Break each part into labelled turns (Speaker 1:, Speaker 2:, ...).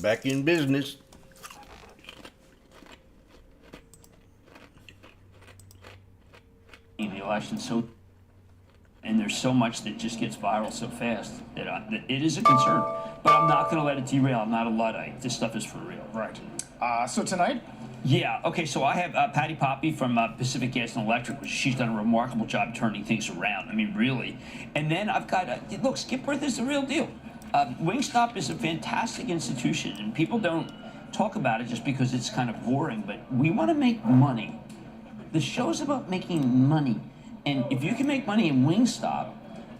Speaker 1: back in business.
Speaker 2: The election and there's so much that just gets viral so fast that it is a concern. But I'm not going to let it derail. I'm not a Luddite. This stuff is for real.
Speaker 3: Right. So tonight?
Speaker 2: Yeah. Okay. So I have Patty Poppy from Pacific Gas and Electric, which she's done a remarkable job turning things around. I mean, really. And then I've got look, Skipworth is the real deal. Wingstop is a fantastic institution, and people don't talk about it just because it's kind of boring. But we want to make money. The show's about making money. And if you can make money in Wingstop,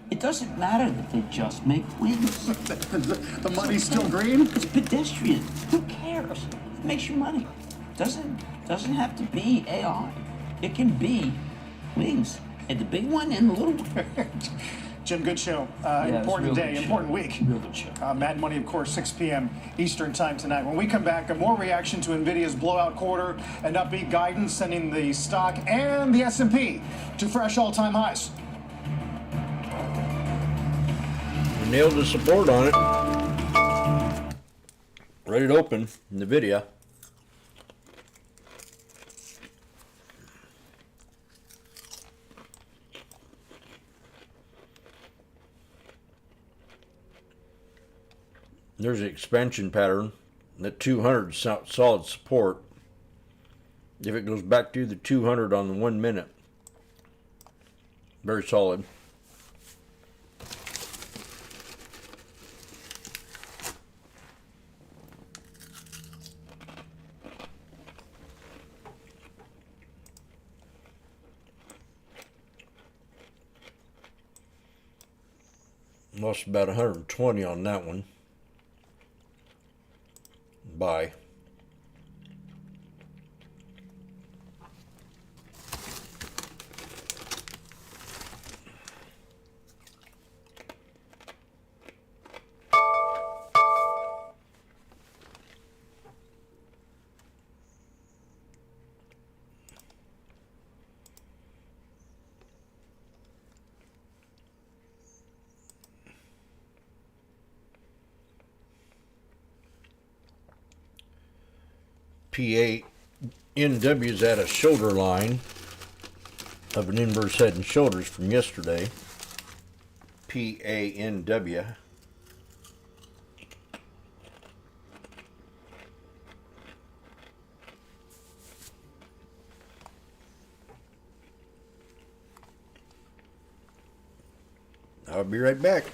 Speaker 2: it doesn't matter that they just make wings.
Speaker 3: The money's still green?
Speaker 2: It's pedestrian. Who cares? It makes you money. Doesn't have to be AI. It can be wings. And the big one and the little one.
Speaker 3: Jim, good show.
Speaker 2: Yeah,
Speaker 3: important day, important week.
Speaker 2: Real good show.
Speaker 3: Mad Money, of course, 6 p.m. Eastern time tonight. When we come back, more reaction to NVIDIA's blowout quarter and upbeat guidance, sending the stock and the S&P to fresh all-time highs.
Speaker 1: We nailed the support on it. Ready to open NVIDIA. There's an expansion pattern. That 200 solid support. If it goes back to the 200 on the 1 minute, very solid. Lost about 120 on that one. Buy. PA-NW is at a shoulder line of an inverse head and shoulders from yesterday. PA-NW. I'll be right back.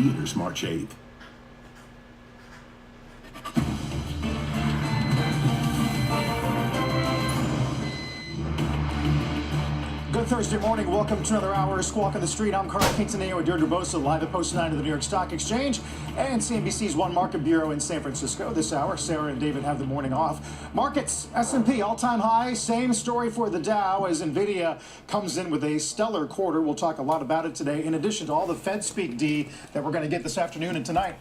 Speaker 4: Years, March 8th.
Speaker 3: Good Thursday morning. Welcome to another hour of Squawk on the Street. I'm Carl Quintanilla with Deirdre Bosa, live at Post 9 of the New York Stock Exchange and CNBC's One Market Bureau in San Francisco. This hour, Sarah and David have the morning off. Markets, S&P, all-time high. Same story for the Dow as NVIDIA comes in with a stellar quarter. We'll talk a lot about it today, in addition to all the Fed speak, D, that we're going to get this afternoon and tonight.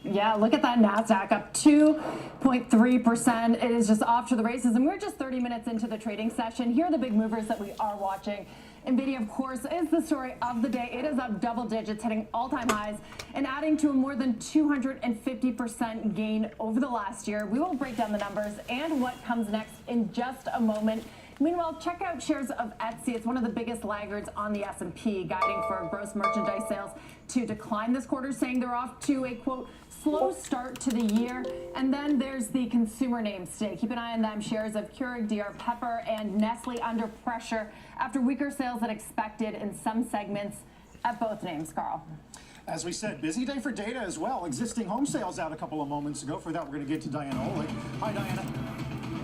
Speaker 5: Yeah, look at that NASDAQ up 2.3%. It is just off to the races, and we're just 30 minutes into the trading session. Here are the big movers that we are watching. NVIDIA, of course, is the story of the day. It is up double digits, hitting all-time highs and adding to a more than 250% gain over the last year. We will break down the numbers and what comes next in just a moment. Meanwhile, check out shares of Etsy. It's one of the biggest laggards on the S&P, guiding for gross merchandise sales to decline this quarter, saying they're off to a, quote, slow start to the year. And then there's the consumer names today. Keep an eye on them. Shares of Keurig DR Pepper and Nestle under pressure after weaker sales than expected in some segments at both names, Carl.
Speaker 3: As we said, busy day for data as well. Existing home sales out a couple of moments ago. For that, we're going to get to Diana Olick. Hi, Diana.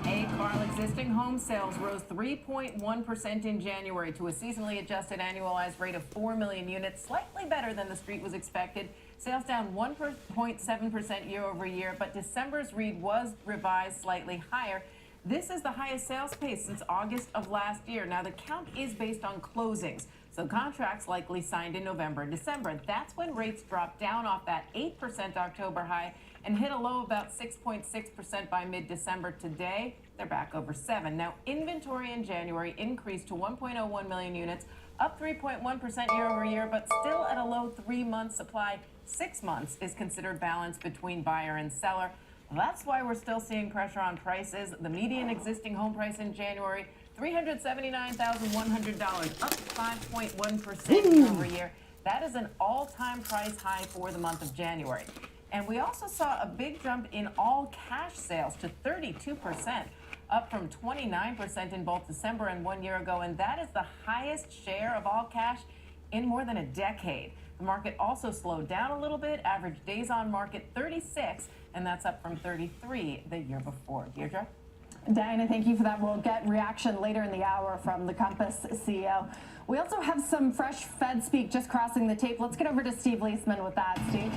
Speaker 6: Hey, Carl, existing home sales rose 3.1% in January to a seasonally adjusted annualized rate of 4 million units, slightly better than the street was expected. Sales down 1.7% year over year, but December's read was revised slightly higher. This is the highest sales pace since August of last year. Now, the count is based on closings, so contracts likely signed in November and December. That's when rates dropped down off that 8% October high and hit a low of about 6.6% by mid-December. Today, they're back over 7. Now, inventory in January increased to 1.01 million units, up 3.1% year over year, but still at a low 3-month supply. 6 months is considered balance between buyer and seller. That's why we're still seeing pressure on prices. The median existing home price in January, $379,100, up 5.1% year over year. That is an all-time price high for the month of January. And we also saw a big jump in all cash sales to 32%, up from 29% in both December and 1 year ago. And that is the highest share of all cash in more than a decade. The market also slowed down a little bit. Average days on market 36, and that's up from 33 the year before. Deirdre?
Speaker 5: Diana, thank you for that. We'll get reaction later in the hour from the Compass CEO. We also have some fresh Fed speak just crossing the tape. Let's get over to Steve Leisman with that. Steve?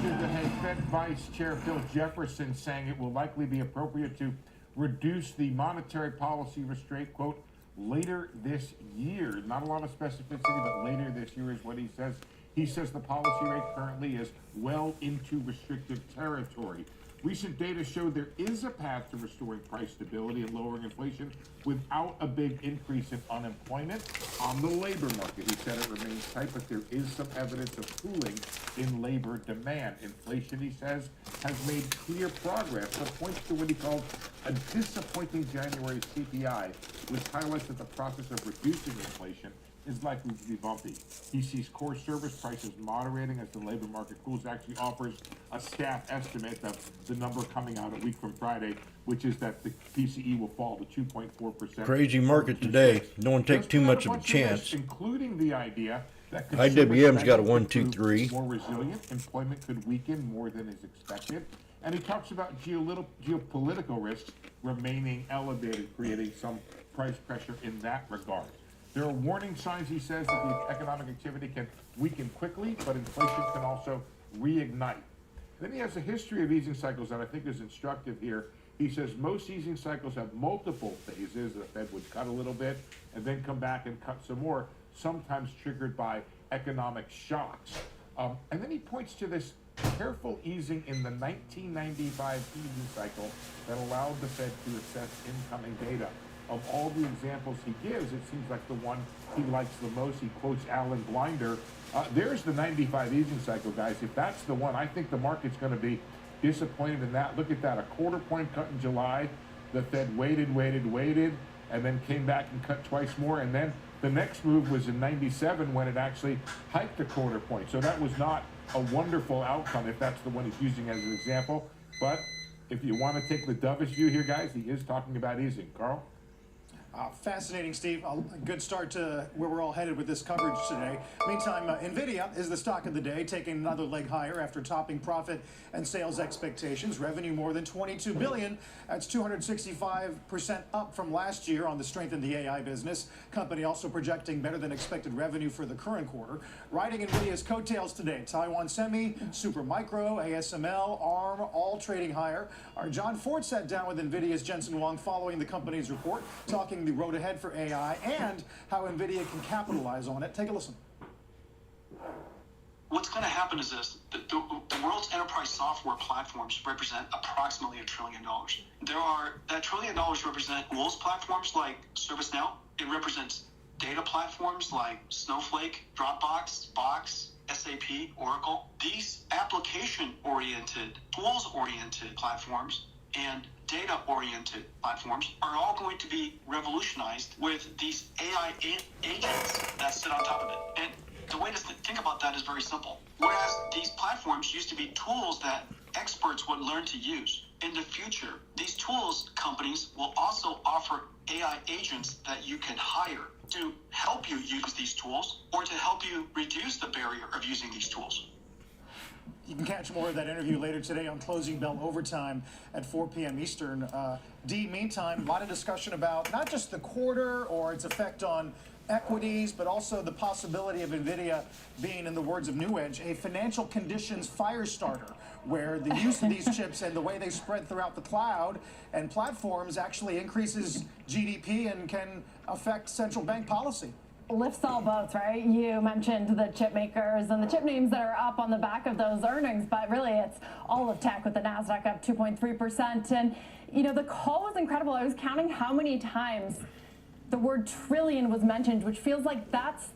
Speaker 7: Ahead, Fed Vice Chair Bill Jefferson saying it will likely be appropriate to reduce the monetary policy restraint, quote, later this year. Not a lot of specificity, but later this year is what he says. He says the policy rate currently is well into restrictive territory. Recent data show there is a path to restoring price stability and lowering inflation without a big increase in unemployment. On the labor market, he said it remains tight, but there is some evidence of cooling in labor demand. Inflation, he says, has made clear progress, but points to what he called a disappointing January CPI, which highlights that the process of reducing inflation is likely to be bumpy. He sees core service prices moderating as the labor market cools. Actually offers a staff estimate of the number coming out a week from Friday, which is that the PCE will fall to 2.4%.
Speaker 1: Crazy market today. Don't take too much of a chance.
Speaker 7: Including the idea that
Speaker 1: IWM's got a 1, 2, 3.
Speaker 7: More resilient. Employment could weaken more than is expected. And he talks about geopolitical risks remaining elevated, creating some price pressure in that regard. There are warning signs, he says, that the economic activity can weaken quickly, but inflation can also reignite. Then he has a history of easing cycles that I think is instructive here. He says most easing cycles have multiple phases. The Fed would cut a little bit and then come back and cut some more, sometimes triggered by economic shocks. And then he points to this careful easing in the 1995 easing cycle that allowed the Fed to assess incoming data. Of all the examples he gives, it seems like the one he likes the most. He quotes Alan Blinder. There's the 95 easing cycle, guys. If that's the one, I think the market's going to be disappointed in that. Look at that, a quarter-point cut in July. The Fed waited, and then came back and cut twice more. And then the next move was in 97 when it actually hiked a quarter point. So that was not a wonderful outcome if that's the one he's using as an example. But if you want to take the dovish view here, guys, he is talking about easing. Carl?
Speaker 3: Fascinating, Steve. A good start to where we're all headed with this coverage today. Meantime, NVIDIA is the stock of the day, taking another leg higher after topping profit and sales expectations. Revenue more than $22 billion. That's 265% up from last year on the strength in the AI business. Company also projecting better than expected revenue for the current quarter. Riding NVIDIA's coattails today, Taiwan Semi, Supermicro, ASML, ARM, all trading higher. Our John Ford sat down with NVIDIA's Jensen Huang following the company's report, talking the road ahead for AI and how NVIDIA can capitalize on it. Take a listen.
Speaker 8: What's going to happen is this. The world's enterprise software platforms represent approximately $1 trillion. That $1 trillion represent most platforms like ServiceNow. It represents data platforms like Snowflake, Dropbox, Box, SAP, Oracle, these application-oriented, tools-oriented platforms and data-oriented platforms are all going to be revolutionized with these AI agents that sit on top of it. And the way to think about that is very simple. Whereas these platforms used to be tools that experts would learn to use, in the future, these tools companies will also offer AI agents that you can hire to help you use these tools or to help you reduce the barrier of using these tools.
Speaker 3: You can catch more of that interview later today on Closing Bell Overtime at 4 p.m. Eastern. Dee, meantime, a lot of discussion about not just the quarter or its effect on equities, but also the possibility of NVIDIA being, in the words of New Edge, a financial conditions fire starter, where the use of these chips and the way they spread throughout the cloud and platforms actually increases GDP and can affect central bank policy.
Speaker 5: Lifts all boats, right? You mentioned the chip makers and the chip names that are up on the back of those earnings, but really it's all of tech, with the NASDAQ up 2.3%. And, you know, the call was incredible. I was counting how many times the word trillion was mentioned, which feels like that's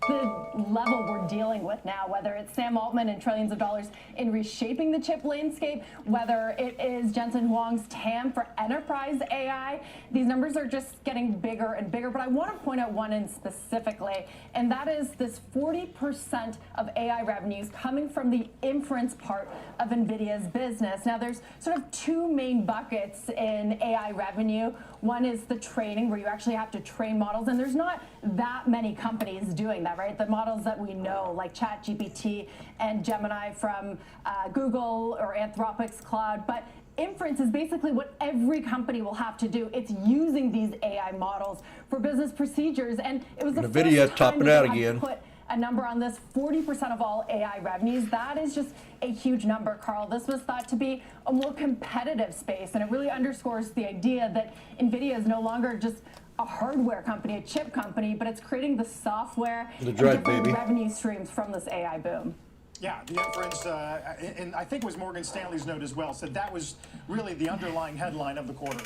Speaker 5: the level we're dealing with now, whether it's Sam Altman and trillions of dollars in reshaping the chip landscape, whether it is Jensen Huang's TAM for enterprise AI. These numbers are just getting bigger and bigger, but I want to point out one in specifically, and that is this 40% of AI revenues coming from the inference part of NVIDIA's business. Now, there's sort of two main buckets in AI revenue. One is the training, where you actually have to train models, and there's not that many companies doing that, right? The models that we know, like ChatGPT and Gemini from Google or Anthropic's cloud, but inference is basically what every company will have to do. It's using these AI models for business procedures, and it was the
Speaker 1: NVIDIA
Speaker 5: first time
Speaker 1: topping
Speaker 5: that
Speaker 1: out
Speaker 5: they had
Speaker 1: again.
Speaker 5: put a number on this. 40% of all AI revenues. That is just a huge number, Carl. This was thought to be a more competitive space, and it really underscores the idea that NVIDIA is no longer just a hardware company, a chip company, but it's creating the software and different revenue streams from this AI boom.
Speaker 3: Yeah, the inference, and I think it was Morgan Stanley's note as well, said that was really the underlying headline of the quarter.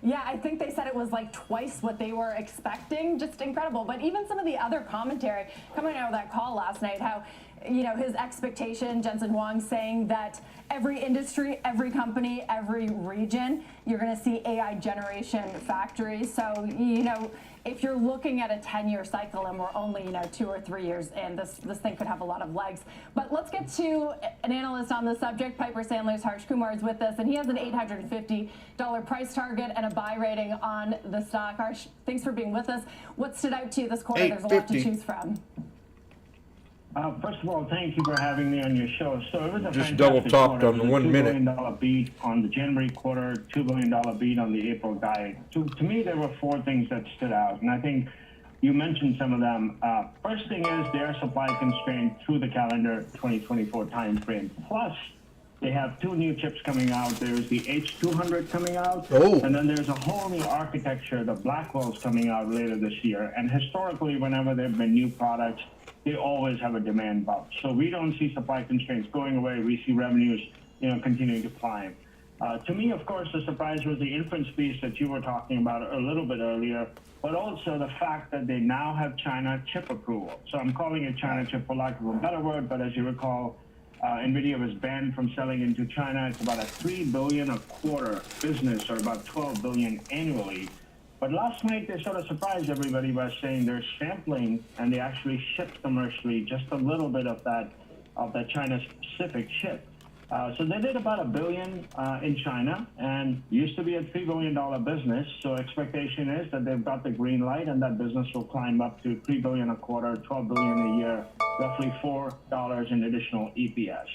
Speaker 5: Yeah, I think they said it was like twice what they were expecting. Just incredible. But even some of the other commentary coming out of that call last night, how, you know, his expectation, Jensen Huang saying that every industry, every company, every region, you're going to see AI generation factories. So, you know, if you're looking at a 10-year cycle and we're only, 2 or 3 years in, this thing could have a lot of legs. But let's get to an analyst on the subject. Piper Sandler's Harsh Kumar is with us, and he has an $850 price target and a buy rating on the stock. Harsh, thanks for being with us. What stood out to you this quarter? There's a lot to choose from.
Speaker 9: First of all, thank you for having me on your show. So it was a
Speaker 1: just double topped on the 1 minute.
Speaker 9: $2 billion beat on the January quarter, $2 billion beat on the April guide. To me, there were 4 things that stood out, and I think you mentioned some of them. First thing is they're supply constrained through the calendar 2024 timeframe. Plus, they have 2 new chips coming out. There's the H200 coming out, and then there's a whole new architecture, the Blackwell's coming out later this year. And historically, whenever there have been new products, they always have a demand bump. So we don't see supply constraints going away. We see revenues, continuing to climb. To me, of course, the surprise was the inference piece that you were talking about a little bit earlier, but also the fact that they now have China chip approval. So I'm calling it China chip for lack of a better word, but as you recall, NVIDIA was banned from selling into China. It's about a $3 billion a quarter business, or about $12 billion annually. But last night, they sort of surprised everybody by saying they're sampling, and they actually shipped commercially just a little bit of that China-specific chip. So they did about $1 billion in China, and used to be a $3 billion business. So expectation is that they've got the green light, and that business will climb up to $3 billion a quarter, $12 billion a year, roughly $4 in additional EPS.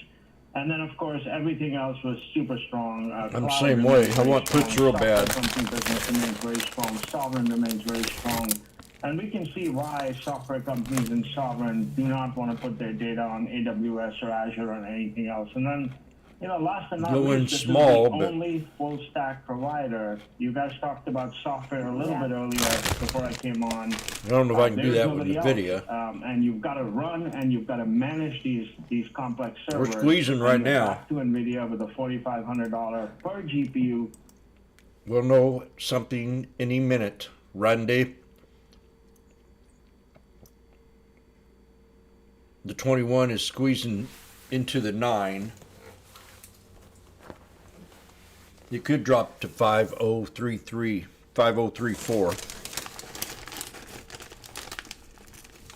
Speaker 9: And then, of course, everything else was super strong.
Speaker 1: I'm the same way. I want puts real bad.
Speaker 9: Business remains very strong. Sovereign remains very strong. And we can see why software companies and sovereign do not want to put their data on AWS or Azure or anything else. And then, last and not least, this is the only full-stack provider. You guys talked about software a little bit earlier before I came on.
Speaker 1: I don't know if I can do that with NVIDIA.
Speaker 9: And you've got to run and you've got to manage these complex servers.
Speaker 1: We're squeezing right now.
Speaker 9: Back to NVIDIA with a $4,500 per GPU.
Speaker 1: We'll know something any minute. Randy? The 21 is squeezing into the 9. It could drop to 5033, 5034.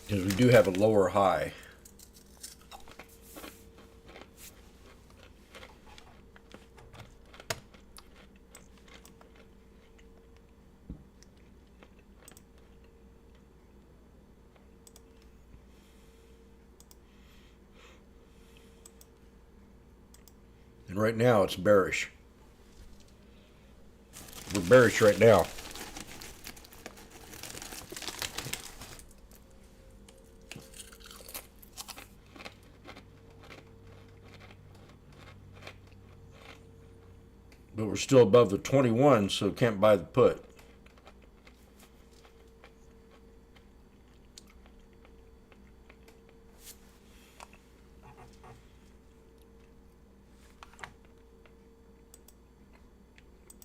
Speaker 1: Because we do have a lower high. And right now it's bearish. We're bearish right now. But we're still above the 21, so can't buy the put.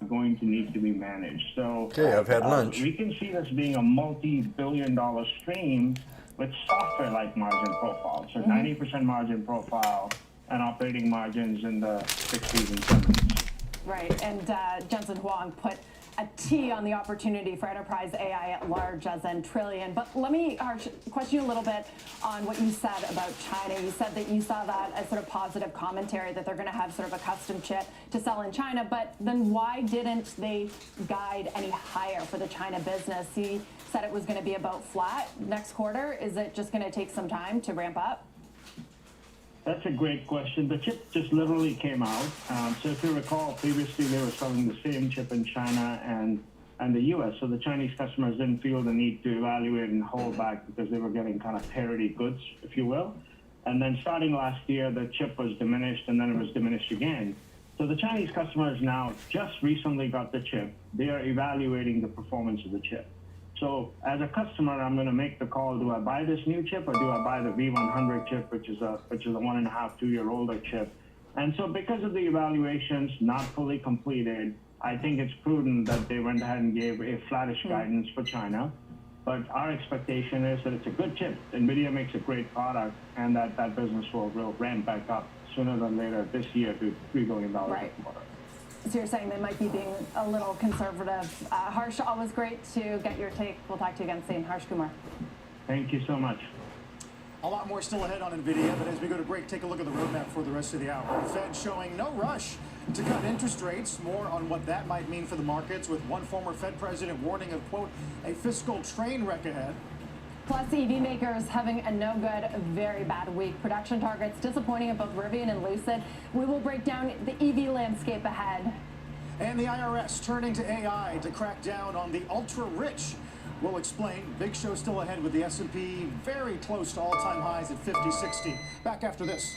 Speaker 9: Going to need to be managed. So
Speaker 1: Okay, I've had lunch.
Speaker 9: We can see this being a multi-billion-dollar stream with software-like margin profile. So 90% margin profile and operating margins in the 60s and 70s.
Speaker 5: Right, and Jensen Huang put a T on the opportunity for enterprise AI at large as in trillion. But let me question you a little bit on what you said about China. You said that you saw that as sort of positive commentary, that they're going to have sort of a custom chip to sell in China. But then why didn't they guide any higher for the China business? He said it was going to be about flat next quarter. Is it just going to take some time to ramp up?
Speaker 9: That's a great question. The chip just literally came out. So if you recall, previously they were selling the same chip in China and the US. So the Chinese customers didn't feel the need to evaluate and hold back because they were getting kind of parity goods, if you will. And then starting last year, the chip was diminished and then it was diminished again. So the Chinese customers now just recently got the chip. They are evaluating the performance of the chip. So as a customer, I'm going to make the call: do I buy this new chip or do I buy the V100 chip, which is a 1.5, 2 year older chip? And so because of the evaluations not fully completed, I think it's prudent that they went ahead and gave a flattish guidance for China. But our expectation is that it's a good chip. NVIDIA makes a great product, and that business will ramp back up sooner than later this year to $3 billion a quarter.
Speaker 5: So you're saying they might be being a little conservative. Harsh, always great to get your take. We'll talk to you again soon. Harsh Kumar.
Speaker 9: Thank you so much.
Speaker 3: A lot more still ahead on NVIDIA, but as we go to break, take a look at the roadmap for the rest of the hour. The Fed showing no rush to cut interest rates. More on what that might mean for the markets, with one former Fed president warning of, quote, a fiscal train wreck ahead.
Speaker 5: Plus, EV makers having a no-good, very bad week. Production targets disappointing at both Rivian and Lucid. We will break down the EV landscape ahead.
Speaker 3: And the IRS turning to AI to crack down on the ultra-rich. We'll explain. Big show still ahead with the S&P very close to all-time highs at 50-60. Back after this.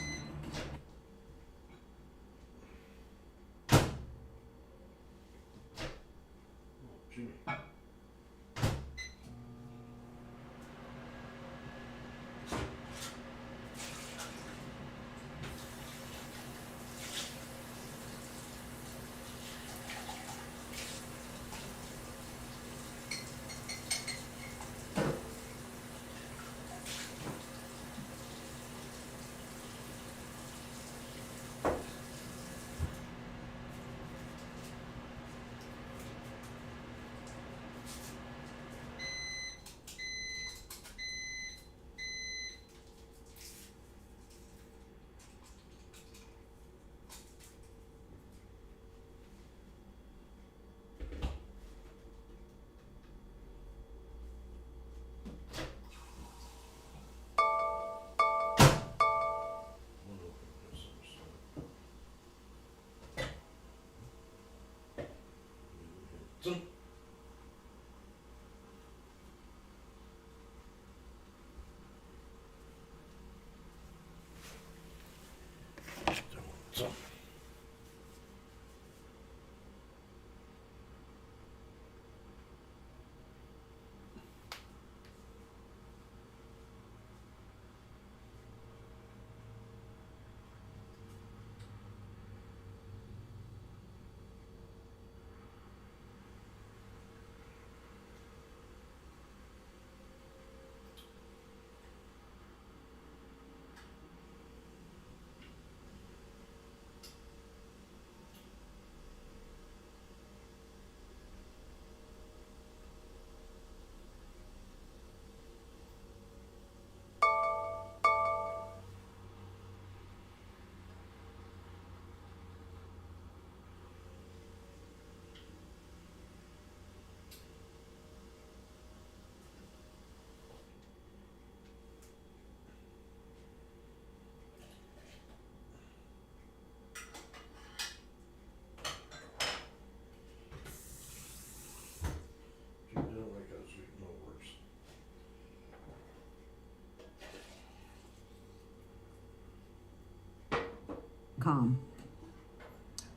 Speaker 10: SquawkOnTheStreet.com.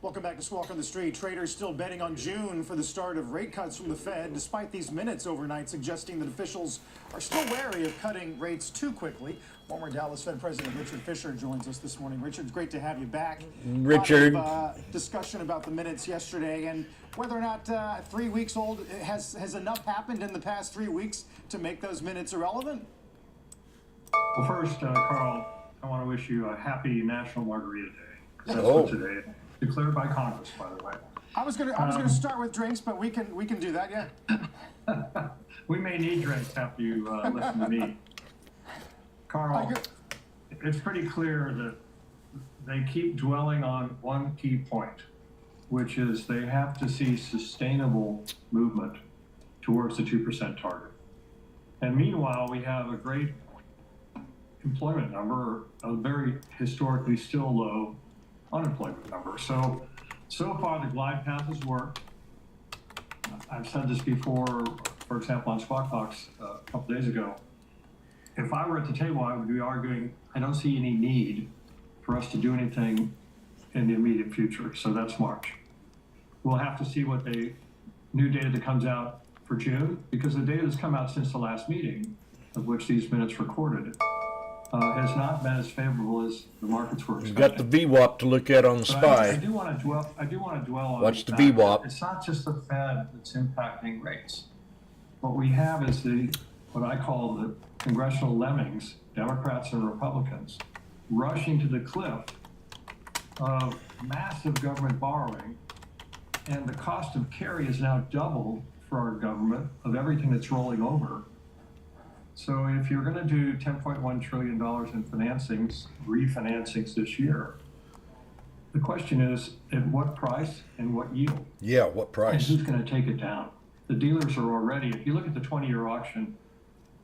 Speaker 3: Welcome back to Squawk on the Street. Traders still betting on June for the start of rate cuts from the Fed, despite these minutes overnight suggesting that officials are still wary of cutting rates too quickly. Former Dallas Fed President Richard Fisher joins us this morning. Richard, it's great to have you back.
Speaker 1: Richard.
Speaker 3: Discussion about the minutes yesterday and whether or not 3 weeks old has enough happened in the past 3 weeks to make those minutes irrelevant?
Speaker 11: Well, first, Carl, I want to wish you a happy National Margarita Day. That's
Speaker 1: Oh.
Speaker 11: for today. Declared by Congress, by the way.
Speaker 3: I was gonna start with drinks, but we can do that, yeah.
Speaker 11: We may need drinks after you listen to me. Carl, it's pretty clear that they keep dwelling on one key point, which is they have to see sustainable movement towards the 2% target. And meanwhile, we have a great employment number, a very historically still low unemployment number. So far the glide path has worked. I've said this before, for example, on Squawk Box a couple days ago. If I were at the table, I would be arguing, I don't see any need for us to do anything in the immediate future. So that's March. We'll have to see what the new data that comes out for June, because the data that's come out since the last meeting, of which these minutes recorded, has not been as favorable as the markets were expecting.
Speaker 1: We've got the VWAP to look at on the
Speaker 11: But I
Speaker 1: SPY.
Speaker 11: do want to dwell on
Speaker 1: Watch the
Speaker 11: fact that
Speaker 1: VWAP.
Speaker 11: It's not just the Fed that's impacting rates. What we have is what I call the congressional lemmings, Democrats and Republicans, rushing to the cliff of massive government borrowing, and the cost of carry is now double for our government of everything that's rolling over. So if you're going to do $10.1 trillion in refinancings this year, the question is at what price and what yield?
Speaker 1: Yeah, what
Speaker 11: And
Speaker 1: price?
Speaker 11: who's going to take it down? The dealers are already, if you look at the 20-year auction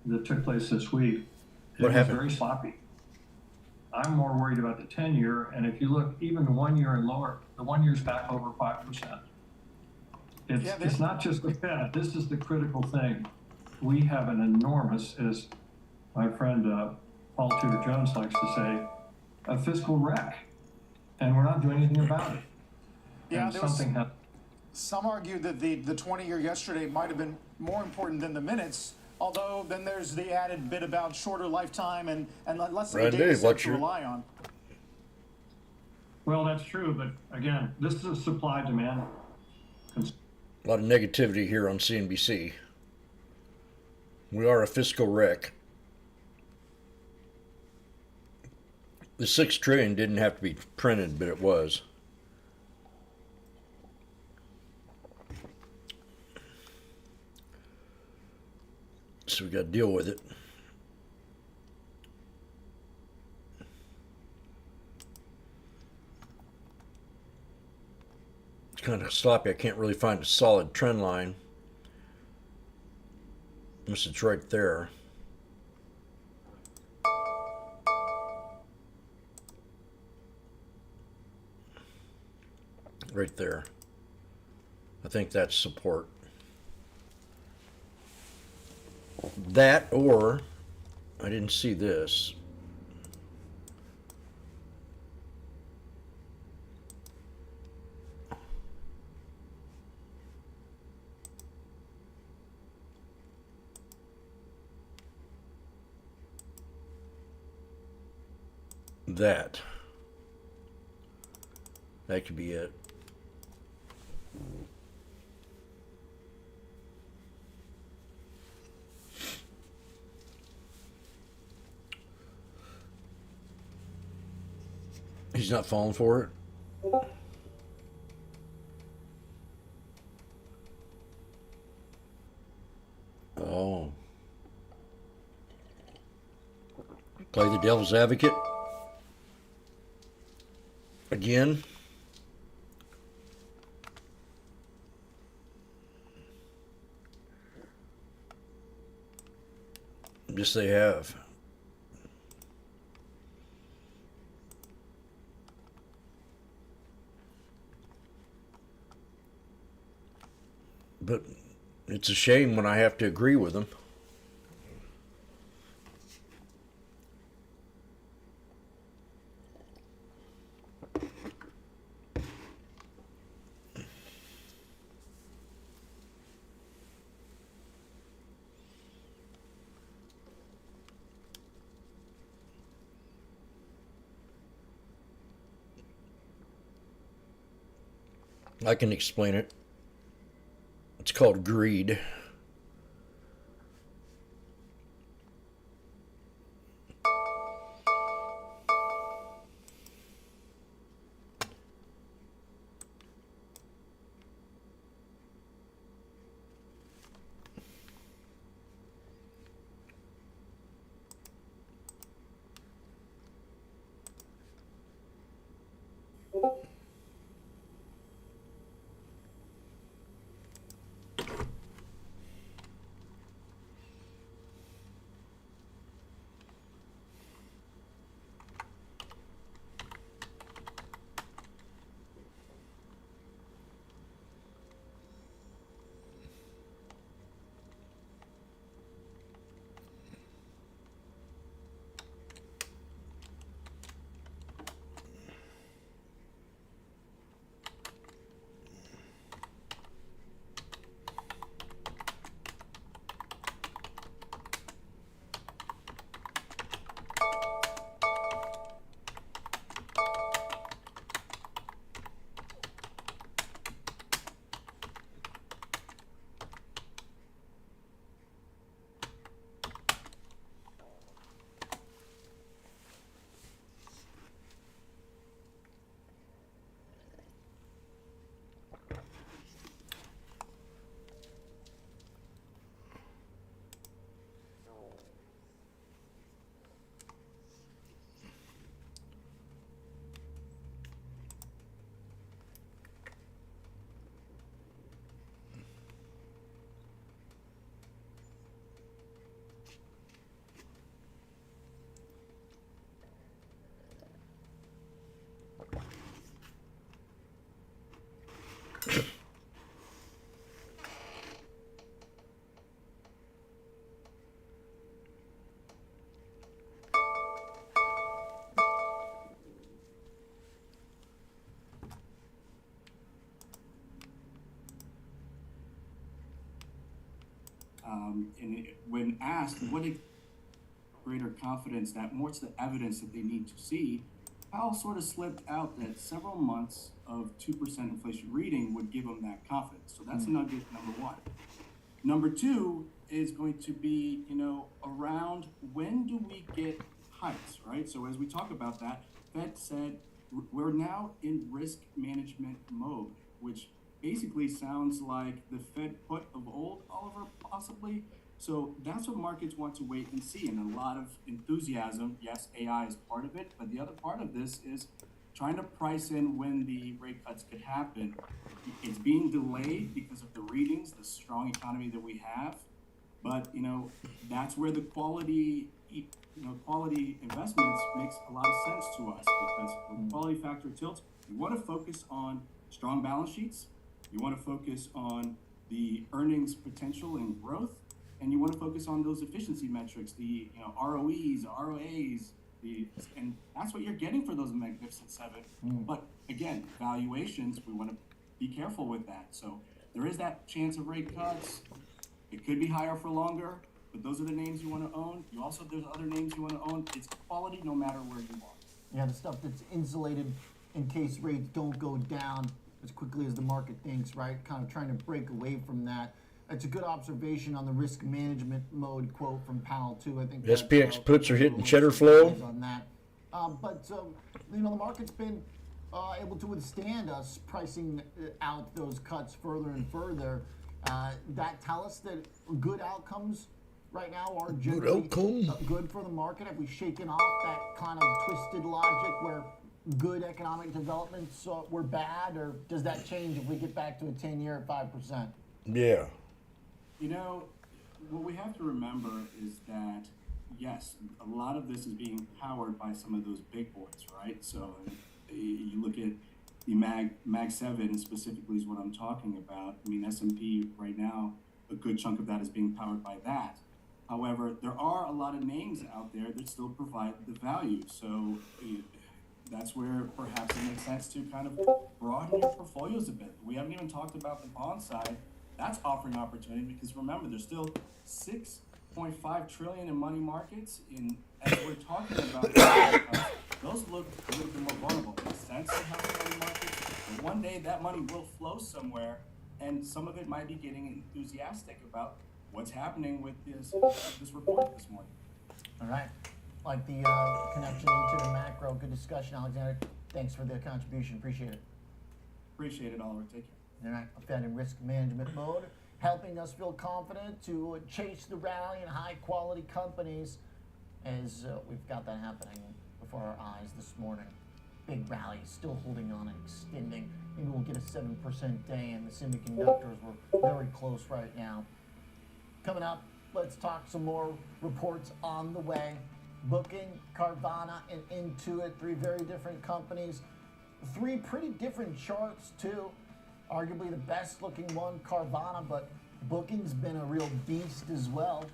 Speaker 11: that took place this week, it was
Speaker 1: happened?
Speaker 11: very sloppy. I'm more worried about the 10-year, and if you look even the 1 year and lower, the 1 year's back over 5%. It's not just the Fed. This is the critical thing. We have an enormous, as my friend Paul Tudor Jones likes to say, a fiscal wreck, and we're not doing anything about it.
Speaker 3: Yeah,
Speaker 11: And
Speaker 3: some argue that the 20-year yesterday might have been more important than the minutes, although then there's the added bit about shorter lifetime and less of a data set to rely on.
Speaker 11: Well, that's true, but again, this is a supply-demand.
Speaker 1: A lot of negativity here on CNBC. We are a fiscal wreck. The $6 trillion didn't have to be printed, but it was. So we got to deal with it. It's kind of sloppy. I can't really find a solid trend line. Unless it's right there. Right there. I think that's support. That, or I didn't see this. That could be it. He's not falling for it. Oh. Play the devil's advocate. Again. Yes, they have. But it's a shame when I have to agree with them. I can explain it. It's called greed.
Speaker 10: When asked what greater confidence that what's the evidence that they need to see, Powell sort of slipped out that several months of 2% inflation reading would give them that confidence. So that's nugget number one. Number two is going to be, around when do we get hikes, right? So as we talk about that, Fed said we're now in risk management mode, which basically sounds like the Fed put of old, Oliver, possibly. So that's what markets want to wait and see, and a lot of enthusiasm. Yes, AI is part of it, but the other part of this is trying to price in when the rate cuts could happen. It's being delayed because of the readings, the strong economy that we have. But, that's where the quality investments makes a lot of sense to us, because when the quality factor tilts, you want to focus on strong balance sheets. You want to focus on the earnings potential and growth, and you want to focus on those efficiency metrics, the ROEs, ROAs, and that's what you're getting for those Magnificent Seven. But again, valuations, we want to be careful with that. So there is that chance of rate cuts. It could be higher for longer, but those are the names you want to own. There's other names you want to own. It's quality no matter where you are.
Speaker 12: Yeah, the stuff that's insulated in case rates don't go down as quickly as the market thinks, right? Kind of trying to break away from that. It's a good observation on the risk management mode quote from Powell too. I think
Speaker 1: SPX puts are hitting cheddar flow
Speaker 12: on that. But the market's been able to withstand us pricing out those cuts further and further. That tell us that good outcomes right now are generally good for the market. Have we shaken off that kind of twisted logic where good economic developments were bad, or does that change if we get back to a 10-year at 5%?
Speaker 1: Yeah.
Speaker 10: What we have to remember is that, yes, a lot of this is being powered by some of those big boys, right? So you look at the Mag 7 specifically is what I'm talking about. I mean, S&P right now, a good chunk of that is being powered by that. However, there are a lot of names out there that still provide the value. So that's where perhaps it makes sense to kind of broaden your portfolios a bit. We haven't even talked about the bond side. That's offering opportunity because remember, there's still $6.5 trillion in money markets. As we're talking about those look a little bit more vulnerable. It makes sense to have money markets, But one day that money will flow somewhere, and some of it might be getting enthusiastic about what's happening with this report this morning.
Speaker 12: All right. Like the connection into the macro. Good discussion, Alexander. Thanks for the contribution. Appreciate it.
Speaker 10: Appreciate it, Oliver. Take care.
Speaker 12: All right. I'm found in risk management mode, helping us feel confident to chase the rally in high quality companies as we've got that happening before our eyes this morning. Big rally, still holding on and extending. Maybe we'll get a 7% day, and the semiconductors were very close right now. Coming up, let's talk some more reports on the way. Booking, Carvana, and Intuit, three very different companies. Three pretty different charts, too. Arguably the best looking one, Carvana, but Booking's been a real beast as well.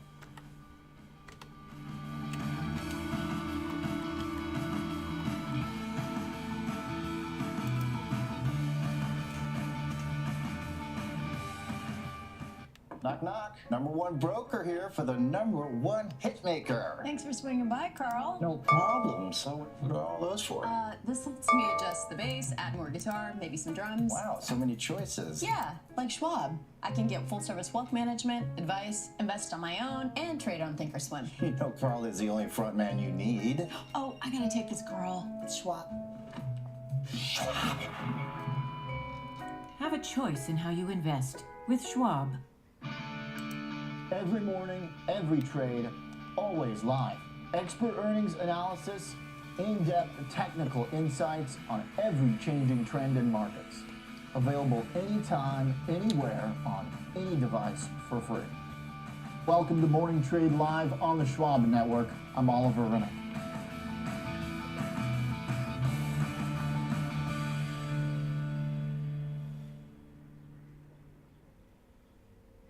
Speaker 13: Knock, knock. Number one broker here for the number one hitmaker.
Speaker 14: Thanks for swinging by, Carl.
Speaker 13: No problem. So what are all those for?
Speaker 14: This lets me adjust the bass, add more guitar, maybe some drums.
Speaker 13: Wow, so many choices.
Speaker 14: Yeah, like Schwab. I can get full-service wealth management, advice, invest on my own, and trade on Thinkorswim.
Speaker 13: You know Carl is the only front man you need.
Speaker 14: Oh, I gotta take this girl. It's Schwab.
Speaker 13: Schwab.
Speaker 15: Have a choice in how you invest with Schwab.
Speaker 12: Every morning, every trade, always live. Expert earnings analysis, in-depth technical insights on every changing trend in markets. Available anytime, anywhere, on any device for free. Welcome to Morning Trade Live on the Schwab Network. I'm Oliver Rennick.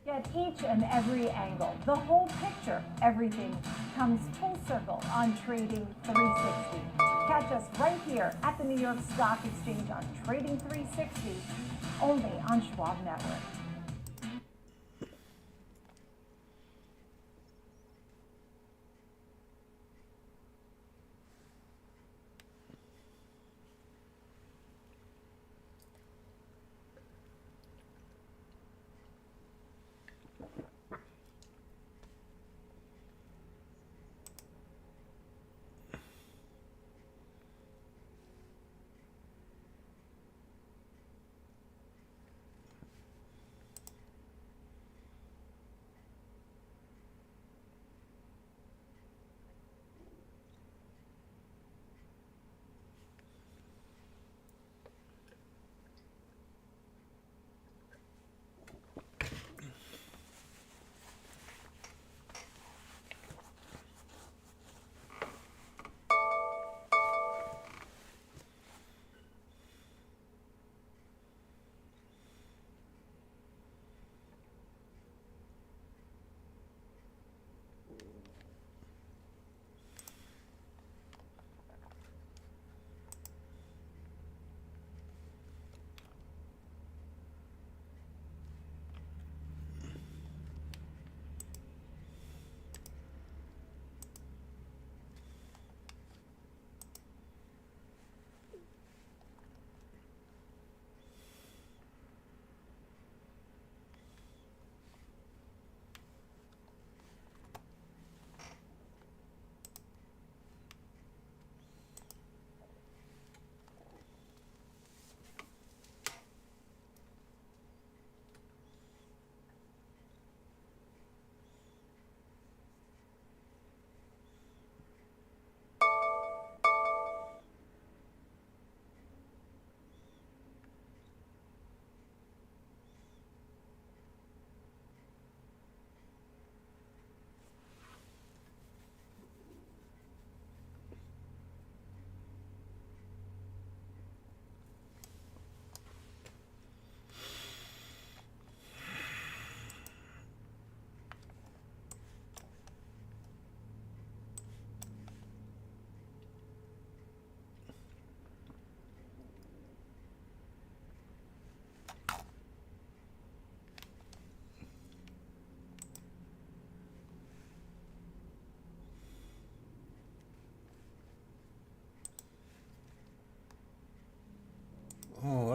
Speaker 16: Get each and every angle, the whole picture. Everything comes full circle on Trading 360. Catch us right here at the New York Stock Exchange on Trading 360, only on Schwab Network.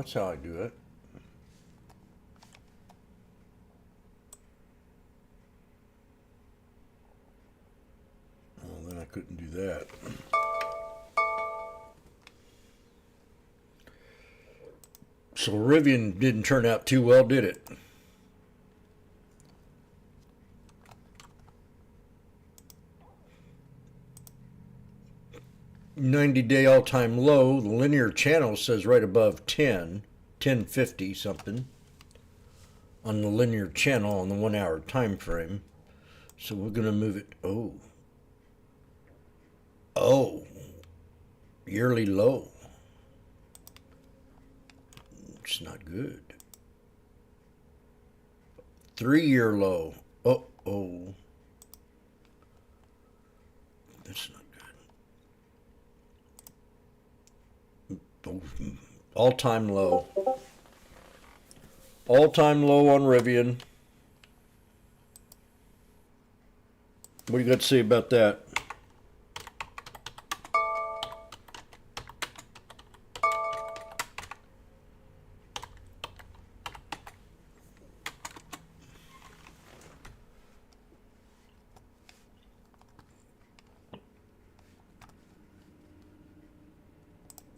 Speaker 1: that's how I do it. Well, then I couldn't do that. So Rivian didn't turn out too well, did it? $90-day all-time low. The linear channel says right above 1050 something on the linear channel on the 1 hour time frame. So we're going to move it. Oh, yearly low. It's not good. 3-year low. Oh. That's not good. All-time low. All-time low on Rivian. What do you got to say about that?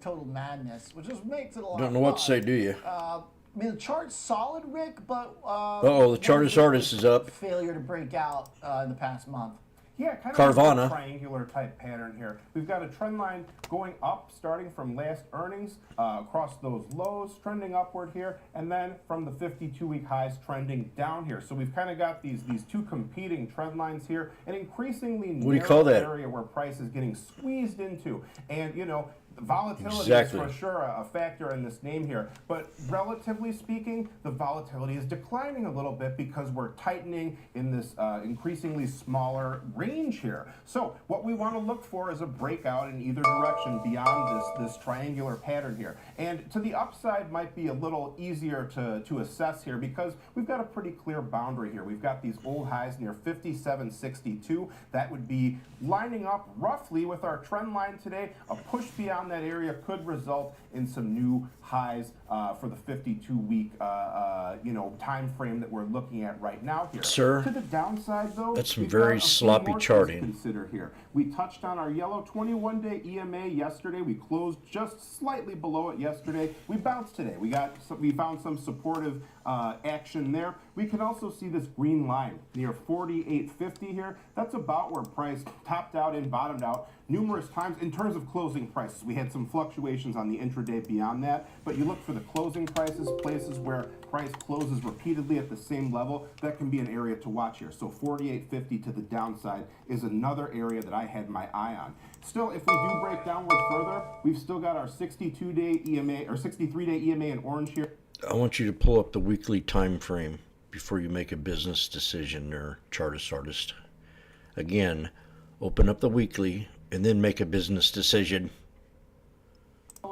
Speaker 12: Total madness, which just makes it a lot.
Speaker 1: Don't know what to say, do you?
Speaker 12: I mean, the chart's solid, Rick, but
Speaker 1: the Chartist artist is up.
Speaker 12: Failure to break out in the past month.
Speaker 17: Yeah, kind
Speaker 1: Carvana.
Speaker 17: of a triangular type pattern here. We've got a trend line going up, starting from last earnings, across those lows, trending upward here, and then from the 52-week highs trending down here. So we've kind of got these two competing trend lines here, an increasingly narrow area where price is getting squeezed into. And, you know, volatility is for sure a factor in this name here, but relatively speaking, the volatility is declining a little bit because we're tightening in this increasingly smaller range here. So what we want to look for is a breakout in either direction beyond this triangular pattern here. And to the upside might be a little easier to assess here because we've got a pretty clear boundary here. We've got these old highs near 57.62. That would be lining up roughly with our trend line today. A push beyond that area could result in some new highs for the 52-week time frame that we're looking at right now here.
Speaker 1: Sir,
Speaker 17: to the downside though,
Speaker 1: that's some very sloppy charting.
Speaker 17: Consider here. We touched on our yellow 21-day EMA yesterday. We closed just slightly below it yesterday. We bounced today. We found some supportive action there. We can also see this green line near 48.50 here. That's about where price topped out and bottomed out numerous times in terms of closing prices. We had some fluctuations on the intraday beyond that, but you look for the closing prices, places where price closes repeatedly at the same level, that can be an area to watch here. So 48.50 to the downside is another area that I had my eye on. Still, if we do break downward further, we've still got our 62-day EMA or 63-day EMA in orange here.
Speaker 1: I want you to pull up the weekly time frame before you make a business decision or Chartist artist. Again, open up the weekly and then make a business decision.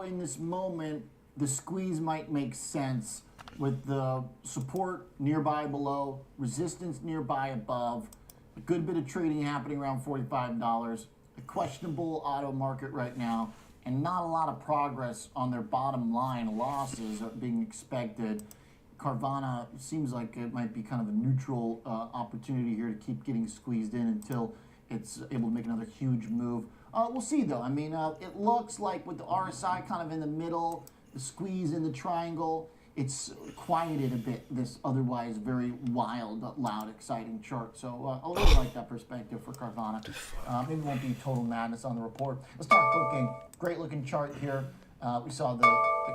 Speaker 12: In this moment, the squeeze might make sense with the support nearby below, resistance nearby above, a good bit of trading happening around $45, a questionable auto market right now, and not a lot of progress on their bottom line. Losses are being expected. Carvana seems like it might be kind of a neutral opportunity here to keep getting squeezed in until it's able to make another huge move. We'll see though. I mean, it looks like with the RSI kind of in the middle, the squeeze in the triangle, it's quieted a bit, this otherwise very wild, loud, exciting chart. So I really like that perspective for Carvana. Maybe it won't be total madness on the report. Let's talk booking. Great looking chart here. We saw the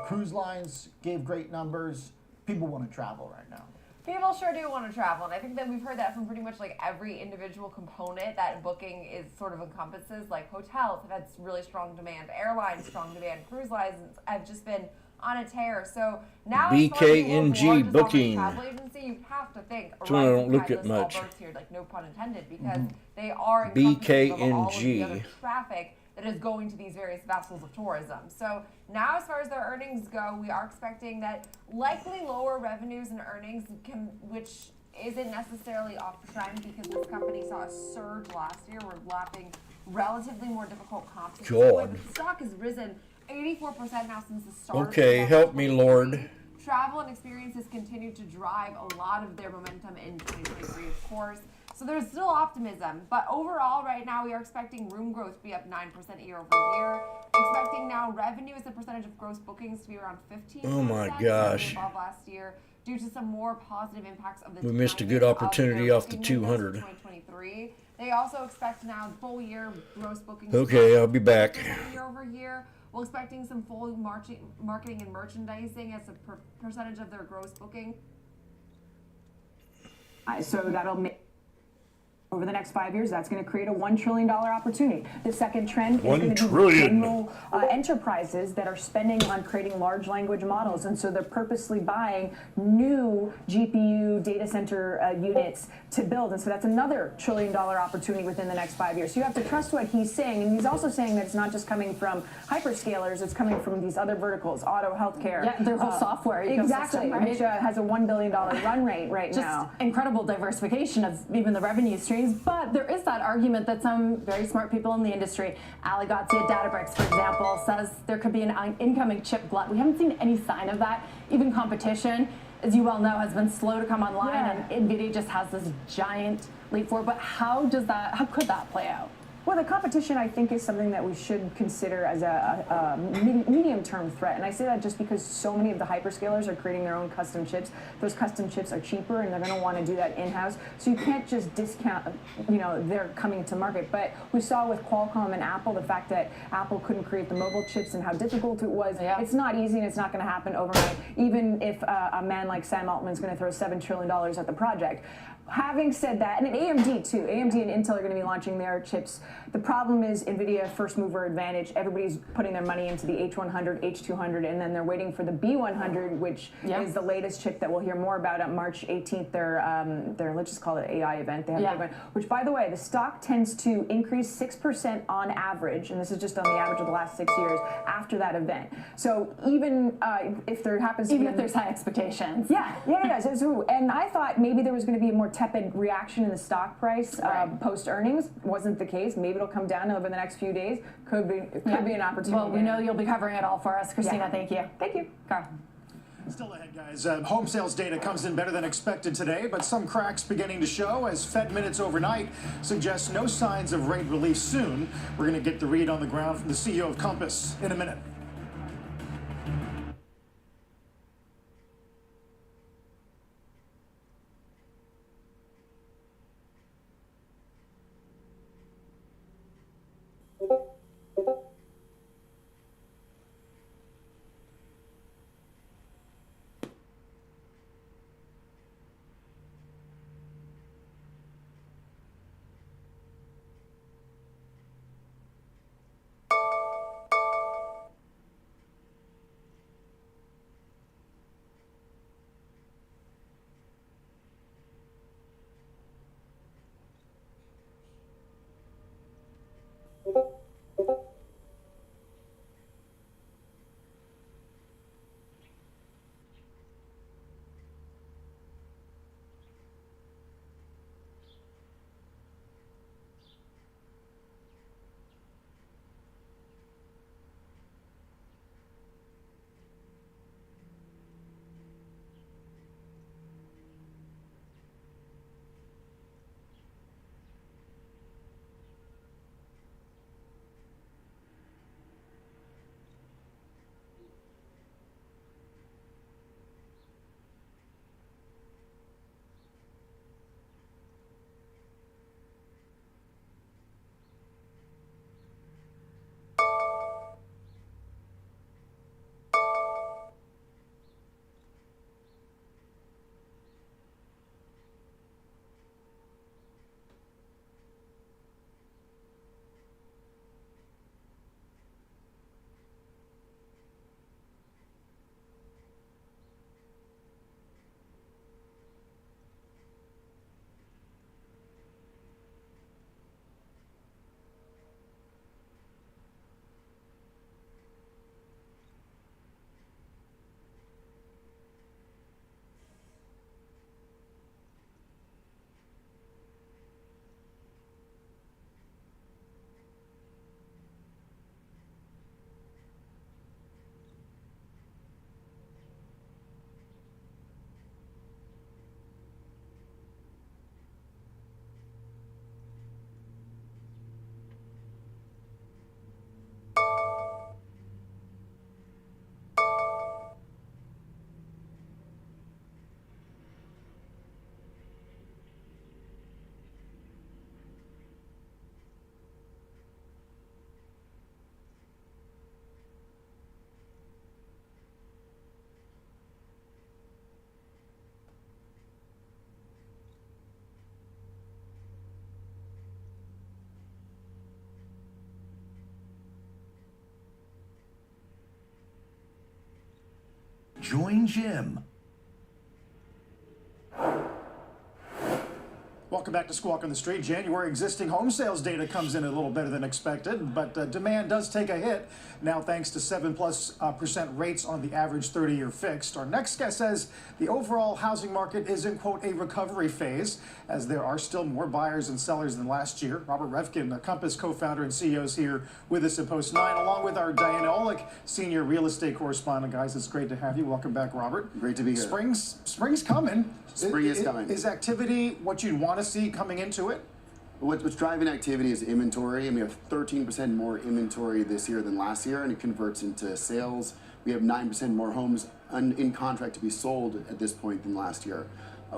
Speaker 12: cruise lines gave great numbers. People want to travel right now.
Speaker 18: People sure do want to travel, and I think that we've heard that from pretty much like every individual component that booking is sort of encompasses. Like hotels have had really strong demand, airlines strong demand, cruise lines have just been on a tear. So now,
Speaker 1: BKNG booking.
Speaker 18: Travel agency, you have to think.
Speaker 1: That's one I don't look at much.
Speaker 18: Here, like no pun intended, because they are
Speaker 1: BKNG.
Speaker 18: All of the other traffic that is going to these various vessels of tourism. So now, as far as their earnings go, we are expecting that likely lower revenues and earnings, which isn't necessarily off the trend because this company saw a surge last year. We're lapping relatively more difficult comps. But the stock has risen 84% now since the start.
Speaker 1: Okay,
Speaker 18: of
Speaker 1: help me, Lord.
Speaker 18: 2023. Travel and experiences continue to drive a lot of their momentum in 2023, of course. So there's still optimism, but overall, right now, we are expecting room growth to be up 9% year over year. Expecting now revenue as a percentage of gross bookings to be around 15%.
Speaker 1: Oh my gosh.
Speaker 18: Above last year, due to some more positive impacts of the
Speaker 1: We missed a good
Speaker 18: timing of
Speaker 1: opportunity
Speaker 18: their
Speaker 1: off the
Speaker 18: booking windows for
Speaker 1: 200.
Speaker 18: 2023. They also expect now full year gross bookings.
Speaker 1: Okay, I'll be back.
Speaker 18: Year over year. We're expecting some full marketing and merchandising as a percentage of their gross booking.
Speaker 19: So that'll make, over the next 5 years, that's going to create a $1 trillion opportunity. The second trend is going to be general enterprises that are spending on creating large language models. And so they're purposely buying new GPU data center units to build. And so that's another $1 trillion opportunity within the next 5 years. So you have to trust what he's saying. And he's also saying that it's not just coming from hyperscalers, it's coming from these other verticals, auto, healthcare.
Speaker 5: Yeah, their whole software ecosystem,
Speaker 19: exactly,
Speaker 5: right?
Speaker 19: which has a $1 billion run rate right now.
Speaker 5: Just incredible diversification of even the revenue streams. But there is that argument that some very smart people in the industry, Ali Gotzi at Databricks, for example, says there could be an incoming chip glut. We haven't seen any sign of that. Even competition, as you well know, has been slow to come online, and NVIDIA just has this giant leap forward. But how could that play out?
Speaker 19: Well, the competition, I think, is something that we should consider as a medium-term threat. And I say that just because so many of the hyperscalers are creating their own custom chips. Those custom chips are cheaper, and they're going to want to do that in-house. So you can't just discount, they're coming to market. But we saw with Qualcomm and Apple, the fact that Apple couldn't create the mobile chips and how difficult it was. Yeah. It's not easy, and it's not going to happen overnight, even if a man like Sam Altman is going to throw $7 trillion at the project. Having said that, and AMD too, AMD and Intel are going to be launching their chips. The problem is NVIDIA first mover advantage. Everybody's putting their money into the H100, H200, and then they're waiting for the B100, which is the latest chip that we'll hear more about on March 18th. Their let's just call it AI event. They have an event, which, by the way, the stock tends to increase 6% on average, and this is just on the average of the last 6 years after that event. So even if there happens to be
Speaker 5: if there's high expectations.
Speaker 19: And I thought maybe there was going to be a more tepid reaction in the stock price post earnings. Wasn't the case. Maybe it'll come down over the next few days. Could be an opportunity.
Speaker 5: Well, we know you'll be covering it all for us, Christina. Thank you.
Speaker 19: Thank you,
Speaker 5: Carl.
Speaker 3: Still ahead, guys. Home sales data comes in better than expected today, but some cracks beginning to show as Fed minutes overnight suggest no signs of rate relief soon. We're going to get the read on the ground from the CEO of Compass in a minute.
Speaker 4: Join Jim.
Speaker 3: Welcome back to Squawk on the Street. January existing home sales data comes in a little better than expected, but demand does take a hit now thanks to 7+% rates on the average 30-year fixed. Our next guest says the overall housing market is in, quote, a recovery phase, as there are still more buyers and sellers than last year. Robert Reffkin, Compass co-founder and CEO, is here with us at Post 9, along with our Diana Olick, senior real estate correspondent. Guys, it's great to have you. Welcome back, Robert.
Speaker 20: Great to be here.
Speaker 3: Spring's coming.
Speaker 20: Spring is coming.
Speaker 3: Is activity what you'd want to see coming into it?
Speaker 20: What's driving activity is inventory, and we have 13% more inventory this year than last year, and it converts into sales. We have 9% more homes in contract to be sold at this point than last year.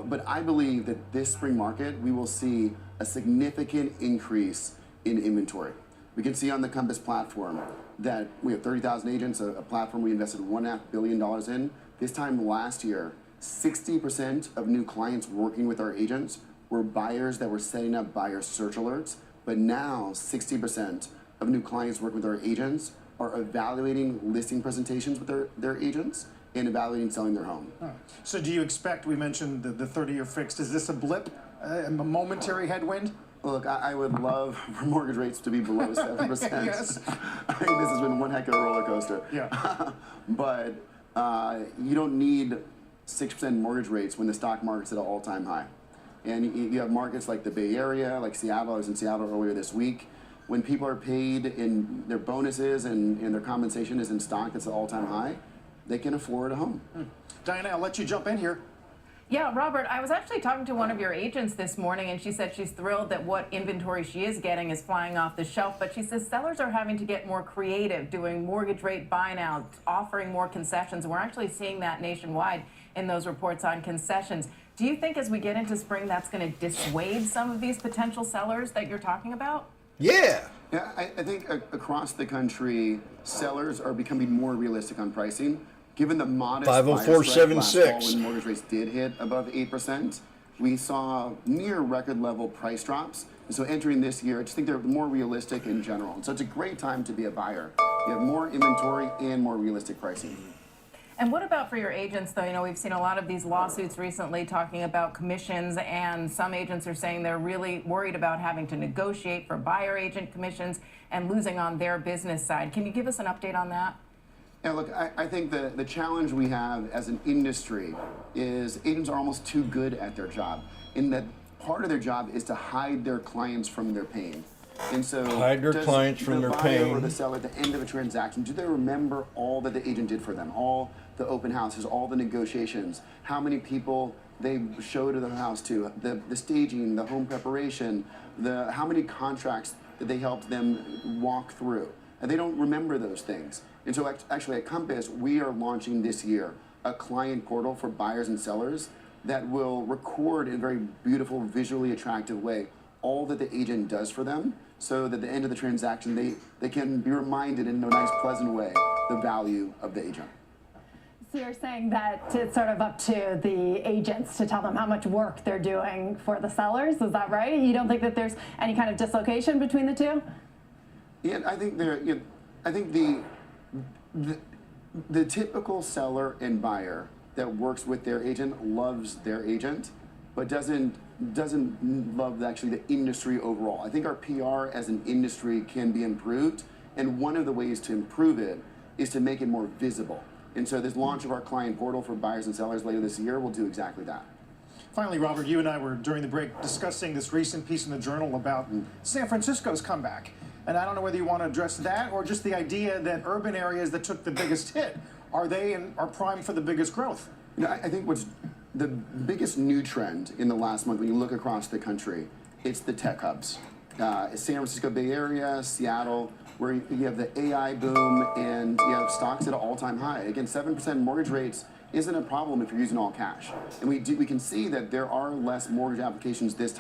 Speaker 20: But I believe that this spring market, we will see a significant increase in inventory. We can see on the Compass platform that we have 30,000 agents, a platform we invested $1.5 billion in. This time last year, 60% of new clients working with our agents were buyers that were setting up buyer search alerts, but now 60% of new clients working with our agents are evaluating listing presentations with their agents and evaluating selling their home.
Speaker 3: So do you expect, we mentioned the 30-year fixed, is this a blip, a momentary headwind?
Speaker 20: Look, I would love for mortgage rates to be below 7%.
Speaker 3: Yes.
Speaker 20: I think this has been one heck of a roller coaster.
Speaker 3: Yeah.
Speaker 20: But you don't need 6% mortgage rates when the stock market's at an all-time high. And you have markets like the Bay Area, like Seattle. I was in Seattle earlier this week. When people are paid in their bonuses and their compensation is in stock that's at an all-time high, they can afford a home.
Speaker 3: Diana, I'll let you jump in here.
Speaker 6: Yeah, Robert, I was actually talking to one of your agents this morning, and she said she's thrilled that what inventory she is getting is flying off the shelf, but she says sellers are having to get more creative, doing mortgage rate buy-now, offering more concessions. We're actually seeing that nationwide in those reports on concessions. Do you think as we get into spring that's going to dissuade some of these potential sellers that you're talking about?
Speaker 20: Yeah, I think across the country, sellers are becoming more realistic on pricing. Given the modest
Speaker 1: 50476
Speaker 20: last fall when mortgage rates did hit above 8%, we saw near record level price drops. And so entering this year, I just think they're more realistic in general. And so it's a great time to be a buyer. You have more inventory and more realistic pricing.
Speaker 6: And what about for your agents, though? You know, we've seen a lot of these lawsuits recently talking about commissions, and some agents are saying they're really worried about having to negotiate for buyer agent commissions and losing on their business side. Can you give us an update on that?
Speaker 20: Yeah, look, I think the challenge we have as an industry is agents are almost too good at their job, in that part of their job is to hide their clients from their pain. And so
Speaker 1: hide their clients from their pain.
Speaker 20: The buyer or the seller at the end of a transaction, do they remember all that the agent did for them? All the open houses, all the negotiations, how many people they showed the house to, the staging, the home preparation, how many contracts that they helped them walk through. And they don't remember those things. And so actually at Compass, we are launching this year a client portal for buyers and sellers that will record in a very beautiful, visually attractive way all that the agent does for them, so that at the end of the transaction, they can be reminded in a nice, pleasant way the value of the agent.
Speaker 5: So you're saying that it's sort of up to the agents to tell them how much work they're doing for the sellers, is that right? You don't think that there's any kind of dislocation between the two?
Speaker 20: Yeah, I think the typical seller and buyer that works with their agent loves their agent, but doesn't love actually the industry overall. I think our PR as an industry can be improved, and one of the ways to improve it is to make it more visible. And so this launch of our client portal for buyers and sellers later this year will do exactly that.
Speaker 3: Finally, Robert, you and I were during the break discussing this recent piece in the Journal about San Francisco's comeback. And I don't know whether you want to address that or just the idea that urban areas that took the biggest hit, are primed for the biggest growth?
Speaker 20: You know, I think what's the biggest new trend in the last month when you look across the country, it's the tech hubs. San Francisco Bay Area, Seattle, where you have the AI boom and you have stocks at an all-time high. Again, 7% mortgage rates isn't a problem if you're using all cash. And we can see that there are less mortgage applications this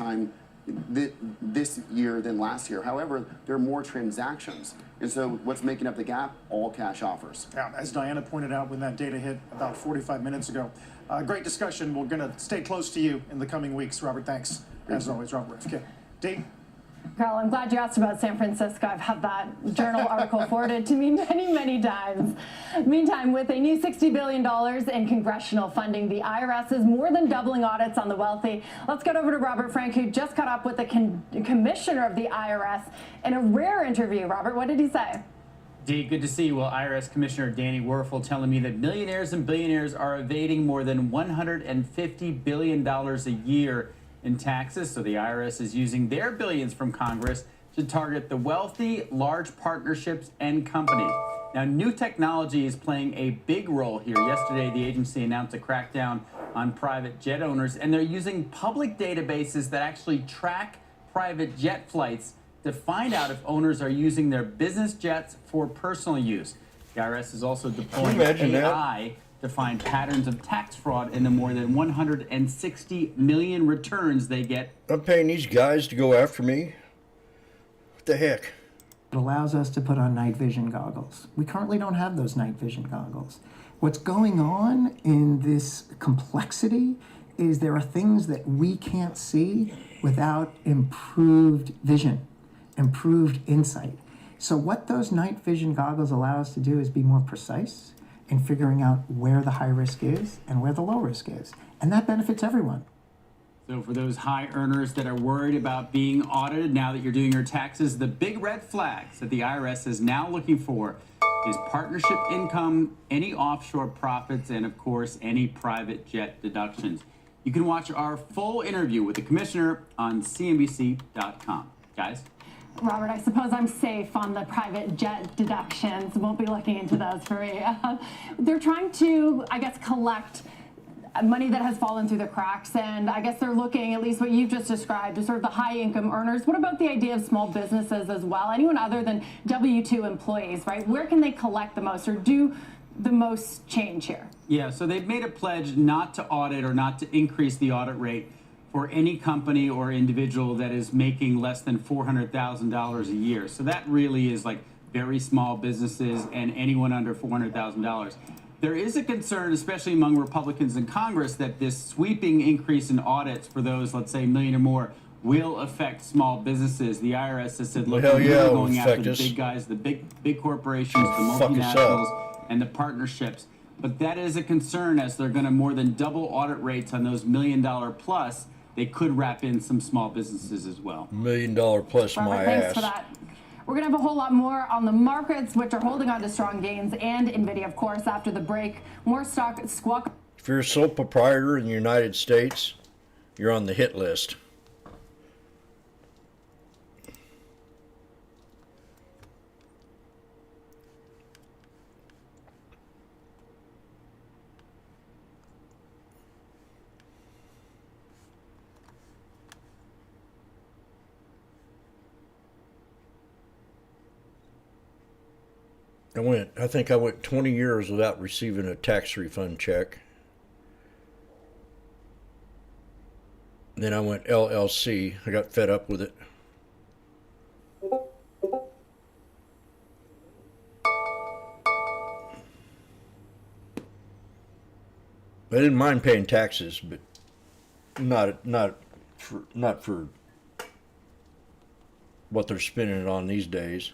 Speaker 20: year than last year. However, there are more transactions. And so what's making up the gap? All cash offers.
Speaker 3: Yeah, as Diana pointed out when that data hit about 45 minutes ago. Great discussion. We're going to stay close to you in the coming weeks. Robert, thanks. As always, Robert Reffkin. Dave?
Speaker 5: Carl, I'm glad you asked about San Francisco. I've had that journal article forwarded to me many, many times. Meantime, with a new $60 billion in congressional funding, the IRS is more than doubling audits on the wealthy. Let's get over to Robert Frank, who just caught up with the commissioner of the IRS in a rare interview. Robert, what did he say?
Speaker 21: Dee, good to see you. Well, IRS Commissioner Danny Werfel telling me that millionaires and billionaires are evading more than $150 billion a year in taxes. So the IRS is using their billions from Congress to target the wealthy, large partnerships, and companies. Now, new technology is playing a big role here. Yesterday, the agency announced a crackdown on private jet owners, and they're using public databases that actually track private jet flights to find out if owners are using their business jets for personal use. The IRS is also deploying AI to find patterns of tax fraud in the more than 160 million returns they get.
Speaker 1: I'm paying these guys to go after me? What the heck?
Speaker 22: It allows us to put on night vision goggles. We currently don't have those night vision goggles. What's going on in this complexity is there are things that we can't see without improved vision, improved insight. So what those night vision goggles allow us to do is be more precise in figuring out where the high risk is and where the low risk is. And that benefits everyone.
Speaker 21: So for those high earners that are worried about being audited now that you're doing your taxes, the big red flags that the IRS is now looking for is partnership income, any offshore profits, and of course, any private jet deductions. You can watch our full interview with the commissioner on CNBC.com. Guys?
Speaker 5: Robert, I suppose I'm safe on the private jet deductions. Won't be looking into those for me. They're trying to, I guess, collect money that has fallen through the cracks, and I guess they're looking, at least what you've just described, to sort of the high-income earners. What about the idea of small businesses as well? Anyone other than W-2 employees, right? Where can they collect the most or do the most change here?
Speaker 21: Yeah, so they've made a pledge not to audit or not to increase the audit rate for any company or individual that is making less than $400,000 a year. So that really is like very small businesses and anyone under $400,000. There is a concern, especially among Republicans in Congress, that this sweeping increase in audits for those, let's say, million or more, will affect small businesses. The IRS has said, look, we're going after the big guys, the big corporations, the multinationals, and the partnerships. But that is a concern as they're going to more than double audit rates on those $1 million plus. They could wrap in some small businesses as well.
Speaker 1: $1 million plus
Speaker 5: Robert,
Speaker 1: my
Speaker 5: thanks
Speaker 1: ass.
Speaker 5: for that. We're going to have a whole lot more on the markets, which are holding on to strong gains, and NVIDIA, of course, after the break. More stock squawk.
Speaker 1: If you're a sole proprietor in the United States, you're on the hit list. I think I went 20 years without receiving a tax refund check. Then I went LLC. I got fed up with it. I didn't mind paying taxes, but not for what they're spending it on these days.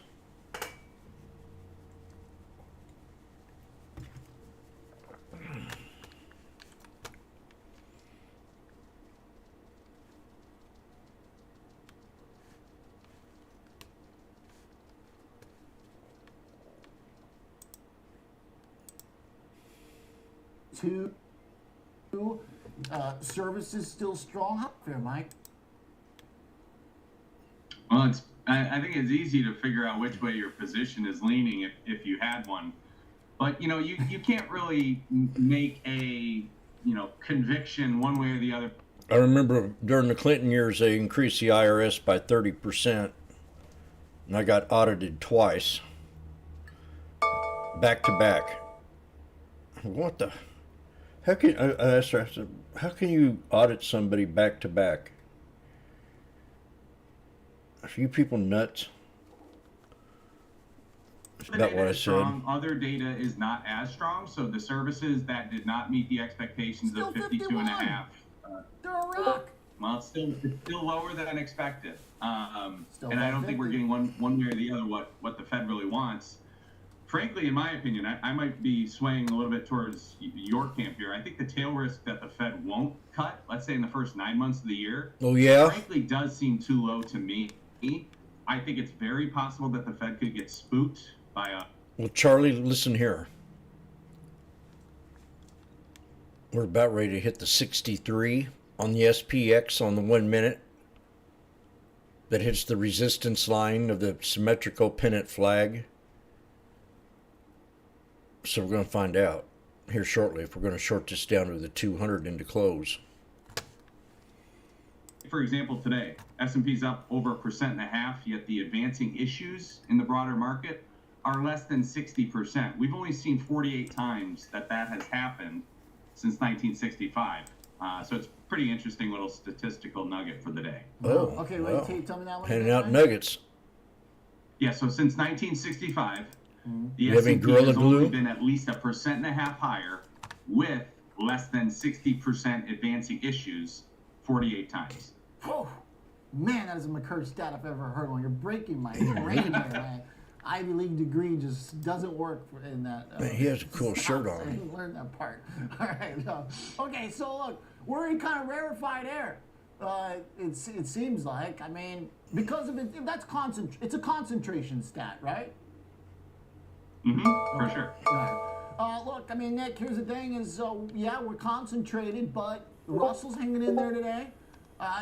Speaker 12: Services still strong up there, Mike?
Speaker 23: Well, I think it's easy to figure out which way your position is leaning if you had one. But, you know, you can't really make a, conviction one way or the other.
Speaker 1: I remember during the Clinton years, they increased the IRS by 30%, and I got audited twice, back to back. What the? How can I asked her, I said, how can you audit somebody back to back? Are you people nuts? That's about what I said.
Speaker 23: Strong. Other data is not as strong, so the services that did not meet the expectations
Speaker 12: Still
Speaker 23: of 52.5.
Speaker 12: They're a rock.
Speaker 23: Well, it's still lower than expected.
Speaker 12: Still
Speaker 23: And I don't think we're
Speaker 12: 150.
Speaker 23: getting one way or the other what the Fed really wants. Frankly, in my opinion, I might be swaying a little bit towards your camp here. I think the tail risk that the Fed won't cut, let's say in the first 9 months of the year,
Speaker 1: Oh, yeah?
Speaker 23: frankly does seem too low to me. I think it's very possible that the Fed could get spooked by a
Speaker 1: Well, Charlie, listen here. We're about ready to hit the 63 on the SPX on the 1 minute. That hits the resistance line of the symmetrical pennant flag. So we're going to find out here shortly if we're going to short this down to the 200 into close.
Speaker 23: For example, today, S&P's up over 1.5%, yet the advancing issues in the broader market are less than 60%. We've only seen 48 times that has happened since 1965. So it's a pretty interesting little statistical nugget for the day.
Speaker 1: Oh,
Speaker 12: okay,
Speaker 1: wow.
Speaker 12: wait, tell me that one.
Speaker 1: Handing
Speaker 12: again,
Speaker 1: out
Speaker 12: Ryan.
Speaker 1: nuggets.
Speaker 23: Yeah, so since 1965, the
Speaker 1: You have any
Speaker 23: S&P
Speaker 1: Gorilla
Speaker 23: has only
Speaker 1: Glue?
Speaker 23: been at least 1.5% higher with less than 60% advancing issues 48 times.
Speaker 12: Oh, man, that is a McCurry stat if I've ever heard one. You're breaking my brain there, man. Ivy League degree just doesn't work in that.
Speaker 1: Man, he has a cool shirt
Speaker 12: I
Speaker 1: on.
Speaker 12: didn't learn that part. All right. Okay, so look, we're in kind of rarefied air. It seems like. I mean, because of it, it's a concentration stat, right?
Speaker 23: For sure.
Speaker 12: Right. Look, I mean, Nick, here's the thing is, yeah, we're concentrated, but the Russell's hanging in there today.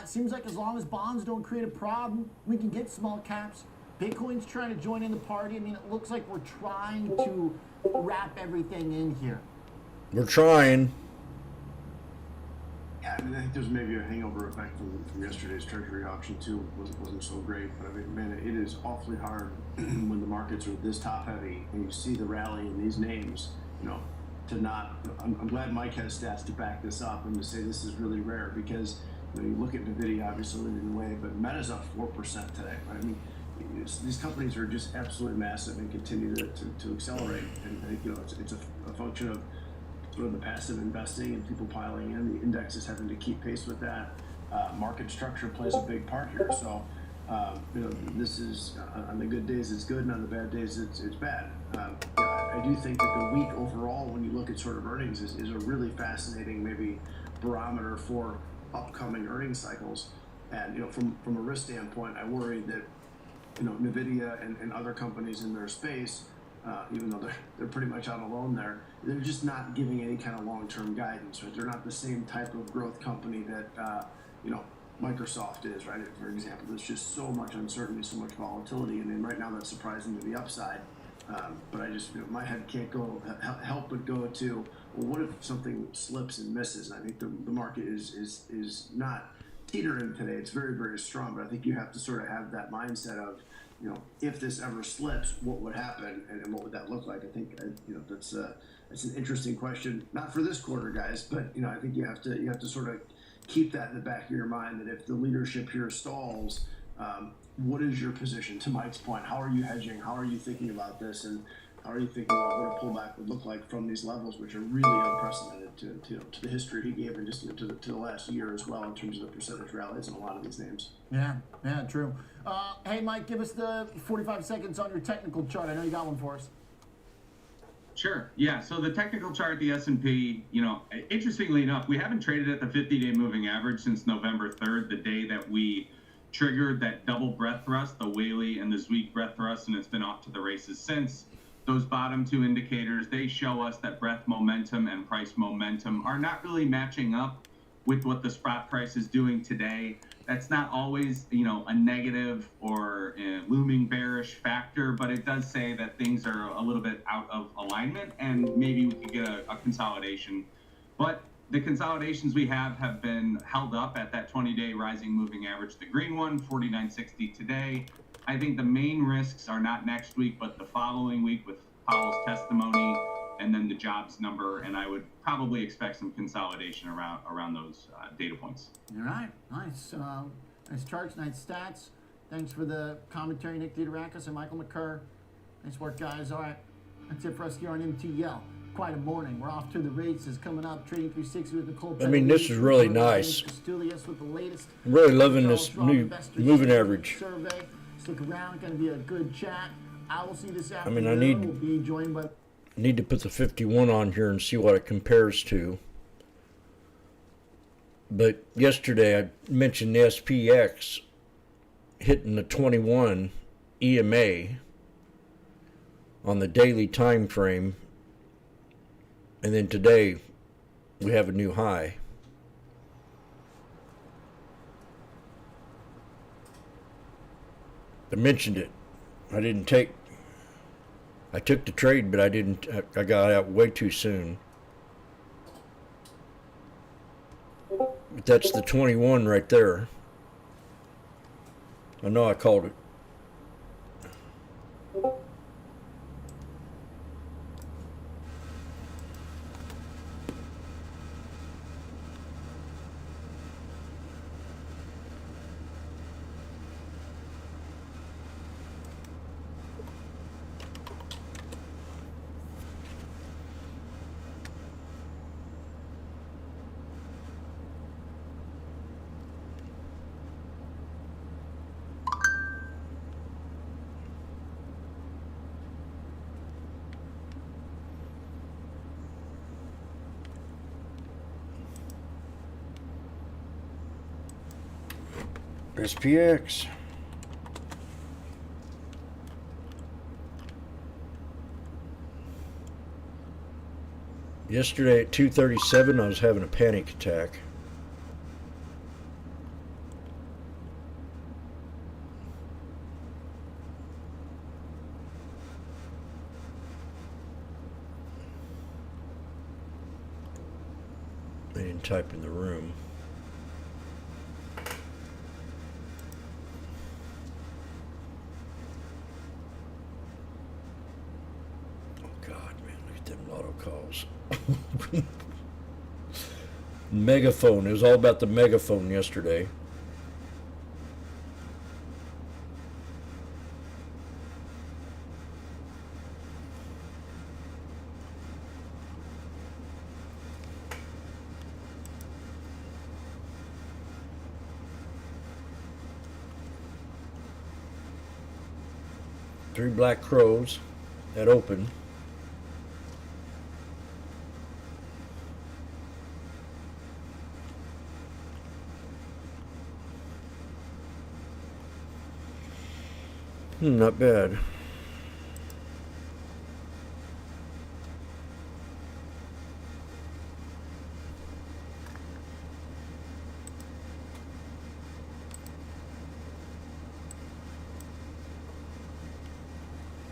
Speaker 12: It seems like as long as bonds don't create a problem, we can get small caps. Bitcoin's trying to join in the party. I mean, it looks like we're trying to wrap everything in here.
Speaker 1: We're trying.
Speaker 2: Yeah, I mean, I think there's maybe a hangover effect from yesterday's Treasury auction too. Wasn't so great, but I mean, man, it is awfully hard when the markets are this top heavy and you see the rally in these names. You know, to not. I'm glad Mike has stats to back this up and to say this is really rare because you know, you look at Nvidia obviously leading the way, but Meta's up 4% today. Right? I mean, these companies are just absolutely massive and continue to accelerate. And I think you know it's a function of sort of the passive investing and people piling in. The index is having to keep pace with that. Market structure plays a big part here. So, you know, this is on the good days it's good, and on the bad days it's bad. I do think that the week overall, when you look at sort of earnings, is a really fascinating maybe barometer for upcoming earnings cycles. And you know, from a risk standpoint, I worry that you know Nvidia and other companies in their space. Even though they're pretty much out alone there, they're just not giving any kind of long-term guidance. Right? They're not the same type of growth company that you know Microsoft is. Right? For example, there's just so much uncertainty, so much volatility, and then right now that's surprising to the upside. But I just, you know, my head can't help but go to, well, what if something slips and misses? And I think the market is not teetering today. It's very, very strong, but I think you have to sort of have that mindset of, you know, if this ever slips, what would happen and what would that look like? I think you know that's an interesting question, not for this quarter, guys, but you know I think you have to sort of keep that in the back of your mind that if the leadership here stalls, what is your position? To Mike's point, how are you hedging? How are you thinking about this? And how are you thinking about what a pullback would look like from these levels, which are really unprecedented to the history he gave and just to the last year as well in terms of the percentage rallies in a lot of these names.
Speaker 12: Yeah, true. Hey, Mike, give us the 45 seconds on your technical chart. I know you got one for us.
Speaker 23: Sure. Yeah. So the technical chart, the S&P, you know, interestingly enough, we haven't traded at the 50-day moving average since November 3rd, the day that we triggered that double breadth thrust, the Whaley and the Zwick breadth thrust, and it's been off to the races since. Those bottom two indicators, they show us that breadth momentum and price momentum are not really matching up with what the spot price is doing today. That's not always, you know, a negative or a looming bearish factor, but it does say that things are a little bit out of alignment and maybe we could get a consolidation. But the consolidations we have been held up at that 20-day rising moving average, the green one, 49.60 today. I think the main risks are not next week, but the following week with Powell's testimony and then the jobs number, and I would probably expect some consolidation around those data points.
Speaker 12: All right, nice. Nice charts, nice stats. Thanks for the commentary, Nick Diederakis and Michael McCurr. Nice work, guys. All right, that's it for us here on MTL. Quite a morning. We're off to the races coming up. Trading 360 with Nicole.
Speaker 1: I mean, this is really nice.
Speaker 12: us with the latest.
Speaker 1: I'm really loving this
Speaker 12: Schwab
Speaker 1: new
Speaker 12: Investor
Speaker 1: moving
Speaker 12: Survey.
Speaker 1: average.
Speaker 12: Stick around, going to be a good chat. I will see you this
Speaker 1: I
Speaker 12: afternoon.
Speaker 1: mean, I need
Speaker 12: We'll be joined by
Speaker 1: need to put the 51 on here and see what it compares to. But yesterday I mentioned the SPX hitting the 21 EMA on the daily time frame, and then today we have a new high. I mentioned it. I took the trade, but I got out way too soon. But that's the 21 right there. I know I called it. SPX. Yesterday at 2:37 I was having a panic attack. I didn't type in the room. Calls. Megaphone. It was all about the megaphone yesterday. Three black crows at open. Not bad.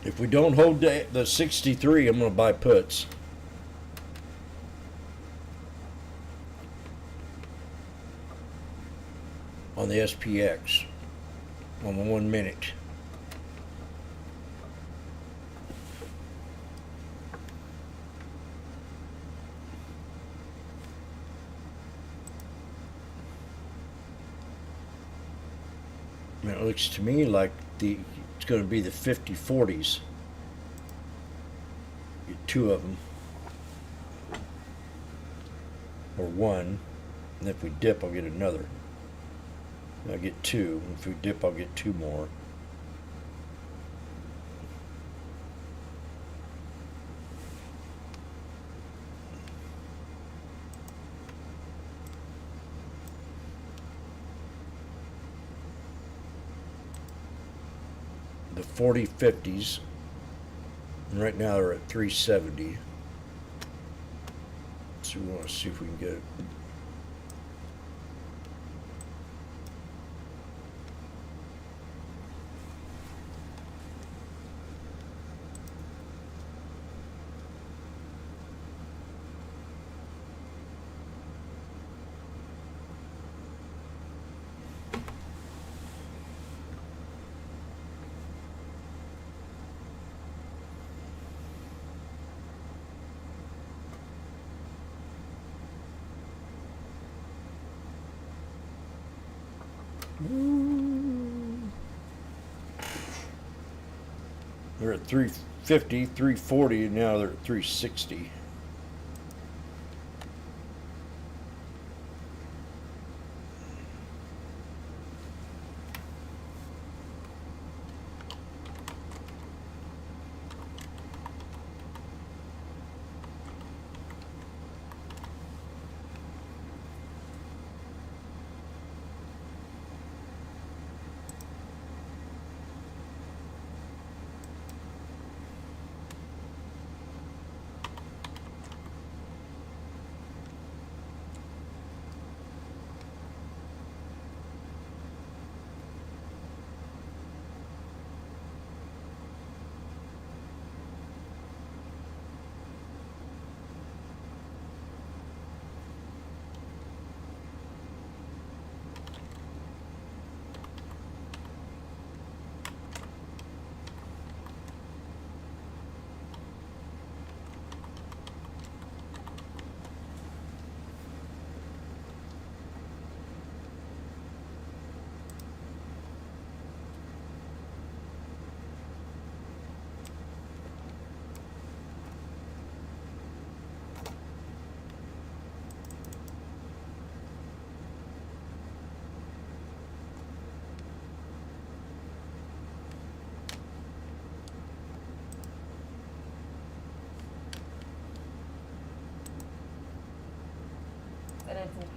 Speaker 1: If we don't hold the 63, I'm going to buy puts. On the SPX. On the 1 minute. It looks to me like it's going to be the 50-40s. Get two of them. Or one. And if we dip, I'll get another. I'll get two. If we dip, I'll get two more. The 40-50s, and right now they're at 370. So we want to see if we can get it. They're at 350, 340, and now they're at 360.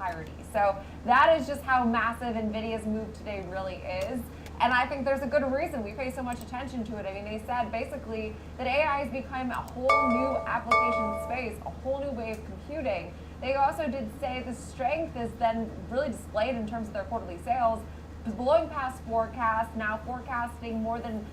Speaker 18: entirety. So that is just how massive NVIDIA's move today really is. And I think there's a good reason we pay so much attention to it. I mean, they said basically that AI has become a whole new application space, a whole new way of computing. They also did say the strength is then really displayed in terms of their quarterly sales, blowing past forecasts, now forecasting more than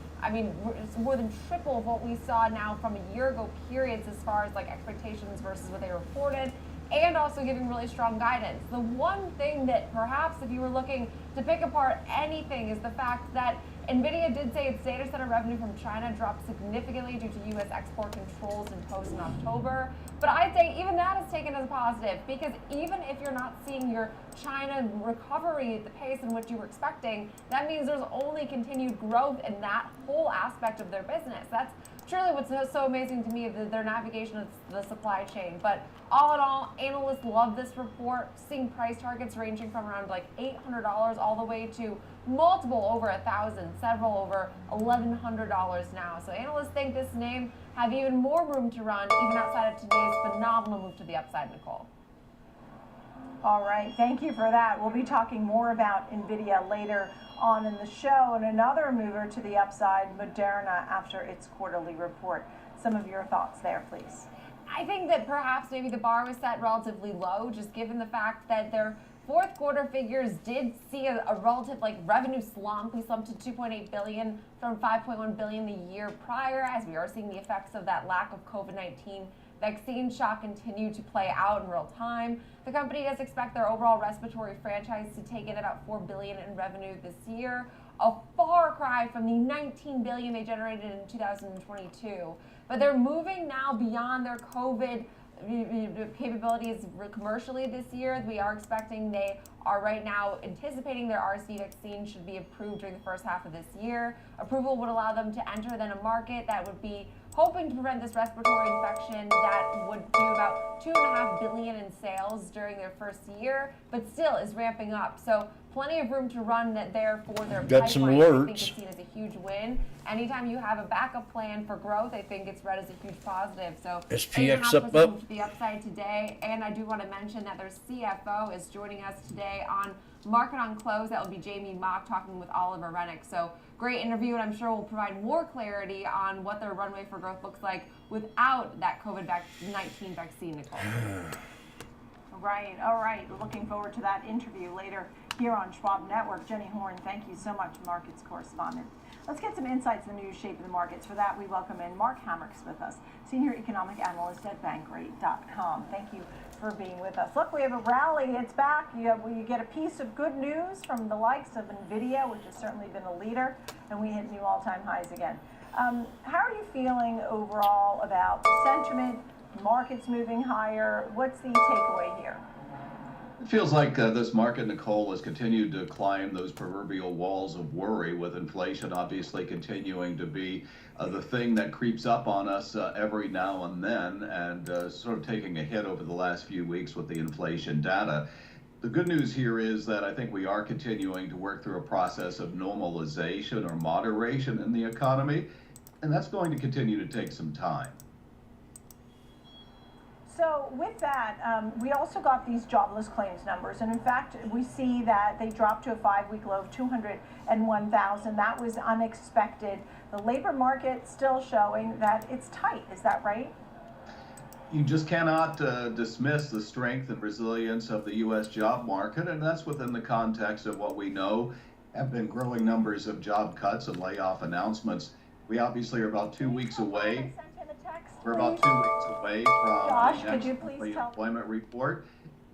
Speaker 18: triple of what we saw now from a year ago periods as far as like expectations versus what they reported, and also giving really strong guidance. The one thing that perhaps if you were looking to pick apart anything is the fact that NVIDIA did say its data center revenue from China dropped significantly due to U.S. export controls imposed in October. But I'd say even that is taken as a positive, because even if you're not seeing your China recovery at the pace in which you were expecting, that means there's only continued growth in that whole aspect of their business. That's truly what's so amazing to me of their navigation of the supply chain. But all in all, analysts love this report, seeing price targets ranging from around like $800 all the way to multiple over $1,000, several over $1,100 now. So analysts think this name have even more room to run even outside of today's phenomenal move to the upside, Nicole.
Speaker 16: All right, thank you for that. We'll be talking more about NVIDIA later on in the show. And another mover to the upside, Moderna, after its quarterly report. Some of your thoughts there, please.
Speaker 18: I think that perhaps maybe the bar was set relatively low, just given the fact that their fourth quarter figures did see a relative revenue slump. We slumped to $2.8 billion from $5.1 billion the year prior, as we are seeing the effects of that lack of COVID-19 vaccine shock continue to play out in real time. The company does expect their overall respiratory franchise to take in about $4 billion in revenue this year, a far cry from the $19 billion they generated in 2022. But they're moving now beyond their COVID capabilities commercially this year. We are expecting they are right now anticipating their RSV vaccine should be approved during the first half of this year. Approval would allow them to enter then a market that would be hoping to prevent this respiratory infection that would do about $2.5 billion in sales during their first year, but still is ramping up. So plenty of room to run there for their
Speaker 1: Got
Speaker 18: pipeline.
Speaker 1: some
Speaker 18: I
Speaker 1: alerts.
Speaker 18: think it's seen as a huge win. Anytime you have a backup plan for growth, I think it's read as a huge positive. So
Speaker 1: SPX
Speaker 18: 8.5%
Speaker 1: up.
Speaker 18: move to the upside today. And I do want to mention that their CFO is joining us today on Market on Close. That will be Jamie Mock talking with Oliver Rennick. So great interview, and I'm sure we'll provide more clarity on what their runway for growth looks like without that COVID-19 vaccine, Nicole.
Speaker 16: Right, all right. Looking forward to that interview later here on Schwab Network. Jenny Horn, thank you so much, markets correspondent. Let's get some insights in the new shape of the markets. For that, we welcome in Mark Hamricks with us, Senior Economic Analyst at Bankrate.com. Thank you for being with us. Look, we have a rally. It's back. You get a piece of good news from the likes of NVIDIA, which has certainly been a leader, and we hit new all-time highs again. How are you feeling overall about sentiment, markets moving higher? What's the takeaway here?
Speaker 7: It feels like this market, Nicole, has continued to climb those proverbial walls of worry, with inflation obviously continuing to be the thing that creeps up on us every now and then, and sort of taking a hit over the last few weeks with the inflation data. The good news here is that I think we are continuing to work through a process of normalization or moderation in the economy, and that's going to continue to take some time.
Speaker 16: So with that, we also got these jobless claims numbers, and in fact, we see that they dropped to a 5-week low of 201,000. That was unexpected. The labor market still showing that it's tight. Is that right?
Speaker 7: You just cannot dismiss the strength and resilience of the U.S. job market, and that's within the context of what we know have been growing numbers of job cuts and layoff announcements. We obviously are about 2 weeks away. We're about 2 weeks away from
Speaker 16: Josh,
Speaker 7: the
Speaker 16: could you
Speaker 7: next
Speaker 16: please
Speaker 7: monthly
Speaker 16: tell
Speaker 7: employment report.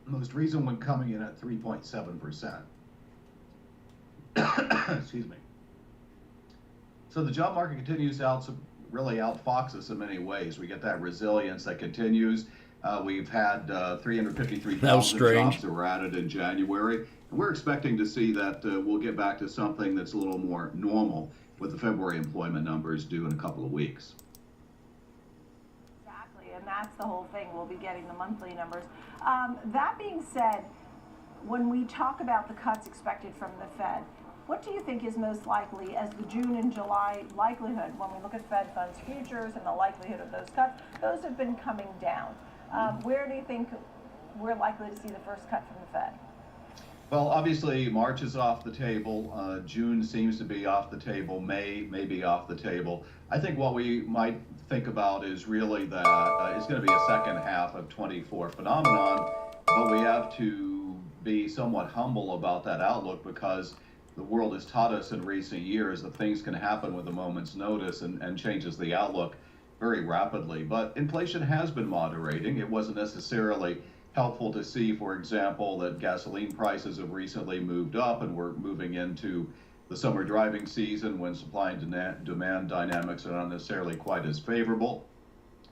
Speaker 7: Most recent one coming in at 3.7%. Excuse me. So the job market continues to really outfox us in many ways. We get that resilience that continues. We've had 353,000 jobs that were added in January. And we're expecting to see that we'll get back to something that's a little more normal with the February employment numbers due in a couple of weeks.
Speaker 16: And that's the whole thing. We'll be getting the monthly numbers. That being said, when we talk about the cuts expected from the Fed, what do you think is most likely as the June and July likelihood? When we look at Fed funds futures and the likelihood of those cuts, those have been coming down. Where do you think we're likely to see the first cut from the Fed?
Speaker 7: Well, obviously, March is off the table. June seems to be off the table. May be off the table. I think what we might think about is really that it's going to be a second half of 24 phenomenon, but we have to be somewhat humble about that outlook because the world has taught us in recent years that things can happen with a moment's notice and changes the outlook very rapidly. But inflation has been moderating. It wasn't necessarily helpful to see, for example, that gasoline prices have recently moved up and we're moving into the summer driving season when supply and demand dynamics are not necessarily quite as favorable.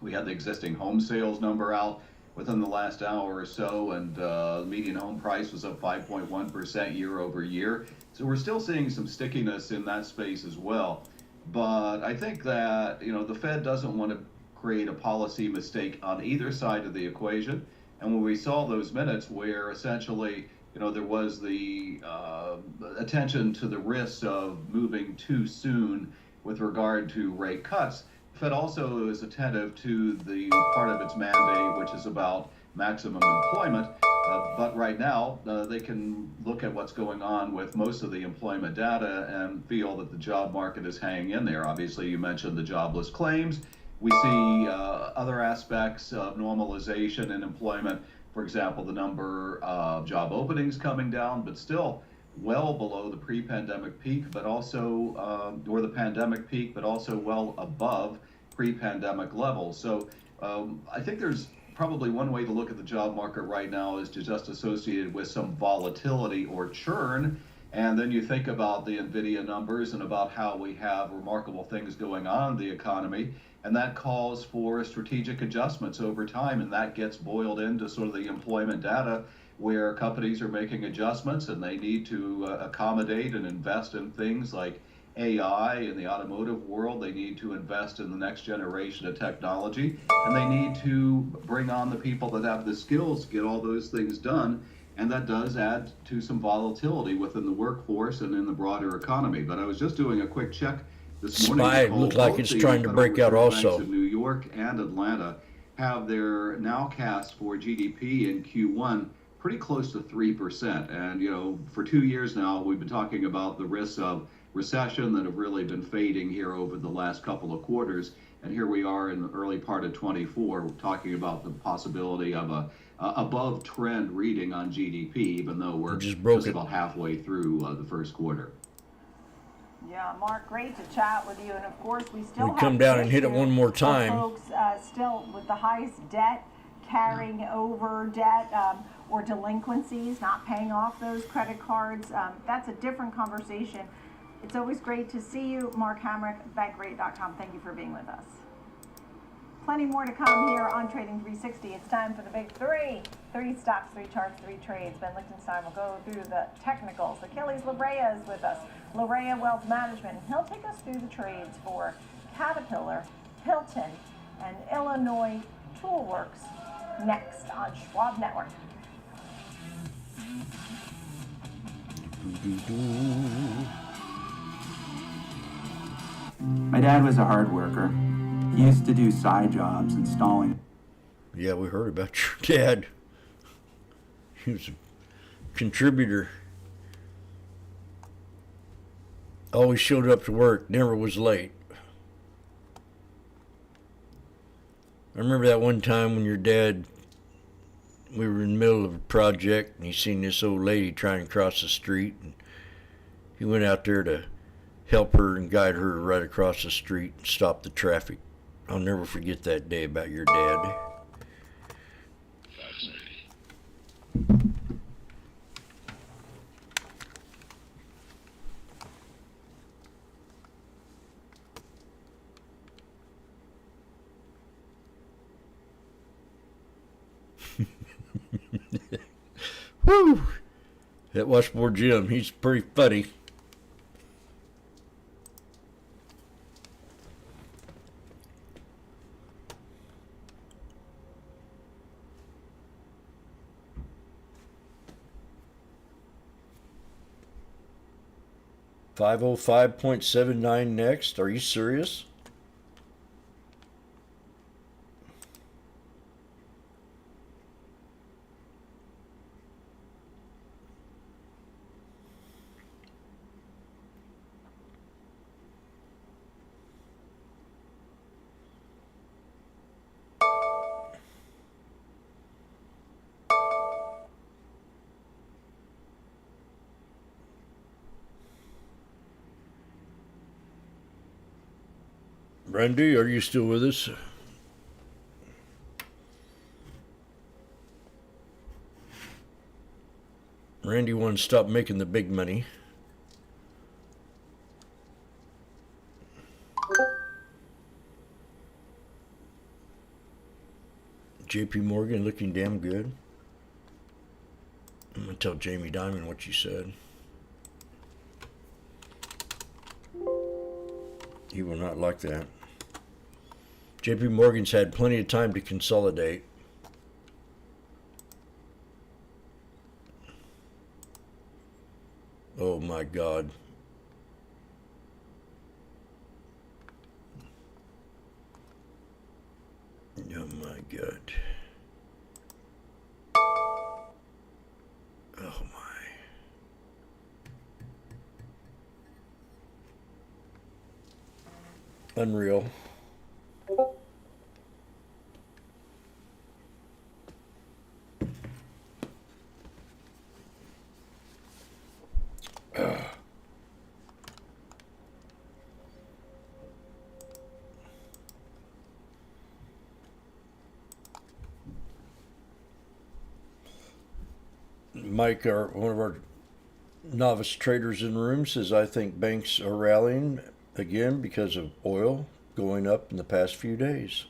Speaker 7: We had the existing home sales number out within the last hour or so, and the median home price was up 5.1% year over year. So we're still seeing some stickiness in that space as well. But I think that, the Fed doesn't want to create a policy mistake on either side of the equation. And when we saw those minutes where essentially, there was the attention to the risks of moving too soon with regard to rate cuts, the Fed also is attentive to the part of its mandate, which is about maximum employment. But right now, they can look at what's going on with most of the employment data and feel that the job market is hanging in there. Obviously, you mentioned the jobless claims. We see other aspects of normalization in employment. For example, the number of job openings coming down, but still well below the pre-pandemic peak, but also, or the pandemic peak, but also well above pre-pandemic levels. So I think there's probably one way to look at the job market right now is to just associate it with some volatility or churn. And then you think about the NVIDIA numbers and about how we have remarkable things going on in the economy. And that calls for strategic adjustments over time. And that gets boiled into sort of the employment data where companies are making adjustments and they need to accommodate and invest in things like AI in the automotive world. They need to invest in the next generation of technology. And they need to bring on the people that have the skills to get all those things done. And that does add to some volatility within the workforce and in the broader economy. But I was just doing a quick check this morning.
Speaker 1: SPY looks like it's trying to break out also.
Speaker 7: New York and Atlanta have their nowcast for GDP in Q1 pretty close to 3%. And, for 2 years now, we've been talking about the risks of recession that have really been fading here over the last couple of quarters. And here we are in the early part of 24 talking about the possibility of a above trend reading on GDP, even though we're just about halfway through the first quarter.
Speaker 16: Yeah, Mark, great to chat with you. And of course, we still have
Speaker 1: come down and hit it one more time.
Speaker 16: Folks still with the highest debt, carrying over debt or delinquencies, not paying off those credit cards. That's a different conversation. It's always great to see you, Mark Hamrick, bankrate.com. Thank you for being with us. Plenty more to come here on Trading 360. It's time for the big three. 3 stocks, 3 charts, 3 trades. Ben Lichtenstein will go through the technicals. Achilles Labrea is with us. Labrea Wealth Management. He'll take us through the trades for Caterpillar, Hilton, and Illinois Toolworks next on Schwab Network.
Speaker 8: My dad was a hard worker. He used to do side jobs installing.
Speaker 1: Yeah, we heard about your dad. He was a contributor. Always showed up to work, never was late. I remember that one time when your dad, we were in the middle of a project and he seen this old lady trying to cross the street, and he went out there to help her and guide her right across the street and stop the traffic. I'll never forget that day about your dad. Woo! That Washboardjim, he's pretty funny. $505.79 next. Are you serious? Randy, are you still with us? Randy wants to stop making the big money. JP Morgan looking damn good. I'm going to tell Jamie Dimon what you said. He will not like that. JP Morgan's had plenty of time to consolidate. Oh my God. Oh my God. Oh my. Unreal. Mike, one of our novice traders in the room, says, I think banks are rallying again because of oil going up in the past few days.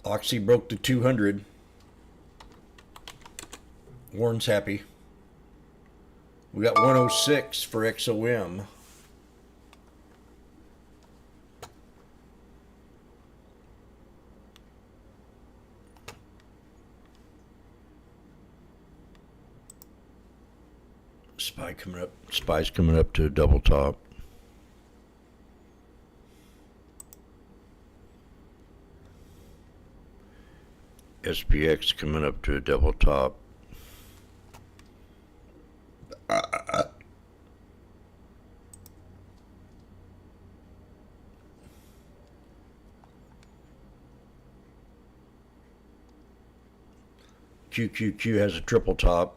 Speaker 1: Oxy broke the 200. Warren's happy. We got 106 for XOM. Spy's coming up to a double top. SPX coming up to a double top. QQQ has a triple top.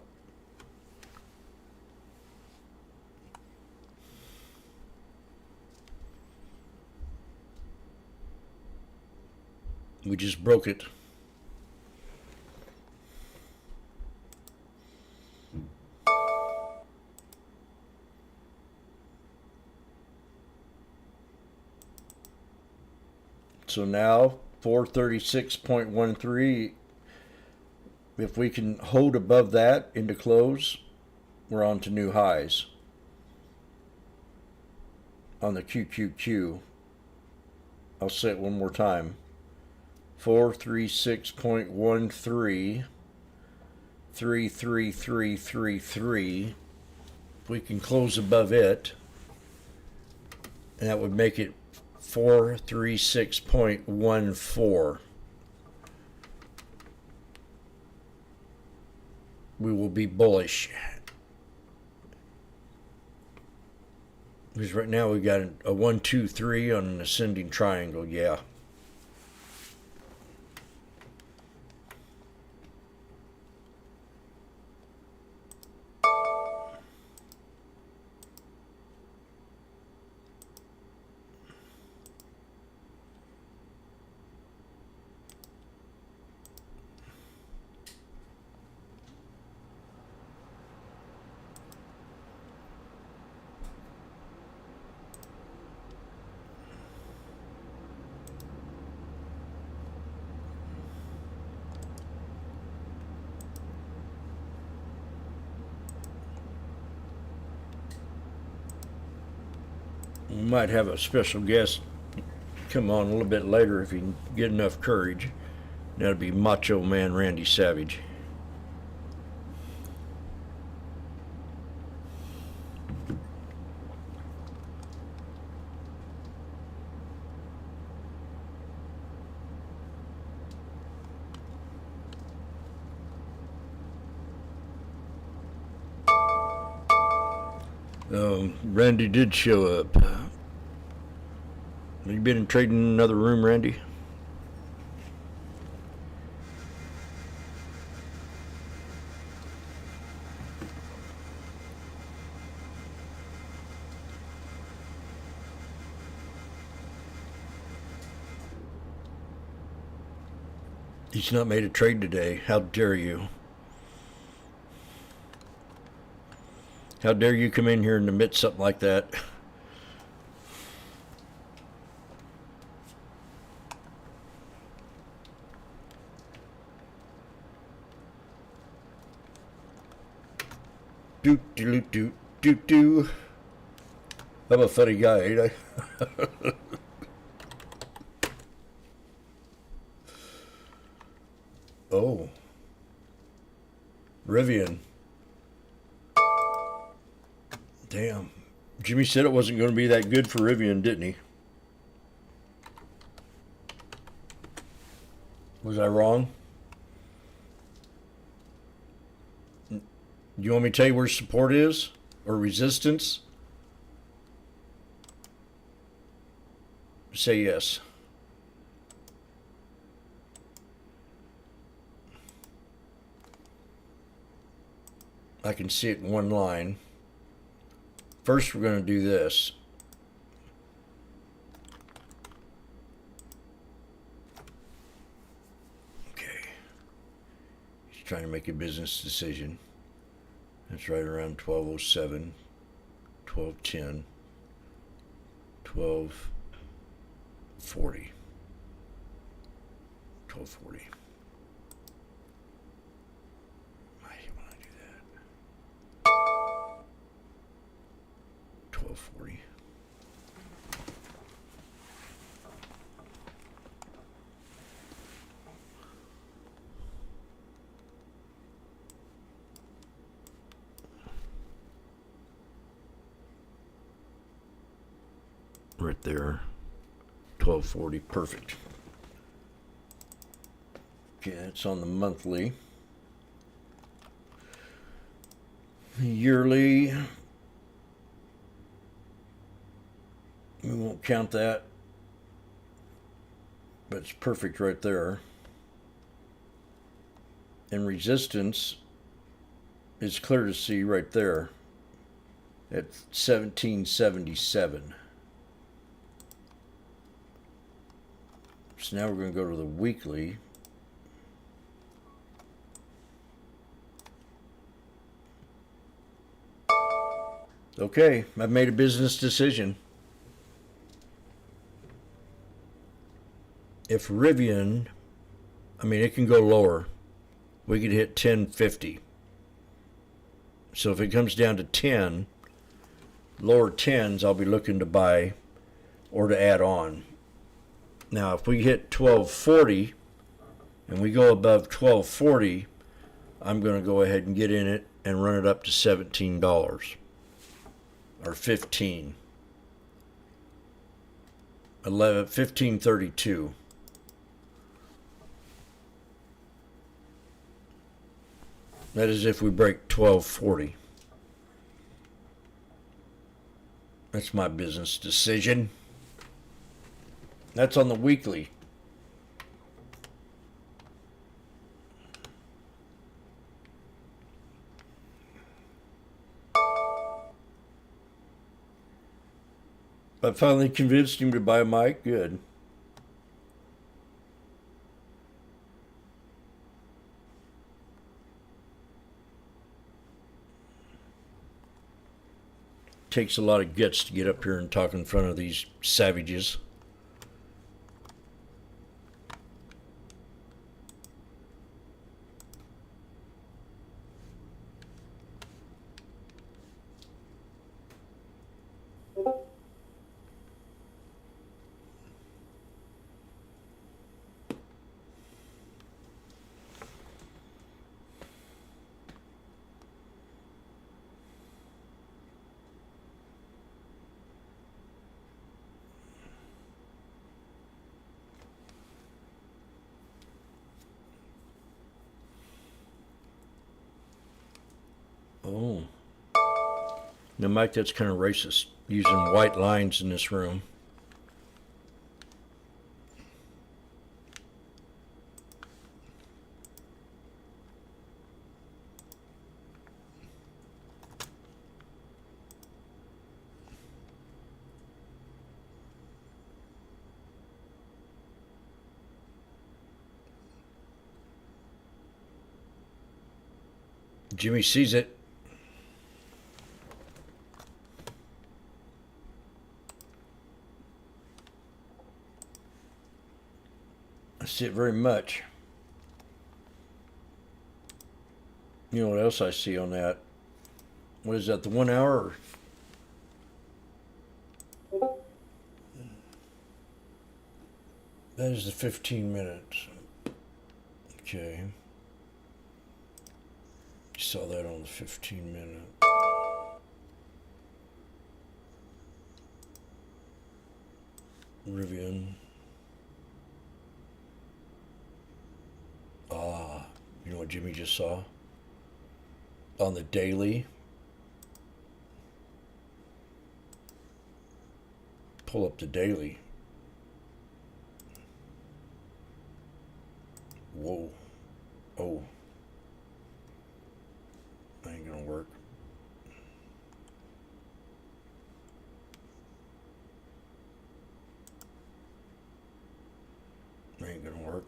Speaker 1: We just broke it. So now 436.13. If we can hold above that into close, we're on to new highs on the QQQ. I'll say it one more time. 436.13, 33333. If we can close above it, and that would make it 436.14. We will be bullish. Because right now we got a 1, 2, 3 on an ascending triangle, yeah. We might have a special guest come on a little bit later if he can get enough courage. That'd be Macho Man Randy Savage. Randy did show up. Have you been trading in another room, Randy? He's not made a trade today. How dare you? How dare you come in here and admit something like that? Doot doot doot doot doot. I'm a funny guy, ain't I? Oh. Rivian. Damn. Jimmy said it wasn't going to be that good for Rivian, didn't he? Was I wrong? You want me to tell you where support is? Or resistance? Say yes. I can see it in one line. First, we're going to do this. Okay. He's trying to make a business decision. That's right around 12:07, 12:10, 12:40, 12:40. 12:40. Right there. 12:40. Perfect. Okay, it's on the monthly. The yearly. We won't count that, but it's perfect right there. And resistance is clear to see right there at 1777. So now we're going to go to the weekly. Okay, I've made a business decision. If Rivian, I mean, it can go lower. We could hit 1050. So if it comes down to 10, lower 10s, I'll be looking to buy or to add on. Now, if we hit 1240 and we go above 1240, I'm going to go ahead and get in it and run it up to $17 or 15. 1532. That is if we break 1240. That's my business decision. That's on the weekly. I finally convinced him to buy a mic. Good. Takes a lot of guts to get up here and talk in front of these savages. Oh. Now, Mike, that's kind of racist, using white lines in this room. Jimmy sees it. I see it very much. You know what else I see on that? What is that, the 1 hour? That is the 15 minutes. Okay. Saw that on the 15 minute. Rivian. You know what Jimmy just saw? On the daily. Pull up the daily. Whoa. Oh. That ain't gonna work. That ain't gonna work.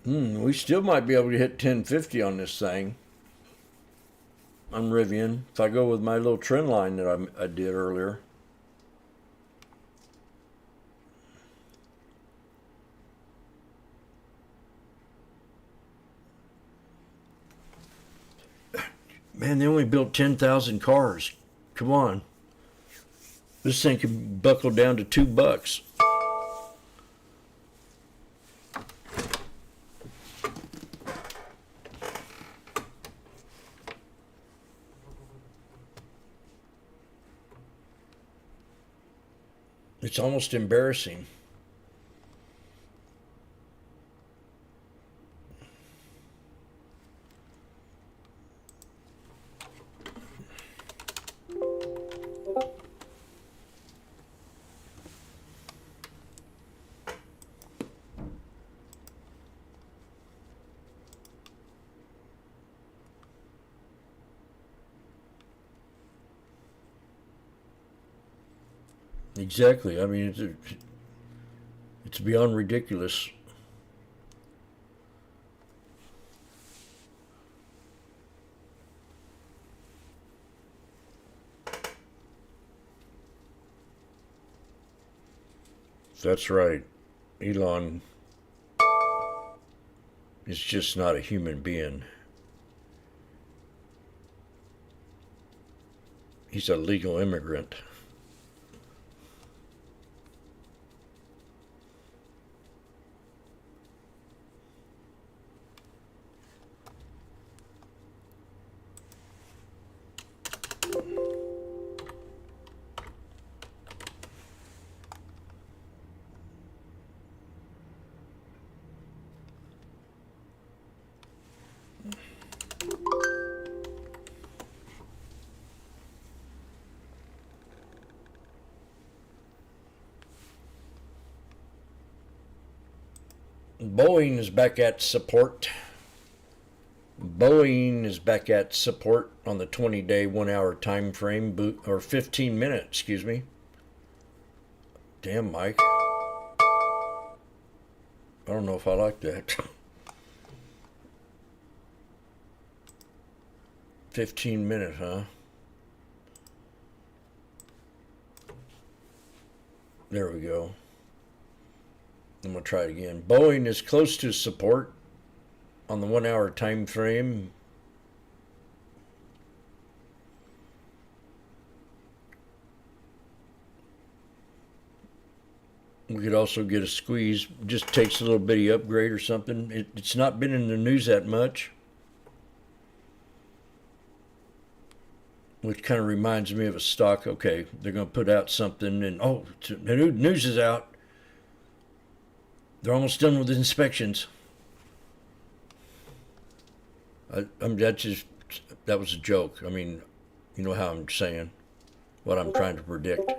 Speaker 1: We still might be able to hit 1050 on this thing. On Rivian. If I go with my little trend line that I did earlier. Man, they only built 10,000 cars. Come on. This thing can buckle down to $2. It's almost embarrassing. Exactly. I mean, it's beyond ridiculous. That's right. Elon is just not a human being. He's a legal immigrant. Boeing is back at support. Boeing is back at support on the 20-day, 1 hour time frame, or 15 minute, excuse me. Damn, Mike. I don't know if I like that. 15 minute, huh? There we go. I'm going to try it again. Boeing is close to support on the 1 hour time frame. We could also get a squeeze. Just takes a little bitty upgrade or something. It's not been in the news that much. Which kind of reminds me of a stock. Okay, they're going to put out something and, oh, the new news is out. They're almost done with the inspections. That was a joke. I mean, you know how I'm saying, what I'm trying to predict.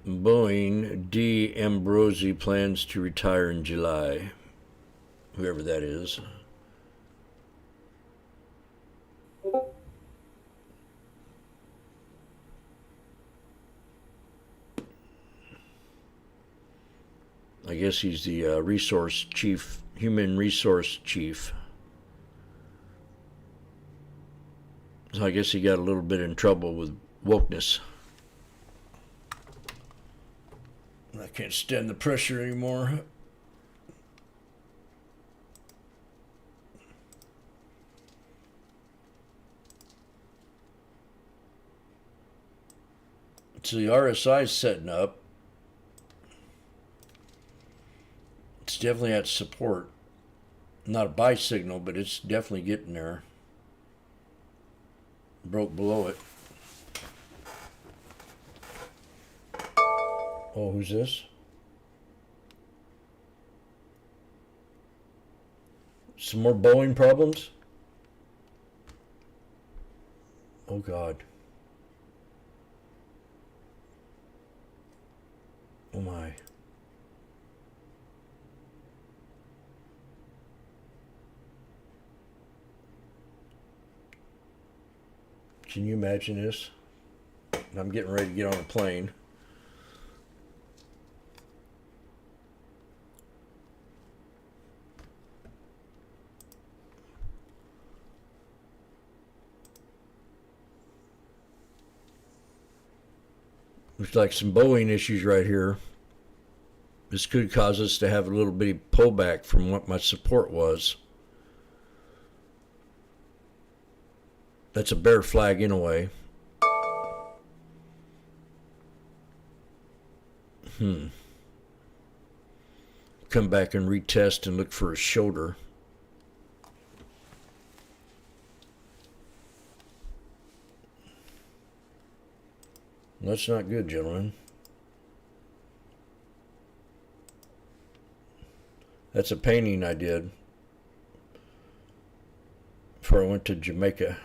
Speaker 1: Boeing D. Ambrosi plans to retire in July. Whoever that is. I guess he's the resource chief, human resource chief. So I guess he got a little bit in trouble with wokeness. I can't stand the pressure anymore. So the RSI is setting up. It's definitely at support. Not a buy signal, but it's definitely getting there. Broke below it. Oh, who's this? Some more Boeing problems? Oh, God. Oh, my. Can you imagine this? I'm getting ready to get on a plane. Looks like some Boeing issues right here. This could cause us to have a little bitty pullback from what my support was. That's a bear flag in a way. Come back and retest and look for a shoulder. That's not good, gentlemen. That's a painting I did before I went to Jamaica.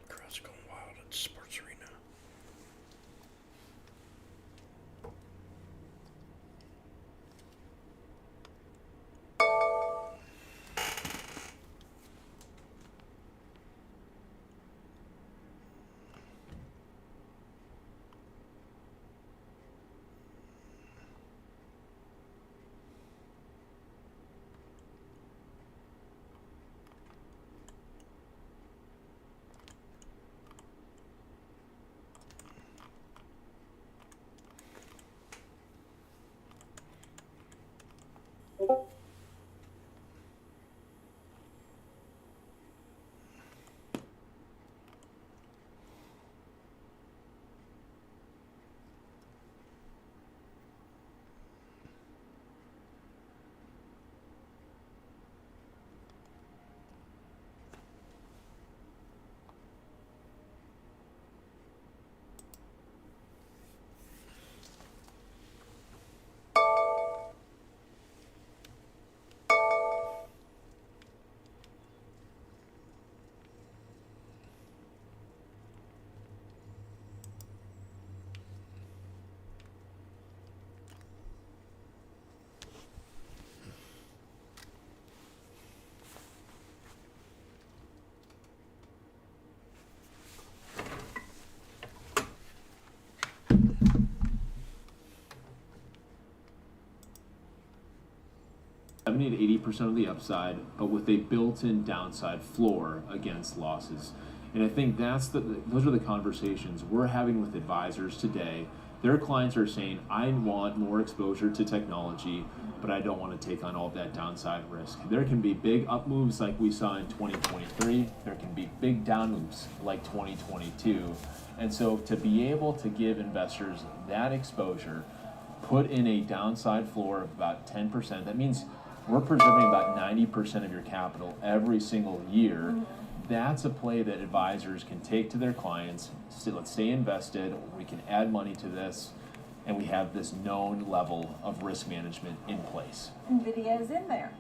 Speaker 1: Crowd's going wild at the sports arena.
Speaker 9: 90% of the upside, but with a built-in downside floor against losses. And I think those are the conversations we're having with advisors today. Their clients are saying, I want more exposure to technology, but I don't want to take on all that downside risk. There can be big up moves like we saw in 2023. There can be big down moves like 2022. And so to be able to give investors that exposure, put in a downside floor of about 10%, that means we're preserving about 90% of your capital every single year. That's a play that advisors can take to their clients. Let's stay invested, we can add money to this, and we have this known level of risk management in place.
Speaker 10: NVIDIA is in there.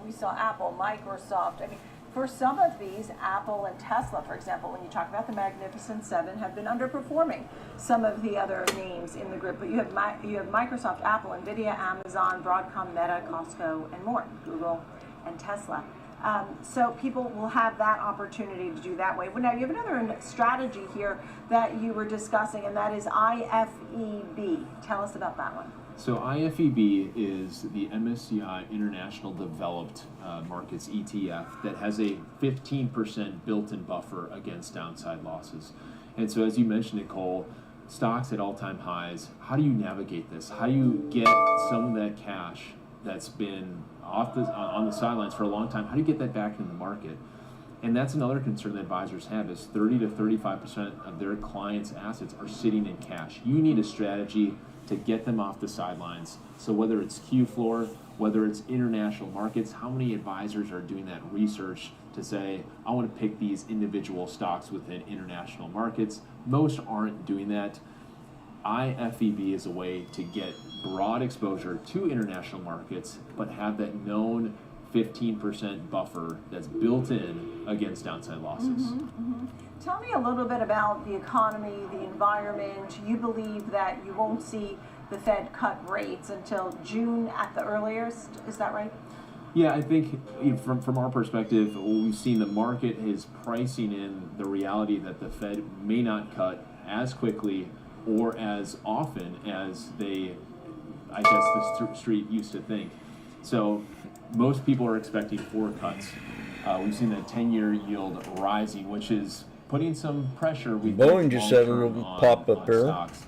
Speaker 10: We saw Apple, Microsoft. I mean, for some of these, Apple and Tesla, for example, when you talk about the Magnificent Seven, have been underperforming some of the other names in the group. But you have Microsoft, Apple, NVIDIA, Amazon, Broadcom, Meta, Costco, and more, Google and Tesla. So people will have that opportunity to do that way. Well, now you have another strategy here that you were discussing, and that is IFEB. Tell us about that one.
Speaker 9: So IFEB is the MSCI International Developed Markets ETF that has a 15% built-in buffer against downside losses. And so as you mentioned, Nicole, stocks at all-time highs, how do you navigate this? How do you get some of that cash that's been on the sidelines for a long time, how do you get that back in the market? And that's another concern that advisors have, is 30 to 35% of their clients' assets are sitting in cash. You need a strategy to get them off the sidelines. So whether it's Q floor, whether it's international markets, how many advisors are doing that research to say, I want to pick these individual stocks within international markets? Most aren't doing that. IFEB is a way to get broad exposure to international markets, but have that known 15% buffer that's built in against downside losses.
Speaker 10: Tell me a little bit about the economy, the environment. You believe that you won't see the Fed cut rates until June at the earliest. Is that right?
Speaker 9: Yeah, I think from our perspective, we've seen the market is pricing in the reality that the Fed may not cut as quickly or as often as they, I guess, the street used to think. So most people are expecting 4 cuts. We've seen the 10-year yield rising, which is putting some pressure.
Speaker 1: Boeing just had a little pop up here.
Speaker 9: Stocks.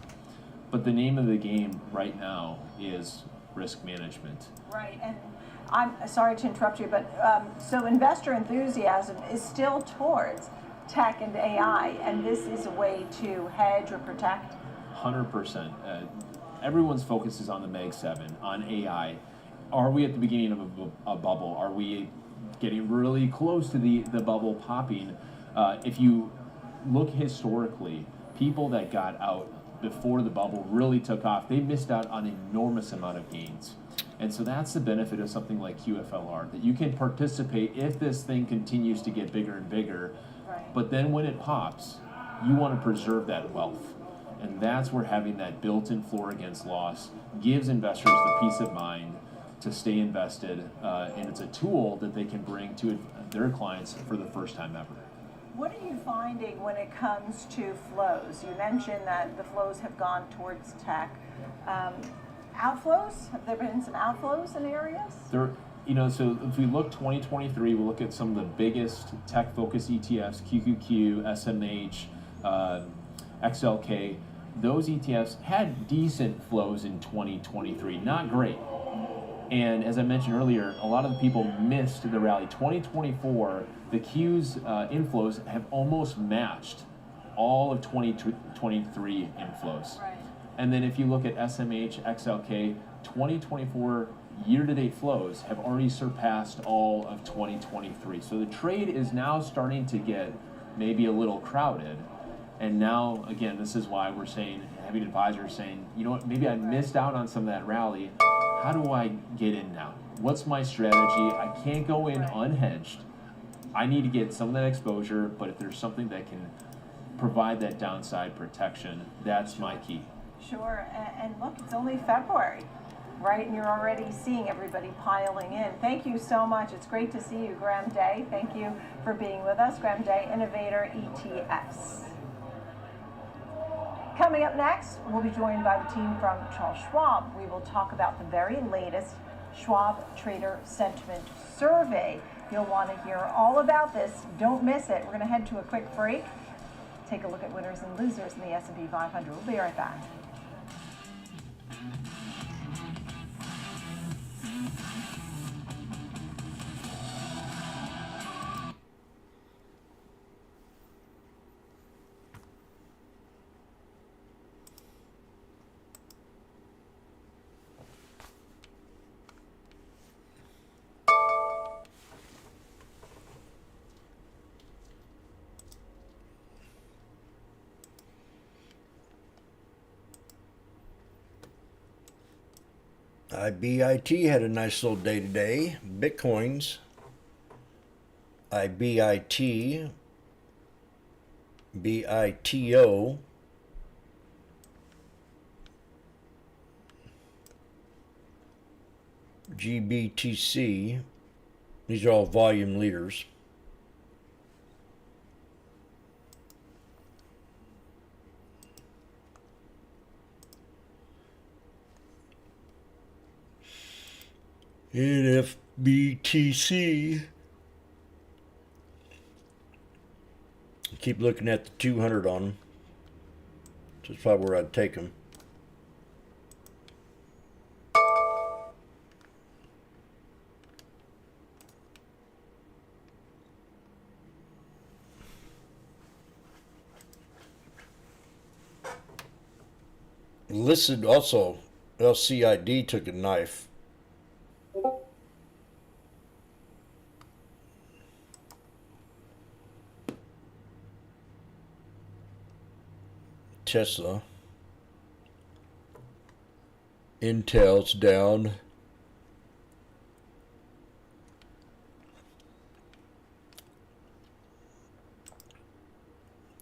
Speaker 9: But the name of the game right now is risk management.
Speaker 10: Right, and I'm sorry to interrupt you, but so investor enthusiasm is still towards tech and AI, and this is a way to hedge or protect?
Speaker 9: 100%. Everyone's focus is on the Mag 7, on AI. Are we at the beginning of a bubble? Are we getting really close to the bubble popping? If you look historically, people that got out before the bubble really took off, they missed out on an enormous amount of gains. And so that's the benefit of something like QFLR, that you can participate if this thing continues to get bigger and bigger.
Speaker 10: Right.
Speaker 9: But then when it pops, you want to preserve that wealth. And that's where having that built-in floor against loss gives investors the peace of mind to stay invested, and it's a tool that they can bring to their clients for the first time ever.
Speaker 10: What are you finding when it comes to flows? You mentioned that the flows have gone towards tech. Outflows? Have there been some outflows in areas?
Speaker 9: So if we look 2023, we'll look at some of the biggest tech-focused ETFs, QQQ, SMH, XLK. Those ETFs had decent flows in 2023, not great. And as I mentioned earlier, a lot of the people missed the rally. 2024, the Q's inflows have almost matched all of 2023 inflows.
Speaker 10: Right.
Speaker 9: And then if you look at SMH, XLK, 2024 year-to-date flows have already surpassed all of 2023. So the trade is now starting to get maybe a little crowded. And now, again, this is why we're saying, having advisors saying, you know what, maybe I missed out on some of that rally. How do I get in now? What's my strategy? I can't go in unhedged. I need to get some of that exposure, but if there's something that can provide that downside protection, that's my key.
Speaker 10: Sure, and look, it's only February, right? And you're already seeing everybody piling in. Thank you so much. It's great to see you, Graham Day. Thank you for being with us. Graham Day, Innovator ETFs. Coming up next, we'll be joined by the team from Charles Schwab. We will talk about the very latest Schwab Trader Sentiment Survey. You'll want to hear all about this. Don't miss it. We're going to head to a quick break. Take a look at winners and losers in the S&P 500. We'll be right back.
Speaker 1: IBIT had a nice little day today. Bitcoins, IBIT, BITO, GBTC. These are all volume leaders. NFBTC. Keep looking at the 200 on them. That's probably where I'd take them. Listed also, LCID took a knife. Tesla. Intel's down.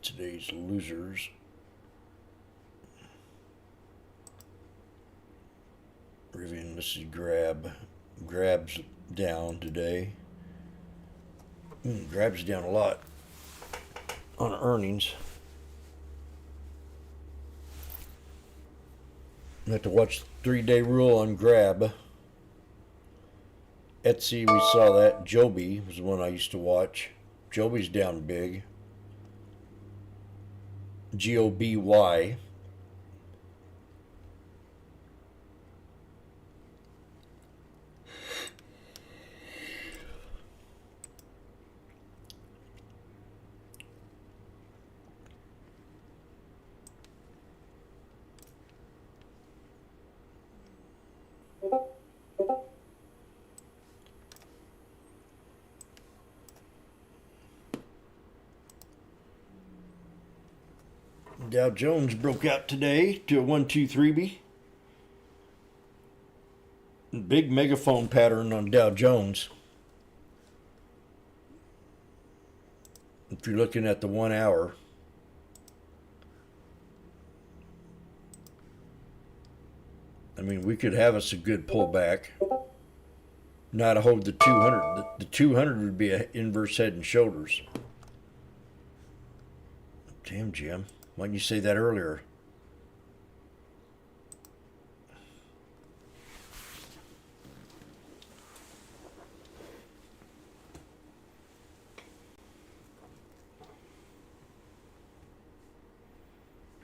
Speaker 1: Today's losers. Rivian, this is Grab. Grab's down today. Grab's down a lot on earnings. I have to watch 3-day rule on Grab. Etsy, we saw that. Joby was the one I used to watch. Joby's down big. GOBY. Dow Jones broke out today to a 1-2-3B. Big megaphone pattern on Dow Jones. If you're looking at the 1 hour. I mean, we could have us a good pullback. Not to hold the 200. The 200 would be an inverse head and shoulders. Damn, Jim. Why didn't you say that earlier?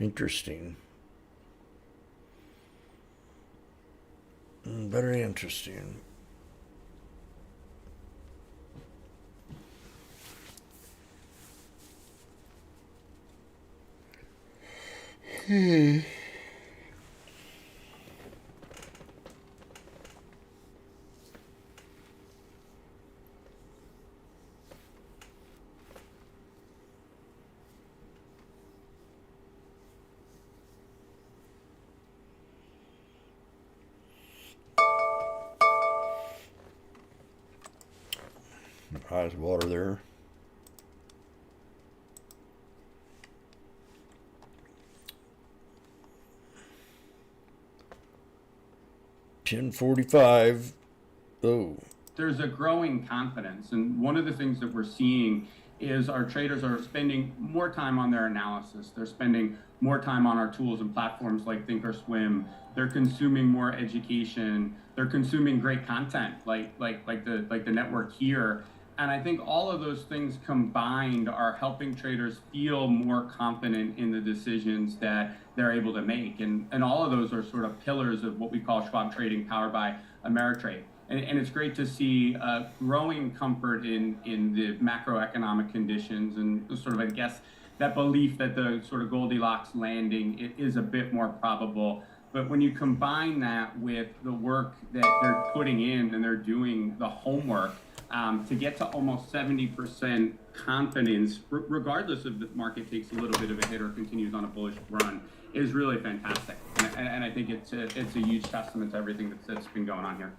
Speaker 1: Interesting. Very interesting. High water there. $10.45. Oh.
Speaker 11: There's a growing confidence, and one of the things that we're seeing
Speaker 17: is our traders are spending more time on their analysis. They're spending more time on our tools and platforms like Thinkorswim. They're consuming more education. They're consuming great content like the network here. And I think all of those things combined are helping traders feel more confident in the decisions that they're able to make. And all of those are sort of pillars of what we call Schwab Trading powered by Ameritrade. And it's great to see growing comfort in the macroeconomic conditions and sort of, I guess, that belief that the sort of Goldilocks landing is a bit more probable. But when you combine that with the work that they're putting in and they're doing the homework to get to almost 70% confidence, regardless if the market takes a little bit of a hit or continues on a bullish run, is really fantastic. And I think it's a huge testament to everything that's been going on here.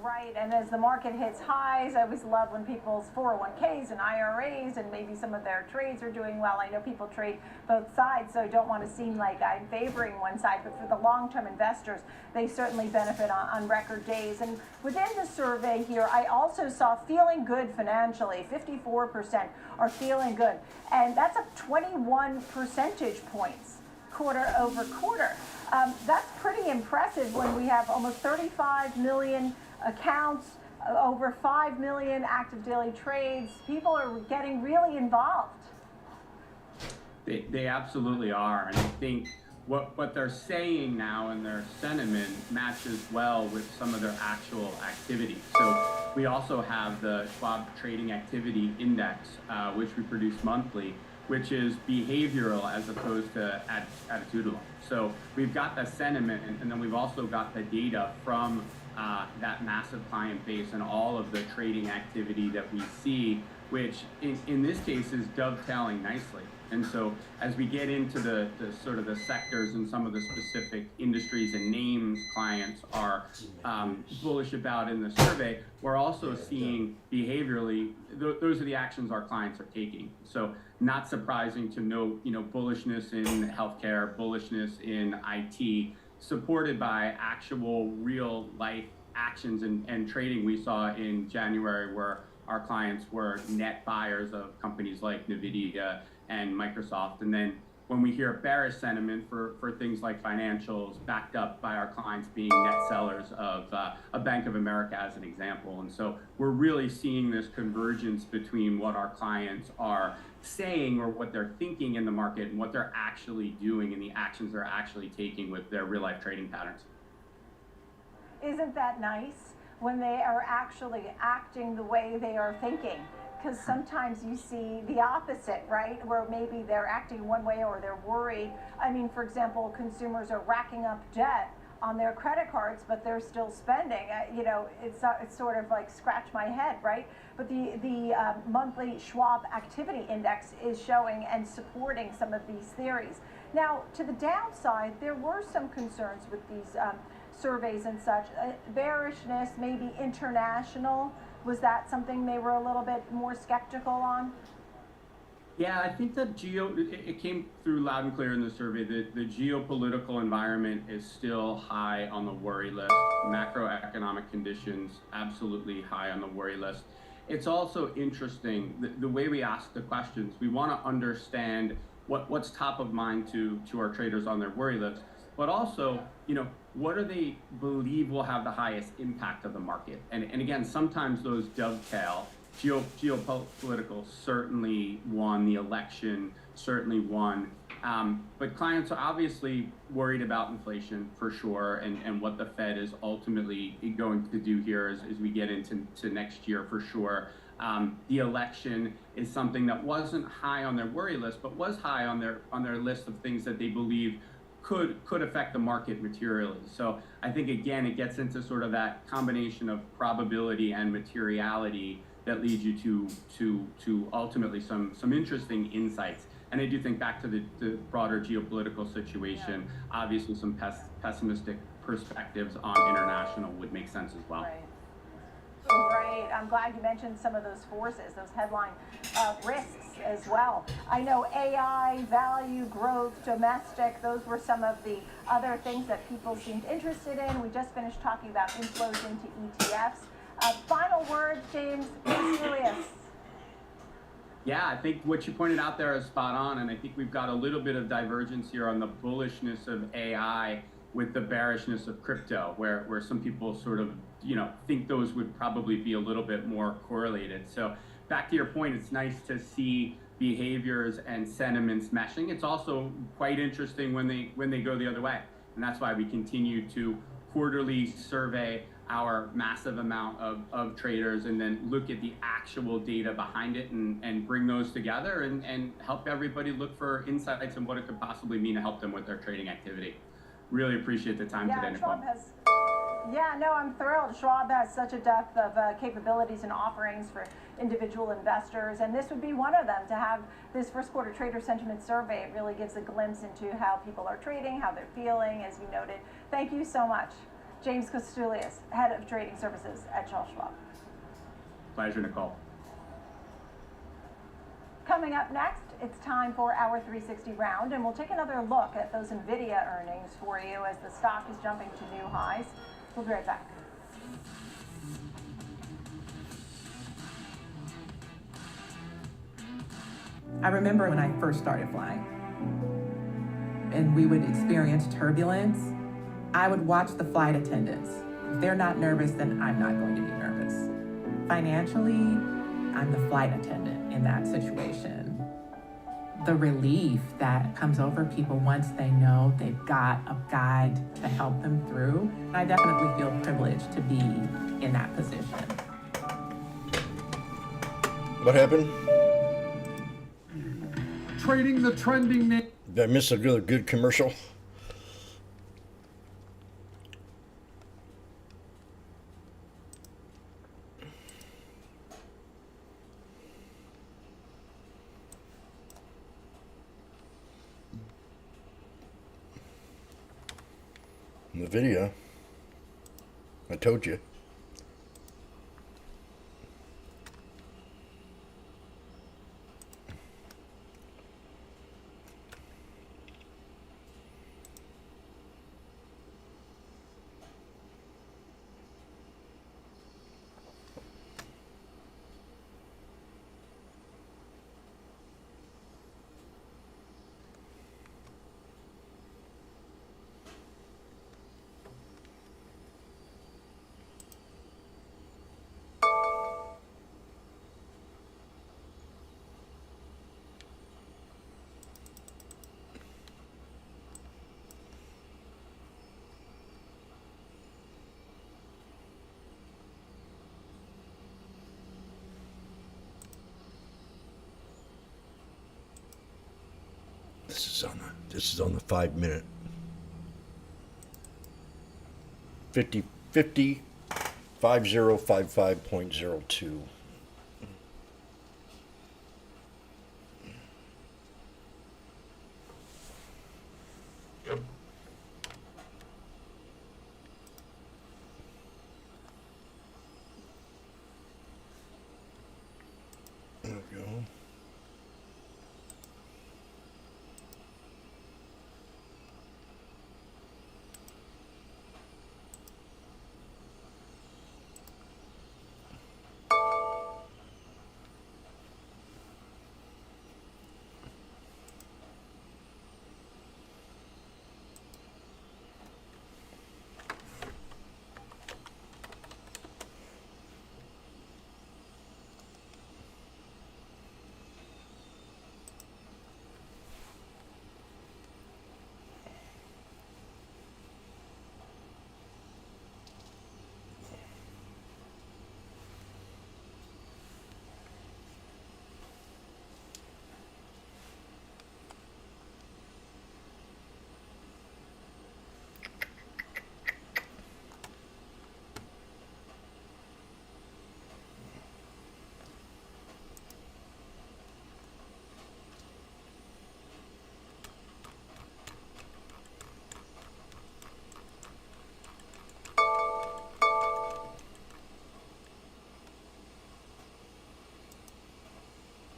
Speaker 10: Right, and as the market hits highs, I always love when people's 401ks and IRAs and maybe some of their trades are doing well. I know people trade both sides, so I don't want to seem like I'm favoring one side, but for the long-term investors, they certainly benefit on record days. And within the survey here, I also saw feeling good financially. 54% are feeling good, and that's up 21 percentage points quarter over quarter. That's pretty impressive when we have almost 35 million accounts, over 5 million active daily trades. People are getting really involved.
Speaker 17: They absolutely are. And I think what they're saying now in their sentiment matches well with some of their actual activity. So we also have the Schwab Trading Activity Index, which we produce monthly, which is behavioral as opposed to attitudinal. So we've got the sentiment, and then we've also got the data from that massive client base and all of the trading activity that we see, which in this case is dovetailing nicely. And so as we get into the sort of the sectors and some of the specific industries and names clients are bullish about in the survey, we're also seeing behaviorally, those are the actions our clients are taking. So not surprising to note, bullishness in healthcare, bullishness in IT, supported by actual real life actions and trading we saw in January, where our clients were net buyers of companies like NVIDIA and Microsoft. And then when we hear bearish sentiment for things like financials, backed up by our clients being net sellers of a Bank of America as an example. And so we're really seeing this convergence between what our clients are saying or what they're thinking in the market and what they're actually doing and the actions they're actually taking with their real life trading patterns.
Speaker 10: Isn't that nice when they are actually acting the way they are thinking? Because sometimes you see the opposite, right? Where maybe they're acting one way or they're worried. I mean, for example, consumers are racking up debt on their credit cards, but they're still spending. It's sort of like scratch my head, right? But the monthly Schwab Activity Index is showing and supporting some of these theories. Now, to the downside, there were some concerns with these surveys and such. Bearishness, maybe international. Was that something they were a little bit more skeptical on?
Speaker 17: Yeah, I think that it came through loud and clear in the survey that the geopolitical environment is still high on the worry list. Macroeconomic conditions, absolutely high on the worry list. It's also interesting, the way we ask the questions, we want to understand what's top of mind to our traders on their worry list, but also, what do they believe will have the highest impact of the market? And again, sometimes those dovetail. Geopolitical certainly won, the election certainly won, but clients are obviously worried about inflation for sure, and what the Fed is ultimately going to do here as we get into next year for sure. The election is something that wasn't high on their worry list, but was high on their list of things that they believe could affect the market materially. So I think again it gets into sort of that combination of probability and materiality that leads you to ultimately some interesting insights. And I do think back to the broader geopolitical situation, obviously some pessimistic perspectives on international would make sense as well.
Speaker 10: Right. I'm glad you mentioned some of those forces, those headline risks as well. I know AI, value, growth, domestic, those were some of the other things that people seemed interested in. We just finished talking about inflows into ETFs. Final word, James, Julius.
Speaker 11: Yeah, I think what you pointed out there is spot on, and I think we've got a little bit of divergence here on the bullishness of AI with the bearishness of crypto, where some people sort of, think those would probably be a little bit more correlated. So back to your point, it's nice to see behaviors and sentiments meshing. It's also quite interesting when they go the other way, and that's why we continue to quarterly survey our massive amount of traders and then look at the actual data behind it and bring those together and help everybody look for insights and what it could possibly mean to help them with their trading activity. Really appreciate the time today, Nicole.
Speaker 10: I'm thrilled. Schwab has such a depth of capabilities and offerings for individual investors, and this would be one of them. To have this first quarter trader sentiment survey, it really gives a glimpse into how people are trading, how they're feeling, as you noted. Thank you so much. James Kostulius, Head of Trading Services at Charles Schwab.
Speaker 11: Pleasure, Nicole.
Speaker 10: Coming up next, it's time for our 360 round, and we'll take another look at those NVIDIA earnings for you as the stock is jumping to new highs. We'll be right back.
Speaker 13: I remember when I first started flying, and we would experience turbulence. I would watch the flight attendants. If they're not nervous, then I'm not going to be nervous. Financially, I'm the flight attendant in that situation. The relief that comes over people once they know they've got a guide to help them through, I definitely feel privileged to be in that position.
Speaker 1: What happened?
Speaker 14: Trading the trending name.
Speaker 1: Did I miss a really good commercial? The video. I told you. This is on the 5 minute. 5055.02. There we go.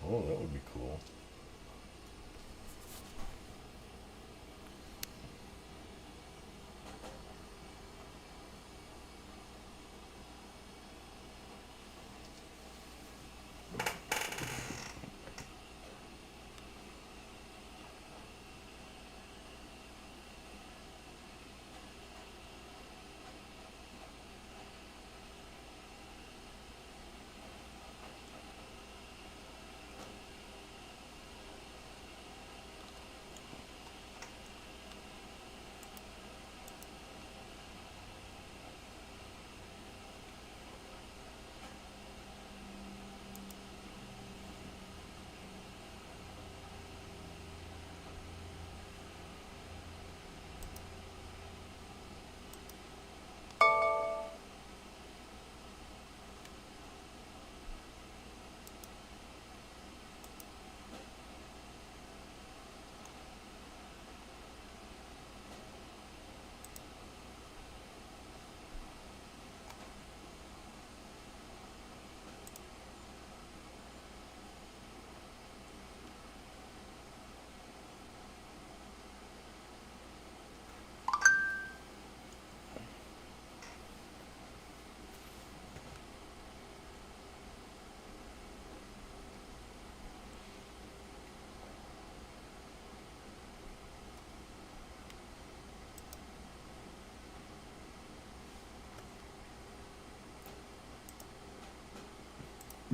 Speaker 1: Oh, that would be cool.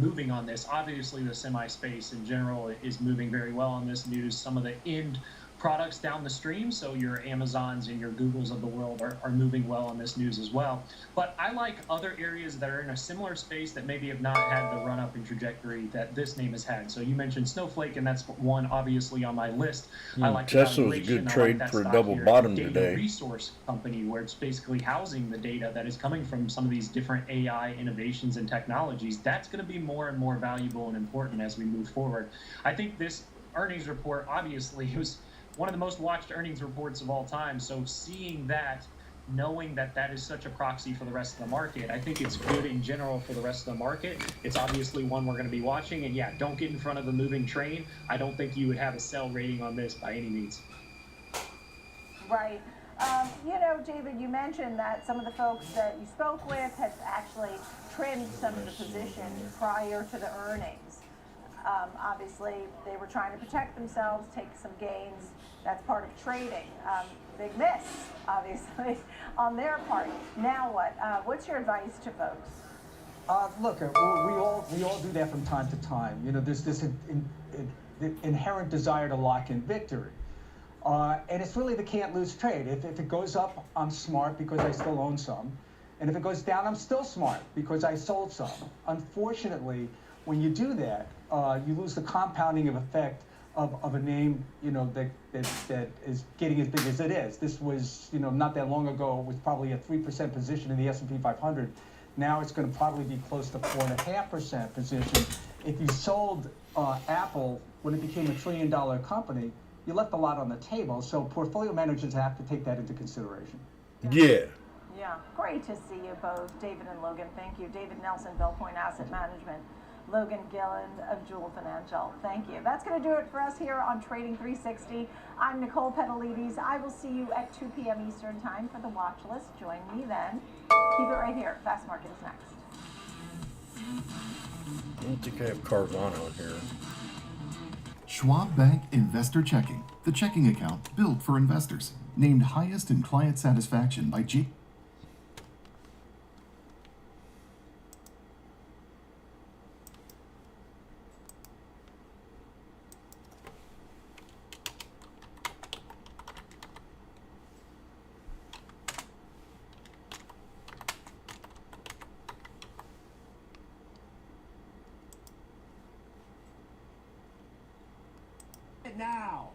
Speaker 4: moving on this. Obviously, the semi space in general is moving very well on this news. Some of the end products down the stream, so your Amazons and your Googles of the world are moving well on this news as well. But I like other areas that are in a similar space that maybe have not had the run-up in trajectory that this name has had. So you mentioned Snowflake, and that's one obviously on my list. I like
Speaker 1: Tesla was a good trade for a double bottom today.
Speaker 4: Resource company where it's basically housing the data that is coming from some of these different AI innovations and technologies. That's going to be more and more valuable and important as we move forward. I think this earnings report obviously was one of the most watched earnings reports of all time. So seeing that, knowing that that is such a proxy for the rest of the market, I think it's good in general for the rest of the market. It's obviously one we're going to be watching. And yeah, don't get in front of the moving train. I don't think you would have a sell rating on this by any means.
Speaker 10: Right. David, you mentioned that some of the folks that you spoke with had actually trimmed some of the positions prior to the earnings. Obviously, they were trying to protect themselves, take some gains. That's part of trading. Big miss, obviously, on their part. Now what? What's your advice to folks?
Speaker 15: Look, we all do that from time to time. There's this inherent desire to lock in victory. And it's really the can't lose trade. If it goes up, I'm smart because I still own some. And if it goes down, I'm still smart because I sold some. Unfortunately, when you do that, you lose the compounding of effect of a name, that is getting as big as it is. This was, not that long ago, it was probably a 3% position in the S&P 500. Now it's going to probably be close to 4.5% position. If you sold Apple when it became $1 trillion company, you left a lot on the table. So portfolio managers have to take that into consideration.
Speaker 1: Yeah.
Speaker 10: Yeah, great to see you both, David and Logan. Thank you. David Nelson, Bell Point Asset Management. Logan Gilland of Jewel Financial. Thank you. That's going to do it for us here on Trading 360. I'm Nicole Petalides. I will see you at 2 p.m. Eastern Time for the watch list. Join me then. Keep it right here. Fast Market is next.
Speaker 1: I don't think I have Carvana on here.
Speaker 19: Schwab Bank Investor Checking, the checking account built for investors. Named highest in client satisfaction by G.
Speaker 24: Now.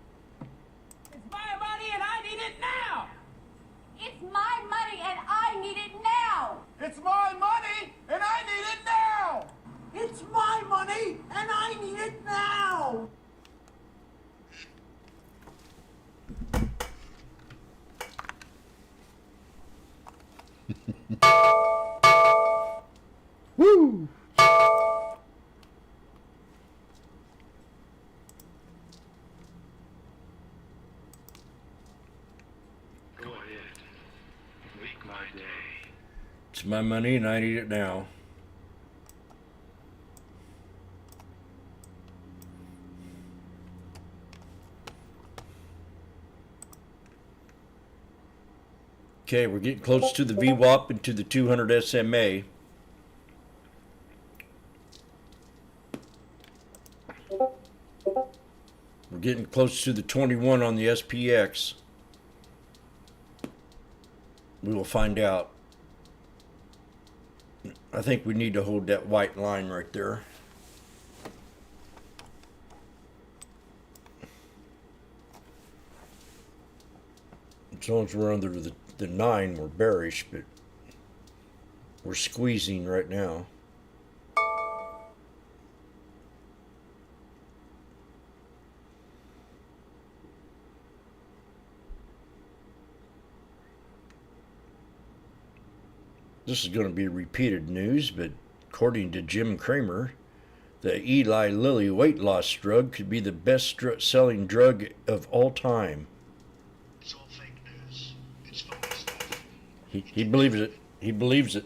Speaker 24: It's my money and I need it now. It's my money and I need it now. It's my money and I need it now. It's my money and I need it now.
Speaker 1: Woo! It's my money and I need it now. Okay, we're getting close to the VWAP and to the 200 SMA. We're getting close to the 21 on the SPX. We will find out. I think we need to hold that white line right there. As long as we're under the 9, we're bearish, but we're squeezing right now. This is going to be repeated news, but according to Jim Cramer, the Eli Lilly weight loss drug could be the best selling drug of all time.
Speaker 25: It's all fake news. It's phony stuff.
Speaker 1: He believes it. He believes it.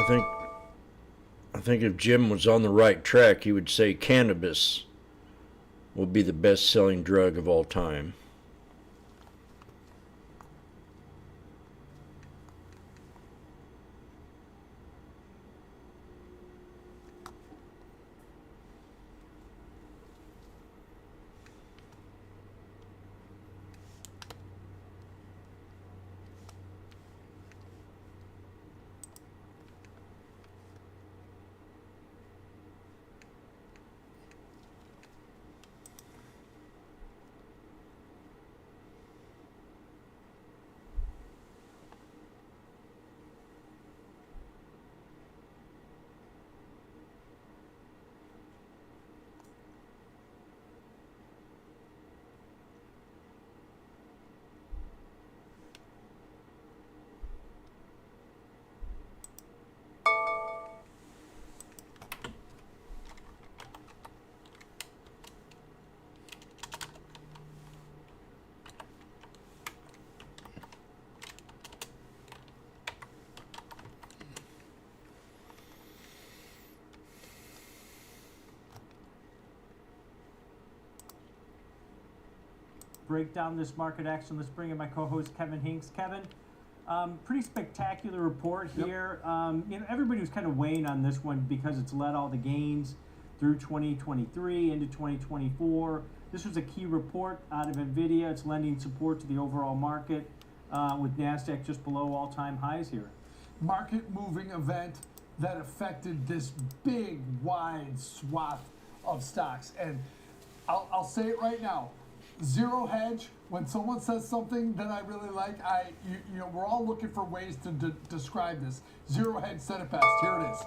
Speaker 1: I think if Jim was on the right track, he would say cannabis will be the best-selling drug of all time.
Speaker 3: Break down this market action. Let's bring in my co-host Kevin Hinks. Kevin, pretty spectacular report here. You know, everybody was kind of weighing on this one because it's led all the gains through 2023 into 2024. This was a key report out of NVIDIA. It's lending support to the overall market with NASDAQ just below all-time highs here.
Speaker 14: Market-moving event that affected this big, wide swath of stocks. And I'll say it right now. Zero hedge. When someone says something that I really like, you know, we're all looking for ways to describe this. Zero hedge said it best. Here it is.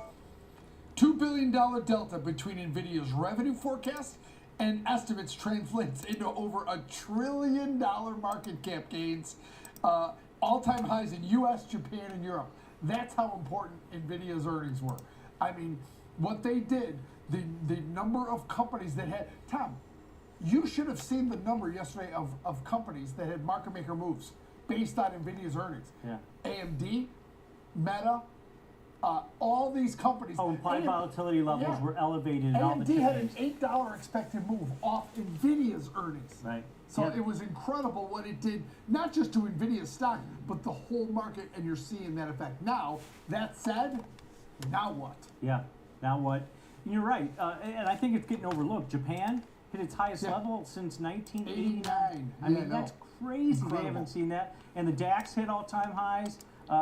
Speaker 14: $2 billion delta between NVIDIA's revenue forecast and estimates translates into over $1 trillion market cap gains, all-time highs in U.S., Japan, and Europe. That's how important NVIDIA's earnings were. I mean, what they did, the number of companies that had, Tom, you should have seen the number yesterday of companies that had market maker moves based on NVIDIA's earnings.
Speaker 3: Yeah.
Speaker 14: AMD, Meta, all these companies.
Speaker 3: Oh, implied volatility levels were elevated in all the
Speaker 14: AMD had an
Speaker 3: chips.
Speaker 14: $8 expected move off NVIDIA's earnings.
Speaker 3: Right.
Speaker 14: So it was incredible what it did, not just to NVIDIA's stock, but the whole market, and you're seeing that effect. Now, that said, now what?
Speaker 3: Yeah, now what? You're right, and I think it's getting overlooked. Japan hit its highest level since 1989. I mean, that's crazy. Incredible. They haven't seen that. And the DAX hit all-time highs.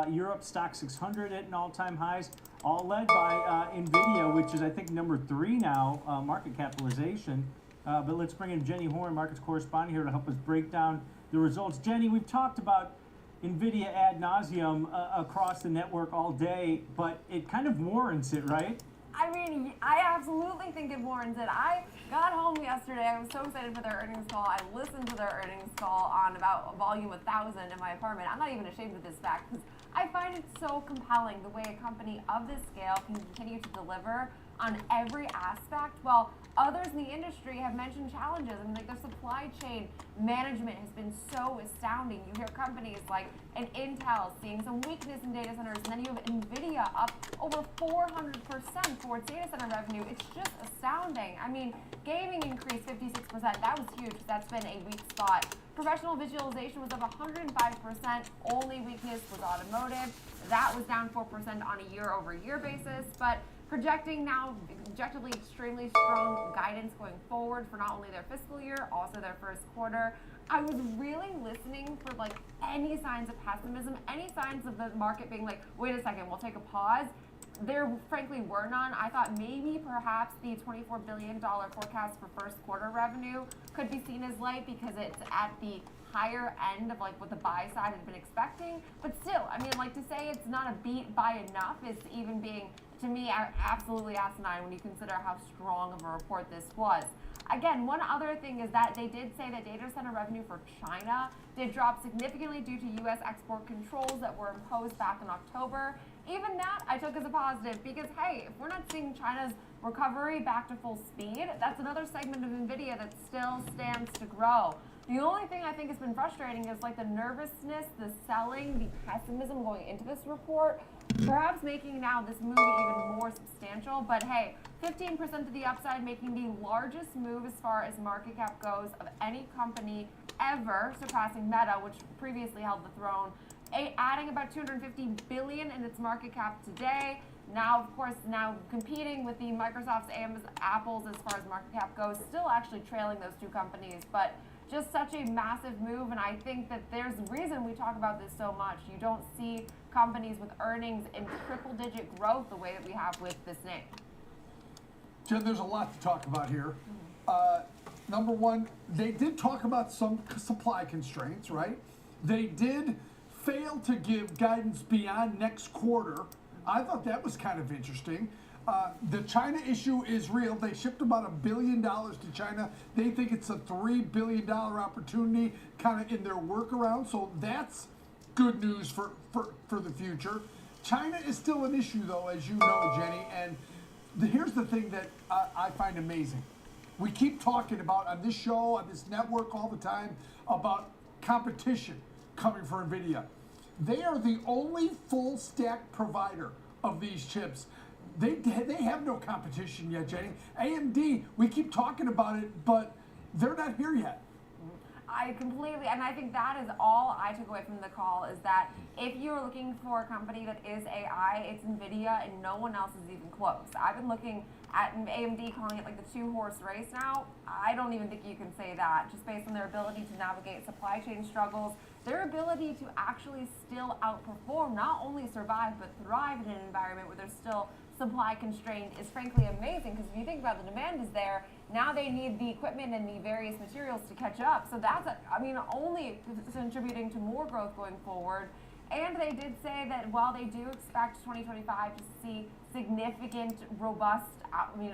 Speaker 3: Europe stock 600 hitting all-time highs, all led by NVIDIA, which is, I think, number 3 now, market capitalization. But let's bring in Jenny Horn, markets correspondent, here to help us break down the results. Jenny, we've talked about NVIDIA ad nauseum across the network all day, but it kind of warrants it, right?
Speaker 18: I mean, I absolutely think it warrants it. I got home yesterday. I was so excited for their earnings call. I listened to their earnings call on about a volume 1,000 in my apartment. I'm not even ashamed of this fact because I find it so compelling the way a company of this scale can continue to deliver on every aspect, while others in the industry have mentioned challenges. I mean, like their supply chain management has been so astounding. You hear companies like an Intel seeing some weakness in data centers, and then you have NVIDIA up over 400% for its data center revenue. It's just astounding. I mean, gaming increased 56%. That was huge. That's been a weak spot. Professional visualization was up 105%. Only weakness was automotive. That was down 4% on a year-over-year basis, but projecting now objectively extremely strong guidance going forward for not only their fiscal year, also their first quarter. I was really listening for like any signs of pessimism, any signs of the market being like, wait a second, we'll take a pause. There frankly were none. I thought maybe perhaps the $24 billion forecast for first quarter revenue could be seen as light because it's at the higher end of like what the buy side had been expecting. But still, I mean, like to say it's not a beat by enough is even being, to me, absolutely asinine when you consider how strong of a report this was. Again, one other thing is that they did say that data center revenue for China did drop significantly due to U.S. export controls that were imposed back in October. Even that I took as a positive because, hey, if we're not seeing China's recovery back to full speed, that's another segment of NVIDIA that still stands to grow. The only thing I think has been frustrating is like the nervousness, the selling, the pessimism going into this report. perhaps making now this move even more substantial. But hey, 15% to the upside, making the largest move as far as market cap goes of any company ever, surpassing Meta, which previously held the throne, adding about $250 billion in its market cap today. Now, of course, now competing with the Microsofts, Amazon, Apples as far as market cap goes, still actually trailing those two companies, but just such a massive move. And I think that there's a reason we talk about this so much. You don't see companies with earnings in triple-digit growth the way that we have with this name.
Speaker 14: Jen, there's a lot to talk about here. Number one, they did talk about some supply constraints, right? They did fail to give guidance beyond next quarter. I thought that was kind of interesting. The China issue is real. They shipped about $1 billion to China. They think it's a $3 billion opportunity kind of in their workaround. So that's good news for the future. China is still an issue, though, as you know, Jenny. And here's the thing that I find amazing. We keep talking about on this show, on this network all the time, about competition coming for NVIDIA. They are the only full stack provider of these chips. They have no competition yet, Jenny. AMD, we keep talking about it, but they're not here yet.
Speaker 18: I completely, and I think that is all I took away from the call, is that if you're looking for a company that is AI, it's NVIDIA, and no one else is even close. I've been looking at AMD, calling it like the two-horse race now. I don't even think you can say that, just based on their ability to navigate supply chain struggles, their ability to actually still outperform, not only survive, but thrive in an environment where they're still supply constrained, is frankly amazing. Because if you think about the demand is there, now they need the equipment and the various materials to catch up. So that's, only contributing to more growth going forward. And they did say that while they do expect 2025 to see significant, robust,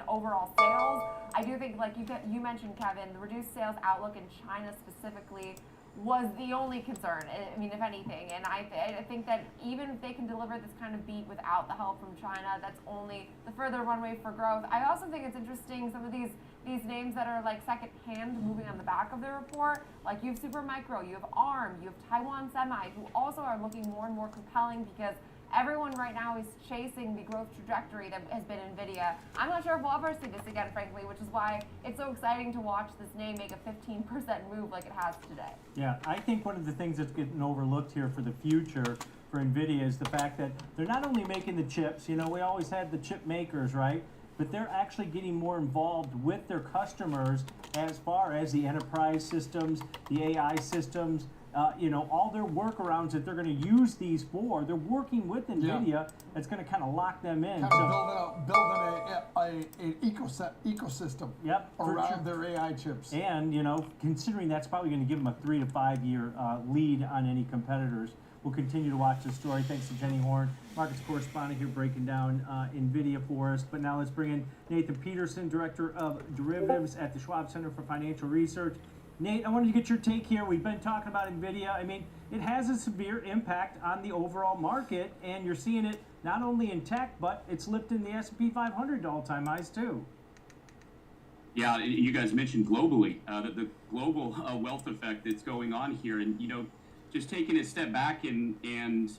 Speaker 18: overall sales, I do think, like you mentioned, Kevin, the reduced sales outlook in China specifically was the only concern, if anything. And I think that even if they can deliver this kind of beat without the help from China, that's only the further runway for growth. I also think it's interesting, some of these names that are like second hand moving on the back of their report, like you have Supermicro, you have ARM, you have Taiwan Semi, who also are looking more and more compelling because everyone right now is chasing the growth trajectory that has been NVIDIA. I'm not sure if we'll ever see this again, frankly, which is why it's so exciting to watch this name make a 15% move like it has today.
Speaker 3: Yeah, I think one of the things that's getting overlooked here for the future for NVIDIA is the fact that they're not only making the chips, we always had the chip makers, right? But they're actually getting more involved with their customers as far as the enterprise systems, the AI systems, all their workarounds that they're going to use these for. They're working with NVIDIA. That's going to kind of lock them in.
Speaker 14: Kind of building an ecosystem around their AI chips.
Speaker 3: And, considering that's probably going to give them a 3 to 5 year lead on any competitors. We'll continue to watch this story. Thanks to Jenny Horn, markets correspondent here, breaking down NVIDIA for us. But now let's bring in Nathan Peterson, Director of Derivatives at the Schwab Center for Financial Research. Nate, I wanted to get your take here. We've been talking about NVIDIA. It has a severe impact on the overall market, and you're seeing it not only in tech, but it's lifting the S&P 500 to all-time highs, too.
Speaker 5: Yeah, you guys mentioned globally, the global wealth effect that's going on here. And, just taking a step back and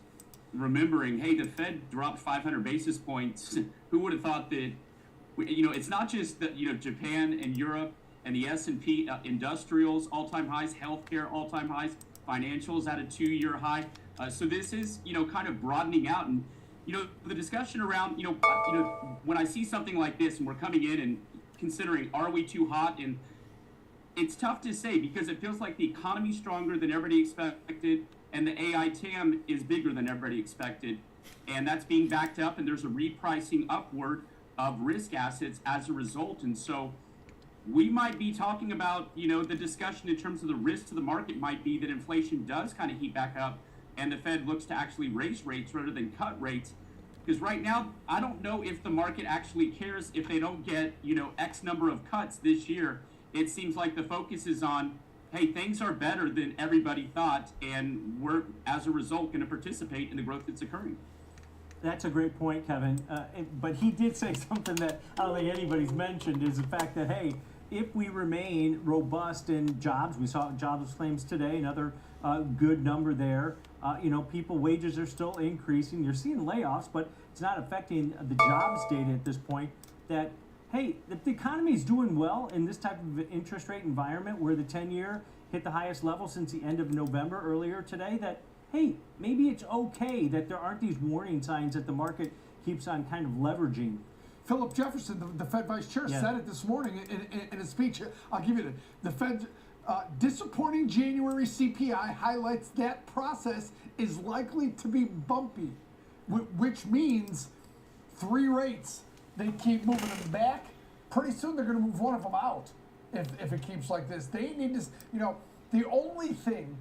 Speaker 5: remembering, hey, the Fed dropped 500 basis points. Who would have thought that, it's not just that, Japan and Europe and the S&P industrials, all-time highs, healthcare, all-time highs, financials at a 2-year high. So this is, kind of broadening out. And, the discussion around, when I see something like this and we're coming in and considering, are we too hot? And it's tough to say because it feels like the economy's stronger than everybody expected and the AI TAM is bigger than everybody expected. And that's being backed up, and there's a repricing upward of risk assets as a result. And so we might be talking about, the discussion in terms of the risk to the market might be that inflation does kind of heat back up and the Fed looks to actually raise rates rather than cut rates. Because right now, I don't know if the market actually cares if they don't get, X number of cuts this year. It seems like the focus is on, hey, things are better than everybody thought, and we're, as a result, going to participate in the growth that's occurring.
Speaker 3: That's a great point, Kevin. But he did say something that I don't think anybody's mentioned, is the fact that, hey, if we remain robust in jobs, we saw jobs claims today, another good number there. People wages are still increasing. You're seeing layoffs, but it's not affecting the jobs data at this point. That, hey, if the economy is doing well in this type of interest rate environment where the 10-year hit the highest level since the end of November earlier today, that, hey, maybe it's okay that there aren't these warning signs that the market keeps on kind of leveraging.
Speaker 14: Philip Jefferson, the Fed Vice Chair, said it this morning in a speech. I'll give you the Fed. Disappointing January CPI highlights that process is likely to be bumpy, which means 3 rates. They keep moving them back. Pretty soon they're going to move one of them out if it keeps like this. They need to, the only thing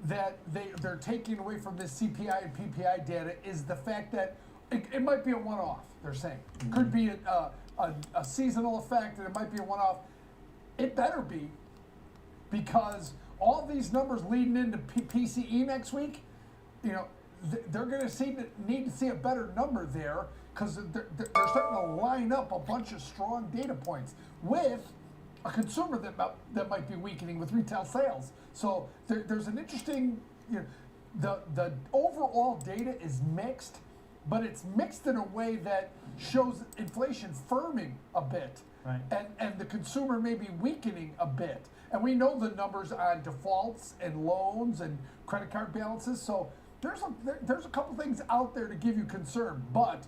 Speaker 14: that they're taking away from this CPI and PPI data is the fact that it might be a one-off, they're saying. Could be a seasonal effect, and it might be a one-off. It better be, because all these numbers leading into PCE next week, they're going to need to see a better number there, because they're starting to line up a bunch of strong data points with a consumer that might be weakening with retail sales. So there's an interesting, the overall data is mixed, but it's mixed in a way that shows inflation firming a bit, right, and the consumer may be weakening a bit. And we know the numbers on defaults and loans and credit card balances. So there's a couple things out there to give you concern, but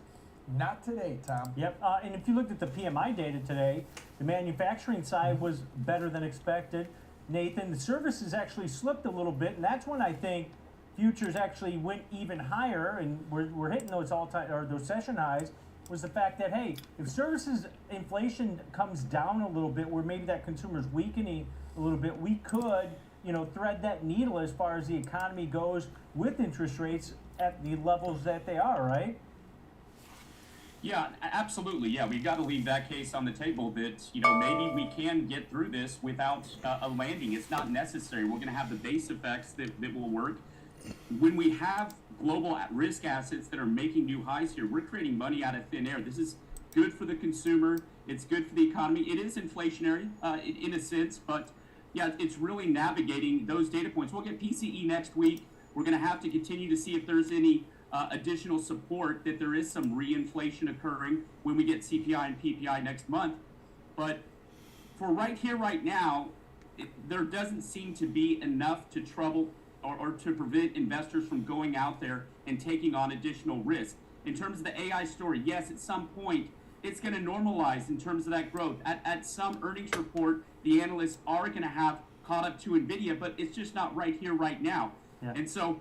Speaker 14: not today, Tom.
Speaker 3: Yep. And if you looked at the PMI data today, the manufacturing side was better than expected. Nathan, the services actually slipped a little bit, and that's when I think futures actually went even higher, and we're hitting those all-time or those session highs. Was the fact that, hey, if services inflation comes down a little bit, where maybe that consumer's weakening a little bit, we could, thread that needle as far as the economy goes with interest rates at the levels that they are, right?
Speaker 5: Yeah, absolutely. Yeah, we've got to leave that case on the table that, maybe we can get through this without a landing. It's not necessary. We're going to have the base effects that will work. When we have global risk assets that are making new highs here, we're creating money out of thin air. This is good for the consumer. It's good for the economy. It is inflationary in a sense, but yeah, it's really navigating those data points. We'll get PCE next week. We're going to have to continue to see if there's any additional support that there is some reinflation occurring when we get CPI and PPI next month. But for right here, right now, there doesn't seem to be enough to trouble or to prevent investors from going out there and taking on additional risk. In terms of the AI story, yes, at some point, it's going to normalize in terms of that growth. At some earnings report, the analysts are going to have caught up to NVIDIA, but it's just not right here, right now. Yeah. And so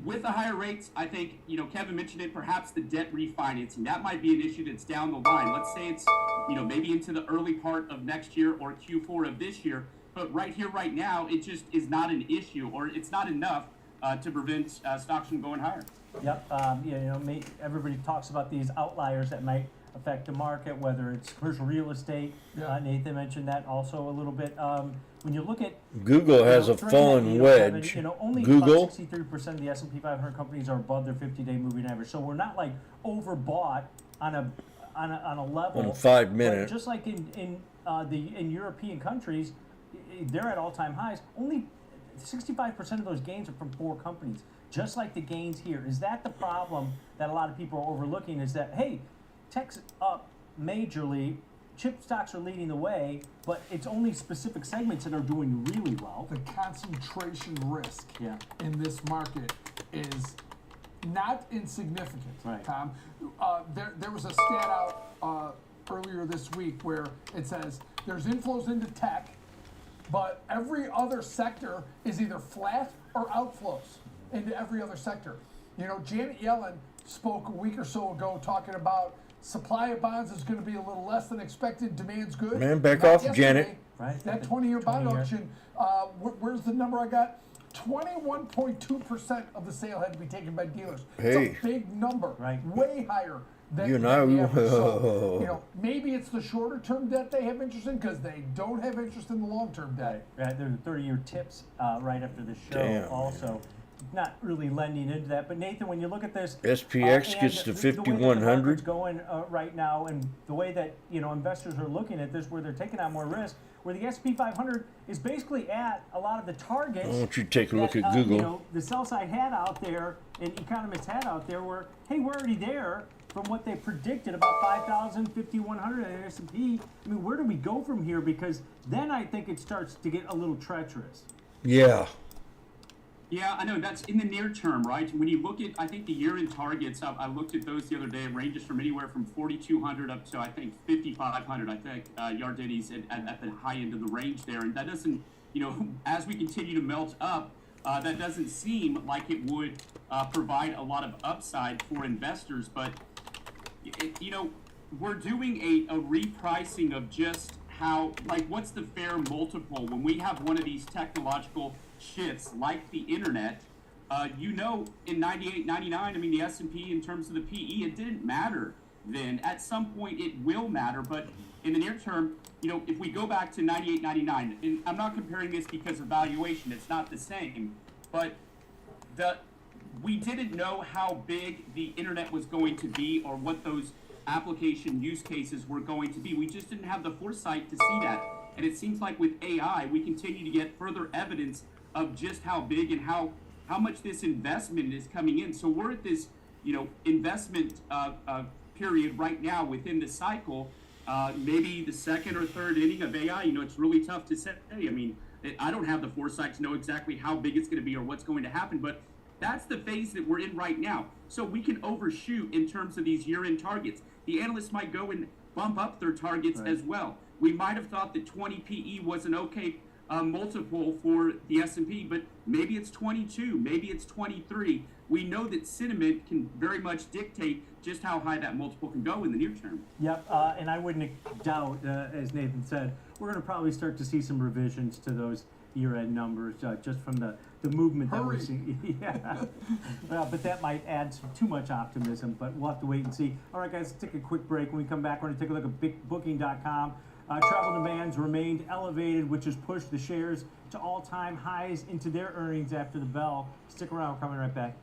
Speaker 5: with the higher rates, I think, Kevin mentioned it, perhaps the debt refinancing, that might be an issue that's down the line. Let's say it's, maybe into the early part of next year or Q4 of this year. But right here, right now, it just is not an issue, or it's not enough to prevent stocks from going higher.
Speaker 3: Yep. Everybody talks about these outliers that might affect the market, whether it's commercial real estate. Yeah. Nathan mentioned that also a little bit. When you look at
Speaker 1: Google has a fallen wedge.
Speaker 3: Kevin, only
Speaker 1: Google,
Speaker 3: about 63% of the S&P 500 companies are above their 50-day moving average. So we're not like overbought on a level.
Speaker 1: In 5 minutes.
Speaker 3: Just like in European countries, they're at all-time highs. Only 65% of those gains are from 4 companies, just like the gains here. Is that the problem that a lot of people are overlooking, is that, hey, tech's up majorly, chip stocks are leading the way, but it's only specific segments that are doing really well.
Speaker 14: The concentration risk in this market is not insignificant, right, Tom. There was a stat out earlier this week where it says there's inflows into tech, but every other sector is either flat or outflows into every other sector. Janet Yellen spoke a week or so ago talking about supply of bonds is going to be a little less than expected. Demand's good.
Speaker 1: Man, back off, Janet.
Speaker 14: Right. That 20-year bond auction, where's the number I got? 21.2% of the sale had to be taken by dealers.
Speaker 1: Hey.
Speaker 14: It's a big number. Right. Way higher than
Speaker 1: you know.
Speaker 14: The average. So, maybe it's the shorter-term debt they have interest in because they don't have interest in the long-term debt.
Speaker 3: Right. There's 30-year tips right after the show.
Speaker 1: Damn,
Speaker 3: also. not really lending into that. But Nathan, when you look at this,
Speaker 1: SPX
Speaker 3: and
Speaker 1: gets to
Speaker 3: the way that the
Speaker 1: 5,100.
Speaker 3: market's going right now, and the way that investors are looking at this, where they're taking on more risk, where the S&P 500 is basically at a lot of the targets.
Speaker 1: Why don't you take a look
Speaker 3: that,
Speaker 1: at Google?
Speaker 3: The sell side had out there, and economists had out there, where hey, we're already there from what they predicted about 5,000, 5,100 at S&P. I mean, where do we go from here? Because then I think it starts to get a little treacherous.
Speaker 1: Yeah.
Speaker 5: Yeah, I know that's in the near term, right? When you look at, I think the year-end targets, I looked at those the other day. It ranges from anywhere from 4,200 up to I think 5,500. I think Yardeni's at the high end of the range there, and that doesn't, as we continue to melt up, that doesn't seem like it would provide a lot of upside for investors. But we're doing a repricing of just how, what's the fair multiple when we have one of these technological shifts like the internet. In 98, 99, I mean, the S&P in terms of the PE, it didn't matter then. At some point, it will matter, but in the near term, if we go back to 98, 99, and I'm not comparing this because of valuation, it's not the same, but we didn't know how big the internet was going to be or what those application use cases were going to be. We just didn't have the foresight to see that. And it seems like with AI, we continue to get further evidence of just how big and how much this investment is coming in. So we're at this, investment period right now within the cycle, maybe the second or third inning of AI. It's really tough to say. I mean, I don't have the foresight to know exactly how big it's going to be or what's going to happen, but that's the phase that we're in right now. So we can overshoot in terms of these year-end targets. The analysts might go and bump up their targets as well. We might have thought that 20 PE was an okay multiple for the S&P, but maybe it's 22, maybe it's 23. We know that sentiment can very much dictate just how high that multiple can go in the near term.
Speaker 3: Yep, and I wouldn't doubt, as Nathan said, we're going to probably start to see some revisions to those year-end numbers just from the movement that we're seeing. Yeah, but that might add too much optimism, but we'll have to wait and see. All right, guys, let's take a quick break. When we come back, we're going to take a look at booking.com. Travel demands remained elevated, which has pushed the shares to all-time highs into their earnings after the bell. Stick around, we're coming right back.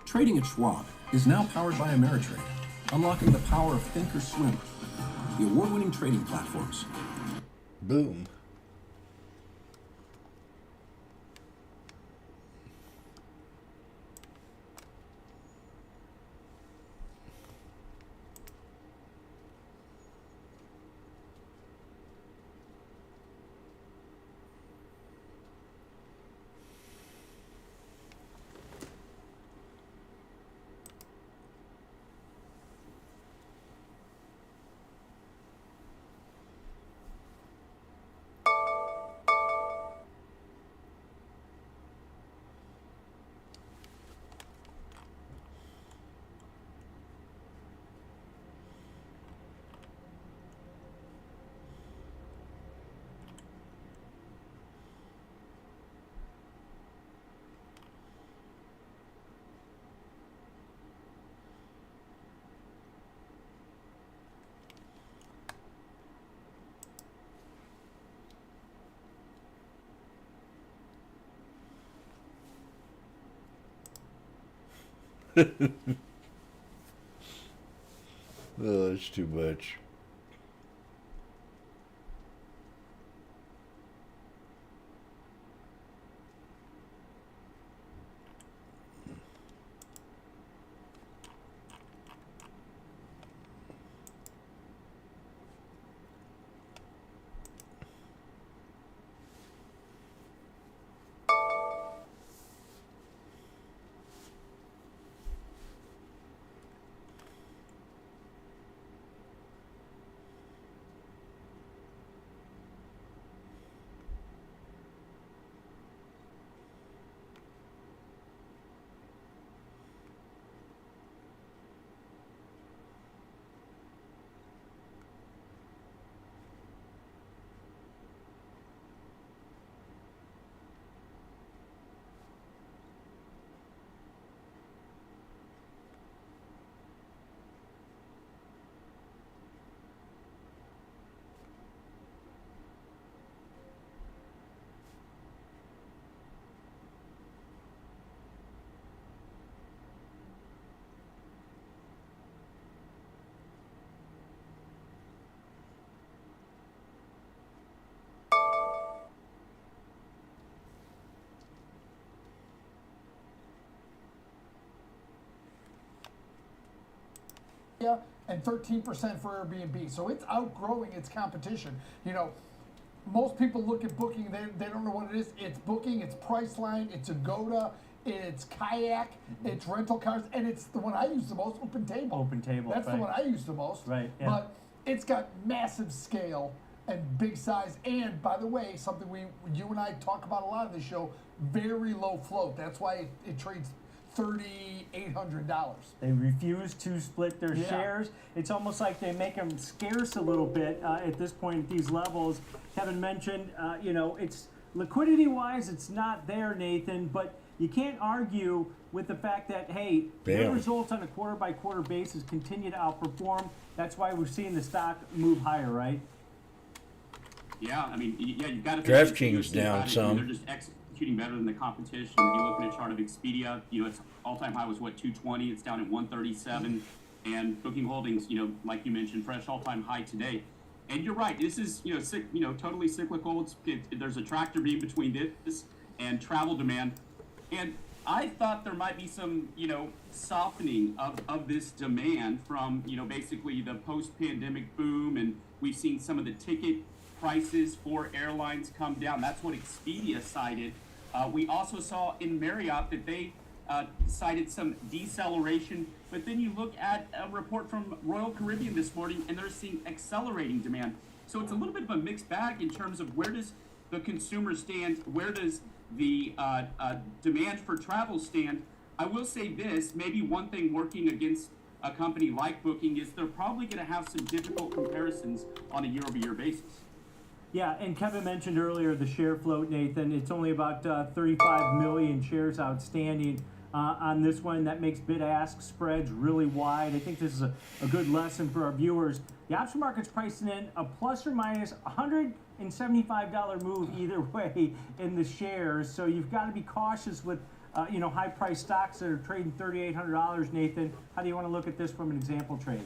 Speaker 2: Trading at Schwab is now powered by Ameritrade, unlocking the power of Thinkorswim, the award-winning trading platforms.
Speaker 1: Boom. Oh, that's too much.
Speaker 14: and 13% for Airbnb. So it's outgrowing its competition. Most people look at Booking, they don't know what it is. It's Booking, it's Priceline, it's Agoda, it's Kayak, it's rental cars, and it's the one I use the most, OpenTable.
Speaker 3: OpenTable,
Speaker 14: That's
Speaker 3: right.
Speaker 14: the one I use the most.
Speaker 3: Right, yeah.
Speaker 14: But it's got massive scale and big size. And by the way, something you and I talk about a lot on this show, very low float. That's why it trades $3,800.
Speaker 3: They refuse to split their
Speaker 14: Yeah.
Speaker 3: shares. It's almost like they make them scarce a little bit at this point at these levels. Kevin mentioned, it's liquidity-wise, it's not there, Nathan, but you can't argue with the fact that, hey, their
Speaker 1: Bam.
Speaker 3: results on a quarter-by-quarter basis continue to outperform. That's why we're seeing the stock move higher, right?
Speaker 5: Yeah, I mean, you've got to
Speaker 1: DraftKings down some.
Speaker 5: They're just executing better than the competition. When you look at a chart of Expedia, its all-time high was 220. It's down at 137, and Booking Holdings, like you mentioned, fresh all-time high today. And you're right. This is totally cyclical. There's a tractor beam between this and travel demand, and I thought there might be some softening of this demand from basically the post-pandemic boom, and we've seen some of the ticket prices for airlines come down. That's what Expedia cited. We also saw in Marriott that they cited some deceleration, but then you look at a report from Royal Caribbean this morning and they're seeing accelerating demand. So it's a little bit of a mixed bag in terms of where does the consumer stand, where does the demand for travel stand. I will say this, maybe one thing working against a company like Booking is they're probably going to have some difficult comparisons on a year-over-year basis.
Speaker 3: Yeah, and Kevin mentioned earlier the share float, Nathan. It's only about 35 million shares outstanding on this one. That makes bid-ask spreads really wide. I think this is a good lesson for our viewers. The option market's pricing in a plus or minus $175 move either way in the shares. So you've got to be cautious with high-priced stocks that are trading $3,800, Nathan. How do you want to look at this from an example trade?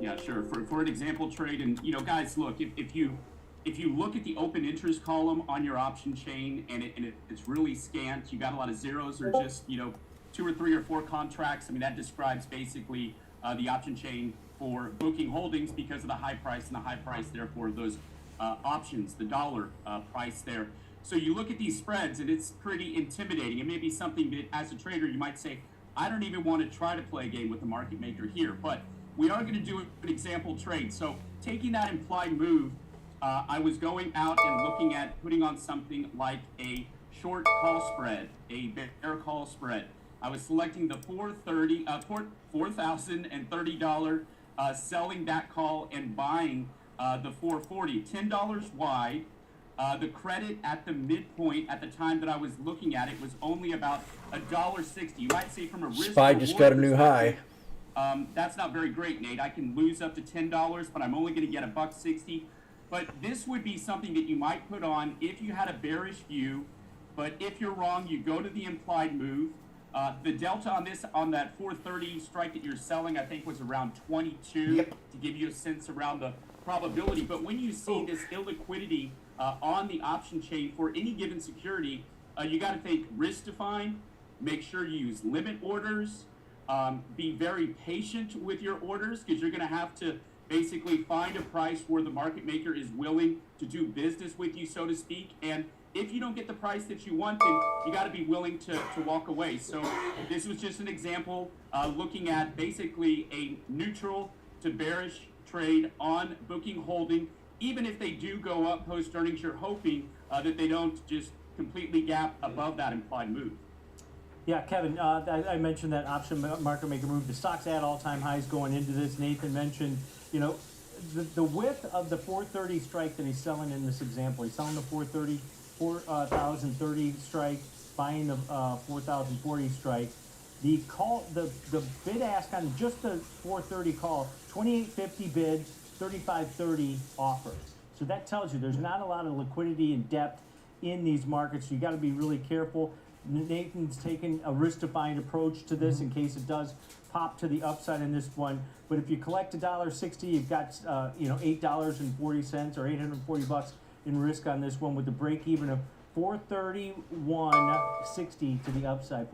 Speaker 5: Yeah, sure. For an example trade, and guys, look, if you look at the open interest column on your option chain and it's really scant, you got a lot of zeros or just 2 or 3 or 4 contracts. I mean, that describes basically the option chain for Booking Holdings because of the high price and the high price therefore of those options, the dollar price there. So you look at these spreads and it's pretty intimidating. It may be something that as a trader you might say, I don't even want to try to play a game with the market maker here, but we are going to do an example trade. So taking that implied move, I was going out and looking at putting on something like a short call spread, a bear call spread. I was selecting the $4,030, selling that call and buying the $440, $10 wide. The credit at the midpoint at the time that I was looking at it was only about $1.60. You might say from a risk
Speaker 1: SPY just got a new high.
Speaker 5: That's not very great, Nate. I can lose up to $10, but I'm only going to get $1.60. But this would be something that you might put on if you had a bearish view. But if you're wrong, you go to the implied move. The delta on that 430 strike that you're selling, I think was around 22 to give you a sense around the probability. But when you see this illiquidity on the option chain for any given security, you got to think risk define, make sure you use limit orders, be very patient with your orders because you're going to have to basically find a price where the market maker is willing to do business with you, so to speak. And if you don't get the price that you want, then you got to be willing to walk away. So this was just an example looking at basically a neutral to bearish trade on Booking Holding. Even if they do go up post earnings, you're hoping that they don't just completely gap above that implied move.
Speaker 3: Yeah, Kevin, I mentioned that option market maker move. The stock's at all-time highs going into this. Nathan mentioned, the width of the 430 strike that he's selling in this example. He's selling the 4,030 strike, buying the 4,040 strike. The bid ask on just the 430 call, 28.50 bid, 35.30 offer. So that tells you there's not a lot of liquidity and depth in these markets. You got to be really careful. Nathan's taken a risk-defined approach to this in case it does pop to the upside in this one. But if you collect $1.60, you've got $8.40 or $840 in risk on this one with the break even of 431.60 to the upside,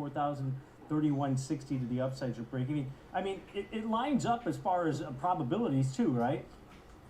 Speaker 3: 31.60 to the upsides are breaking. I mean, it lines up as far as probabilities too, right?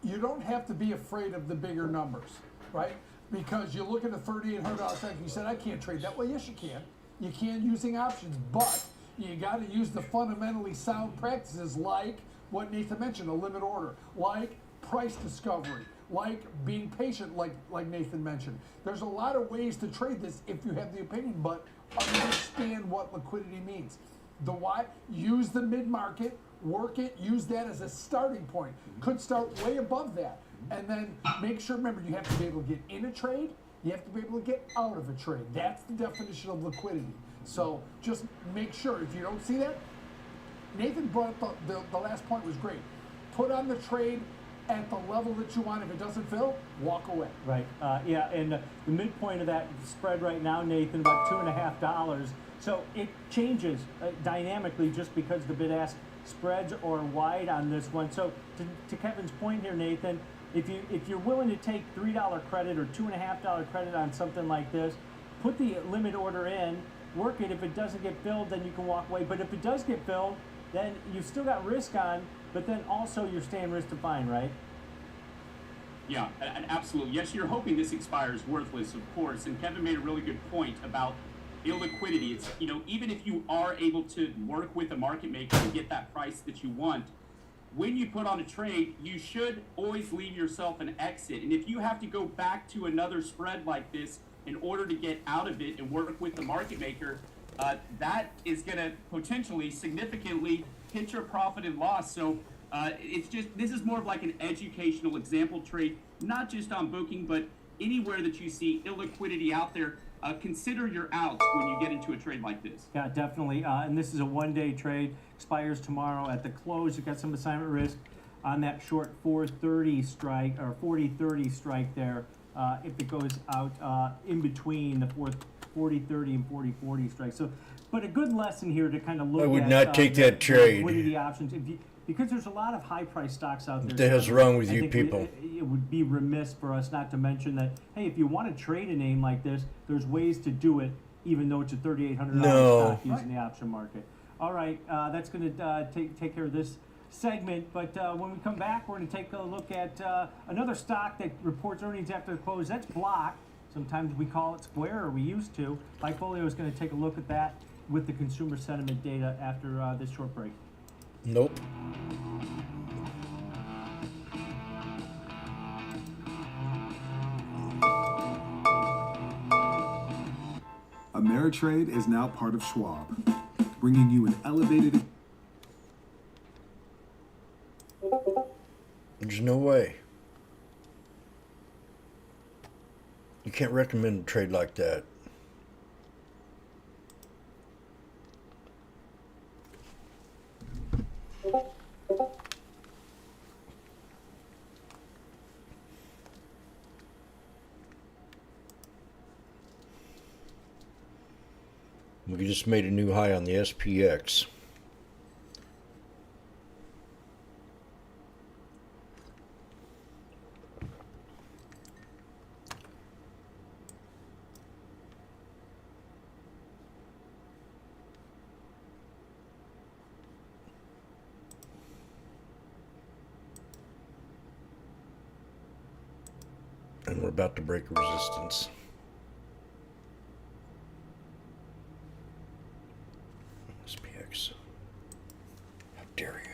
Speaker 14: You don't have to be afraid of the bigger numbers, right? Because you look at a $3,800 stock, you said, I can't trade that. Well, yes, you can. You can using options, but you got to use the fundamentally sound practices like what Nathan mentioned, a limit order, like price discovery, like being patient, like Nathan mentioned. There's a lot of ways to trade this if you have the opinion, but understand what liquidity means. The why, use the mid-market, work it, use that as a starting point. Could start way above that. And then make sure, remember, you have to be able to get in a trade, you have to be able to get out of a trade. That's the definition of liquidity. So just make sure, if you don't see that, Nathan brought up the last point was great. Put on the trade at the level that you want. If it doesn't fill, walk away.
Speaker 3: Right. Yeah, and the midpoint of that spread right now, Nathan, about $2.50. So it changes dynamically just because the bid-ask spreads are wide on this one. So to Kevin's point here, Nathan, if you're willing to take $3 credit or $2.50 credit on something like this, put the limit order in, work it. If it doesn't get filled, then you can walk away. But if it does get filled, then you've still got risk on, but then also you're staying risk defined, right?
Speaker 5: Yeah, absolutely. Yes, you're hoping this expires worthless, of course. And Kevin made a really good point about illiquidity. It's, you know, even if you are able to work with a market maker to get that price that you want, when you put on a trade, you should always leave yourself an exit. And if you have to go back to another spread like this in order to get out of it and work with the market maker, that is going to potentially significantly hit your profit and loss. So it's just, this is more of like an educational example trade, not just on Booking, but anywhere that you see illiquidity out there. Consider your outs when you get into a trade like this.
Speaker 3: Yeah, definitely. And this is a one-day trade, expires tomorrow at the close. You've got some assignment risk on that short 430 strike or 40-30 strike there. If it goes out in between the 40-30 and 40-40 strike. So, but a good lesson here to kind of look at.
Speaker 1: I would not take that trade.
Speaker 3: Liquidity options. Because there's a lot of high-priced stocks out there.
Speaker 1: What the hell's wrong with you people?
Speaker 3: It would be remiss for us not to mention that, hey, if you want to trade a name like this, there's ways to do it, even though it's a $3,800 stock using the option market. All right, that's going to take care of this segment. But when we come back, we're going to take a look at another stock that reports earnings after the close. That's Block. Sometimes we call it Square, or we used to. Lifefolio is going to take a look at that with the consumer sentiment data after this short break.
Speaker 1: Nope.
Speaker 6: Ameritrade is now part of Schwab, bringing you an elevated...
Speaker 1: There's no way. You can't recommend a trade like that. We just made a new high on the SPX. And we're about to break resistance. SPX. How dare you?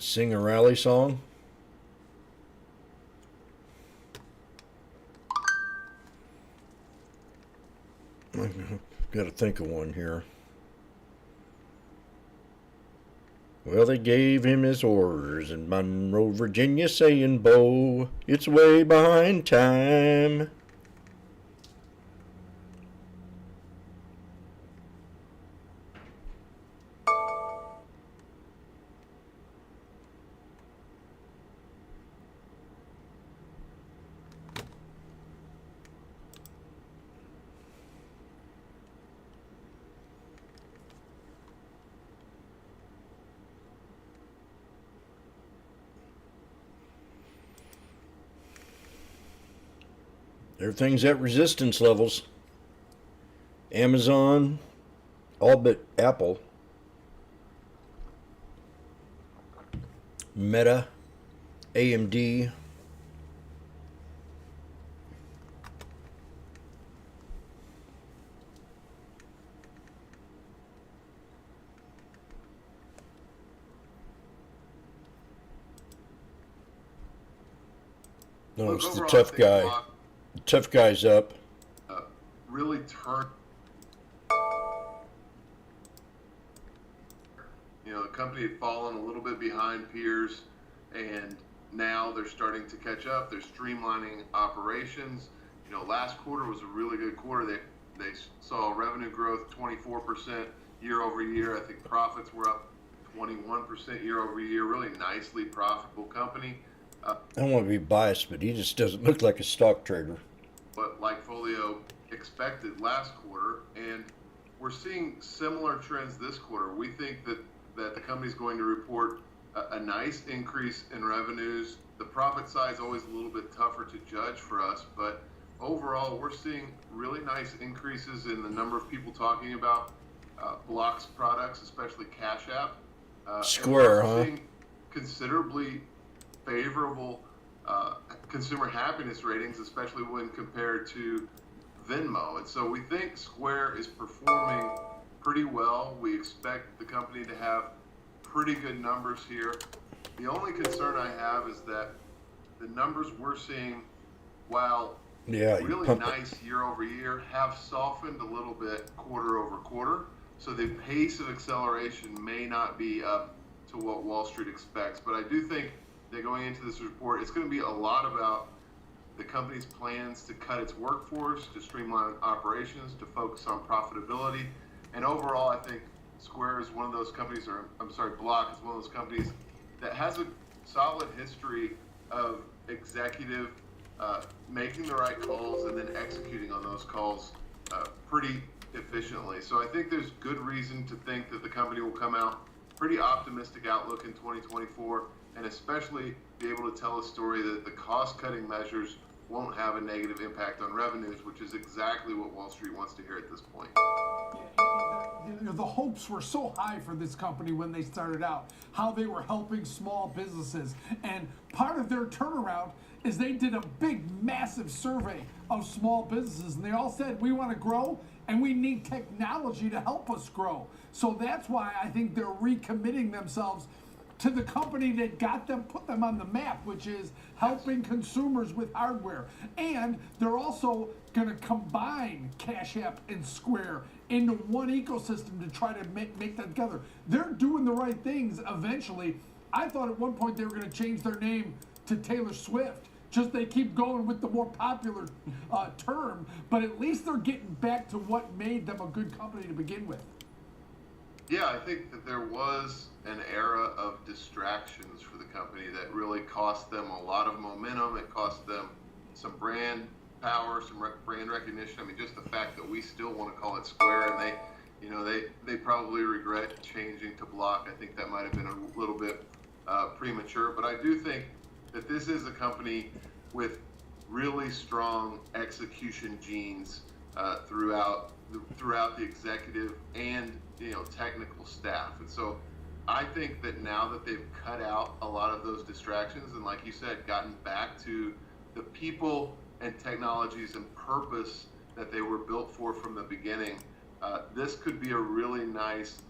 Speaker 1: Sing a rally song? I've got to think of one here. Well, they gave him his orders in Monroe, Virginia, saying, Bo, it's way behind time. Everything's at resistance levels. Amazon, all but Apple. Meta, AMD. No, it's the tough guy. The tough guy's up.
Speaker 12: Really turn. You know, the company had fallen a little bit behind peers, and now they're starting to catch up. They're streamlining operations. You know, last quarter was a really good quarter. They saw revenue growth 24% year over year. I think profits were up 21% year over year. Really nicely profitable company.
Speaker 1: I don't want to be biased, but he just doesn't look like a stock trader.
Speaker 12: What Folio expected last quarter, and we're seeing similar trends this quarter. We think that the company's going to report a nice increase in revenues. The profit side is always a little bit tougher to judge for us, but overall, we're seeing really nice increases in the number of people talking about Block's products, especially Cash App.
Speaker 1: Square,
Speaker 12: and we're
Speaker 1: huh?
Speaker 12: seeing considerably favorable consumer happiness ratings, especially when compared to Venmo. And so we think Square is performing pretty well. We expect the company to have pretty good numbers here. The only concern I have is that the numbers we're seeing, while really nice year over year, have softened a little bit quarter over quarter. So the pace of acceleration may not be up to what Wall Street expects. But I do think that going into this report, it's going to be a lot about the company's plans to cut its workforce, to streamline operations, to focus on profitability. And overall, I think Square is one of those companies, or I'm sorry, Block is one of those companies that has a solid history of executive making the right calls and then executing on those calls pretty efficiently. So I think there's good reason to think that the company will come out pretty optimistic outlook in 2024, and especially be able to tell a story that the cost-cutting measures won't have a negative impact on revenues, which is exactly what Wall Street wants to hear at this point.
Speaker 14: The hopes were so high for this company when they started out, how they were helping small businesses. And part of their turnaround is they did a big, massive survey of small businesses, and they all said, we want to grow and we need technology to help us grow. So that's why I think they're recommitting themselves to the company that put them on the map, which is helping consumers with hardware. And they're also going to combine Cash App and Square into one ecosystem to try to make that together. They're doing the right things eventually. I thought at one point they were going to change their name to Taylor Swift. Just they keep going with the more popular term, but at least they're getting back to what made them a good company to begin with.
Speaker 12: Yeah, I think that there was an era of distractions for the company that really cost them a lot of momentum. It cost them some brand power, some brand recognition. I mean, just the fact that we still want to call it Square, and they probably regret changing to Block. I think that might have been a little bit premature, but I do think that this is a company with really strong execution genes throughout the executive and technical staff. And so I think that now that they've cut out a lot of those distractions and, like you said, gotten back to the people and technologies and purpose that they were built for from the beginning, this could be a really nice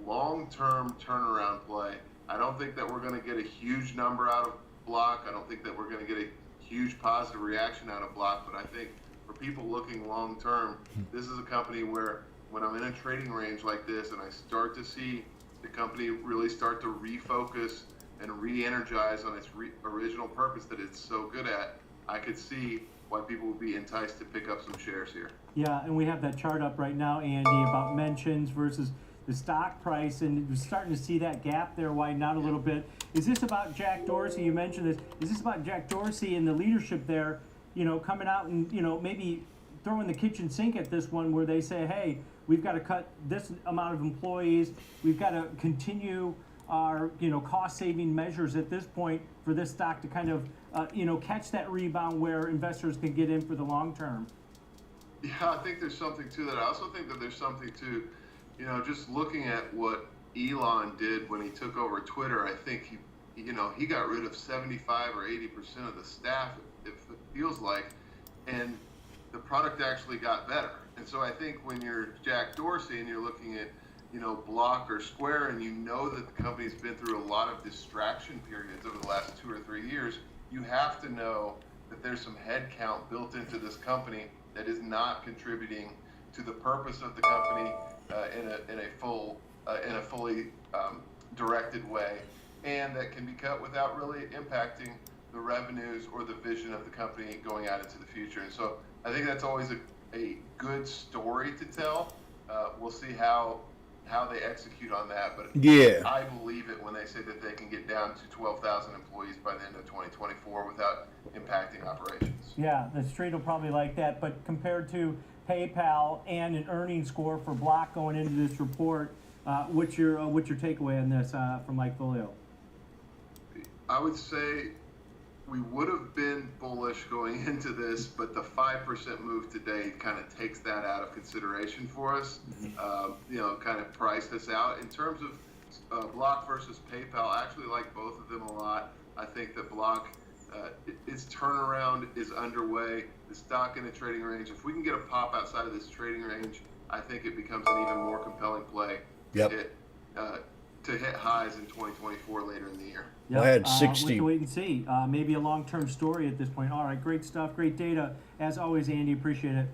Speaker 12: long-term turnaround play. I don't think that we're going to get a huge number out of Block. I don't think that we're going to get a huge positive reaction out of Block, but I think for people looking long-term, this is a company where when I'm in a trading range like this and I start to see the company really start to refocus and re-energize on its original purpose that it's so good at, I could see why people would be enticed to pick up some shares here.
Speaker 3: Yeah, and we have that chart up right now, Andy, about mentions versus the stock price, and we're starting to see that gap there widen out a little bit. Is this about Jack Dorsey? You mentioned this. Is this about Jack Dorsey and the leadership there, coming out and, maybe throwing the kitchen sink at this one where they say, hey, we've got to cut this amount of employees. We've got to continue are cost-saving measures at this point for this stock to kind of catch that rebound where investors can get in for the long term?
Speaker 12: Yeah, I think there's something to that. I also think that there's something to, just looking at what Elon did when he took over Twitter. I think he got rid of 75 or 80% of the staff, it feels like, and the product actually got better. And so I think when you're Jack Dorsey and you're looking at, Block or Square, and you know that the company's been through a lot of distraction periods over the last 2 or 3 years, you have to know that there's some headcount built into this company that is not contributing to the purpose of the company in a fully directed way, and that can be cut without really impacting the revenues or the vision of the company going out into the future. And so I think that's always a good story to tell. We'll see how they execute on that, but
Speaker 1: yeah,
Speaker 12: I believe it when they say that they can get down to 12,000 employees by the end of 2024 without impacting operations.
Speaker 3: Yeah, the street will probably like that, but compared to PayPal and an earnings score for Block going into this report, what's your takeaway on this from Mike Folio?
Speaker 12: I would say we would have been bullish going into this, but the 5% move today kind of takes that out of consideration for us. Kind of priced us out. In terms of Block versus PayPal, I actually like both of them a lot. I think that Block, its turnaround is underway. The stock in a trading range. If we can get a pop outside of this trading range, I think it becomes an even more compelling play to hit highs in 2024 later in the year.
Speaker 3: Yep.
Speaker 1: I had 60.
Speaker 3: We'll have to wait and see. Maybe a long-term story at this point. All right, great stuff, great data. As always, Andy, appreciate it.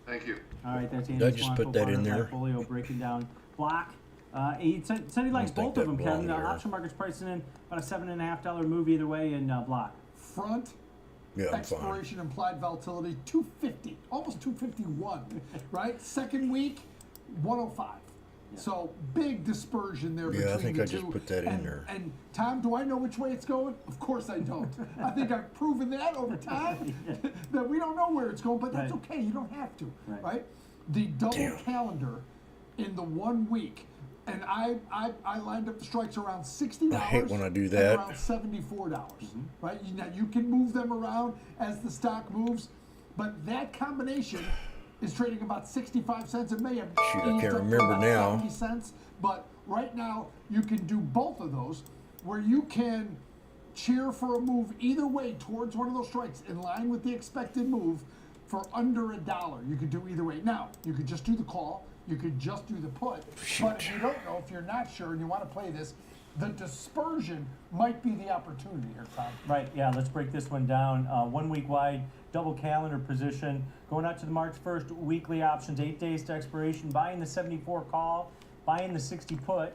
Speaker 12: Thank you.
Speaker 3: All right, that's Andy.
Speaker 1: Did I just put that in there?
Speaker 3: Portfolio breaking down Block. He said he likes both of them, Kevin. Option market's pricing in about a $7.50 move either way in Block.
Speaker 14: Front. Expiration implied volatility 250, almost 251, right? Second week, 105. Yeah. So big dispersion there between the two.
Speaker 1: Yeah, I think I just put that in there.
Speaker 14: And Tom, do I know which way it's going? Of course I don't. I think I've proven that over time that we don't know where it's going, but that's okay. You don't have to, right? The double calendar in the 1 week. And I lined up the strikes around $60.
Speaker 1: I hate when I do that.
Speaker 14: Around $74, right? Now you can move them around as the stock moves, but that combination is trading about 65 cents. It may have
Speaker 1: I can't remember now.
Speaker 14: 70 cents, but right now you can do both of those, where you can cheer for a move either way towards one of those strikes in line with the expected move for under $1. You could do either way. Now you could just do the call. You could just do the put, but if you don't know, if you're not sure and you want to play this, the dispersion might be the opportunity here, Tom.
Speaker 3: Right, yeah, let's break this one down. 1 week wide, double calendar position, going out to the March 1st, weekly options, 8 days to expiration, buying the 74 call, buying the 60 put,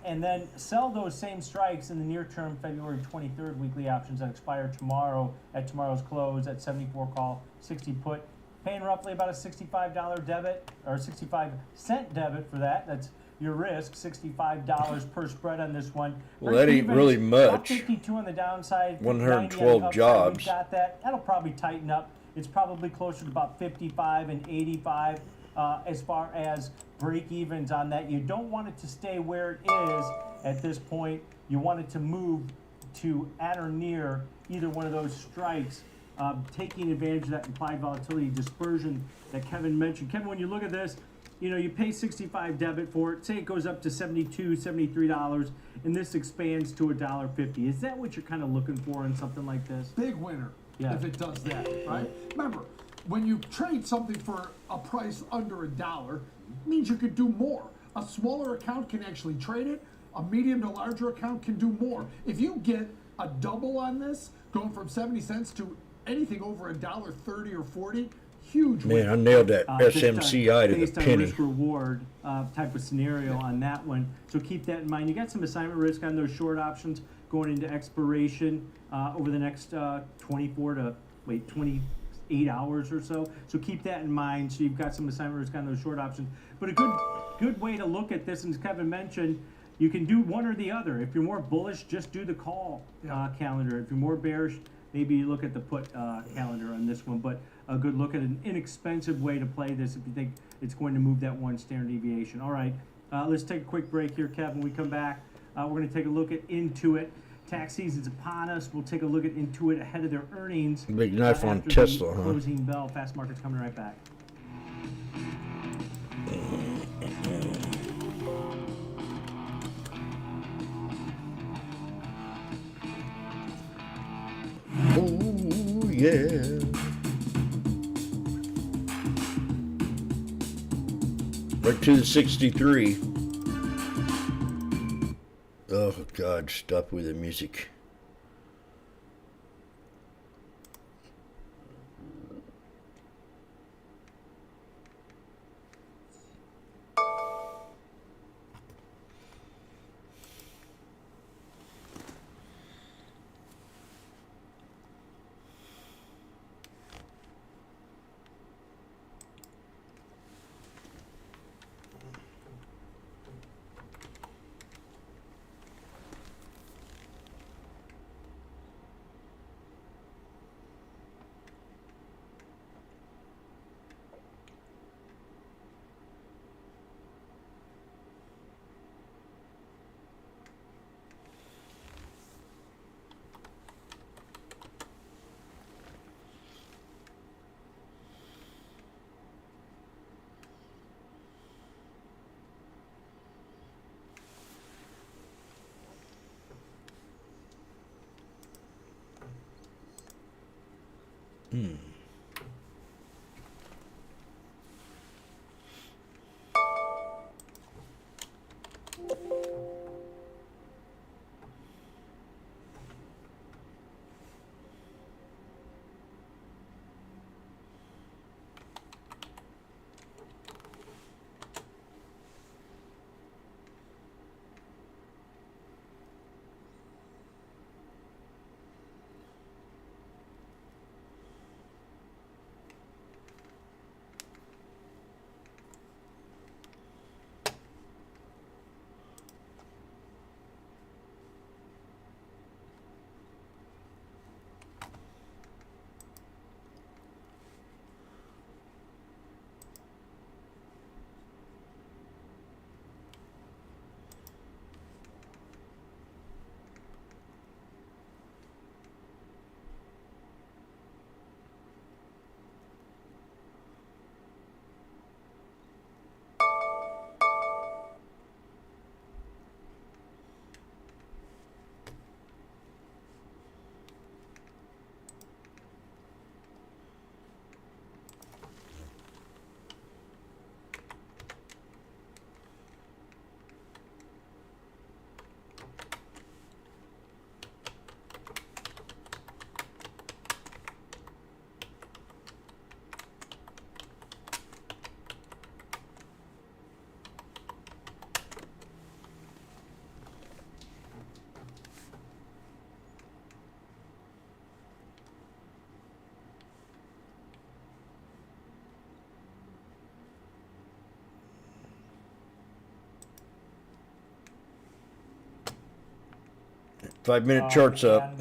Speaker 3: and then sell those same strikes in the near term, February 23rd, weekly options that expire tomorrow at tomorrow's close at 74 call, 60 put. Paying roughly about a $65 debit or 65-cent debit for that. That's your risk, $65 per spread on this one.
Speaker 1: Well, that ain't really much.
Speaker 3: 52 on the downside.
Speaker 1: 112 jobs.
Speaker 3: We got that. That'll probably tighten up. It's probably closer to about 55 and 85 as far as break-evens on that. You don't want it to stay where it is at this point. You want it to move to at or near either one of those strikes. Taking advantage of that implied volatility dispersion that Kevin mentioned. Kevin, when you look at this, you pay 65 debit for it. Say it goes up to $72, $73, and this expands to $1.50. Is that what you're kind of looking for in something like this?
Speaker 14: Big winner if it does that, right? Remember, when you trade something for a price under $1, it means you could do more. A smaller account can actually trade it. A medium to larger account can do more. If you get a double on this, going from 70 cents to anything over $1.30 or 40, huge win.
Speaker 1: Man, I nailed that SMCI to the
Speaker 3: based on
Speaker 1: penny.
Speaker 3: risk reward type of scenario on that one. So keep that in mind. You got some assignment risk on those short options going into expiration over the next 28 hours or so. So keep that in mind. So you've got some assignment risk on those short options. But a good way to look at this, and as Kevin mentioned, you can do one or the other. If you're more bullish, just do the call calendar. If you're more bearish, maybe you look at the put calendar on this one, but a good look at an inexpensive way to play this if you think it's going to move that one standard deviation. All right, let's take a quick break here, Kevin. When we come back, We're going to take a look at Intuit. Tax season's upon us. We'll take a look at Intuit ahead of their earnings.
Speaker 1: Big knife on
Speaker 3: after
Speaker 1: Tesla,
Speaker 3: the
Speaker 1: huh?
Speaker 3: closing bell. Fast Markets coming right back.
Speaker 1: Oh, yeah. Right to the 63. Oh, God, stop with the music. Five-minute chart's up.
Speaker 7: And,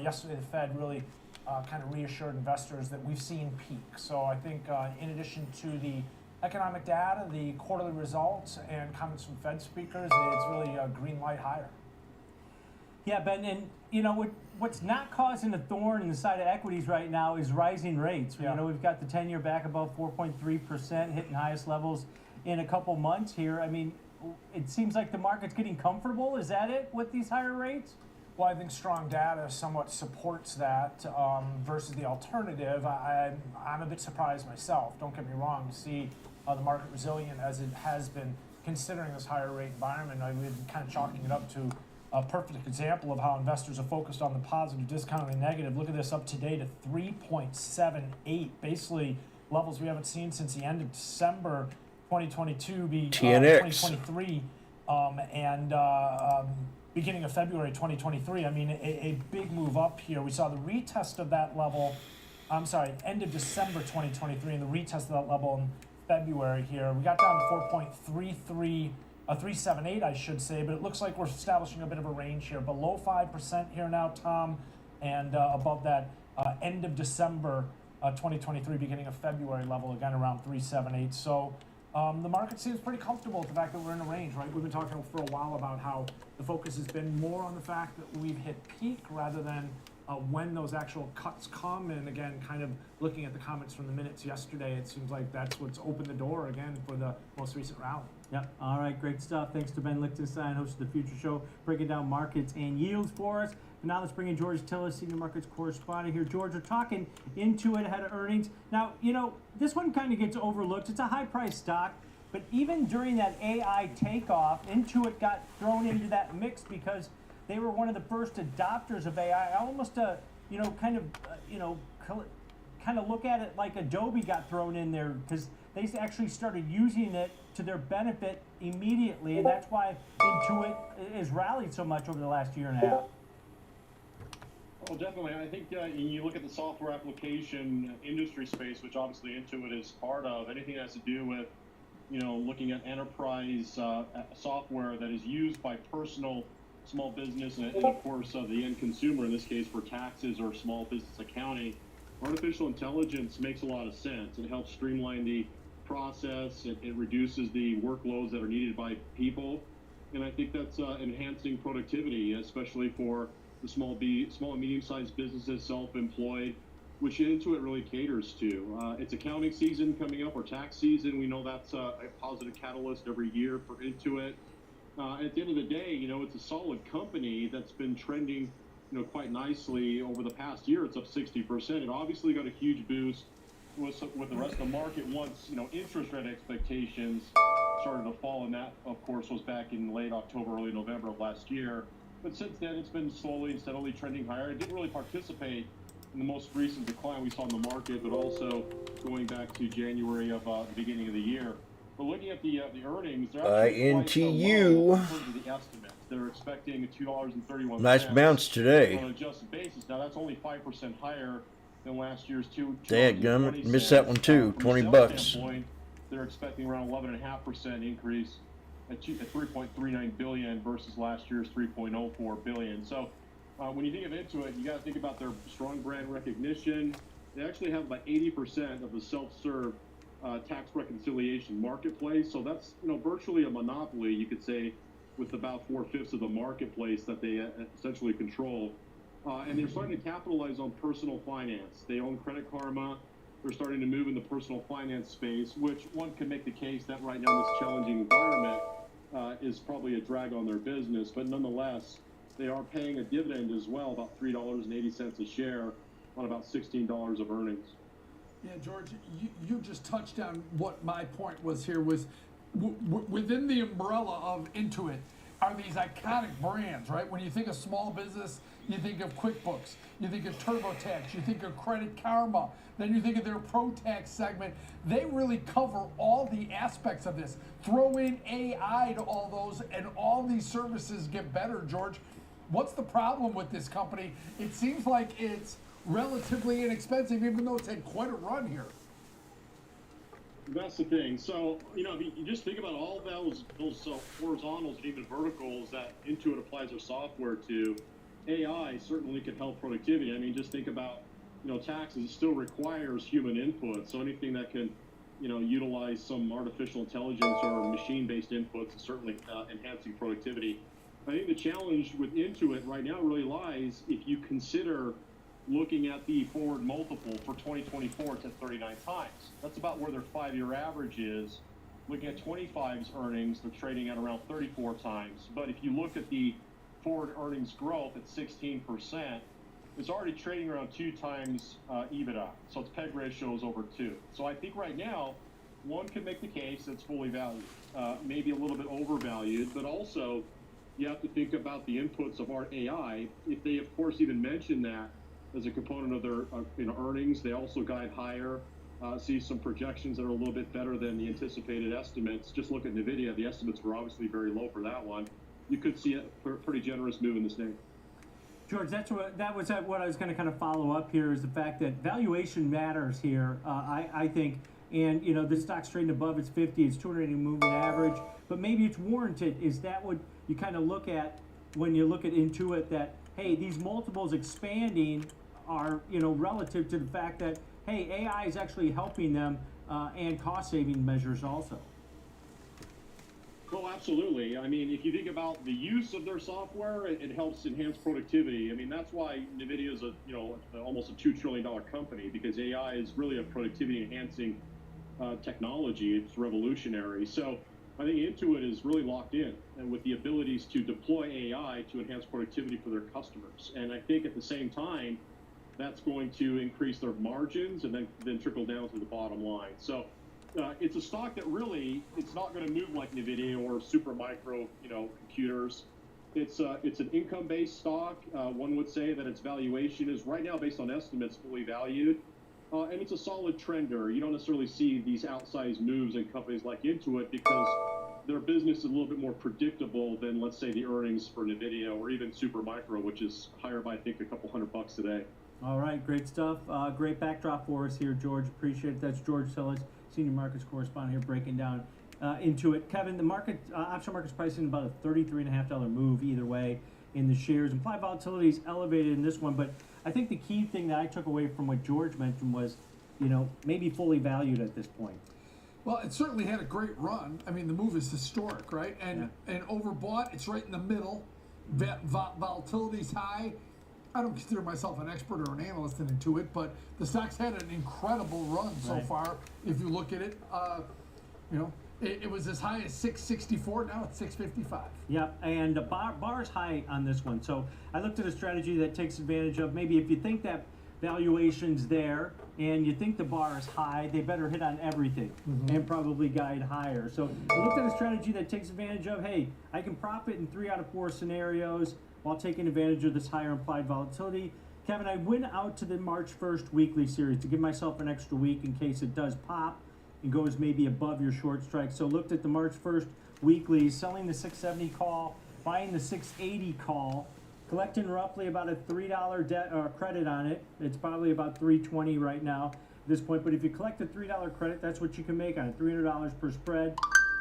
Speaker 7: yesterday the Fed really kind of reassured investors that we've seen peak. So I think in addition to the economic data, the quarterly results, and comments from Fed speakers, it's really a green light higher.
Speaker 3: Yeah, Ben, and what's not causing a thorn in the side of equities right now is rising rates.
Speaker 7: Yeah.
Speaker 3: We've got the 10-year back above 4.3%, hitting highest levels in a couple months here. I mean, it seems like the market's getting comfortable. Is that it with these higher rates?
Speaker 7: Well, I think strong data somewhat supports that versus the alternative. I'm a bit surprised myself. Don't get me wrong. To see the market resilient as it has been considering this higher rate environment. I've been kind of chalking it up to a perfect example of how investors are focused on the positive, discounting the negative. Look at this up today to 3.78, basically levels we haven't seen since the end of December 2022,
Speaker 1: TNX.
Speaker 7: 2023, and beginning of February 2023. I mean, a big move up here. We saw the retest of that level, end of December 2023, and the retest of that level in February here. We got down to 4.33, 378, I should say, but it looks like we're establishing a bit of a range here. Below 5% here now, Tom, and above that end of December 2023, beginning of February level, again around 378. So The market seems pretty comfortable with the fact that we're in a range, right? We've been talking for a while about how the focus has been more on the fact that we've hit peak rather than when those actual cuts come. And again, kind of looking at the comments from the minutes yesterday, it seems like that's what's opened the door again for the most recent rally.
Speaker 3: Yep. All right. Great stuff. Thanks to Ben Lichtenstein, host of the Future Show, breaking down markets and yields for us. But now let's bring in George Tillis, senior markets correspondent here. George, we're talking Intuit ahead of earnings. Now, you know, this one kind of gets overlooked. It's a high-priced stock, but even during that AI takeoff, Intuit got thrown into that mix because they were one of the first adopters of AI. Almost kind of look at it like Adobe got thrown in there because they actually started using it to their benefit immediately, and that's why Intuit has rallied so much over the last year and a half.
Speaker 16: Well, definitely. I think you look at the software application industry space, which obviously Intuit is part of. Anything that has to do with, looking at enterprise software that is used by personal small business and of course the end consumer, in this case for taxes or small business accounting, artificial intelligence makes a lot of sense. It helps streamline the process. It reduces the workloads that are needed by people, and I think that's enhancing productivity, especially for the small and medium-sized businesses, self-employed, which Intuit really caters to. It's accounting season coming up, or tax season. We know that's a positive catalyst every year for Intuit. At the end of the day, it's a solid company that's been trending, quite nicely over the past year. It's up 60%. It obviously got a huge boost with the rest of the market once, interest rate expectations started to fall, and that, of course, was back in late October, early November of last year. But since then, it's been slowly and steadily trending higher. It didn't really participate in the most recent decline we saw in the market, but also going back to January of the beginning of the year. But looking at the earnings, they're actually quite low in terms of the estimates. They're expecting $2.31.
Speaker 1: Nice bounce today.
Speaker 16: On an adjusted basis. Now, that's only 5% higher than last year's
Speaker 1: Dadgummit, missed that one too. $20.
Speaker 16: They're expecting around 11.5% increase at $3.39 billion versus last year's $3.04 billion. So when you think of Intuit, you got to think about their strong brand recognition. They actually have about 80% of the self-serve tax reconciliation marketplace. So that's virtually a monopoly, you could say, with about 4/5 of the marketplace that they essentially control. And they're starting to capitalize on personal finance. They own Credit Karma. They're starting to move in the personal finance space, which one can make the case that right now in this challenging environment is probably a drag on their business. But nonetheless, they are paying a dividend as well, about $3.80 a share on about $16 of earnings.
Speaker 14: Yeah, George, you just touched on what my point was here was within the umbrella of Intuit are these iconic brands, right? When you think of small business, you think of QuickBooks, you think of TurboTax, you think of Credit Karma, then you think of their ProTax segment. They really cover all the aspects of this. Throw in AI to all those and all these services get better, George. What's the problem with this company? It seems like it's relatively inexpensive, even though it's had quite a run here.
Speaker 16: That's the thing. So, if you just think about all those horizontals and even verticals that Intuit applies their software to, AI certainly could help productivity. I mean, just think about, taxes. It still requires human input. So anything that can, utilize some artificial intelligence or machine-based inputs is certainly enhancing productivity. I think the challenge with Intuit right now really lies if you consider looking at the forward multiple for 2024, it's at 39 times. That's about where their 5-year average is. Looking at 25's earnings, they're trading at around 34 times. But if you look at the forward earnings growth at 16%, it's already trading around 2 times EBITDA. So its PEG ratio is over 2. So I think right now, one can make the case it's fully valued, maybe a little bit overvalued, but also you have to think about the inputs of our AI. If they, of course, even mention that as a component of their earnings, they also guide higher, see some projections that are a little bit better than the anticipated estimates. Just look at NVIDIA. The estimates were obviously very low for that one. You could see a pretty generous move in this name.
Speaker 3: George, that was what I was going to kind of follow up here is the fact that valuation matters here, I think. And, the stock's trading above its 50, it's 280 moving average, but maybe it's warranted. Is that what you kind of look at when you look at Intuit, that, hey, these multiples expanding are, relative to the fact that, hey, AI is actually helping them and cost-saving measures also?
Speaker 16: Well, absolutely. I mean, if you think about the use of their software, it helps enhance productivity. I mean, that's why NVIDIA is almost a $2 trillion company, because AI is really a productivity enhancing technology. It's revolutionary. So I think Intuit is really locked in and with the abilities to deploy AI to enhance productivity for their customers. And I think at the same time, that's going to increase their margins and then trickle down to the bottom line. So it's a stock that really, it's not going to move like NVIDIA or Supermicro, computers. It's an income-based stock. One would say that its valuation is right now, based on estimates, fully valued. And it's a solid trender. You don't necessarily see these outsized moves in companies like Intuit because their business is a little bit more predictable than, let's say, the earnings for NVIDIA or even Supermicro, which is higher by, I think, a couple $100 today.
Speaker 3: All right, great stuff. Great backdrop for us here, George. Appreciate it. That's George Sellis, Senior Markets Correspondent here, breaking down Intuit. Kevin, the market, option market's pricing about a $33.50 move either way in the shares. Implied volatility is elevated in this one, but I think the key thing that I took away from what George mentioned was, maybe fully valued at this point.
Speaker 14: Well, it certainly had a great run. I mean, the move is historic, right? And overbought, it's right in the middle. Volatility's high. I don't consider myself an expert or an analyst in Intuit, but the stock's had an incredible run so far. If you look at it, it was as high as 664. Now it's 655.
Speaker 3: Yep, and the bar's high on this one. So I looked at a strategy that takes advantage of maybe if you think that valuation's there and you think the bar is high, they better hit on everything and probably guide higher. So I looked at a strategy that takes advantage of, hey, I can prop it in 3 out of 4 scenarios while taking advantage of this higher implied volatility. Kevin, I went out to the March 1st weekly series to give myself an extra week in case it does pop and goes maybe above your short strike. So looked at the March 1st weekly, selling the 670 call, buying the 680 call, collecting roughly about a $3 debt or credit on it. It's probably about $3.20 right now at this point. But if you collect a $3 credit, that's what you can make on it, $300 per spread,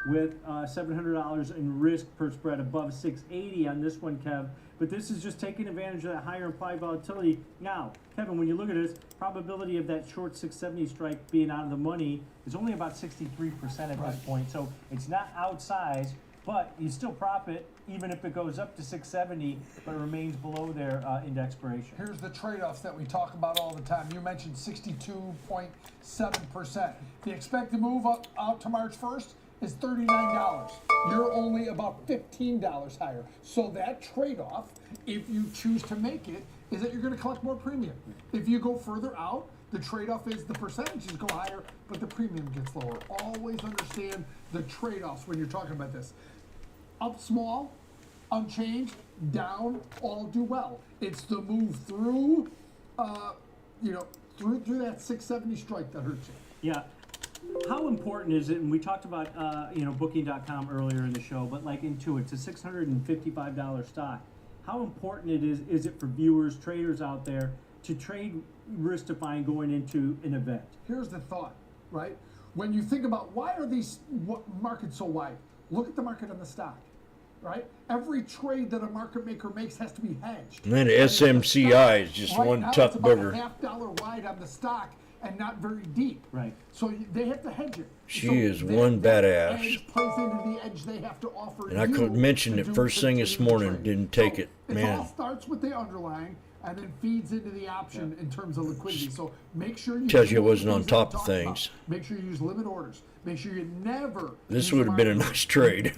Speaker 3: with $700 in risk per spread above 680 on this one, Kev. But this is just taking advantage of that higher implied volatility. Now, Kevin, when you look at this, probability of that short 670 strike being out of the money is only about 63% at this point. So it's not outsized, but you still prop it even if it goes up to 670, but remains below their index expiration.
Speaker 14: Here's the trade-offs that we talk about all the time. You mentioned 62.7%. The expected move out to March 1st is $39. You're only about $15 higher. So that trade-off, if you choose to make it, is that you're going to collect more premium. If you go further out, the trade-off is the percentages go higher, but the premium gets lower. Always understand the trade-offs when you're talking about this. Up small, unchanged, down, all do well. It's the move through, through that 670 strike that hurts you.
Speaker 3: Yeah. How important is it, and we talked about, Booking.com earlier in the show, but like Intuit, it's a $655 stock. How important is it for viewers, traders out there, to trade risk-defying going into an event?
Speaker 14: Here's the thought, right? When you think about why are these markets so wide, look at the market on the stock, right? Every trade that a market maker makes has to be hedged.
Speaker 1: And then SMCI is just one tough booger.
Speaker 14: It's about $0.50 wide on the stock and not very deep.
Speaker 3: Right.
Speaker 14: So they have to hedge it.
Speaker 1: She is one badass.
Speaker 14: Edge plays into the edge they have to offer.
Speaker 1: And I could mention it first thing this morning, didn't take it,
Speaker 14: It
Speaker 1: man.
Speaker 14: all starts with the underlying and then feeds into the option in terms of liquidity. So make sure you
Speaker 1: Tells you I wasn't on top of things.
Speaker 14: Make sure you use limit orders. Make sure you never.
Speaker 1: This would have been a nice trade.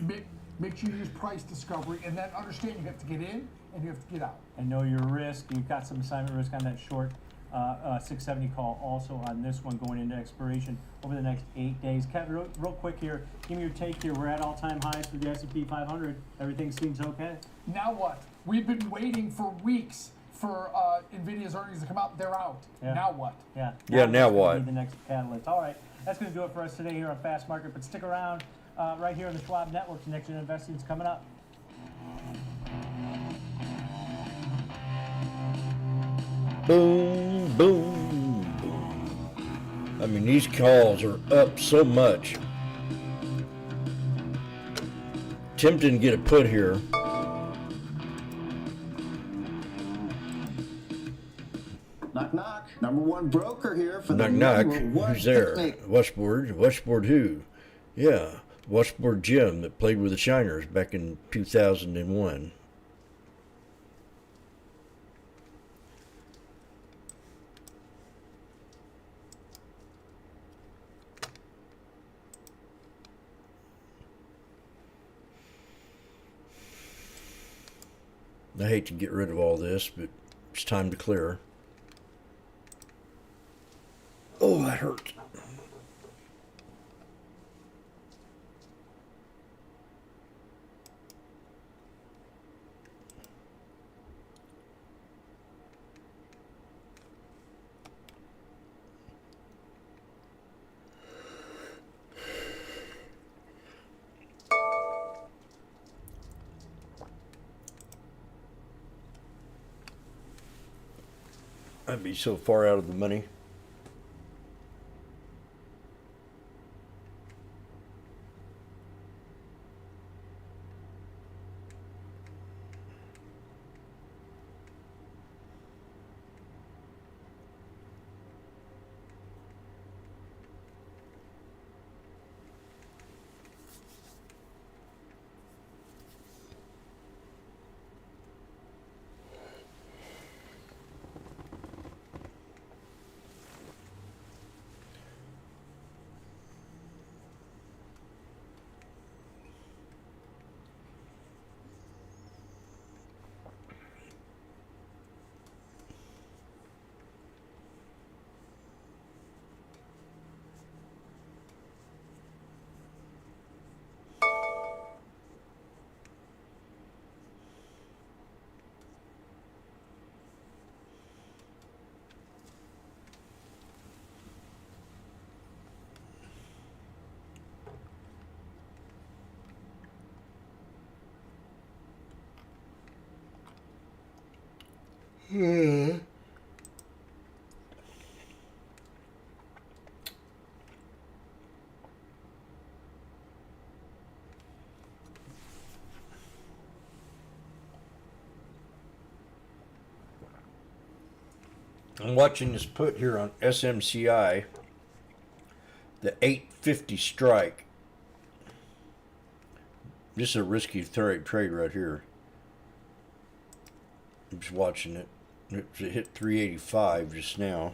Speaker 14: Make sure you use price discovery, and then understand you have to get in and you have to get out.
Speaker 3: And know your risk. You've got some assignment risk on that short 670 call, also on this one going into expiration over the next 8 days. Kevin, real quick here, give me your take here. We're at all-time highs for the S&P 500. Everything seems okay.
Speaker 14: Now what? We've been waiting for weeks for NVIDIA's earnings to come out. They're out.
Speaker 3: Yeah.
Speaker 14: Now what?
Speaker 3: Yeah.
Speaker 1: Now what?
Speaker 3: The next catalyst. All right, that's going to do it for us today here on Fast Market. But stick around right here on the Schwab Network. Next Gen Investing is coming up.
Speaker 1: Boom, boom, boom. I mean, these calls are up so much. Tempting to get a put here.
Speaker 8: Knock, knock. Number one broker here for
Speaker 1: Knock,
Speaker 8: the
Speaker 1: knock.
Speaker 8: number one
Speaker 1: Who's there?
Speaker 8: picnic.
Speaker 1: Washboard who? Yeah. Washboardjim that played with the Shiners back in 2001. I hate to get rid of all this, but it's time to clear. Oh, that hurt. I'd be so far out of the money. I'm watching this put here on SMCI, the 850 strike. This is a risky trade right here. I'm just watching it. It hit 385 just now.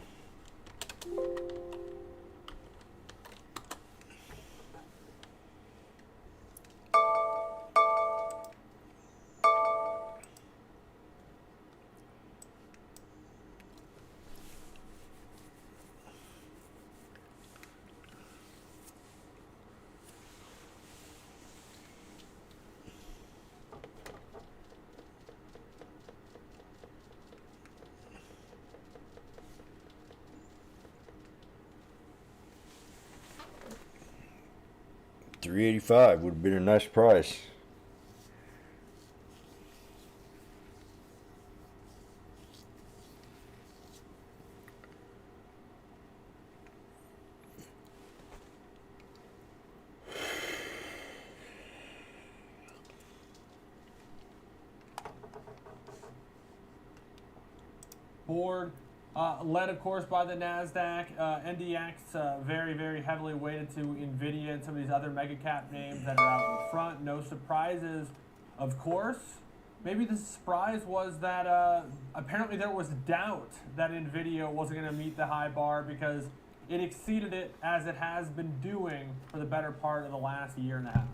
Speaker 1: $385 would have been a nice price.
Speaker 9: Board led, of course, by the NASDAQ. NDX very, very heavily weighted to NVIDIA and some of these other mega cap names that are out in front. No surprises, of course. Maybe the surprise was that apparently there was doubt that NVIDIA wasn't going to meet the high bar because it exceeded it as it has been doing for the better part of the last year and a half.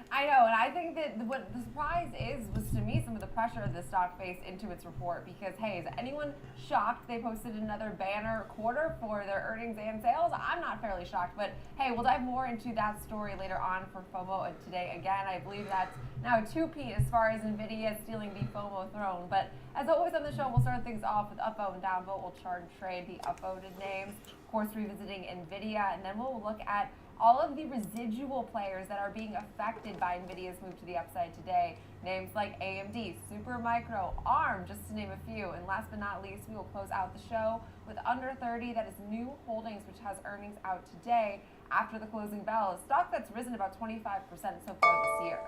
Speaker 18: I know, and I think that what the surprise was to me some of the pressure the stock faced into its report because, hey, is anyone shocked they posted another banner quarter for their earnings and sales? I'm not fairly shocked, but hey, we'll dive more into that story later on for FOMO today. Again, I believe that's now a two-peat as far as NVIDIA stealing the FOMO throne. But as always on the show, we'll start things off with upvote and downvote. We'll chart and trade the upvoted names, of course, revisiting NVIDIA, and then we'll look at all of the residual players that are being affected by NVIDIA's move to the upside today. Names like AMD, Supermicro, ARM, just to name a few. And last but not least, we will close out the show with Under 30. That is New Holdings, which has earnings out today after the closing bell. A stock that's risen about 25% so far this year.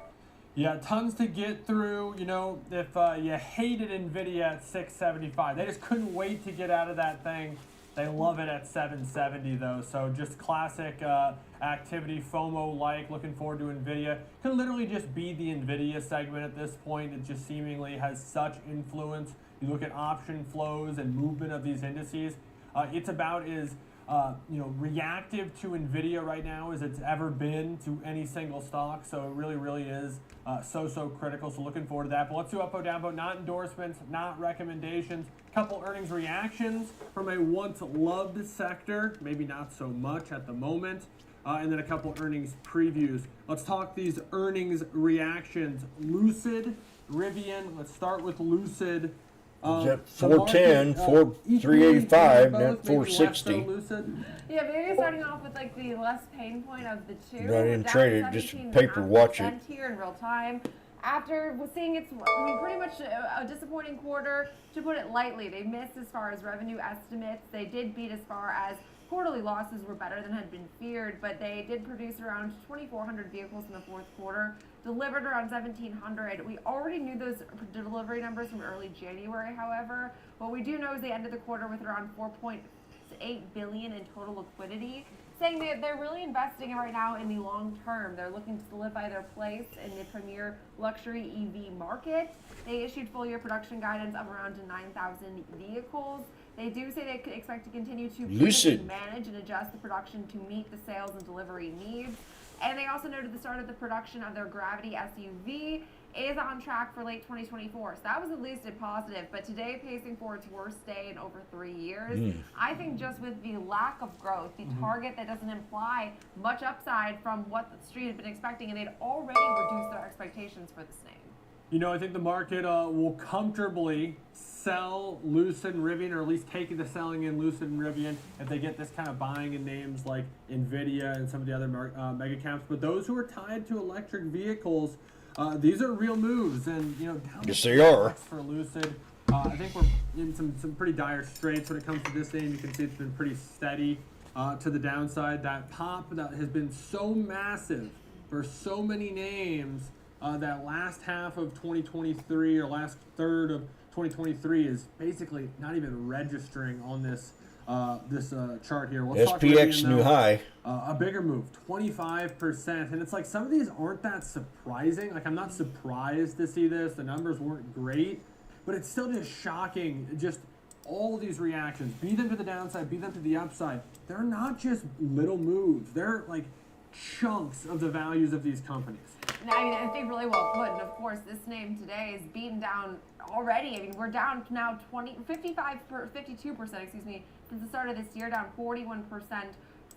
Speaker 9: Yeah, tons to get through. You know, if you hated NVIDIA at 675, they just couldn't wait to get out of that thing. They love it at 770 though, so just classic activity, FOMO-like, looking forward to NVIDIA. Could literally just be the NVIDIA segment at this point. It just seemingly has such influence. You look at option flows and movement of these indices. It's about as reactive to NVIDIA right now as it's ever been to any single stock. So it really, really is so critical. So looking forward to that. But let's do upvote, downvote, not endorsements, not recommendations. Couple earnings reactions from a once loved sector, maybe not so much at the moment. And then a couple earnings previews. Let's talk these earnings reactions. Lucid, Rivian. Let's start with Lucid.
Speaker 1: At 410, 385, net 460.
Speaker 18: Yeah, maybe starting off with like the less pain point of the two.
Speaker 1: I didn't trade it, just paper watch it.
Speaker 18: Here in real time. After seeing pretty much a disappointing quarter, to put it lightly, they missed as far as revenue estimates. They did beat as far as quarterly losses were better than had been feared, but they did produce around 2,400 vehicles in the fourth quarter, delivered around 1,700. We already knew those delivery numbers from early January, however. What we do know is they ended the quarter with around $4.8 billion in total liquidity, saying that they're really investing right now in the long term. They're looking to solidify their place in the premier luxury EV market. They issued full year production guidance of around 9,000 vehicles. They do say they could expect to continue to manage and adjust the production to meet the sales and delivery needs. And they also noted the start of the production of their Gravity SUV is on track for late 2024. So that was at least a positive, but today pacing for its worst day in over 3 years. I think just with the lack of growth, the target that doesn't imply much upside from what the street had been expecting, and they'd already reduced their expectations for this name.
Speaker 9: You know, I think the market will comfortably sell Lucid and Rivian, or at least take the selling in Lucid and Rivian if they get this kind of buying in names like NVIDIA and some of the other mega caps. But those who are tied to electric vehicles, these are real moves, and down
Speaker 1: yes, they are.
Speaker 9: For Lucid, I think we're in some pretty dire straits when it comes to this name. You can see it's been pretty steady to the downside. That pop that has been so massive for so many names. That last half of 2023 or last third of 2023 is basically not even registering on this chart here. Let's
Speaker 1: SPX new high.
Speaker 9: A bigger move, 25%, and it's like some of these aren't that surprising. Like I'm not surprised to see this. The numbers weren't great, but it's still just shocking. Just all these reactions, be them to the downside, be them to the upside. They're not just little moves. They're like chunks of the values of these companies.
Speaker 18: I think really well put, and of course this name today is beaten down already. I mean, we're down now 52%, excuse me, since the start of this year, down 41%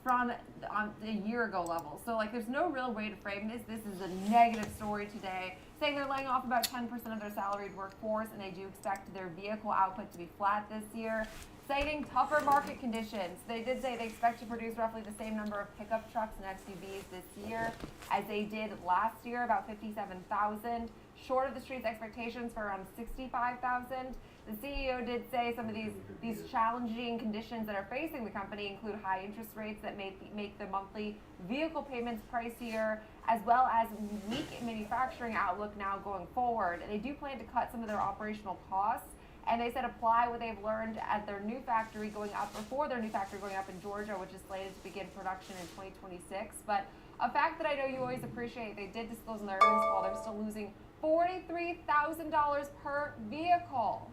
Speaker 18: from a year ago level. So like there's no real way to frame this. This is a negative story today, saying they're laying off about 10% of their salaried workforce, and they do expect their vehicle output to be flat this year. Citing tougher market conditions, they did say they expect to produce roughly the same number of pickup trucks and SUVs this year as they did last year, about 57,000, short of the street's expectations for around 65,000. The CEO did say some of these challenging conditions that are facing the company include high interest rates that make the monthly vehicle payments pricier, as well as weak manufacturing outlook now going forward. And they do plan to cut some of their operational costs. And they said apply what they've learned at their new factory going up, or for their new factory going up in Georgia, which is slated to begin production in 2026. But a fact that I know you always appreciate, they did disclose in their earnings call they're still losing $43,000 per vehicle.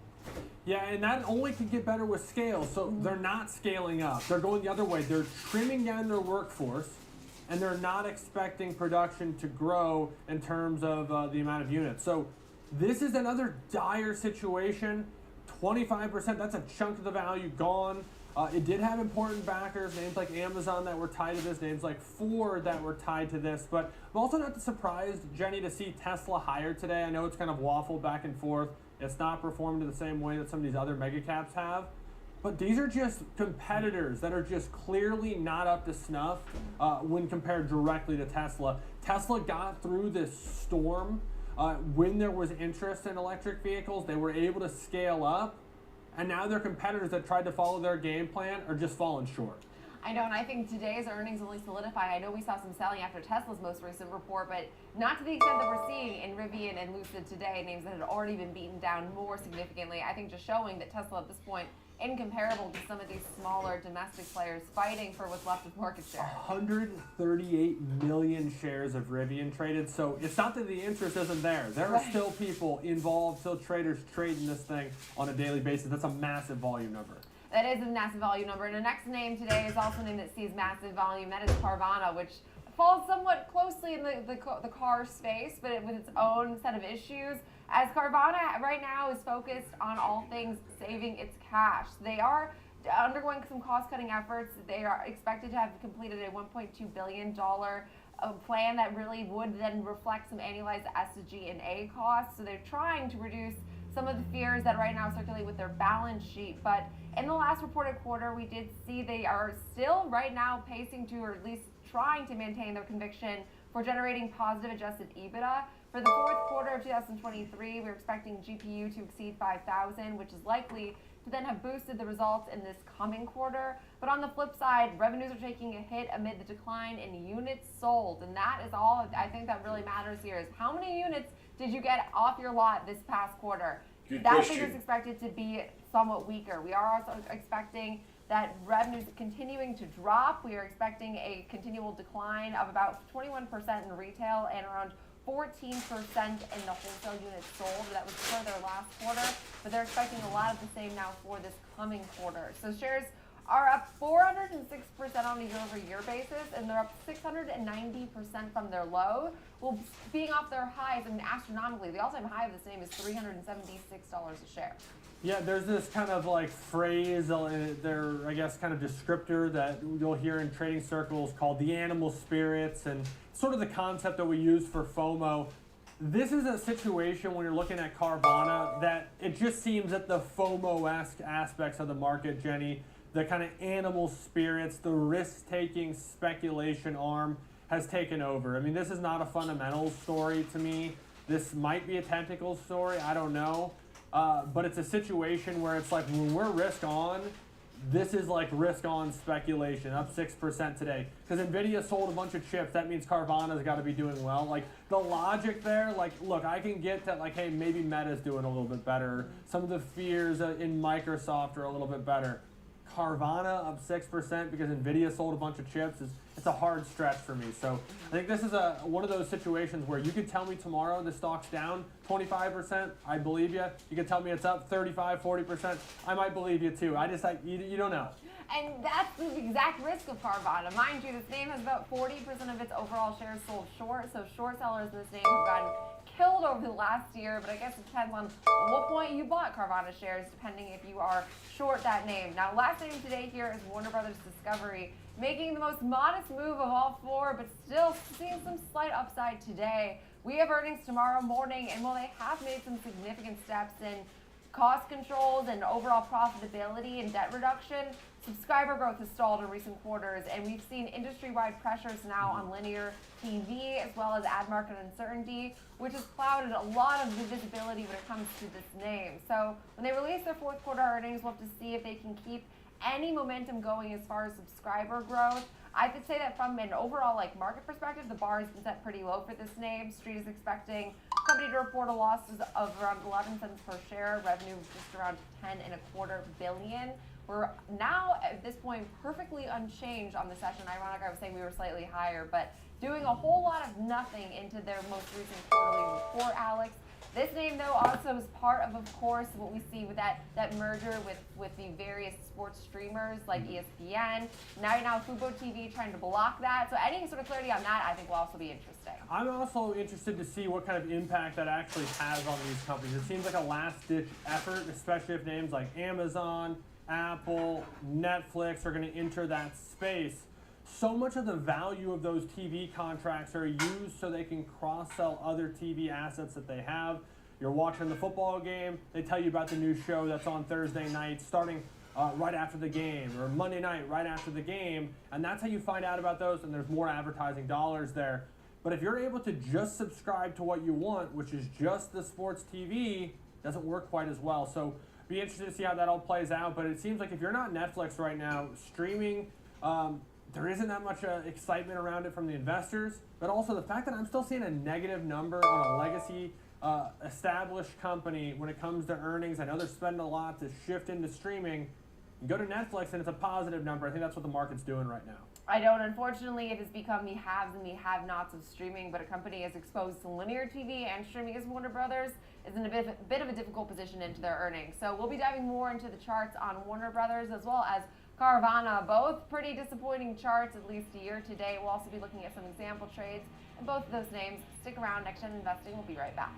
Speaker 9: Yeah, and that only can get better with scale. So they're not scaling up. They're going the other way. They're trimming down their workforce, and they're not expecting production to grow in terms of the amount of units. So this is another dire situation. 25%, that's a chunk of the value gone. It did have important backers, names like Amazon that were tied to this, names like Ford that were tied to this. But I'm also not surprised, Jenny, to see Tesla higher today. I know it's kind of waffled back and forth. It's not performed in the same way that some of these other mega caps have. But these are just competitors that are just clearly not up to snuff when compared directly to Tesla. Tesla got through this storm when there was interest in electric vehicles. They were able to scale up, and now their competitors that tried to follow their game plan are just falling short.
Speaker 18: I know, and I think today's earnings only solidify. I know we saw some selling after Tesla's most recent report, but not to the extent that we're seeing in Rivian and Lucid today, names that had already been beaten down more significantly. I think just showing that Tesla at this point incomparable to some of these smaller domestic players fighting for what's left of market share.
Speaker 9: 138 million shares of Rivian traded, so it's not that the interest isn't there. There are still people involved, still traders trading this thing on a daily basis. That's a massive volume number.
Speaker 18: That is a massive volume number. And the next name today is also a name that sees massive volume. That is Carvana, which falls somewhat closely in the car space, but with its own set of issues. As Carvana right now is focused on all things saving its cash. They are undergoing some cost-cutting efforts. They are expected to have completed a $1.2 billion plan that really would then reflect some annualized SG&A costs. So they're trying to reduce some of the fears that right now circulate with their balance sheet. But in the last reported quarter, we did see they are still right now pacing to, or at least trying to maintain their conviction for generating positive adjusted EBITDA. For the fourth quarter of 2023, we're expecting GPU to exceed 5,000, which is likely to then have boosted the results in this coming quarter. But on the flip side, revenues are taking a hit amid the decline in units sold. And that is all I think that really matters here, is how many units did you get off your lot this past quarter? That figure is expected to be somewhat weaker. We are also expecting that revenues continuing to drop. We are expecting a continual decline of about 21% in retail and around 14% in the wholesale units sold. That was for their last quarter, but they're expecting a lot of the same now for this coming quarter. So shares are up 406% on a year-over-year basis, and they're up 690% from their low. Well, being off their highs, I mean, astronomically, the all-time high of this name is $376 a share.
Speaker 9: Yeah, there's this kind of like phrase, I guess kind of descriptor that you'll hear in trading circles called the animal spirits, and sort of the concept that we use for FOMO. This is a situation when you're looking at Carvana that it just seems that the FOMO-esque aspects of the market, Jenny, the kind of animal spirits, the risk-taking speculation arm has taken over. I mean, this is not a fundamental story to me. This might be a technical story, I don't know. But it's a situation where it's like when we're risk on, this is like risk on speculation, up 6% today. Because NVIDIA sold a bunch of chips, that means Carvana's got to be doing well. Like the logic there, like, look, I can get that, like, hey, maybe Meta's doing a little bit better. Some of the fears in Microsoft are a little bit better. Carvana up 6% because NVIDIA sold a bunch of chips it's a hard stretch for me. So I think this is one of those situations where you could tell me tomorrow the stock's down 25%, I believe you. You could tell me it's up 35, 40%, I might believe you too. You don't know.
Speaker 18: And that's the exact risk of Carvana. Mind you, this name has about 40% of its overall shares sold short, so short sellers in this name have gotten killed over the last year, but I guess it depends on what point you bought Carvana shares, depending if you are short that name. Now, last name today here is Warner Brothers Discovery, making the most modest move of all four, but still seeing some slight upside today. We have earnings tomorrow morning, and while they have made some significant steps in cost controls and overall profitability and debt reduction, subscriber growth has stalled in recent quarters, and we've seen industry-wide pressures now on linear TV as well as ad market uncertainty, which has clouded a lot of the visibility when it comes to this name. So when they release their fourth quarter earnings, we'll have to see if they can keep any momentum going as far as subscriber growth. I could say that from an overall market perspective, the bar has been set pretty low for this name. Street is expecting the company to report a loss of around 11 cents per share, revenue just around $10.25 billion. We're now at this point perfectly unchanged on the session. Ironic, I was saying we were slightly higher, but doing a whole lot of nothing into their most recent quarterly report, Alex. This name, though, also is part of course, what we see with that merger with the various sports streamers like ESPN. Now Fubo TV trying to block that. So any sort of clarity on that, I think, will also be interesting.
Speaker 9: I'm also interested to see what kind of impact that actually has on these companies. It seems like a last-ditch effort, especially if names like Amazon, Apple, Netflix are going to enter that space. So much of the value of those TV contracts are used so they can cross-sell other TV assets that they have. You're watching the football game, they tell you about the new show that's on Thursday night starting right after the game, or Monday night right after the game, and that's how you find out about those, and there's more advertising dollars there. But if you're able to just subscribe to what you want, which is just the sports TV, it doesn't work quite as well. So be interested to see how that all plays out, but it seems like if you're not Netflix right now, streaming, there isn't that much excitement around it from the investors, but also the fact that I'm still seeing a negative number on a legacy established company when it comes to earnings. I know they're spending a lot to shift into streaming. You go to Netflix and it's a positive number. I think that's what the market's doing right now.
Speaker 18: I don't. Unfortunately, it has become the haves and the have-nots of streaming, but a company as exposed to linear TV and streaming as Warner Brothers is in a bit of a difficult position into their earnings. So we'll be diving more into the charts on Warner Brothers as well as Carvana, both pretty disappointing charts, at least year to date. We'll also be looking at some example trades in both of those names. Stick around. Next Gen Investing. We'll be right back.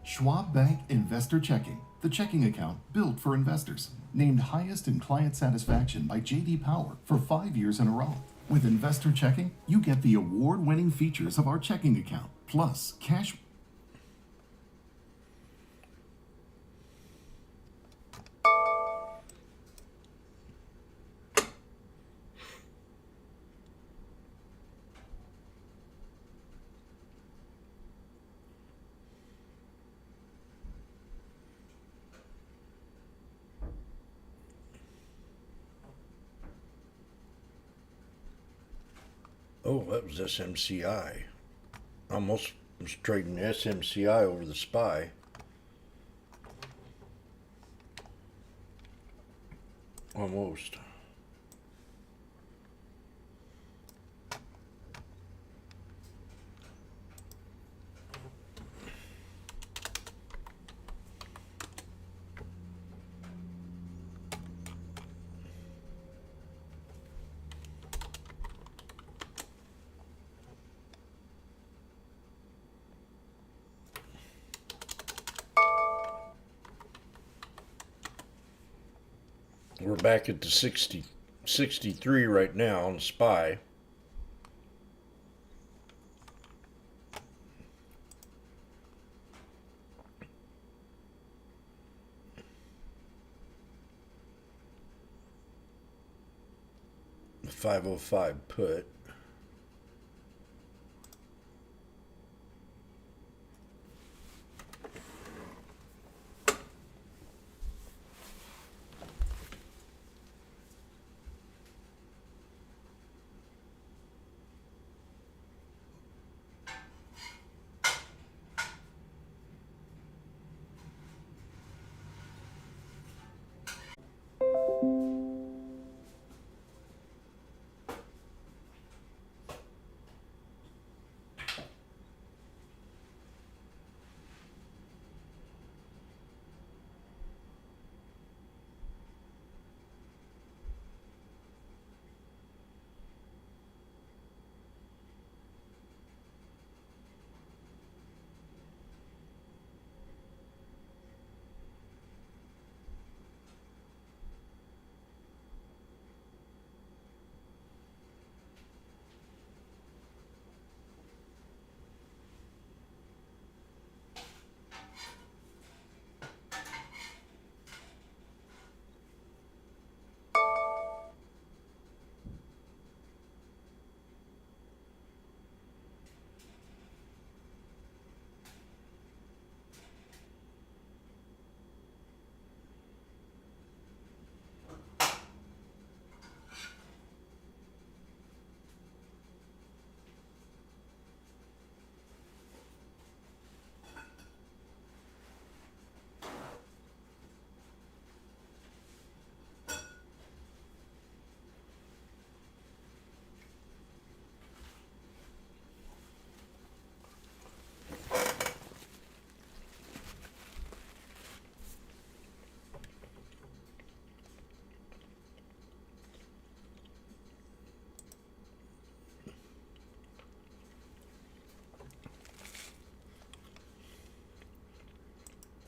Speaker 19: Schwab Bank Investor Checking, the checking account built for investors. Named highest in client satisfaction by J.D. Power for 5 years in a row. With Investor Checking, you get the award-winning features of our checking account, plus cash.
Speaker 1: Oh, that was SMCI. Almost was trading SMCI over the SPY. Almost. We're back at the 63 right now on SPY. The 505 put.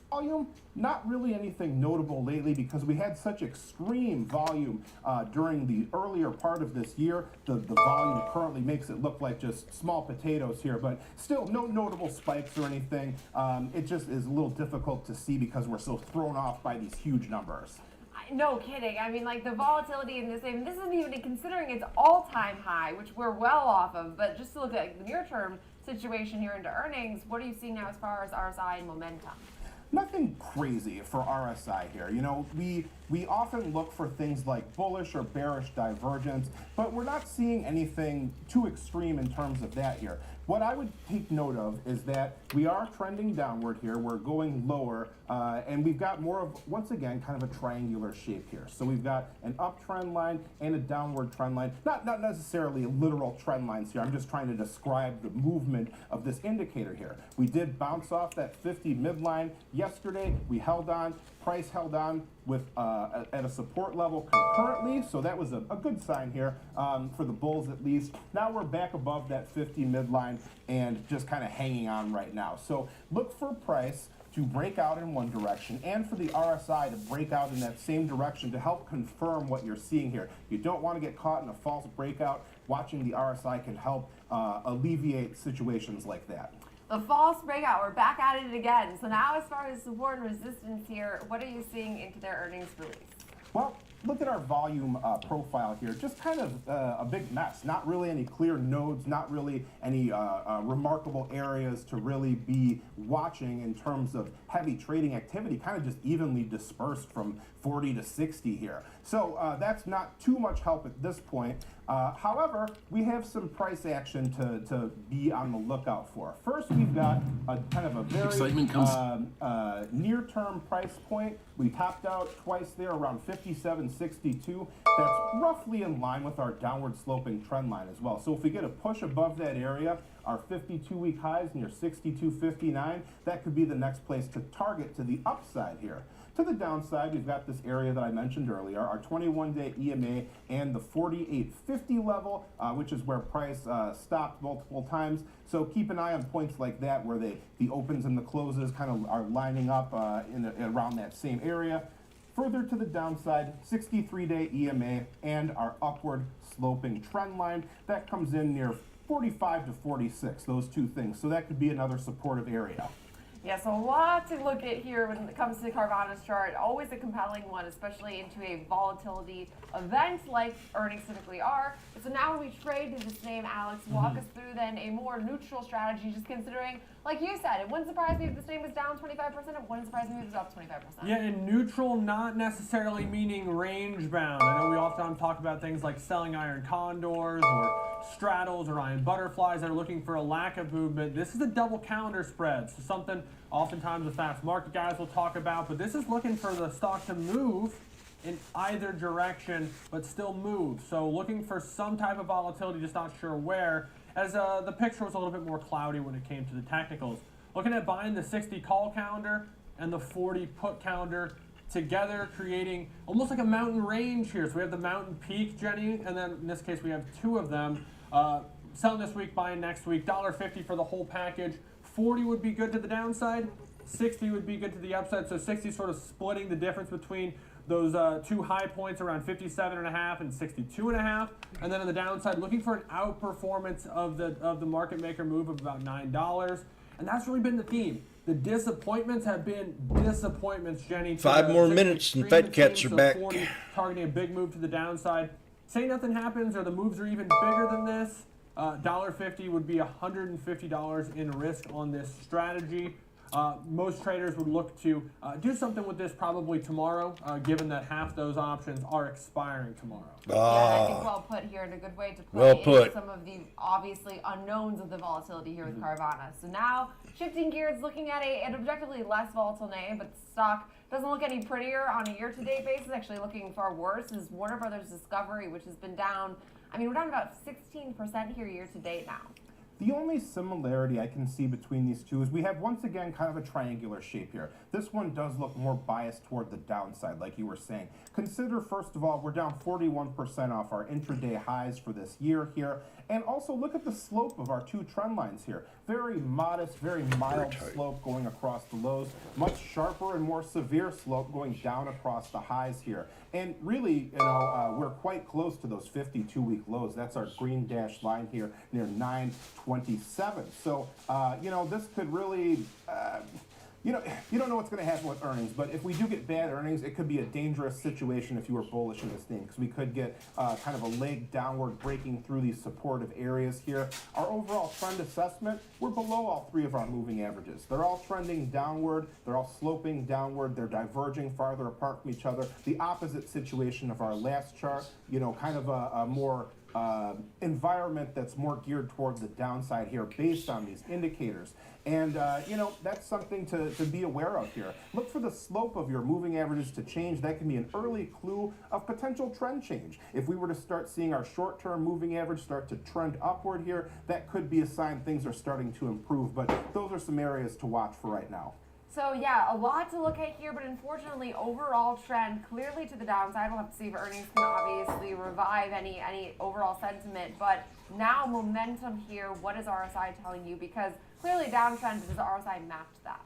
Speaker 17: Volume, not really anything notable lately because we had such extreme volume during the earlier part of this year. The volume currently makes it look like just small potatoes here, but still no notable spikes or anything. It just is a little difficult to see because we're so thrown off by these huge numbers.
Speaker 18: No kidding. I mean, like the volatility in this, I mean, this isn't even considering its all-time high, which we're well off of, but just to look at the near-term situation here into earnings, what are you seeing now as far as RSI and momentum?
Speaker 17: Nothing crazy for RSI here. You know, we we often look for things like bullish or bearish divergence, but we're not seeing anything too extreme in terms of that here. What I would take note of is that we are trending downward here. We're going lower, and we've got more of, once again, kind of a triangular shape here. So we've got an uptrend line and a downward trend line. Not necessarily literal trend lines here. I'm just trying to describe the movement of this indicator here. We did bounce off that 50 midline yesterday. We held on. Price held on with at a support level concurrently, so that was a good sign here for the bulls at least. Now we're back above that 50 midline and just kind of hanging on right now. So look for price to break out in one direction and for the RSI to break out in that same direction to help confirm what you're seeing here. You don't want to get caught in a false breakout. Watching the RSI can help alleviate situations like that.
Speaker 18: The false breakout, we're back at it again. So now as far as support and resistance here, what are you seeing into their earnings release?
Speaker 17: Well, look at our volume profile here. Just kind of a big mess. Not really any clear nodes, not really any remarkable areas to really be watching in terms of heavy trading activity, kind of just evenly dispersed from 40 to 60 here. So that's not too much help at this point. However, we have some price action to be on the lookout for. First, we've got a kind of a very near-term price point. We topped out twice there around 57.62. That's roughly in line with our downward sloping trend line as well. So if we get a push above that area, our 52-week highs near 62.59, that could be the next place to target to the upside here. To the downside, we've got this area that I mentioned earlier, our 21-day EMA and the 48.50 level, which is where price stopped multiple times. So keep an eye on points like that where the opens and the closes kind of are lining up around that same area. Further to the downside, 63-day EMA and our upward sloping trend line. That comes in near 45 to 46, those two things. So that could be another supportive area.
Speaker 18: Yeah, so a lot to look at here when it comes to Carvana's chart. Always a compelling one, especially into a volatility event like earnings typically are. So now when we trade to this name, Alex, walk us through then a more neutral strategy, just considering, like you said, it wouldn't surprise me if this name was down 25%, it wouldn't surprise me if it was up 25%.
Speaker 9: Yeah, and neutral not necessarily meaning range bound. I know we often talk about things like selling iron condors or straddles or iron butterflies that are looking for a lack of movement. This is a double counter spread, so something oftentimes the fast market guys will talk about, but this is looking for the stock to move in either direction, but still move. So looking for some type of volatility, just not sure where, as the picture was a little bit more cloudy when it came to the technicals. Looking at buying the 60 call calendar and the 40 put calendar together, creating almost like a mountain range here. So we have the mountain peak, Jenny, and then in this case we have two of them. Selling this week, buying next week, $1.50 for the whole package. 40 would be good to the downside, 60 would be good to the upside. So 60 sort of splitting the difference between those two high points around 57.5 and 62.5. And then on the downside, looking for an outperformance of the market maker move of about $9. And that's really been the theme. The disappointments have been disappointments, Jenny.
Speaker 1: 5 more minutes and Fed cats are back.
Speaker 9: 40, targeting a big move to the downside. Say nothing happens or the moves are even bigger than this. $1.50 would be $150 in risk on this strategy. Most traders would look to do something with this probably tomorrow, given that half those options are expiring tomorrow.
Speaker 18: Yeah, I think well put here, and a good way to play in some of the obviously unknowns of the volatility here with Carvana. So now, shifting gears, looking at an objectively less volatile name, but the stock doesn't look any prettier on a year-to-date basis. Actually looking far worse is Warner Brothers Discovery, which has been down. I mean, we're down about 16% here year-to-date now.
Speaker 17: The only similarity I can see between these two is we have, once again, kind of a triangular shape here. This one does look more biased toward the downside, like you were saying. Consider, first of all, we're down 41% off our intraday highs for this year here. And also look at the slope of our two trend lines here. Very modest, very mild slope going across the lows. Much sharper and more severe slope going down across the highs here. And really, you know, we're quite close to those 52-week lows. That's our green dashed line here near 927. So, you know, this could really you don't know what's going to happen with earnings, but if we do get bad earnings, it could be a dangerous situation if you were bullish in this thing, because we could get kind of a leg downward breaking through these supportive areas here. Our overall trend assessment, we're below all three of our moving averages. They're all trending downward. They're all sloping downward. They're diverging farther apart from each other. The opposite situation of our last chart, kind of a more environment that's more geared towards the downside here based on these indicators. And, that's something to be aware of here. Look for the slope of your moving averages to change. That can be an early clue of potential trend change. If we were to start seeing our short-term moving average start to trend upward here, that could be a sign things are starting to improve. But those are some areas to watch for right now.
Speaker 18: So yeah, a lot to look at here, but unfortunately, overall trend clearly to the downside. We'll have to see if earnings can obviously revive any overall sentiment. But now momentum here, what is RSI telling you? Because clearly downtrend, does RSI match that?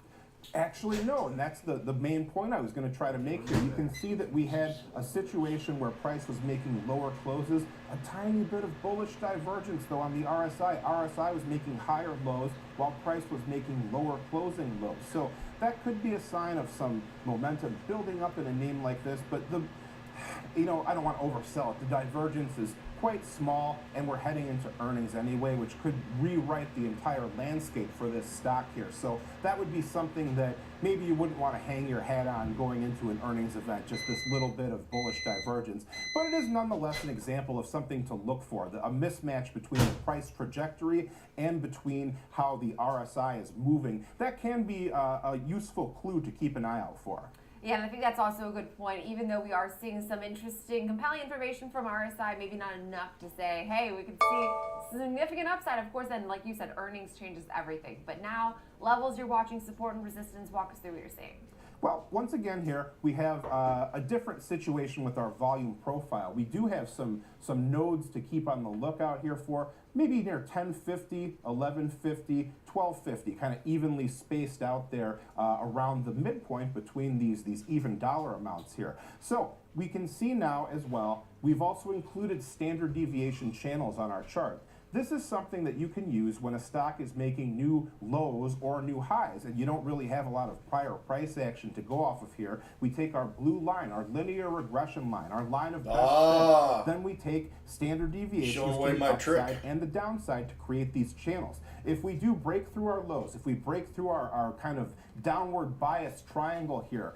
Speaker 17: Actually, no, and that's the main point I was going to try to make here. You can see that we had a situation where price was making lower closes, a tiny bit of bullish divergence, though, on the RSI. RSI was making higher lows, while price was making lower closing lows. So that could be a sign of some momentum building up in a name like this, but I don't want to oversell it. The divergence is quite small, and we're heading into earnings anyway, which could rewrite the entire landscape for this stock here. So that would be something that maybe you wouldn't want to hang your hat on going into an earnings event, just this little bit of bullish divergence. But it is nonetheless an example of something to look for, a mismatch between the price trajectory and between how the RSI is moving. That can be a useful clue to keep an eye out for.
Speaker 18: Yeah, and I think that's also a good point. Even though we are seeing some interesting, compelling information from RSI, maybe not enough to say, hey, we could see significant upside. Of course, then, like you said, earnings changes everything. But now, levels you're watching, support and resistance, walk us through what you're seeing.
Speaker 17: Well, once again here, we have a different situation with our volume profile. We do have some nodes to keep on the lookout here for, maybe near 1050, 1150, 1250, kind of evenly spaced out there around the midpoint between these even dollar amounts here. So we can see now as well, we've also included standard deviation channels on our chart. This is something that you can use when a stock is making new lows or new highs, and you don't really have a lot of prior price action to go off of here. We take our blue line, our linear regression line, our line of best fit, then we take standard deviations to the upside and the downside to create these channels. If we do break through our lows, if we break through our kind of downward bias triangle here,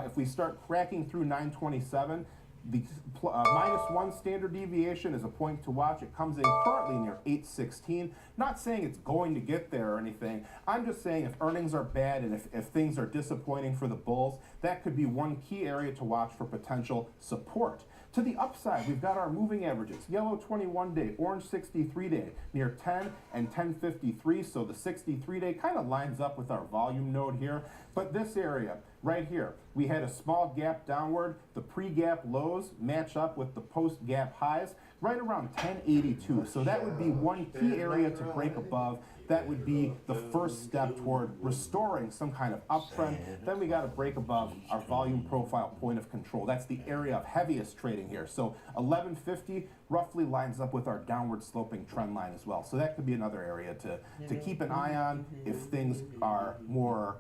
Speaker 17: if we start cracking through 927, the -1 standard deviation is a point to watch. It comes in currently near 816. Not saying it's going to get there or anything. I'm just saying if earnings are bad and if things are disappointing for the bulls, that could be one key area to watch for potential support. To the upside, we've got our moving averages. Yellow 21-day, orange 63-day, near 10 and 1053. So the 63-day kind of lines up with our volume node here. But this area right here, we had a small gap downward. The pre-gap lows match up with the post-gap highs right around 1082. So that would be one key area to break above. That would be the first step toward restoring some kind of uptrend. Then we got to break above our volume profile point of control. That's the area of heaviest trading here. So 1150 roughly lines up with our downward sloping trend line as well. So that could be another area to keep an eye on if things are more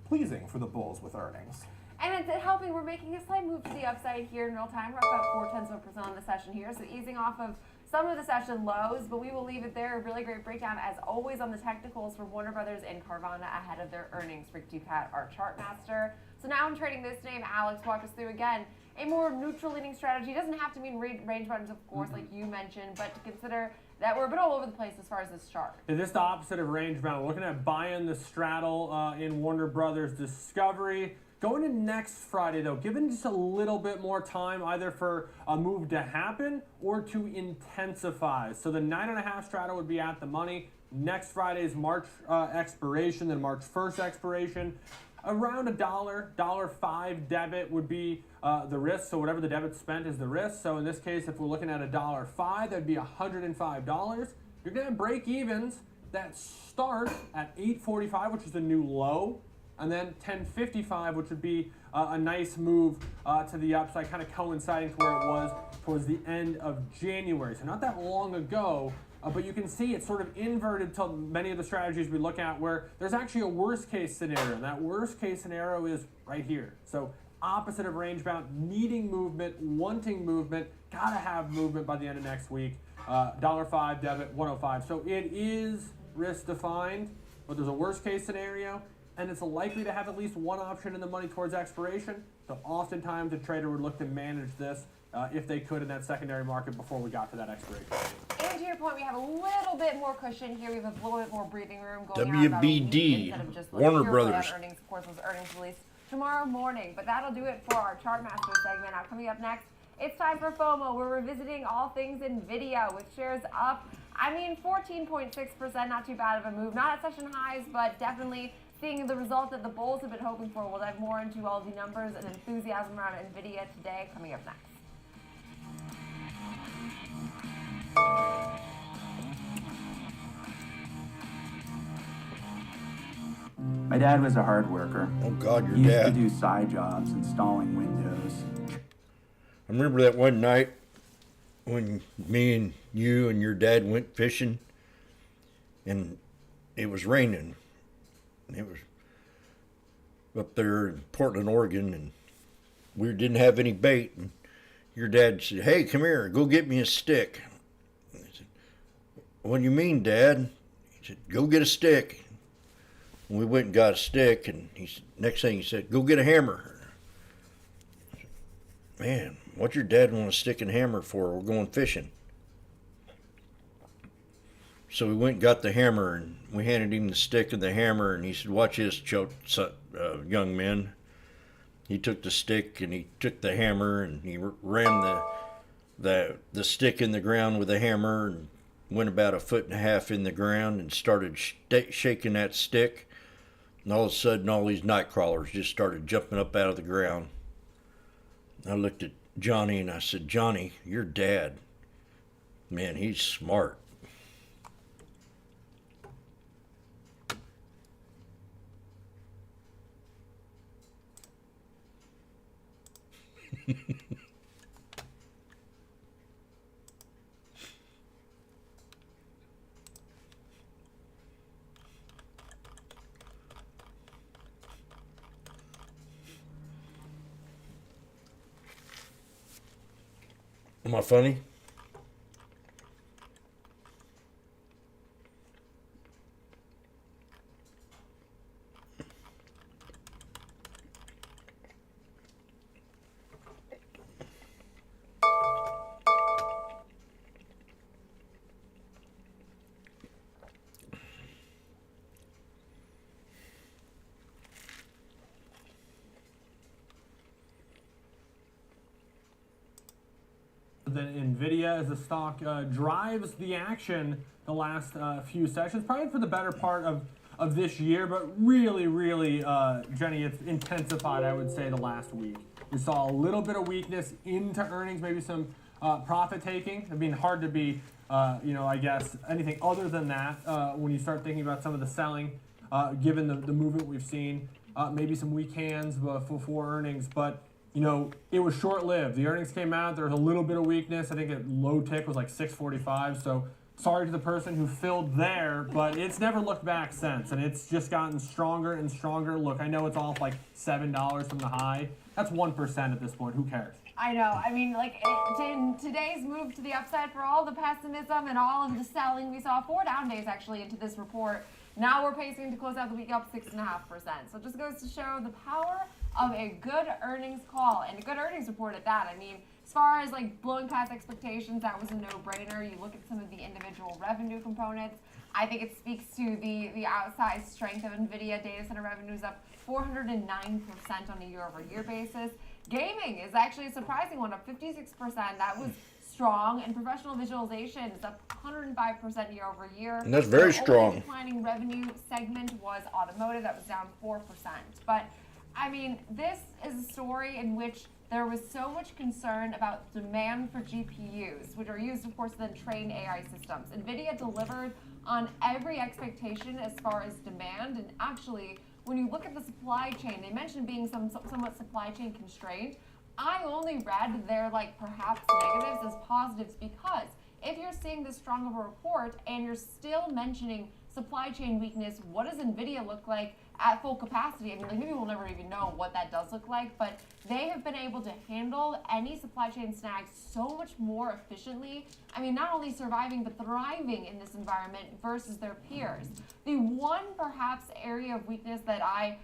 Speaker 17: pleasing for the bulls with earnings.
Speaker 18: And it's helping. We're making a slight move to the upside here in real time. We're about 0.4% on the session here, so easing off of some of the session lows, but we will leave it there. A really great breakdown, as always, on the technicals for Warner Brothers and Carvana ahead of their earnings. Rick Ducat, our chart master. So now I'm trading this name. Alex, walk us through again a more neutral leaning strategy. It doesn't have to mean range bounds, of course, like you mentioned, but to consider that we're a bit all over the place as far as this chart.
Speaker 9: Is this the opposite of range bound? We're looking at buying the straddle in Warner Brothers Discovery. Going to next Friday, though, given just a little bit more time either for a move to happen or to intensify. So the 9.5 straddle would be at the money. Next Friday's March expiration, then March 1st expiration. Around $1.05 debit would be the risk. So whatever the debit spent is the risk. So in this case, if we're looking at $1.05, that'd be $105. You're going to break evens that start at $8.45, which is a new low. And then 10.55, which would be a nice move to the upside, kind of coinciding to where it was towards the end of January. So not that long ago, But you can see it's sort of inverted to many of the strategies we look at where there's actually a worst case scenario. And that worst case scenario is right here. So opposite of range bound, needing movement, wanting movement, gotta have movement by the end of next week. $5 debit, 105. So it is risk defined, but there's a worst case scenario, and it's likely to have at least one option in the money towards expiration. So oftentimes a trader would look to manage this if they could in that secondary market before we got to that expiration date.
Speaker 18: And to your point, we have a little bit more cushion here. We have a little bit more breathing room going on about a week instead of just looking
Speaker 1: Warner
Speaker 18: purely
Speaker 1: Brothers.
Speaker 18: at earnings. Of course, those earnings released tomorrow morning. But that'll do it for our Chartmaster segment. Now, coming up next, it's time for FOMO. We're revisiting all things NVIDIA with shares up. I mean, 14.6%, not too bad of a move. Not at session highs, but definitely seeing the result that the bulls have been hoping for. We'll dive more into all the numbers and enthusiasm around NVIDIA today, coming up next.
Speaker 11: My dad was a hard worker.
Speaker 1: Oh God, your
Speaker 11: He used
Speaker 1: dad.
Speaker 11: to do side jobs, installing windows.
Speaker 1: I remember that one night when me and you and your dad went fishing, and it was raining. It was up there in Portland, Oregon, and we didn't have any bait. And your dad said, "Hey, come here, go get me a stick." I said, "What do you mean, Dad?" He said, "Go get a stick." And we went and got a stick, and next thing he said, "Go get a hammer." I said, "Man, what's your dad want a stick and hammer for? We're going fishing." So we went and got the hammer, and we handed him the stick and the hammer, and he said, "Watch this, young man." He took the stick and he took the hammer and he rammed the stick in the ground with the hammer and went about 1.5 feet in the ground and started shaking that stick. And all of a sudden, all these night crawlers just started jumping up out of the ground. I looked at Johnny and I said, "Johnny, your dad, man, he's smart." Am I funny?
Speaker 9: Then NVIDIA as a stock drives the action the last few sessions, probably for the better part of this year, but really, Jenny, it's intensified, I would say, the last week. We saw a little bit of weakness into earnings, maybe some profit taking. I mean, hard to be, I guess, anything other than that when you start thinking about some of the selling, given the movement we've seen, maybe some weak hands before earnings, but it was short-lived. The earnings came out. There was a little bit of weakness. I think a low tick was like 645. So sorry to the person who filled there, but it's never looked back since, and it's just gotten stronger and stronger. Look, I know it's off like $7 from the high. That's 1% at this point. Who cares?
Speaker 18: I know. I mean, in today's move to the upside for all the pessimism and all of the selling, we saw 4 down days actually into this report. Now we're pacing to close out the week up 6.5%. So it just goes to show the power of a good earnings call and a good earnings report at that. I mean, as far as blowing past expectations, that was a no-brainer. You look at some of the individual revenue components. I think it speaks to the outsized strength of NVIDIA. Data center revenues up 409% on a year-over-year basis. Gaming is actually a surprising one, up 56%. That was strong, and professional visualization is up 105% year over year.
Speaker 1: And that's very strong.
Speaker 18: The declining revenue segment was automotive, that was down 4%. But I mean, this is a story in which there was so much concern about demand for GPUs, which are used, of course, to then train AI systems. NVIDIA delivered on every expectation as far as demand, and actually, when you look at the supply chain, they mentioned being somewhat supply chain constrained. I only read their perhaps negatives as positives because if you're seeing this strong of a report and you're still mentioning supply chain weakness, what does NVIDIA look like at full capacity? I mean, like, maybe we'll never even know what that does look like, but they have been able to handle any supply chain snags so much more efficiently. I mean, not only surviving, but thriving in this environment versus their peers. The one perhaps area of weakness that I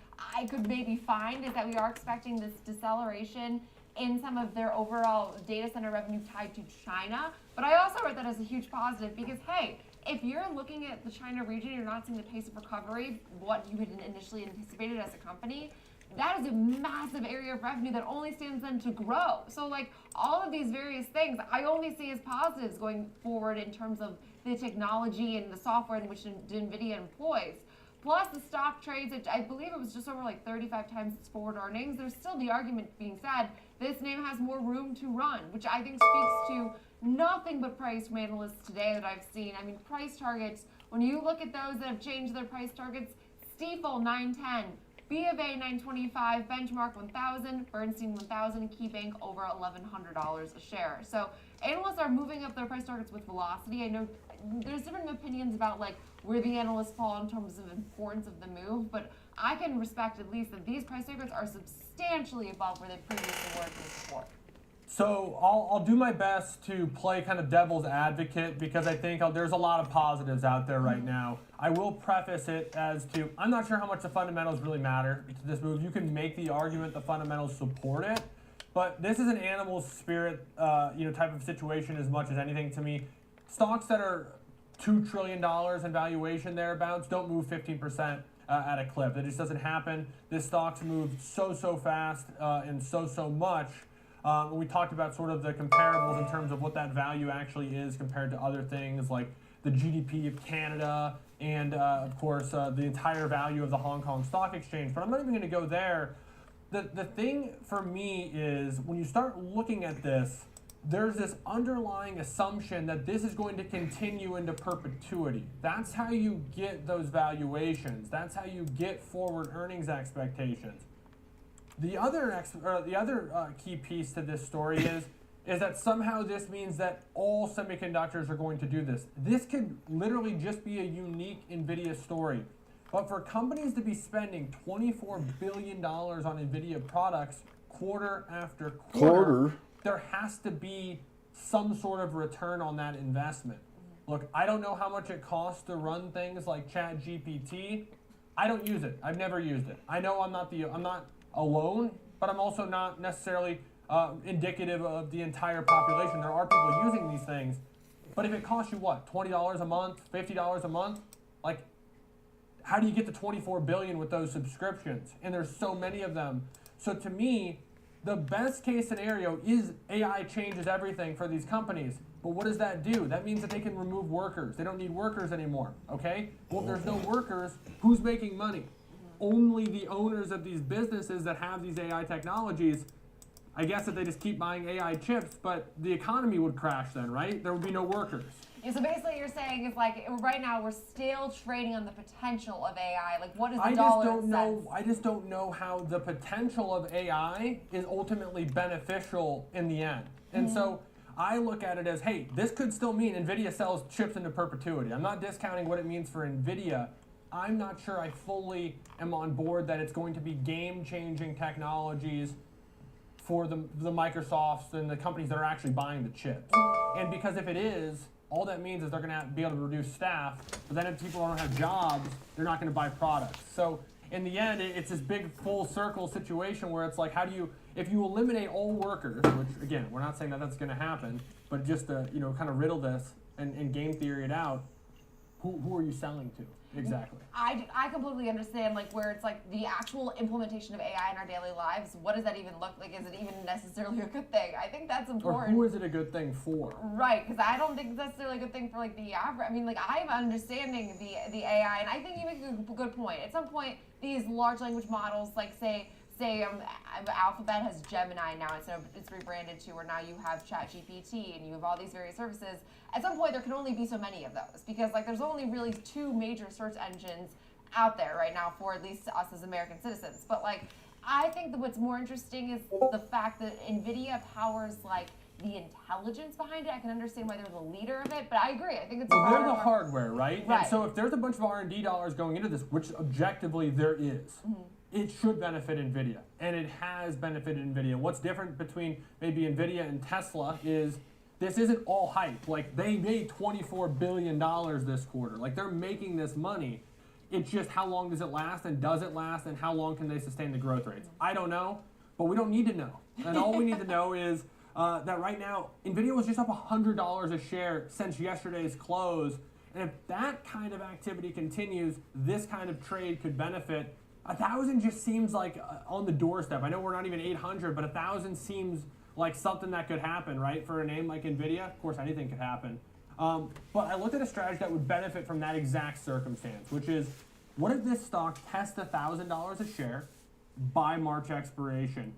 Speaker 18: could maybe find is that we are expecting this deceleration in some of their overall data center revenue tied to China. But I also read that as a huge positive because, hey, if you're looking at the China region, you're not seeing the pace of recovery, what you had initially anticipated as a company, that is a massive area of revenue that only stands then to grow. So like all of these various things, I only see as positives going forward in terms of the technology and the software in which NVIDIA employs. Plus the stock trades, I believe it was just over like 35 times its forward earnings. There's still the argument being said, this name has more room to run, which I think speaks to nothing but price from analysts today that I've seen. I mean, price targets, when you look at those that have changed their price targets, Stifel 910, B of A 925, Benchmark 1000, Bernstein 1000, KeyBank over $1,100 a share. So analysts are moving up their price targets with velocity. I know there's different opinions about like where the analysts fall in terms of importance of the move, but I can respect at least that these price targets are substantially above where they previously were before.
Speaker 9: So I'll do my best to play kind of devil's advocate because I think there's a lot of positives out there right now. I will preface it as to, I'm not sure how much the fundamentals really matter to this move. You can make the argument the fundamentals support it, but this is an animal spirit type of situation as much as anything to me. Stocks that are $2 trillion in valuation thereabouts don't move 15% at a clip. It just doesn't happen. This stock's moved so fast and so much. We talked about sort of the comparables in terms of what that value actually is compared to other things like the GDP of Canada and, of course, the entire value of the Hong Kong Stock Exchange. But I'm not even going to go there. The thing for me is when you start looking at this, there's this underlying assumption that this is going to continue into perpetuity. That's how you get those valuations. That's how you get forward earnings expectations. The other key piece to this story is that somehow this means that all semiconductors are going to do this. This could literally just be a unique NVIDIA story. But for companies to be spending $24 billion on NVIDIA products quarter after quarter, there has to be some sort of return on that investment. Look, I don't know how much it costs to run things like ChatGPT. I don't use it. I've never used it. I know I'm not alone, but I'm also not necessarily indicative of the entire population. There are people using these things, but if it costs you what, $20 a month, $50 a month, like how do you get to 24 billion with those subscriptions? And there's so many of them. So to me, the best case scenario is AI changes everything for these companies. But what does that do? That means that they can remove workers. They don't need workers anymore, okay? Well, if there's no workers, who's making money? Only the owners of these businesses that have these AI technologies. I guess if they just keep buying AI chips, but the economy would crash then, right? There would be no workers.
Speaker 18: Yeah, so basically you're saying is like right now we're still trading on the potential of AI. Like what is the dollar cents?
Speaker 9: I just don't know how the potential of AI is ultimately beneficial in the end. And so I look at it as, hey, this could still mean NVIDIA sells chips into perpetuity. I'm not discounting what it means for NVIDIA. I'm not sure I fully am on board that it's going to be game-changing technologies for the Microsofts and the companies that are actually buying the chips. And because if it is, all that means is they're going to be able to reduce staff, but then if people don't have jobs, they're not going to buy products. So in the end, it's this big full circle situation where it's like, how do you, if you eliminate all workers, which again, we're not saying that that's going to happen, but just to, kind of riddle this and game theory it out, who are you selling to? Exactly.
Speaker 18: I completely understand like where it's like the actual implementation of AI in our daily lives. What does that even look like? Is it even necessarily a good thing? I think that's important.
Speaker 9: Or who is it a good thing for?
Speaker 18: Right, because I don't think it's necessarily a good thing for like the average. I mean, like I'm understanding the AI, and I think you make a good point. At some point, these large language models, like say Alphabet has Gemini now, it's rebranded to where now you have ChatGPT and you have all these various services. At some point, there can only be so many of those because like there's only really 2 major search engines out there right now for at least us as American citizens. But like I think that what's more interesting is the fact that NVIDIA powers like the intelligence behind it. I can understand why they're the leader of it, but I agree. I think it's
Speaker 9: Well, they're the hardware, right?
Speaker 18: Right.
Speaker 9: And so if there's a bunch of R&D dollars going into this, which objectively there is, it should benefit NVIDIA, and it has benefited NVIDIA. What's different between maybe NVIDIA and Tesla is this isn't all hype. Like, they made $24 billion this quarter. Like, they're making this money. It's just how long does it last, and does it last, and how long can they sustain the growth rates? I don't know, but we don't need to know. And all we need to know is that right now, NVIDIA was just up $100 a share since yesterday's close. And if that kind of activity continues, this kind of trade could benefit. 1,000 just seems like on the doorstep. I know we're not even 800, but 1,000 seems like something that could happen, right? For a name like NVIDIA, of course, anything could happen. But I looked at a strategy that would benefit from that exact circumstance, which is, what if this stock tests $1,000 a share by March expiration?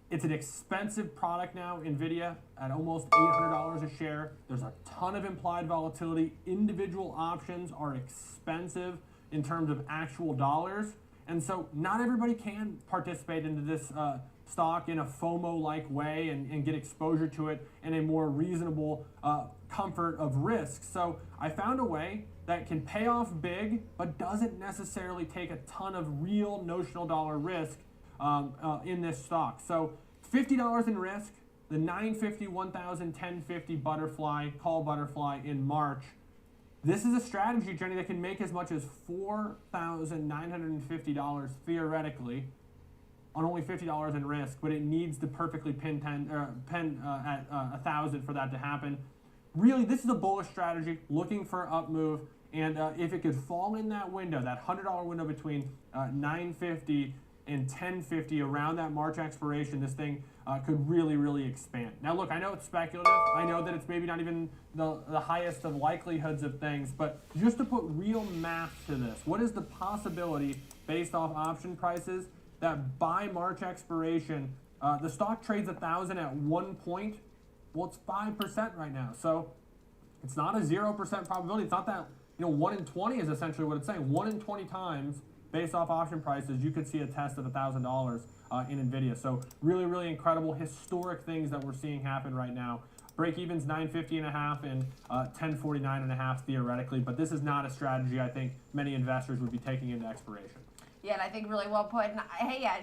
Speaker 9: It's an expensive product now, NVIDIA, at almost $800 a share. There's a ton of implied volatility. Individual options are expensive in terms of actual dollars. And so not everybody can participate into this stock in a FOMO-like way and get exposure to it in a more reasonable comfort of risk. So I found a way that can pay off big, but doesn't necessarily take a ton of real notional dollar risk in this stock. So $50 in risk, the 950, 1,000, 1050 butterfly, call butterfly in March. This is a strategy, Jenny, that can make as much as $4,950 theoretically on only $50 in risk, but it needs to perfectly pin at 1,000 for that to happen. Really, this is a bullish strategy, looking for an up move, and if it could fall in that window, that $100 window between 950 and 1050 around that March expiration, this thing could really expand. Now look, I know it's speculative. I know that it's maybe not even the highest of likelihoods of things, but just to put real math to this, what is the possibility based off option prices that by March expiration, the stock trades 1,000 at 1 point? Well, it's 5% right now. So it's not a 0% probability. It's not that, 1 in 20 is essentially what it's saying. 1 in 20 times based off option prices, you could see a test of $1,000 in NVIDIA. So really incredible historic things that we're seeing happen right now. Break even's 950.5 and 1049.5 theoretically, but this is not a strategy I think many investors would be taking into expiration.
Speaker 18: Yeah, and I think really well put. And hey, yeah,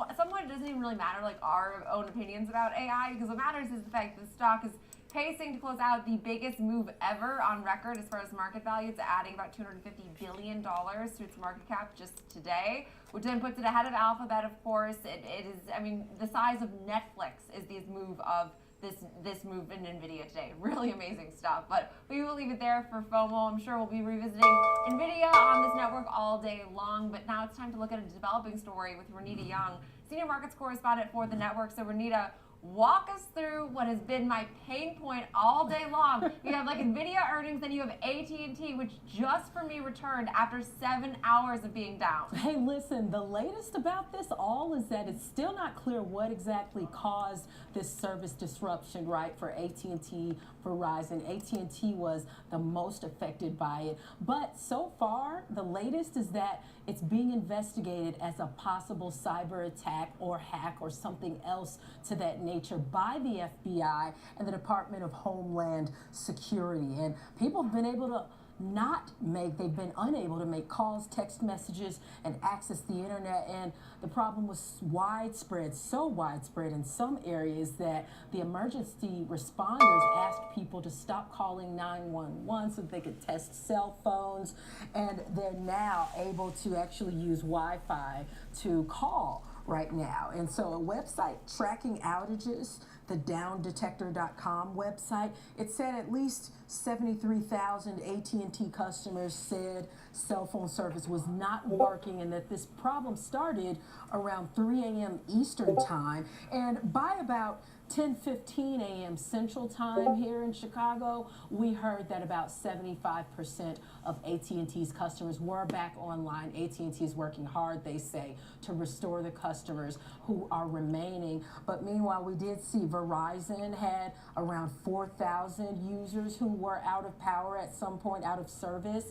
Speaker 18: at some point it doesn't even really matter like our own opinions about AI, because what matters is the fact that the stock is pacing to close out the biggest move ever on record as far as market value. It's adding about $250 billion to its market cap just today, which then puts it ahead of Alphabet, of course. It is, I mean, the size of Netflix is this move of this move in NVIDIA today. Really amazing stuff. But we will leave it there for FOMO. I'm sure we'll be revisiting NVIDIA on this network all day long. But now it's time to look at a developing story with Renita Young, senior markets correspondent for the network. So Renita, walk us through what has been my pain point all day long. You have like NVIDIA earnings, then you have AT&T, which just for me returned after 7 hours of being down.
Speaker 13: Hey, listen, the latest about this all is that it's still not clear what exactly caused this service disruption, right, for AT&T, Verizon. AT&T was the most affected by it. But so far, the latest is that it's being investigated as a possible cyber attack or hack or something else to that nature by the FBI and the Department of Homeland Security. And people have been able to they've been unable to make calls, text messages, and access the internet. And the problem was widespread, so widespread in some areas that the emergency responders asked people to stop calling 911 so that they could test cell phones. And they're now able to actually use Wi-Fi to call right now. And so a website tracking outages, the downdetector.com website, it said at least 73,000 AT&T customers said cell phone service was not working, and that this problem started around 3 a.m. Eastern time. And by about 10:15 a.m. Central Time here in Chicago, we heard that about 75% of AT&T's customers were back online. AT&T is working hard, they say, to restore the customers who are remaining. But meanwhile, we did see Verizon had around 4,000 users who were out of power at some point, out of service.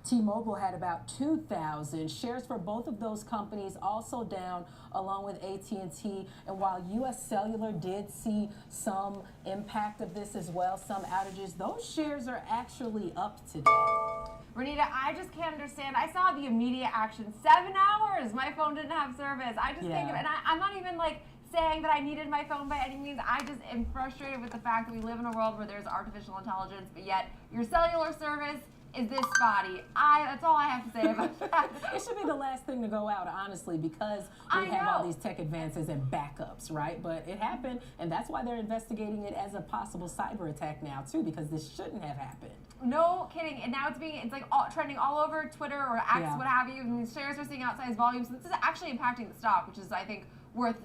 Speaker 13: T-Mobile had about 2,000. Shares for both of those companies also down, along with AT&T. And while U.S. Cellular did see some impact of this as well, some outages, those shares are actually up today.
Speaker 18: Renita, I just can't understand. I saw the immediate action. 7 hours, my phone didn't have service. I just think, and I'm not even like saying that I needed my phone by any means. I just am frustrated with the fact that we live in a world where there's artificial intelligence, but yet your cellular service is this spotty. That's all I have to say about that.
Speaker 13: It should be the last thing to go out, honestly, because we have all these tech advances and backups, right? But it happened, and that's why they're investigating it as a possible cyber attack now, too, because this shouldn't have happened.
Speaker 18: No kidding. And now it's like trending all over Twitter or X, what have you, and the shares are seeing outsized volumes. So this is actually impacting the stock, which is, I think, worth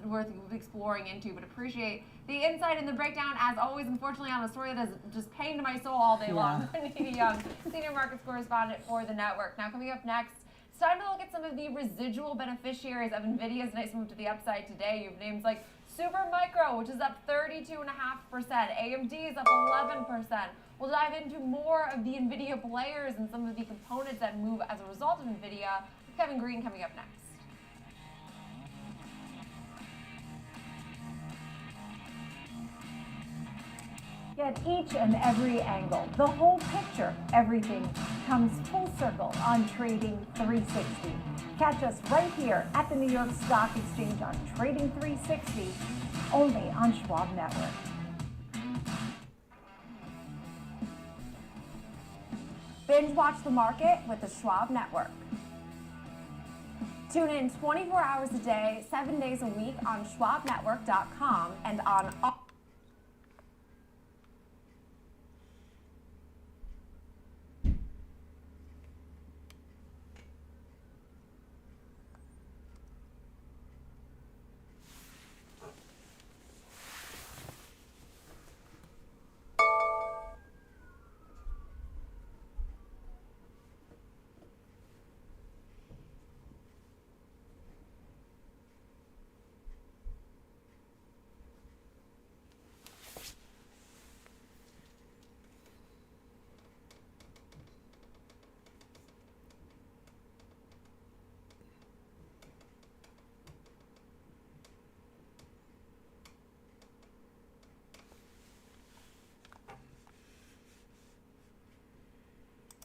Speaker 18: exploring into, but appreciate the insight and the breakdown, as always, unfortunately, on a story that has just pained my soul all day long. Renita Young, Senior Markets Correspondent for the network. Now, coming up next, it's time to look at some of the residual beneficiaries of NVIDIA's nice move to the upside today. You have names like Supermicro, which is up 32.5%. AMD is up 11%. We'll dive into more of the NVIDIA players and some of the components that move as a result of NVIDIA. With Kevin Green coming up next.
Speaker 4: Get each and every angle, the whole picture. Everything comes full circle on Trading 360. Catch us right here at the New York Stock Exchange on Trading 360, only on Schwab Network.
Speaker 18: Binge watch the market with the Schwab Network. Tune in 24 hours a day, 7 days a week on schwabnetwork.com and on all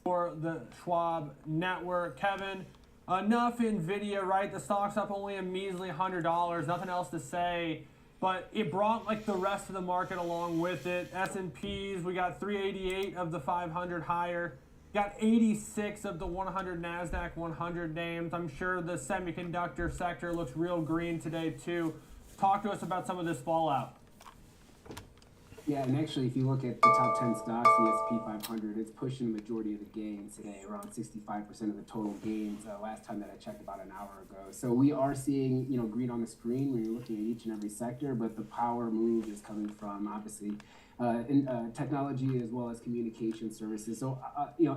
Speaker 9: for the Schwab Network. Kevin, enough NVIDIA, right? The stock's up only a measly $100. Nothing else to say. But it brought like the rest of the market along with it. S&Ps, we got 388 of the 500 higher. Got 86 of the 100 NASDAQ 100 names. I'm sure the semiconductor sector looks real green today too. Talk to us about some of this fallout.
Speaker 20: Yeah, and actually, if you look at the top 10 stocks, the S&P 500, it's pushing the majority of the gains today, around 65% of the total gains. Last time that I checked, about an hour ago. So we are seeing, green on the screen when you're looking at each and every sector, but the power move is coming from obviously in technology as well as communication services. So,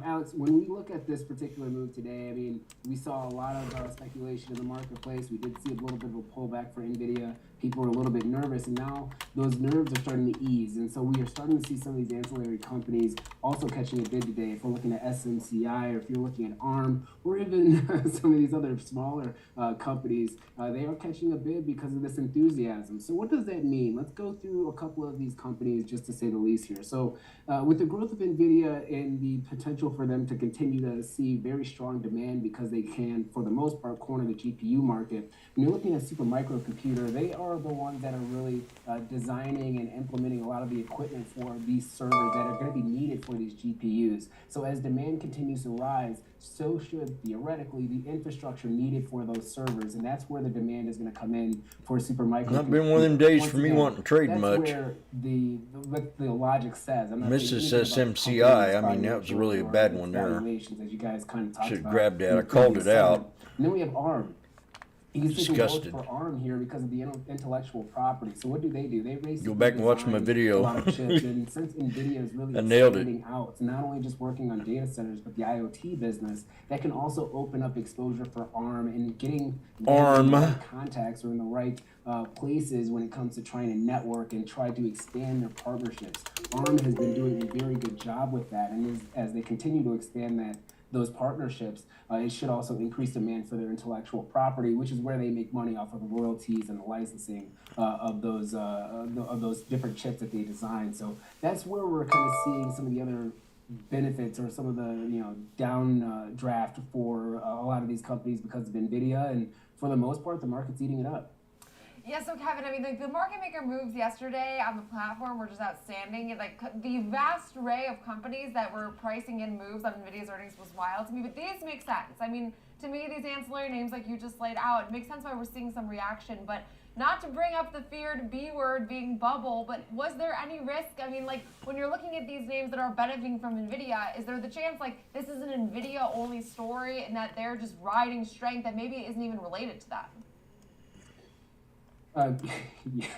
Speaker 20: Alex, when we look at this particular move today, I mean, we saw a lot of speculation in the marketplace. We did see a little bit of a pullback for NVIDIA. People were a little bit nervous, and now those nerves are starting to ease. And so we are starting to see some of these ancillary companies also catching a bid today. If we're looking at SMCI, or if you're looking at ARM, or even some of these other smaller companies, they are catching a bid because of this enthusiasm. So what does that mean? Let's go through a couple of these companies just to say the least here. So with the growth of NVIDIA and the potential for them to continue to see very strong demand because they can, for the most part, corner the GPU market, when you're looking at Supermicro Computer, they are the ones that are really designing and implementing a lot of the equipment for these servers that are going to be needed for these GPUs. So as demand continues to rise, so should theoretically the infrastructure needed for those servers, and that's where the demand is going to come in for Supermicro.
Speaker 1: Not been one of them days for me wanting to trade
Speaker 20: that's
Speaker 1: much.
Speaker 20: Where the logic says. I'm not
Speaker 1: Mrs. SMCI, I mean, that was really a bad one there.
Speaker 20: As you guys kind of talked
Speaker 1: Should have
Speaker 20: about
Speaker 1: grabbed that.
Speaker 20: in
Speaker 1: I
Speaker 20: the
Speaker 1: called
Speaker 20: previous
Speaker 1: it out.
Speaker 20: segment. And then we have ARM. You can see who
Speaker 1: Disgusted.
Speaker 20: votes for ARM here because of the intellectual property. So what do? They race
Speaker 1: Go back and watch my video.
Speaker 20: A lot of chips, and since NVIDIA is really
Speaker 1: I nailed it.
Speaker 20: expanding out, it's not only just working on data centers, but the IoT business that can also open up exposure for ARM and getting them in the right contacts or in the right places when it comes to trying to network and try to expand their partnerships. ARM has been doing a very good job with that, and as they continue to expand those partnerships, it should also increase demand for their intellectual property, which is where they make money off of the royalties and the licensing of those different chips that they design. So that's where we're kind of seeing some of the other benefits or some of the downdraft for a lot of these companies because of NVIDIA, and for the most part, the market's eating it up.
Speaker 18: Yeah, so Kevin, I mean, the market maker moves yesterday on the platform were just outstanding. Like the vast array of companies that were pricing in moves on NVIDIA's earnings was wild to me, but these make sense. I mean, to me, these ancillary names like you just laid out, it makes sense why we're seeing some reaction, but not to bring up the feared B word being bubble, but was there any risk? I mean, like when you're looking at these names that are benefiting from NVIDIA, is there the chance like this is an NVIDIA only story and that they're just riding strength that maybe isn't even related to that?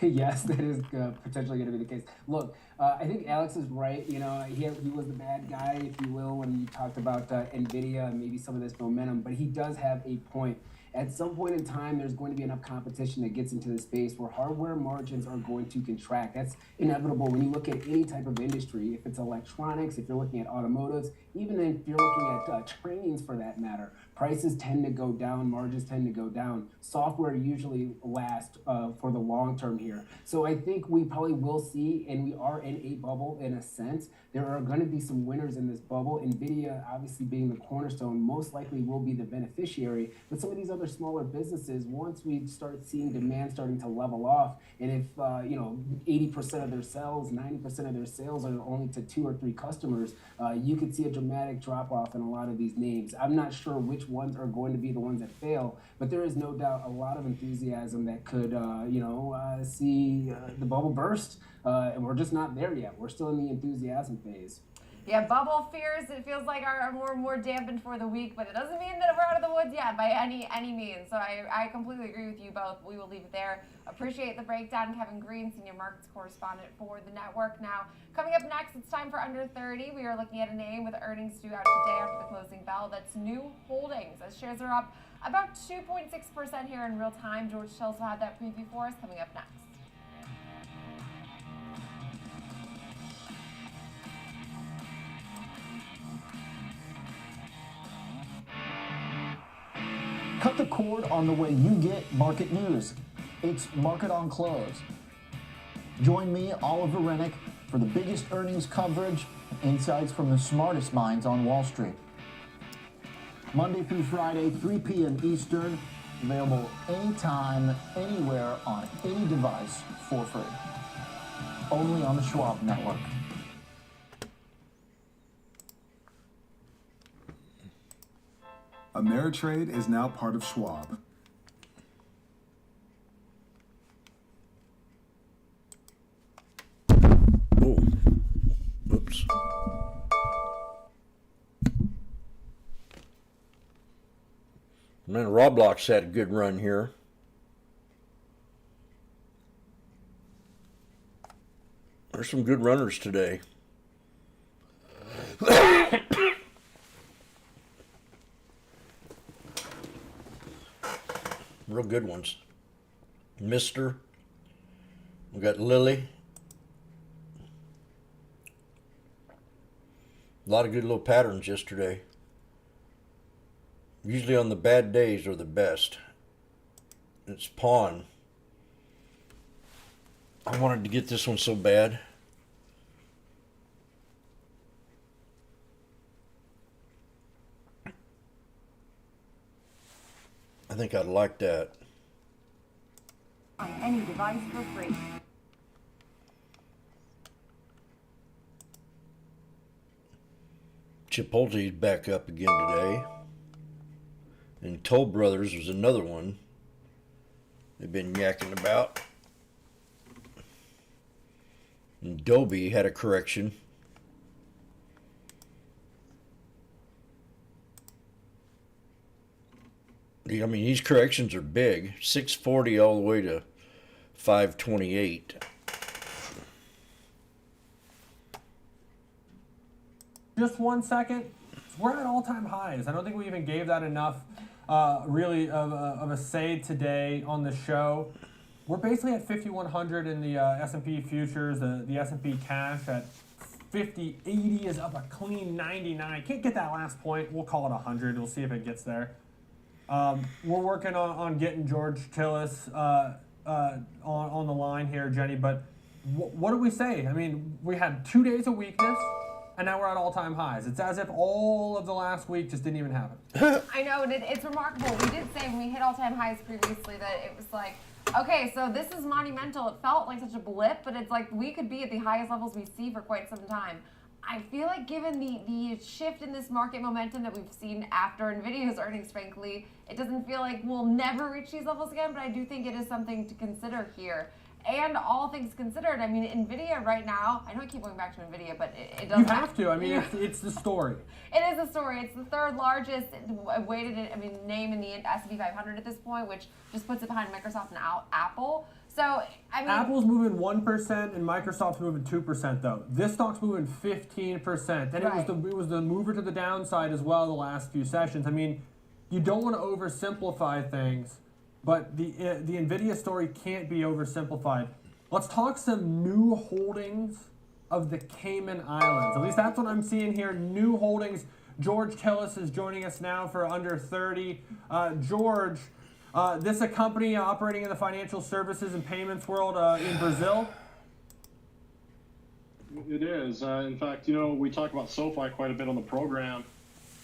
Speaker 20: Yes, that is potentially going to be the case. Look, I think Alex is right. He was the bad guy, if you will, when you talked about NVIDIA and maybe some of this momentum, but he does have a point. At some point in time, there's going to be enough competition that gets into the space where hardware margins are going to contract. That's inevitable when you look at any type of industry. If it's electronics, if you're looking at automotives, even if you're looking at trainings for that matter, prices tend to go down, margins tend to go down. Software usually lasts for the long term here. So I think we probably will see, and we are in a bubble in a sense. There are going to be some winners in this bubble. NVIDIA, obviously being the cornerstone, most likely will be the beneficiary. But some of these other smaller businesses, once we start seeing demand starting to level off, and if 80% of their sales, 90% of their sales are only to 2 or 3 customers, you could see a dramatic drop off in a lot of these names. I'm not sure which ones are going to be the ones that fail, but there is no doubt a lot of enthusiasm that could see the bubble burst. And we're just not there yet. We're still in the enthusiasm phase.
Speaker 18: Yeah, bubble fears, it feels like are more and more dampened for the week, but it doesn't mean that we're out of the woods yet by any means. So I completely agree with you both. We will leave it there. Appreciate the breakdown. Kevin Green, Senior Markets Correspondent for the network. Now, coming up next, it's time for Under 30. We are looking at a name with earnings due out today after the closing bell. That's New Holdings, as shares are up about 2.6% here in real time. George Schills will have that preview for us coming up next.
Speaker 10: Cut the cord on the way you get market news. It's Market on Close. Join me, Oliver Rennick, for the biggest earnings coverage and insights from the smartest minds on Wall Street. Monday through Friday, 3 p.m. Eastern, available anytime, anywhere, on any device for free. Only on the Schwab Network.
Speaker 6: Ameritrade is now part of Schwab.
Speaker 1: Oh, oops. Man, Roblox had a good run here. There's some good runners today. Real good ones. Mister. We got Lily. A lot of good little patterns yesterday. Usually on the bad days are the best. It's pawn. I wanted to get this one so bad. I think I'd like that.
Speaker 4: On any device for free.
Speaker 1: Chipotle's back up again today. And Toll Brothers was another one they've been yakking about. And Adobe had a correction. I mean, these corrections are big. 640 all the way to 528.
Speaker 9: Just 1 second. We're at all-time highs. I don't think we even gave that enough, really, of a say today on the show. We're basically at 5,100 in the S&P futures. The S&P cash at 50.80 is up a clean 99. Can't get that last point. We'll call it 100. We'll see if it gets there. We're working on getting George Tillis on the line here, Jenny. But what do we say? I mean, we had 2 days of weakness, and now we're at all-time highs. It's as if all of the last week just didn't even happen.
Speaker 18: I know, and it's remarkable. We did say when we hit all-time highs previously that it was like, okay, so this is monumental. It felt like such a blip, but it's like we could be at the highest levels we see for quite some time. I feel like given the shift in this market momentum that we've seen after NVIDIA's earnings, frankly, it doesn't feel like we'll never reach these levels again, but I do think it is something to consider here. And all things considered, I mean, NVIDIA right now, I know I keep going back to NVIDIA, but it doesn't.
Speaker 9: You have to. I mean, it's the story.
Speaker 18: It is a story. It's the third largest weighted, name in the S&P 500 at this point, which just puts it behind Microsoft and Apple. So, I mean,
Speaker 9: Apple's moving 1% and Microsoft's moving 2%, though. This stock's moving 15%. And
Speaker 18: right.
Speaker 9: it was the mover to the downside as well the last few sessions. I mean, you don't want to oversimplify things, but the NVIDIA story can't be oversimplified. Let's talk some new holdings of the Cayman Islands. At least that's what I'm seeing here. New holdings. George Tillis is joining us now for Under 30. George, this is a company operating in the financial services and payments world in Brazil?
Speaker 16: It is. In fact, we talk about SoFi quite a bit on the program.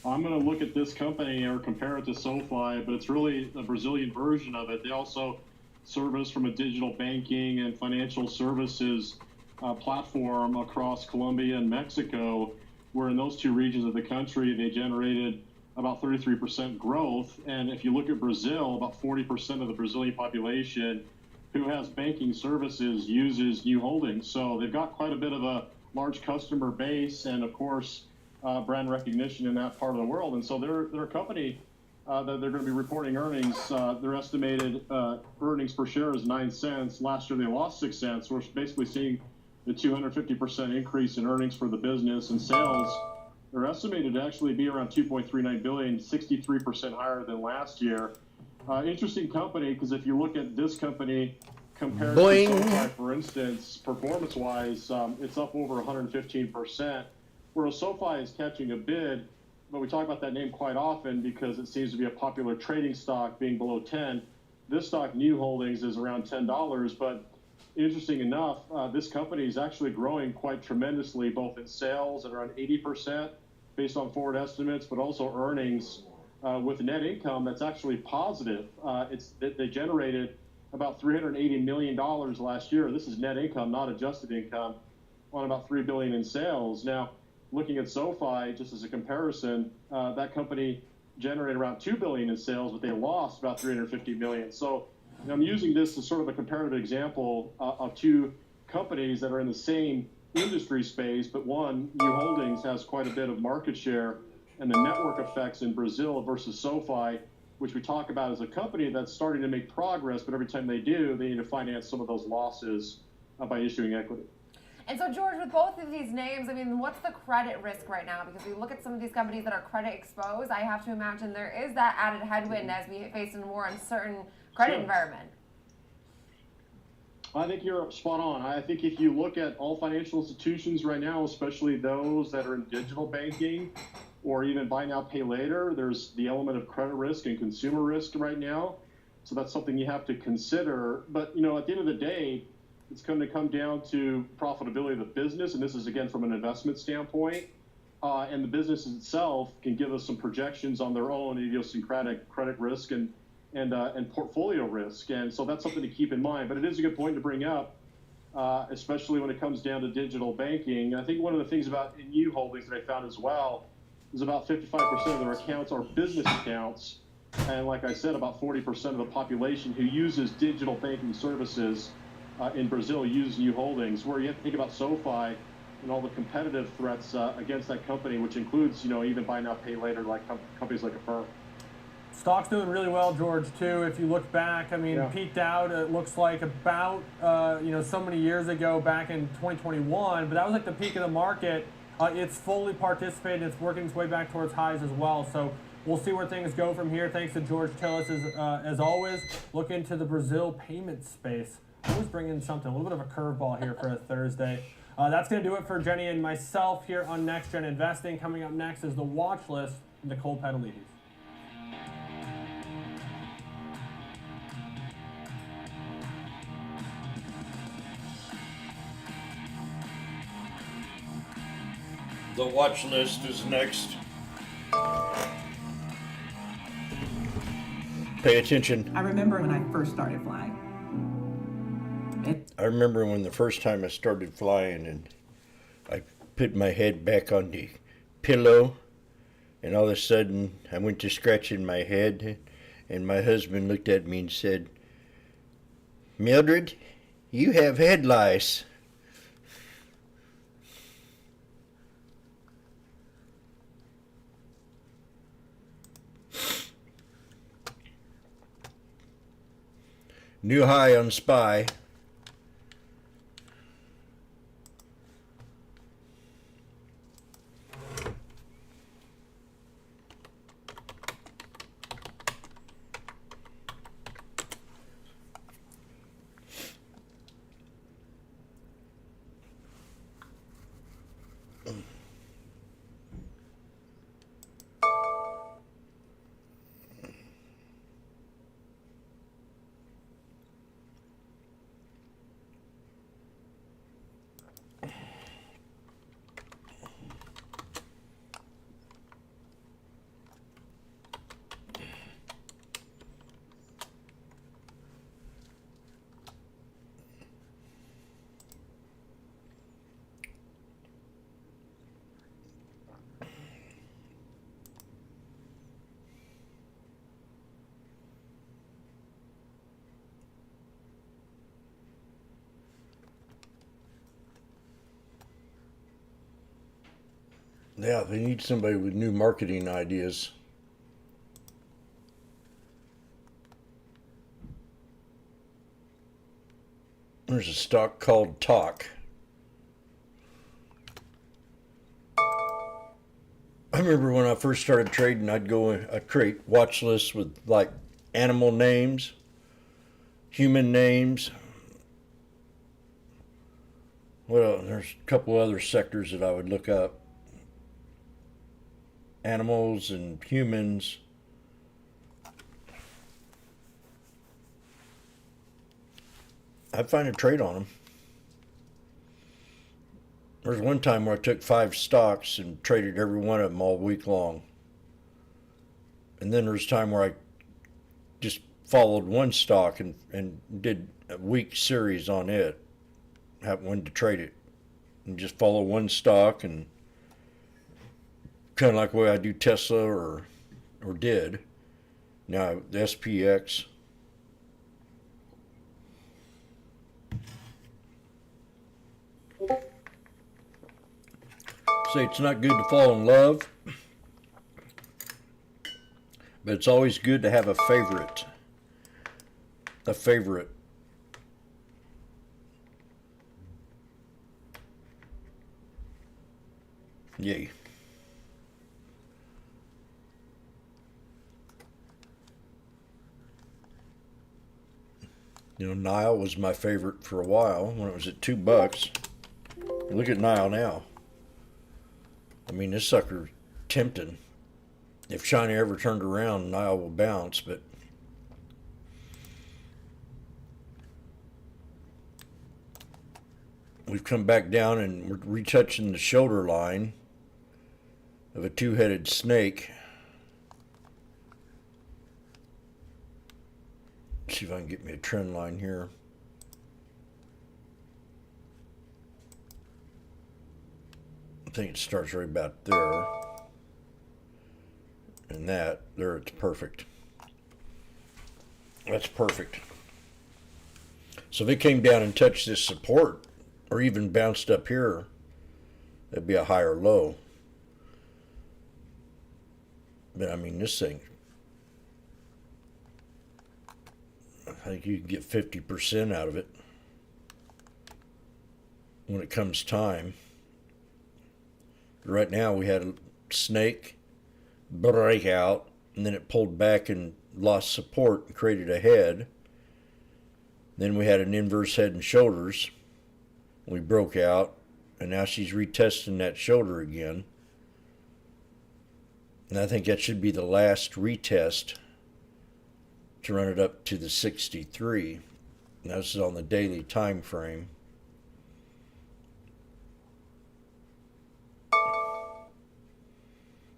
Speaker 16: I'm going to look at this company or compare it to SoFi, but it's really a Brazilian version of it. They also service from a digital banking and financial services platform across Colombia and Mexico, where in those two regions of the country, they generated about 33% growth. And if you look at Brazil, about 40% of the Brazilian population who has banking services uses New Holdings. So they've got quite a bit of a large customer base and, of course, brand recognition in that part of the world. And so they're a company that they're going to be reporting earnings. Their estimated earnings per share is 9 cents. Last year they lost 6 cents. We're basically seeing the 250% increase in earnings for the business, and sales are estimated to actually be around 2.39 billion, 63% higher than last year. Interesting company, because if you look at this company compared to SoFi, for instance, performance-wise, it's up over 115%, whereas SoFi is catching a bid. But we talk about that name quite often because it seems to be a popular trading stock, being below 10. This stock, New Holdings, is around $10, but interesting enough, this company is actually growing quite tremendously, both in sales at around 80% based on forward estimates, but also earnings with net income that's actually positive. They generated about $380 million last year. This is net income, not adjusted income, on about $3 billion in sales. Now, looking at SoFi, just as a comparison, that company generated around $2 billion in sales, but they lost about $350 million. So I'm using this as sort of a comparative example of two companies that are in the same industry space, but one, New Holdings, has quite a bit of market share, and the network effects in Brazil versus SoFi, which we talk about as a company that's starting to make progress, but every time they do, they need to finance some of those losses by issuing equity.
Speaker 18: And so, George, with both of these names, I mean, what's the credit risk right now? Because we look at some of these companies that are credit exposed, I have to imagine there is that added headwind as we face a more uncertain credit environment.
Speaker 16: I think you're spot on. I think if you look at all financial institutions right now, especially those that are in digital banking or even buy now, pay later, there's the element of credit risk and consumer risk right now. So that's something you have to consider. But, at the end of the day, it's going to come down to profitability of the business, and this is, again, from an investment standpoint. And the business itself can give us some projections on their own idiosyncratic credit risk and portfolio risk. And so that's something to keep in mind. But it is a good point to bring up, especially when it comes down to digital banking. I think one of the things about New Holdings that I found as well is about 55% of their accounts are business accounts. And like I said, about 40% of the population who uses digital banking services in Brazil use New Holdings, where you have to think about SoFi and all the competitive threats against that company, which includes, even buy now, pay later, like companies like Affirm.
Speaker 9: Stock's doing really well, George, too. If you look back, I mean, peaked out, it looks like about, so many years ago back in 2021, but that was like the peak of the market. It's fully participated. It's working its way back towards highs as well. So we'll see where things go from here. Thanks to George Tillis, as always. Look into the Brazil payment space. Always bring in something, a little bit of a curveball here for a Thursday. That's going to do it for Jenny and myself here on Next Gen Investing. Coming up next is the watch list, Nicole Petalides.
Speaker 1: The watch list is next. Pay attention.
Speaker 15: I remember when I first started flying.
Speaker 1: I remember when the first time I started flying and I put my head back on the pillow and all of a sudden I went to scratching my head and my husband looked at me and said, "Mildred, you have head lice." New high on SPY. Yeah, they need somebody with new marketing ideas. There's a stock called Talk. I remember when I first started trading, I'd create watch lists with like animal names, human names. Well, there's a couple other sectors that I would look up. Animals and humans. I'd find a trade on them. There was one time where I took 5 stocks and traded every one of them all week long. And then there was a time where I just followed one stock and did a week series on it. When to trade it. And just follow one stock and kind of like the way I do Tesla or did. Now the SPX. Say it's not good to fall in love, but it's always good to have a favorite. A favorite. Yay. You know, Nile was my favorite for a while when it was at $2. Look at Nile now. I mean, this sucker's tempting. If China ever turned around, Nile will bounce, but we've come back down and we're retouching the shoulder line of a two-headed snake. See if I can get me a trend line here. I think it starts right about there. And that, there it's perfect. That's perfect. So if it came down and touched this support, or even bounced up here, that'd be a higher low. But I mean, this thing think you can get 50% out of it when it comes time. Right now we had a snake breakout, and then it pulled back and lost support and created a head. Then we had an inverse head and shoulders. We broke out, and now she's retesting that shoulder again. And I think that should be the last retest to run it up to the 63. And this is on the daily time frame.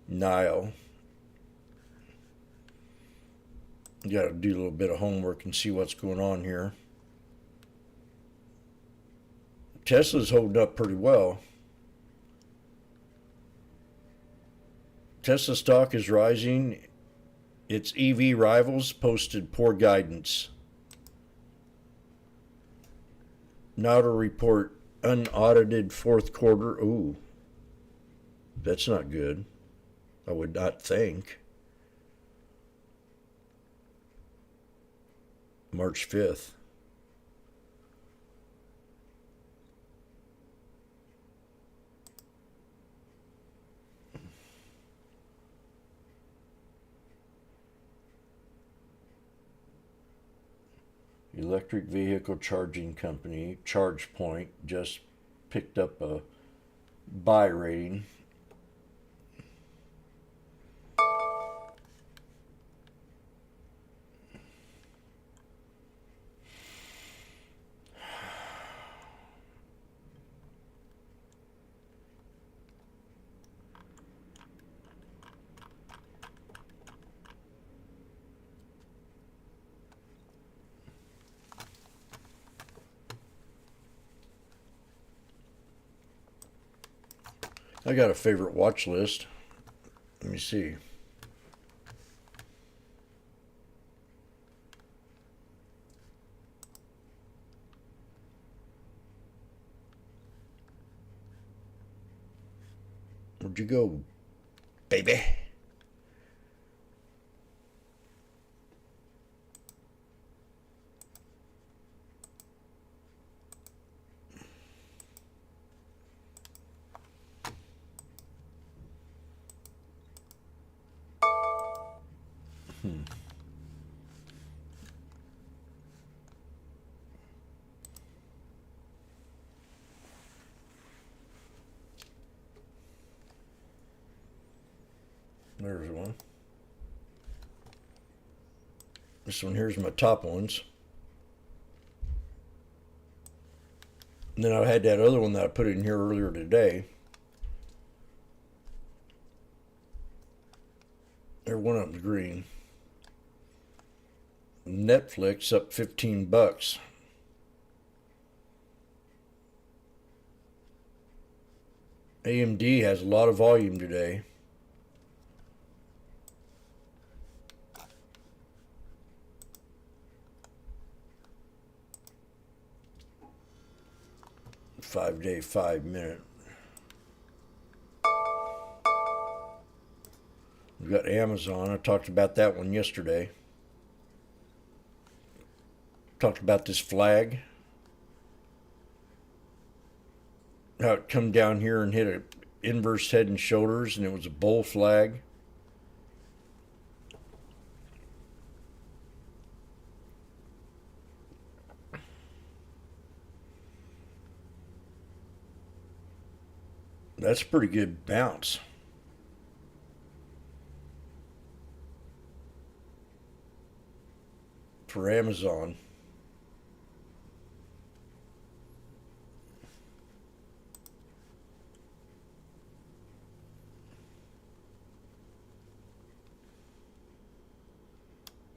Speaker 1: Nile. You got to do a little bit of homework and see what's going on here. Tesla's holding up pretty well. Tesla stock is rising. Its EV rivals posted poor guidance. Now to report unaudited fourth quarter. Ooh, that's not good. I would not think. March 5th. Electric vehicle charging company, ChargePoint, just picked up a buy rating. I got a favorite watch list. Let me see. Where'd you go, baby? There's one. This one here's my top ones. And then I had that other one that I put in here earlier today. There, one of them's green. Netflix up $15. AMD has a lot of volume today. Five-day, 5-minute. We've got Amazon. I talked about that one yesterday. Talked about this flag. How it come down here and hit an inverse head and shoulders, and it was a bull flag. That's a pretty good bounce. For Amazon.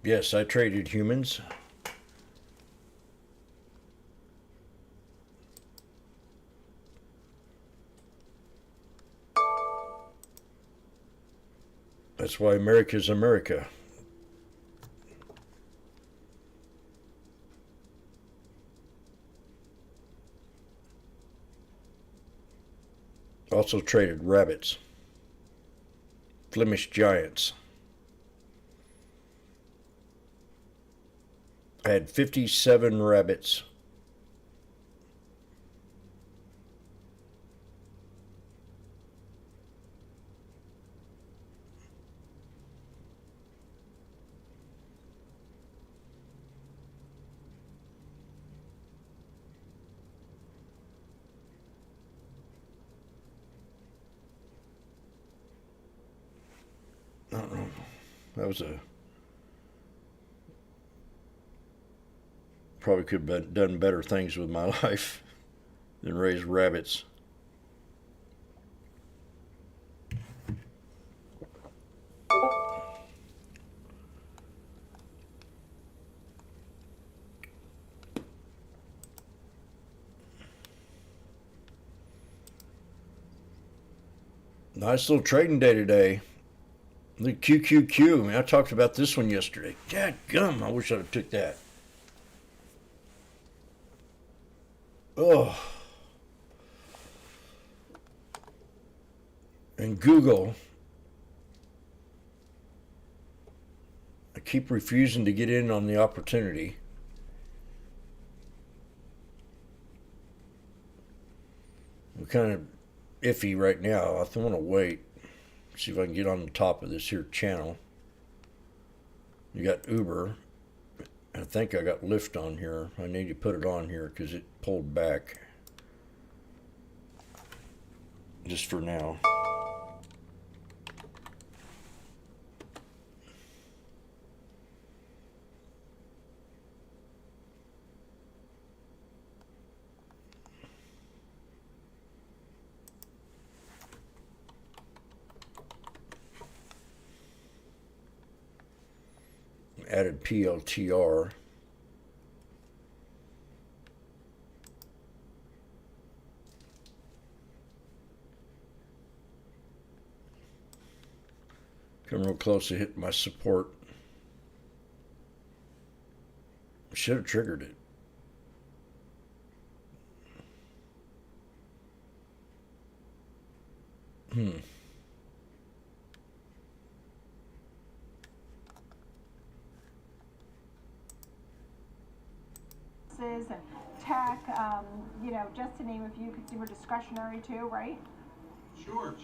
Speaker 1: Yes, I traded humans. That's why America's America. Also traded rabbits. Flemish giants. I had 57 rabbits. That was probably could have done better things with my life than raise rabbits. Nice little trading day today. The QQQ. I mean, I talked about this one yesterday. Dadgum, I wish I'd have took that. Oh. And Google. I keep refusing to get in on the opportunity. I'm kind of iffy right now. I want to wait. See if I can get on the top of this here channel. You got Uber. I think I got Lyft on here. I need to put it on here because it pulled back. Just for now. Added PLTR. Come real close to hit my support. Should have triggered it.
Speaker 4: And tech, you know, just to name a few, consumer discretionary too, right?
Speaker 21: Sure.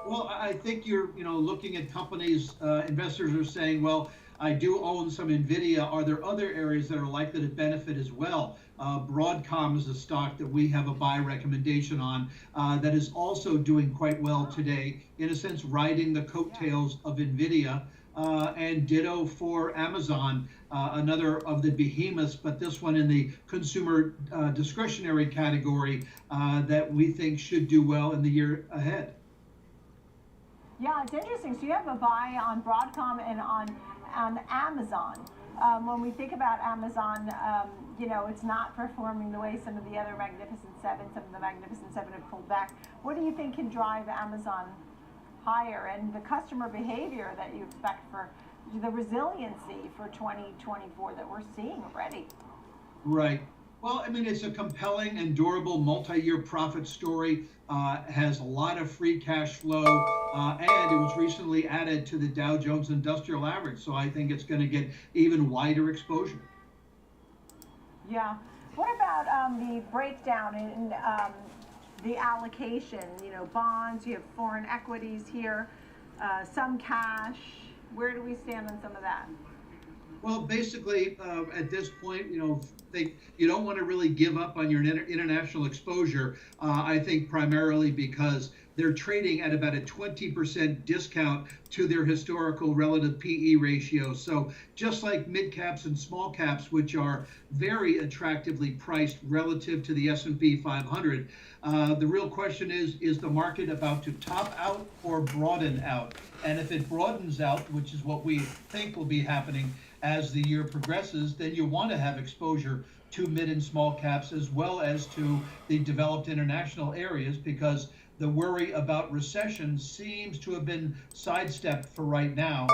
Speaker 21: Well, I think you're, looking at companies, investors are saying, well, I do own some NVIDIA. Are there other areas that are likely to benefit as well? Broadcom is a stock that we have a buy recommendation on that is also doing quite well today, in a sense, riding the coattails of NVIDIA. And ditto for Amazon, another of the behemoths, but this one in the consumer discretionary category that we think should do well in the year ahead.
Speaker 4: Yeah, it's interesting. So you have a buy on Broadcom and on Amazon. When we think about Amazon, it's not performing the way some of the other Magnificent Seven, some of the Magnificent Seven have pulled back. What do you think can drive Amazon higher, and the customer behavior that you expect for the resiliency for 2024 that we're seeing already?
Speaker 21: Right. Well, I mean, it's a compelling and durable multi-year profit story, has a lot of free cash flow, and it was recently added to the Dow Jones Industrial Average. So I think it's going to get even wider exposure.
Speaker 4: Yeah. What about the breakdown in the allocation? Bonds, you have foreign equities here, some cash. Where do we stand on some of that?
Speaker 21: Well, basically, at this point, you don't want to really give up on your international exposure. I think primarily because they're trading at about a 20% discount to their historical relative PE ratio. So just like mid caps and small caps, which are very attractively priced relative to the S&P 500, the real question is the market about to top out or broaden out? And if it broadens out, which is what we think will be happening as the year progresses, then you want to have exposure to mid and small caps as well as to the developed international areas, because the worry about recession seems to have been sidestepped for right now.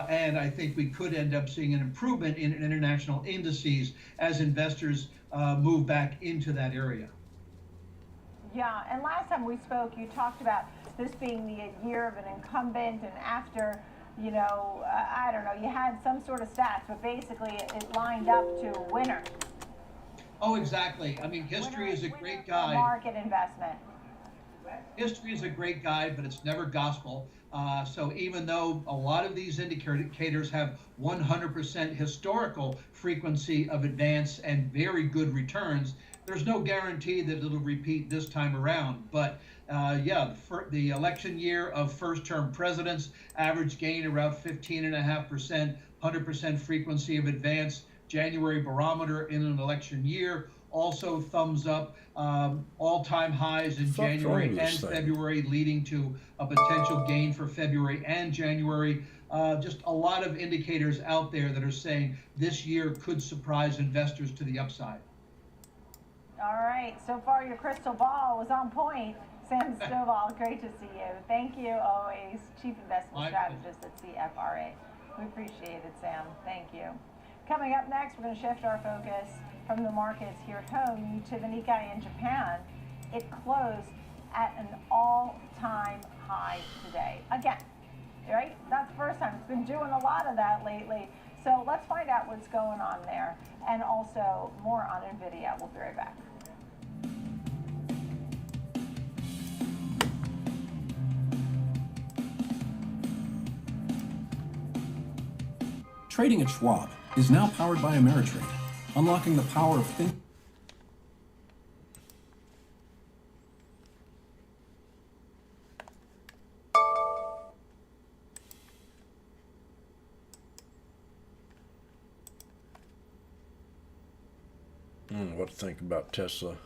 Speaker 21: And I think we could end up seeing an improvement in international indices as investors move back into that area.
Speaker 4: Yeah, and last time we spoke, you talked about this being the year of an incumbent, and after you know, I don't know, you had some sort of stats, but basically it lined up to a winner.
Speaker 21: Oh, exactly. I mean, history is a great
Speaker 4: For
Speaker 21: guide.
Speaker 4: market investment.
Speaker 21: History is a great guide, but it's never gospel. So even though a lot of these indicators have 100% historical frequency of advance and very good returns, there's no guarantee that it'll repeat this time around. But yeah, the election year of first-term presidents, average gain around 15.5%, 100% frequency of advance. January barometer in an election year, also thumbs up, all-time highs in January and February, leading to a potential gain for February and January. Just a lot of indicators out there that are saying this year could surprise investors to the upside.
Speaker 4: All right, so far your crystal ball was on point. Sam Stovall, great to see you. Thank you always, Chief Investment Strategist at CFRA. We appreciate it, Sam. Thank you. Coming up next, we're going to shift our focus from the markets here at home to the Nikkei in Japan. It closed at an all-time high today. Again, right? That's the first time. It's been doing a lot of that lately. So let's find out what's going on there, and also more on NVIDIA. We'll be right back.
Speaker 2: Trading at Schwab is now powered by Ameritrade, unlocking the power of think.
Speaker 1: I don't know what to think about Tesla.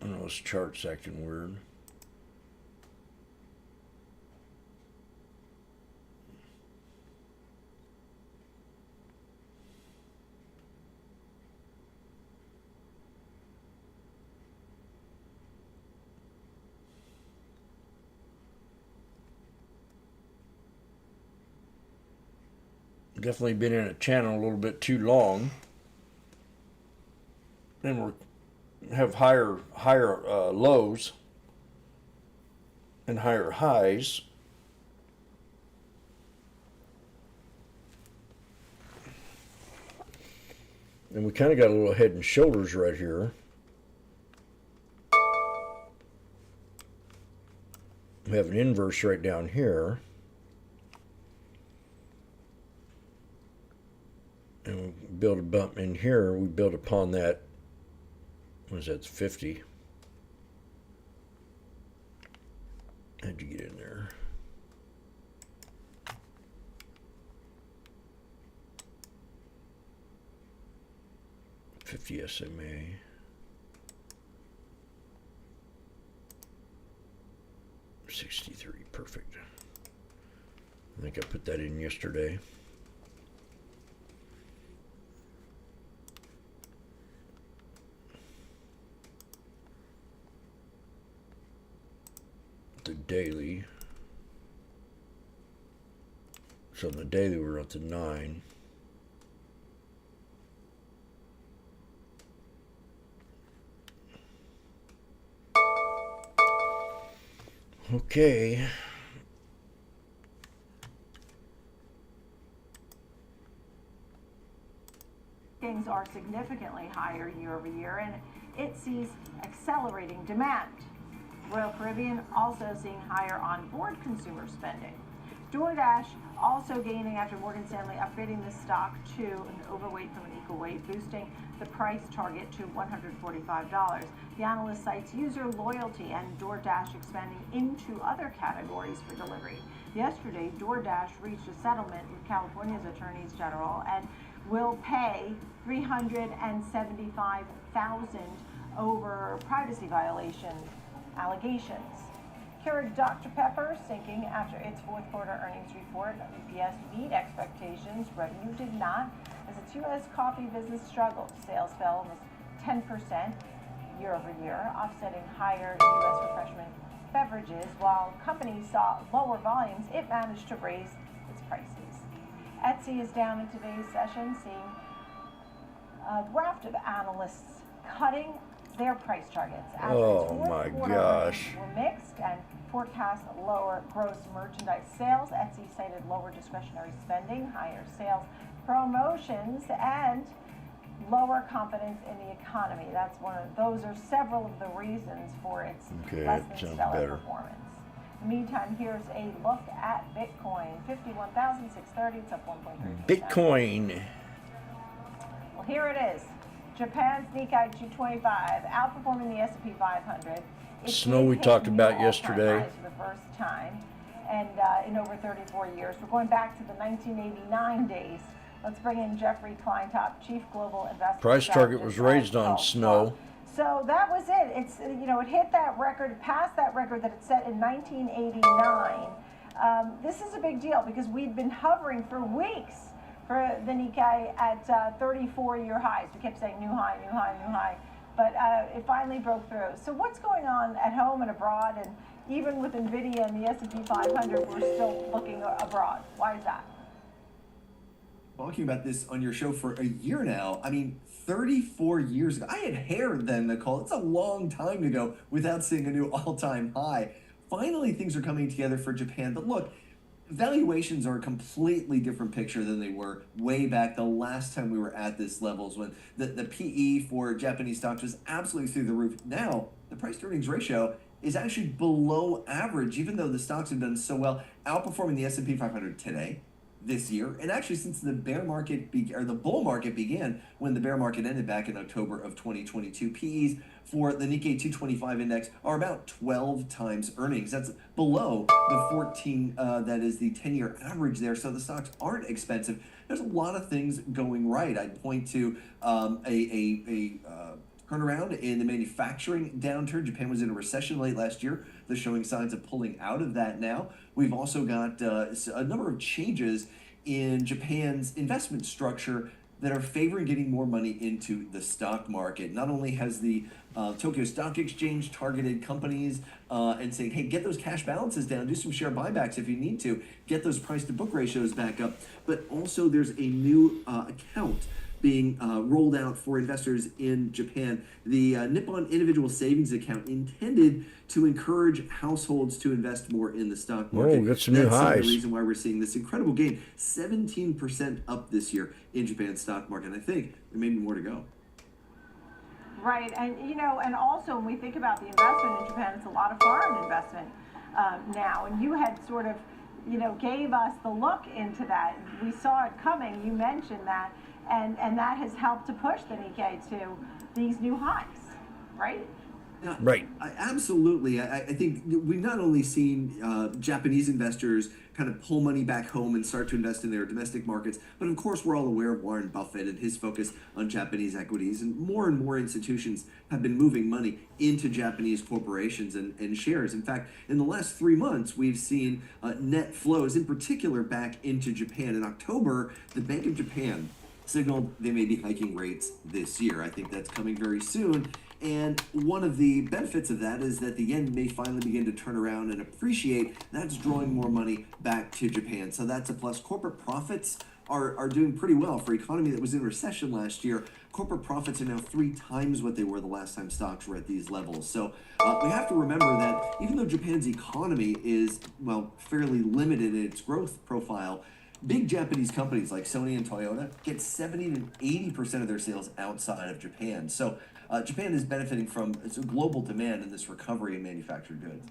Speaker 1: I don't know, this chart's acting weird. Definitely been in a channel a little bit too long, and we have higher lows and higher highs. And we kind of got a little head and shoulders right here. We have an inverse right down here. And we build a bump in here. We build upon that. What is that? 50. How'd you get in there? $50 SMA. $63. Perfect. I think I put that in yesterday. The daily. So on the daily we're up to 9. Okay.
Speaker 4: Things are significantly higher year over year, and it sees accelerating demand. Royal Caribbean also seeing higher on-board consumer spending. DoorDash also gaining after Morgan Stanley upgrading the stock to an overweight from an equal weight, boosting the price target to $145. The analyst cites user loyalty and DoorDash expanding into other categories for delivery. Yesterday, DoorDash reached a settlement with California's attorneys general and will pay $375,000 over privacy violation allegations. Keurig Dr. Pepper sinking after its fourth quarter earnings report. EPS beat expectations, revenue did not, as its U.S. coffee business struggled. Sales fell almost 10% year over year, offsetting higher U.S. refreshment beverages. While companies saw lower volumes, it managed to raise its prices. Etsy is down in today's session, seeing a raft of analysts cutting their price targets.
Speaker 1: Oh my gosh.
Speaker 4: Were mixed, and forecast lower gross merchandise sales. Etsy cited lower discretionary spending, higher sales promotions, and lower confidence in the economy. Those are several of the reasons for its less than stellar performance. In the meantime, here's a look at Bitcoin. 51,630, it's up 1.3%.
Speaker 1: Bitcoin.
Speaker 4: Well, here it is. Japan's Nikkei 225 outperforming the S&P 500.
Speaker 1: Snow we talked about yesterday.
Speaker 4: For the first time, and in over 34 years. We're going back to the 1989 days. Let's bring in Jeffrey Kleintop, Chief Global Investment
Speaker 1: Price target was raised on
Speaker 4: Strategist.
Speaker 1: snow.
Speaker 4: So that was it. It's it hit that record, passed that record that it set in 1989. This is a big deal because we'd been hovering for weeks for the Nikkei at 34-year highs. We kept saying new high, new high, new high, but it finally broke through. So what's going on at home and abroad, and even with NVIDIA and the S&P 500, we're still looking abroad. Why is that?
Speaker 5: Talking about this on your show for a year now. I mean, 34 years ago. I had hair then, Nicole. It's a long time to go without seeing a new all-time high. Finally, things are coming together for Japan. But look, valuations are a completely different picture than they were way back the last time we were at this levels, when the PE for Japanese stocks was absolutely through the roof. Now, the price-to-earnings ratio is actually below average, even though the stocks have done so well, outperforming the S&P 500 today, this year, and actually since the bear market the bull market began, when the bear market ended back in October of 2022. PEs for the Nikkei 225 index are about 12 times earnings. That's below the 14 that is the 10-year average there. So the stocks aren't expensive. There's a lot of things going right. I'd point to a turnaround in the manufacturing downturn. Japan was in a recession late last year. They're showing signs of pulling out of that now. We've also got a number of changes in Japan's investment structure that are favoring getting more money into the stock market. Not only has the Tokyo Stock Exchange targeted companies and saying, hey, get those cash balances down, do some share buybacks if you need to, get those price to book ratios back up, but also there's a new account being rolled out for investors in Japan. The Nippon Individual Savings Account, intended to encourage households to invest more in the stock market.
Speaker 1: Oh, got some new highs.
Speaker 5: That's the reason why we're seeing this incredible gain. 17% up this year in Japan's stock market. I think there may be more to go.
Speaker 4: Right, and and also when we think about the investment in Japan, it's a lot of foreign investment now, and you had sort of, gave us the look into that. We saw it coming. You mentioned that. And that has helped to push the Nikkei to these new highs, right?
Speaker 1: Right.
Speaker 5: Absolutely. I think we've not only seen Japanese investors kind of pull money back home and start to invest in their domestic markets, but of course we're all aware of Warren Buffett and his focus on Japanese equities, and more institutions have been moving money into Japanese corporations and shares. In fact, in the last 3 months, we've seen net flows, in particular, back into Japan. In October, the Bank of Japan signaled they may be hiking rates this year. I think that's coming very soon. And one of the benefits of that is that the yen may finally begin to turn around and appreciate. That's drawing more money back to Japan. So that's a plus. Corporate profits are doing pretty well for an economy that was in recession last year. Corporate profits are now 3 times what they were the last time stocks were at these levels. So we have to remember that even though Japan's economy is, fairly limited in its growth profile, big Japanese companies like Sony and Toyota get 70 to 80% of their sales outside of Japan. So Japan is benefiting from global demand in this recovery in manufactured goods.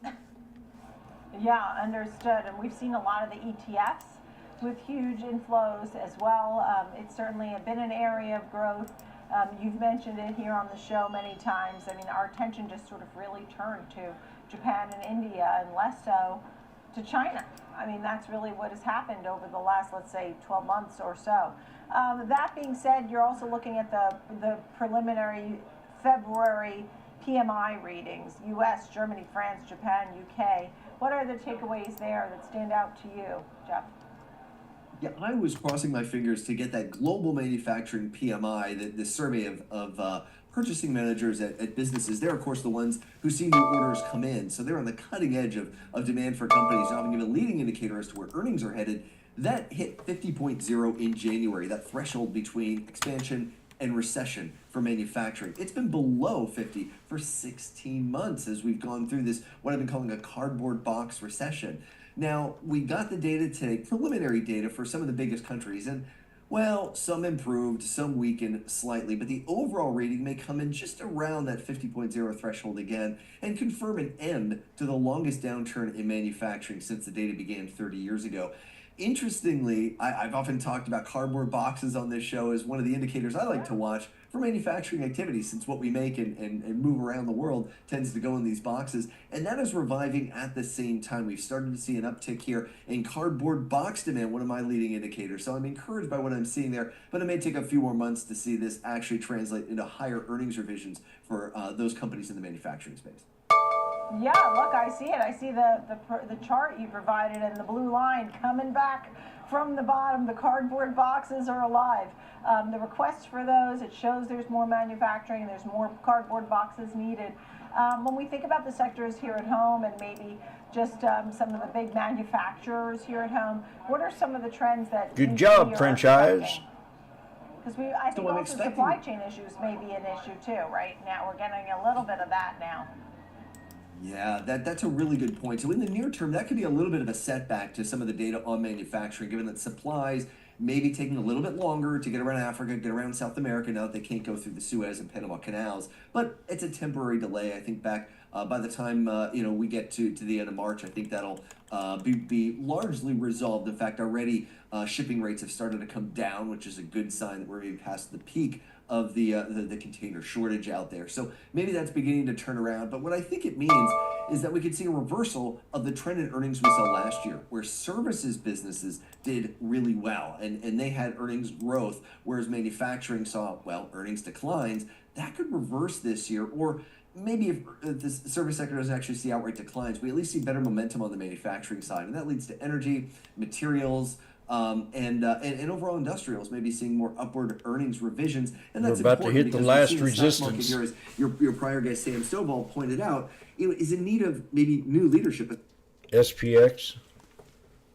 Speaker 4: Yeah, understood. And we've seen a lot of the ETFs with huge inflows as well. It's certainly been an area of growth. You've mentioned it here on the show many times. I mean, our attention just sort of really turned to Japan and India, and less so to China. I mean, that's really what has happened over the last, let's say, 12 months or so. That being said, you're also looking at the preliminary February PMI readings: U.S., Germany, France, Japan, UK. What are the takeaways there that stand out to you, Jeff?
Speaker 5: Yeah, I was crossing my fingers to get that global manufacturing PMI, the survey of purchasing managers at businesses. They're, of course, the ones who see new orders come in. So they're on the cutting edge of demand for companies, often give a leading indicator as to where earnings are headed. That hit 50.0 in January, that threshold between expansion and recession for manufacturing. It's been below 50 for 16 months as we've gone through this, what I've been calling a cardboard box recession. Now, we got the data today, preliminary data for some of the biggest countries, and well, some improved, some weakened slightly, but the overall reading may come in just around that 50.0 threshold again and confirm an end to the longest downturn in manufacturing since the data began 30 years ago. Interestingly, I've often talked about cardboard boxes on this show as one of the indicators I like to watch for manufacturing activity, since what we make and move around the world tends to go in these boxes. And that is reviving at the same time. We've started to see an uptick here in cardboard box demand, one of my leading indicators. So I'm encouraged by what I'm seeing there, but it may take a few more months to see this actually translate into higher earnings revisions for those companies in the manufacturing space.
Speaker 4: Yeah, look, I see it. I see the chart you provided and the blue line coming back from the bottom. The cardboard boxes are alive. The requests for those, it shows there's more manufacturing, there's more cardboard boxes needed. When we think about the sectors here at home and maybe just some of the big manufacturers here at home, what are some of the trends that
Speaker 1: Good job, franchise.
Speaker 4: Because I think also supply chain issues may be an issue too, right? Now we're getting a little bit of that now.
Speaker 5: Yeah, that's a really good point. So in the near term, that could be a little bit of a setback to some of the data on manufacturing, given that supplies may be taking a little bit longer to get around Africa, get around South America, now that they can't go through the Suez and Panama canals. But it's a temporary delay. I think back by the time we get to the end of March, I think that'll be largely resolved. In fact, already shipping rates have started to come down, which is a good sign that we're maybe past the peak of the container shortage out there. So maybe that's beginning to turn around. But what I think it means is that we could see a reversal of the trend in earnings we saw last year, where services businesses did really well and they had earnings growth, whereas manufacturing saw, well, earnings declines. That could reverse this year, or maybe if the service sector doesn't actually see outright declines, we at least see better momentum on the manufacturing side. And that leads to energy, materials, and overall industrials maybe seeing more upward earnings revisions. And that's
Speaker 1: We're about to hit the last resistance.
Speaker 5: Here, as your prior guest Sam Stovall pointed out, is in need of maybe new leadership.
Speaker 1: SPX,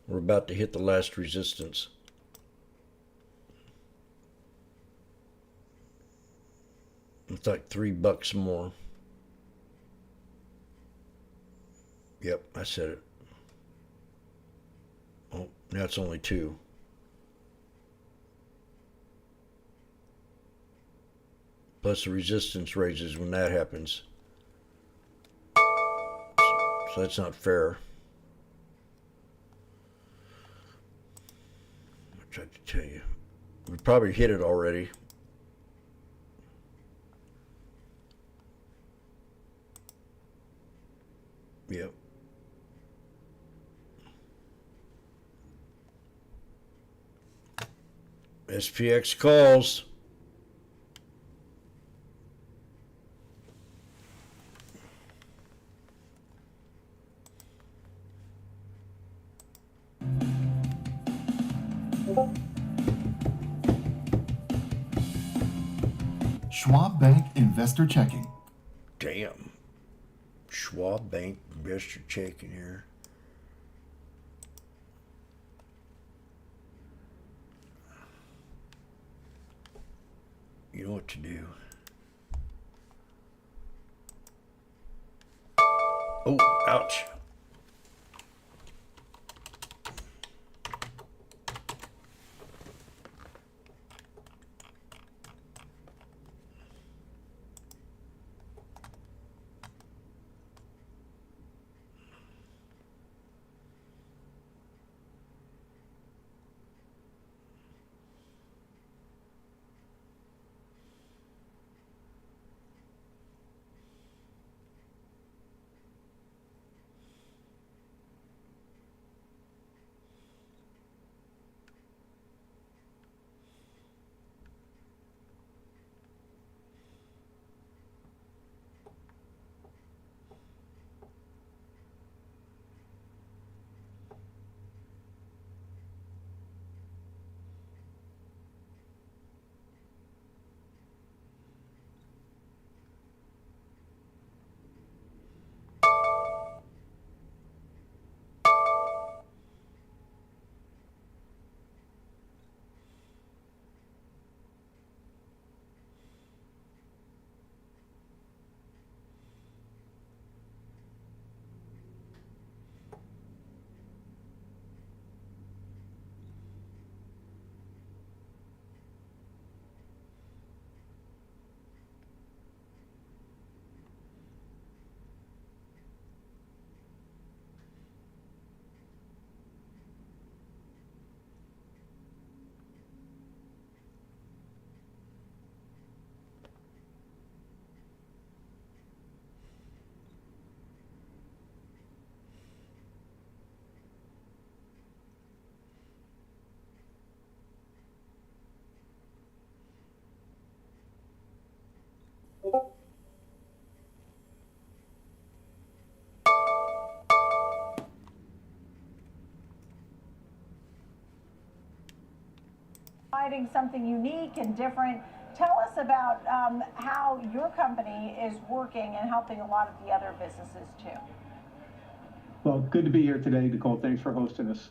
Speaker 1: we're about to hit the last resistance. It's like $3 more. Yep, I said it. Oh, now it's only 2. Plus the resistance raises when that happens. So that's not fair. I tried to tell you. We probably hit it already. Yep. SPX calls.
Speaker 19: Schwab Bank Investor Checking.
Speaker 1: Damn. Schwab Bank Investor Checking here. You know what to do. Oh, ouch.
Speaker 4: providing something unique and different. Tell us about how your company is working and helping a lot of the other businesses too.
Speaker 12: Well, good to be here today, Nicole. Thanks for hosting us.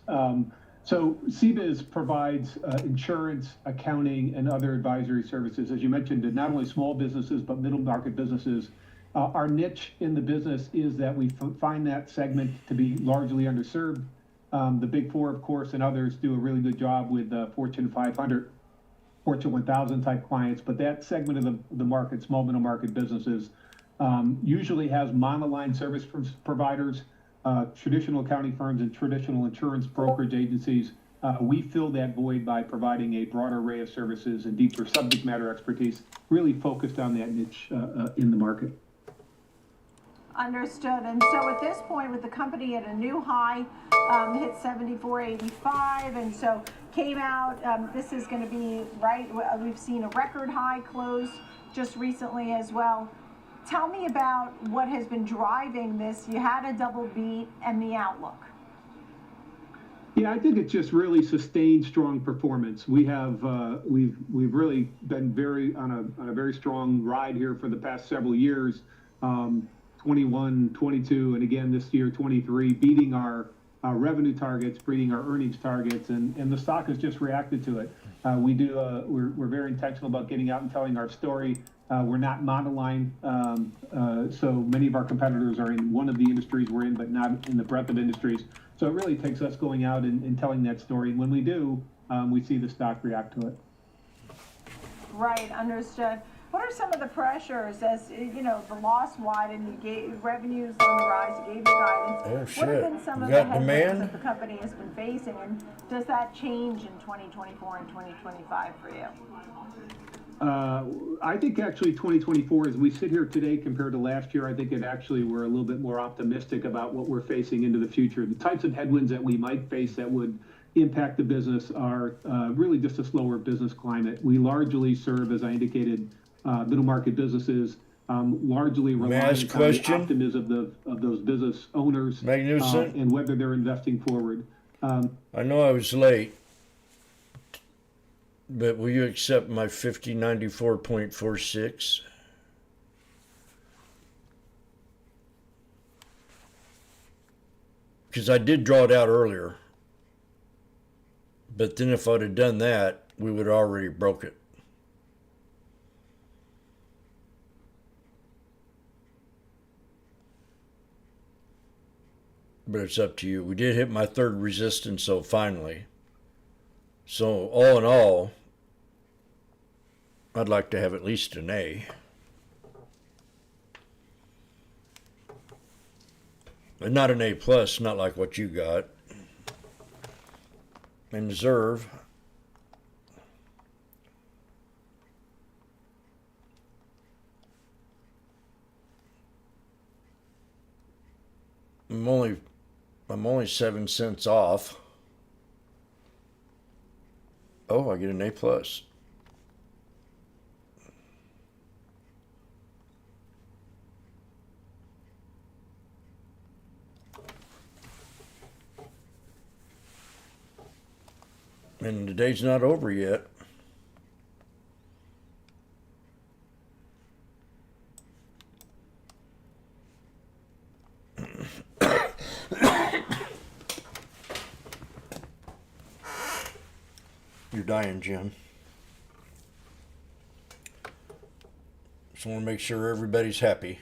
Speaker 12: So CBIZ provides insurance, accounting, and other advisory services, as you mentioned, to not only small businesses, but middle market businesses. Our niche in the business is that we find that segment to be largely underserved. The Big Four, of course, and others do a really good job with Fortune 500, Fortune 1000 type clients, but that segment of the market, small middle market businesses, usually has monoline service providers, traditional accounting firms, and traditional insurance brokerage agencies. We fill that void by providing a broader array of services and deeper subject matter expertise, really focused on that niche in the market.
Speaker 4: Understood. And so at this point, with the company at a new high, hit 74.85, and so came out. This is going to be right. We've seen a record high close just recently as well. Tell me about what has been driving this. You had a double beat and the outlook.
Speaker 12: Yeah, I think it's just really sustained strong performance. We have we've really been on a very strong ride here for the past several years. 21, 22, and again this year 23, beating our revenue targets, beating our earnings targets, and the stock has just reacted to it. We're very intentional about getting out and telling our story. We're not monoline, so many of our competitors are in one of the industries we're in, but not in the breadth of industries. So it really takes us going out and telling that story. And when we do, we see the stock react to it.
Speaker 4: Right, understood. What are some of the pressures as, you know, the loss widened, you gave revenues on the rise, you gave your guidance.
Speaker 1: Oh, shit.
Speaker 4: What have been some of the headwinds that the company has been facing, and does that change in 2024 and 2025 for you?
Speaker 12: I think actually 2024, as we sit here today compared to last year, I think we're a little bit more optimistic about what we're facing into the future. The types of headwinds that we might face that would impact the business are really just a slower business climate. We largely serve, as I indicated, middle market businesses, largely reliant on the optimism of those business owners and whether they're investing forward.
Speaker 1: I know I was late, but will you accept my 5094.46? Because I did draw it out earlier. But then if I'd have done that, we would have already broke it. But it's up to you. We did hit my third resistance, so finally. So all in all, I'd like to have at least an A. But not an A plus, not like what you got. And deserve. I'm only 7 cents off. Oh, I get an A plus. And the day's not over yet. You're dying, Jim. Just want to make sure everybody's happy.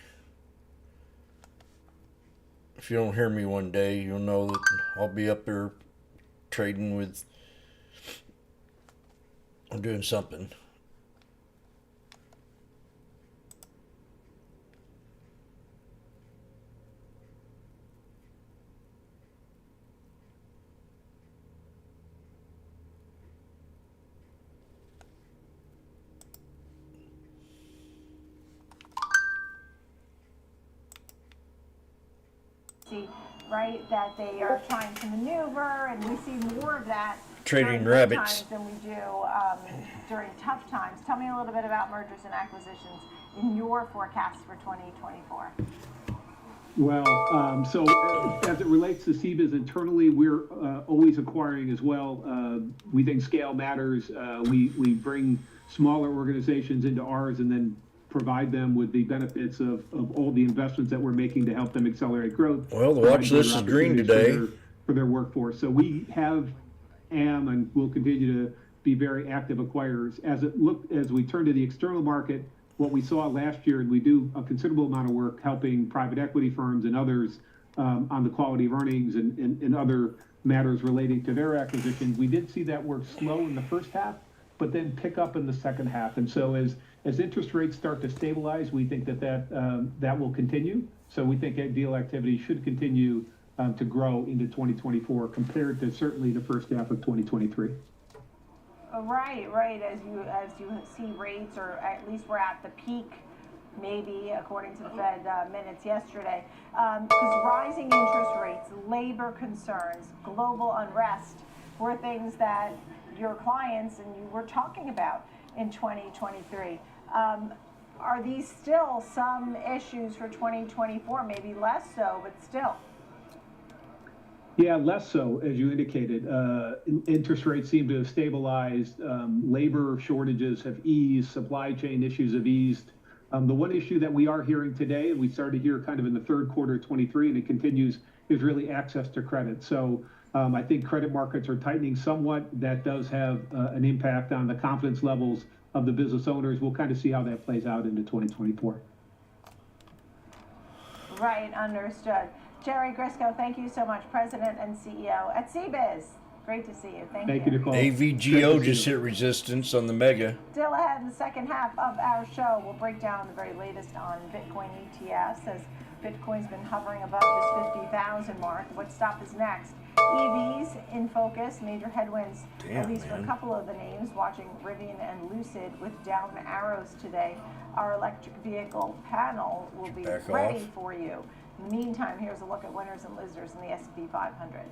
Speaker 1: If you don't hear me one day, you'll know that I'll be up there trading with... I'm doing something.
Speaker 4: See, right, that they are trying to maneuver, and we see more of that
Speaker 1: trading
Speaker 4: during
Speaker 1: rabbits
Speaker 4: times than we do during tough times. Tell me a little bit about mergers and acquisitions in your forecast for 2024.
Speaker 12: Well, as it relates to CBIZ internally, we're always acquiring as well. We think scale matters. We bring smaller organizations into ours and then provide them with the benefits of all the investments that we're making to help them accelerate growth.
Speaker 1: Well, the watch list is green today.
Speaker 12: For their workforce. So we am and will continue to be very active acquirers. As we turn to the external market, what we saw last year, and we do a considerable amount of work helping private equity firms and others on the quality of earnings and other matters relating to their acquisitions. We did see that work slow in the first half, but then pick up in the second half. And so as interest rates start to stabilize, we think that will continue. So we think that deal activity should continue to grow into 2024 compared to certainly the first half of 2023.
Speaker 4: Right. As you see rates, or at least we're at the peak, maybe according to the Fed minutes yesterday, because rising interest rates, labor concerns, global unrest were things that your clients and you were talking about in 2023. Are these still some issues for 2024? Maybe less so, but still.
Speaker 12: Yeah, less so, as you indicated. Interest rates seem to have stabilized. Labor shortages have eased. Supply chain issues have eased. The one issue that we are hearing today, and we started to hear kind of in the third quarter of 23, and it continues, is really access to credit. So I think credit markets are tightening somewhat. That does have an impact on the confidence levels of the business owners. We'll kind of see how that plays out into 2024.
Speaker 4: Right, understood. Jerry Grisco, thank you so much, President and CEO at CBIZ. Great to see you. Thank you.
Speaker 12: Nicole.
Speaker 1: AVGO just hit resistance on the mega.
Speaker 4: Still ahead in the second half of our show, we'll break down the very latest on Bitcoin ETFs as Bitcoin's been hovering above this 50,000 mark. What stop is next? EVs in focus, major headwinds, at least for a couple of the names, watching Rivian and Lucid with down arrows today. Our electric vehicle panel will be ready for you. In the meantime, here's a look at winners and losers in the S&P 500.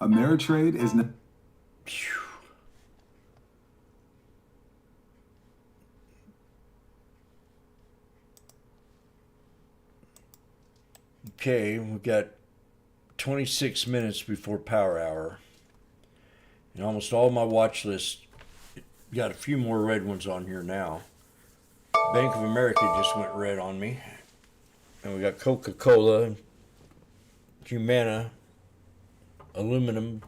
Speaker 6: Ameritrade is not.
Speaker 1: Okay, we've got 26 minutes before power hour. And almost all my watch lists, got a few more red ones on here now. Bank of America just went red on me. And we got Coca-Cola, Humana, aluminum,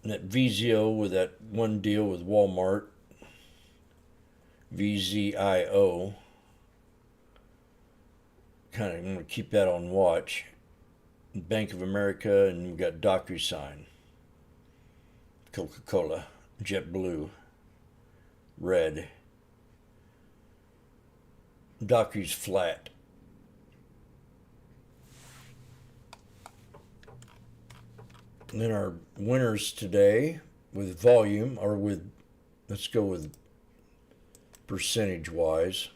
Speaker 1: and that VZO with that one deal with Walmart, VZIO. Kind of going to keep that on watch. Bank of America, and we got DocuSign, Coca-Cola, JetBlue, red. Docu's flat. And then our winners today with volume, or with, let's go with percentage wise.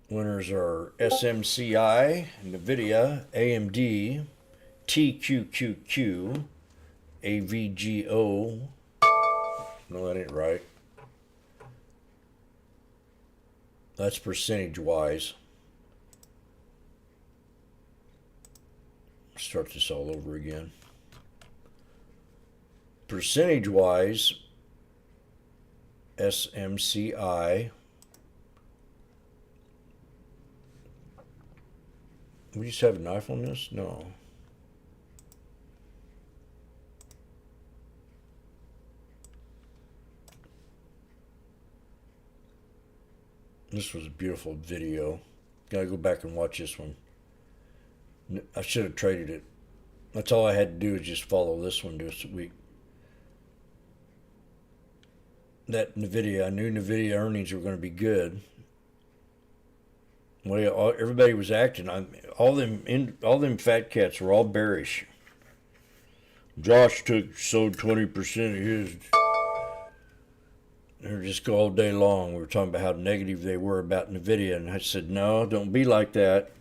Speaker 1: Winners are SMCI, NVIDIA, AMD, TQQQ, AVGO. No, that ain't right. That's percentage wise. Start this all over again. Percentage wise, SMCI. We just have a knife on this? No. This was a beautiful video. Gotta go back and watch this one. I should have traded it. That's all I had to do is just follow this one this week. That NVIDIA, I knew NVIDIA earnings were going to be good. Well, everybody was acting. All them fat cats were all bearish. Josh sold 20% of his. They're just all day long. We were talking about how negative they were about NVIDIA, and I said, no, don't be like that.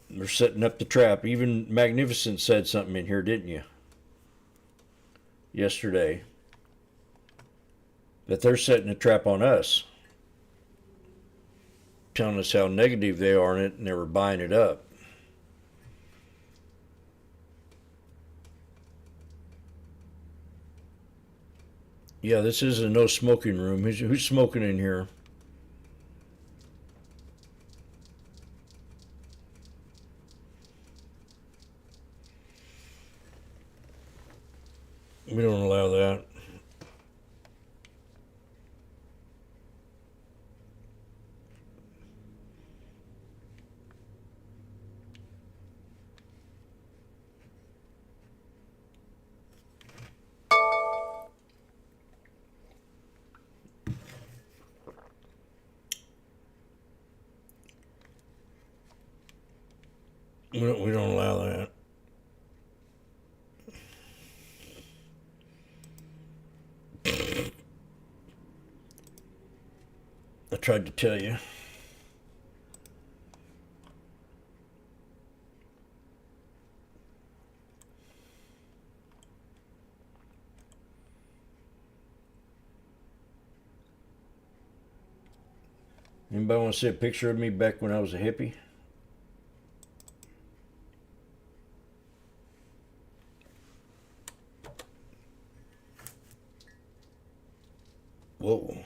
Speaker 1: They're setting up the trap. Even Magnificent said something in here, didn't you? Yesterday. That they're setting a trap on us. Telling us how negative they are in it, and they were buying it up. Yeah, this is a no smoking room. Who's smoking in here? We don't allow that. We don't allow that. I tried to tell you. Anybody want to see a picture of me back when I was a hippie? Whoa.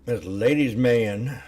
Speaker 1: That's ladies' man.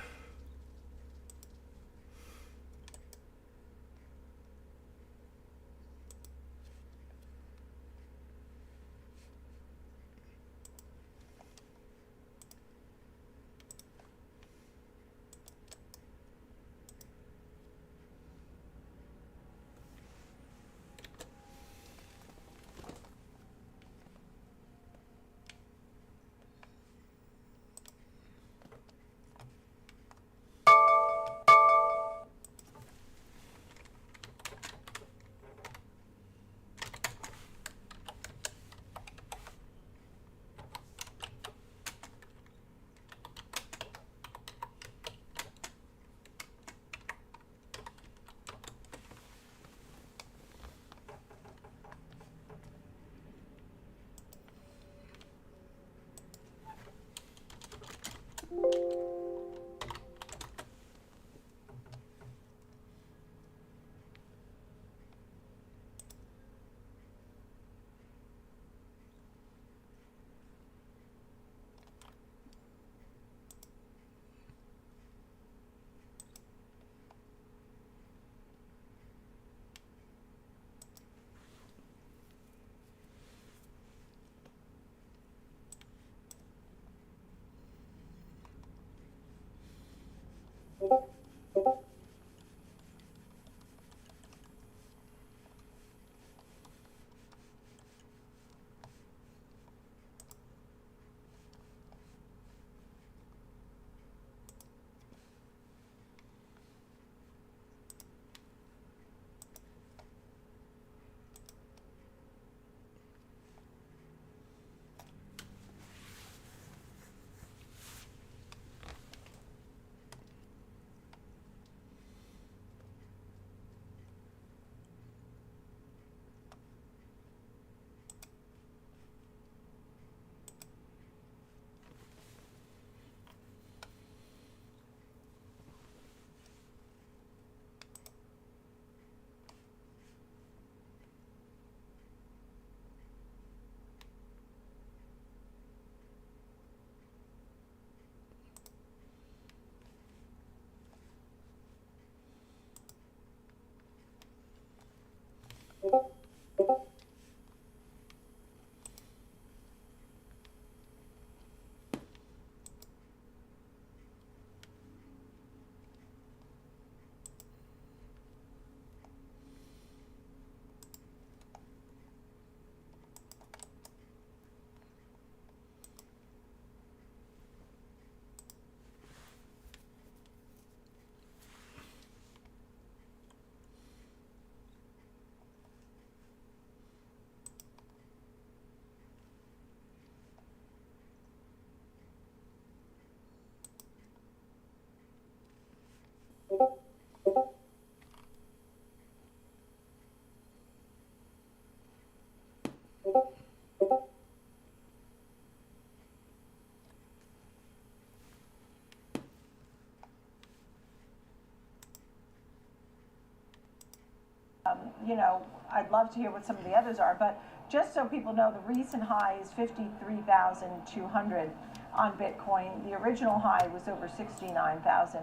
Speaker 4: you know, I'd love to hear what some of the others are, but just so people know, the recent high is 53,200 on Bitcoin. The original high was over 69,000.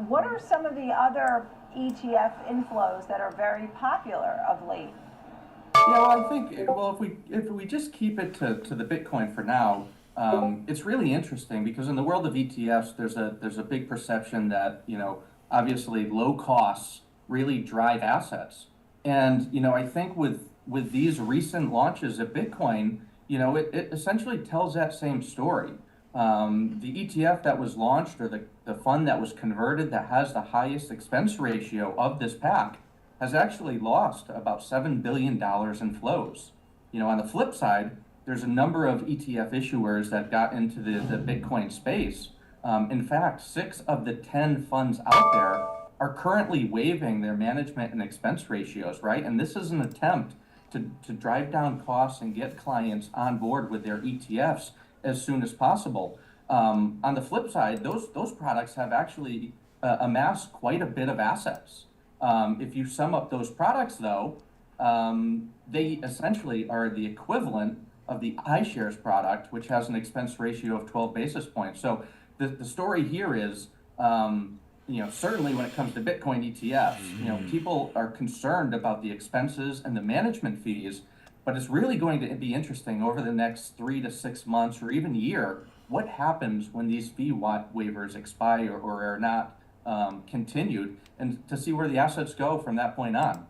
Speaker 4: What are some of the other ETF inflows that are very popular of late?
Speaker 7: Yeah, well, I think, well, if we just keep it to the Bitcoin for now, it's really interesting because in the world of ETFs, there's a big perception that, you know, obviously low costs really drive assets. And, you know, I think with these recent launches of Bitcoin, you know, it essentially tells that same story. The ETF that was launched, or the fund that was converted that has the highest expense ratio of this pack, has actually lost about $7 billion in flows. You know, on the flip side, there's a number of ETF issuers that got into the Bitcoin space. In fact, 6 of the 10 funds out there are currently waiving their management and expense ratios, right? And this is an attempt to drive down costs and get clients on board with their ETFs as soon as possible. On the flip side, those products have actually amassed quite a bit of assets. If you sum up those products, though, they essentially are the equivalent of the iShares product, which has an expense ratio of 12 basis points. So the story here is, you know, certainly when it comes to Bitcoin ETFs, you know, people are concerned about the expenses and the management fees, but it's really going to be interesting over the next 3 to 6 months or even a year, what happens when these fee waivers expire or are not continued, and to see where the assets go from that point on.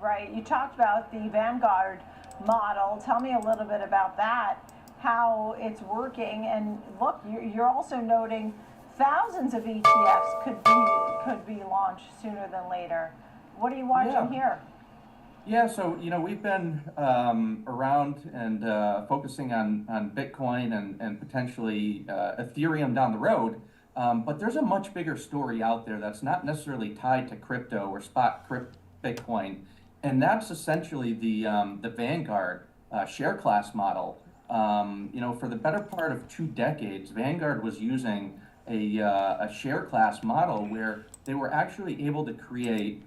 Speaker 4: Right, you talked about the Vanguard model. Tell me a little bit about that, how it's working, and look, you're also noting thousands of ETFs could be launched sooner than later. What are you watching here?
Speaker 7: Yeah, so, you know, we've been around and focusing on Bitcoin and potentially Ethereum down the road, but there's a much bigger story out there that's not necessarily tied to crypto or spot Bitcoin, and that's essentially the Vanguard share class model. You know, for the better part of 2 decades, Vanguard was using a share class model where they were actually able to create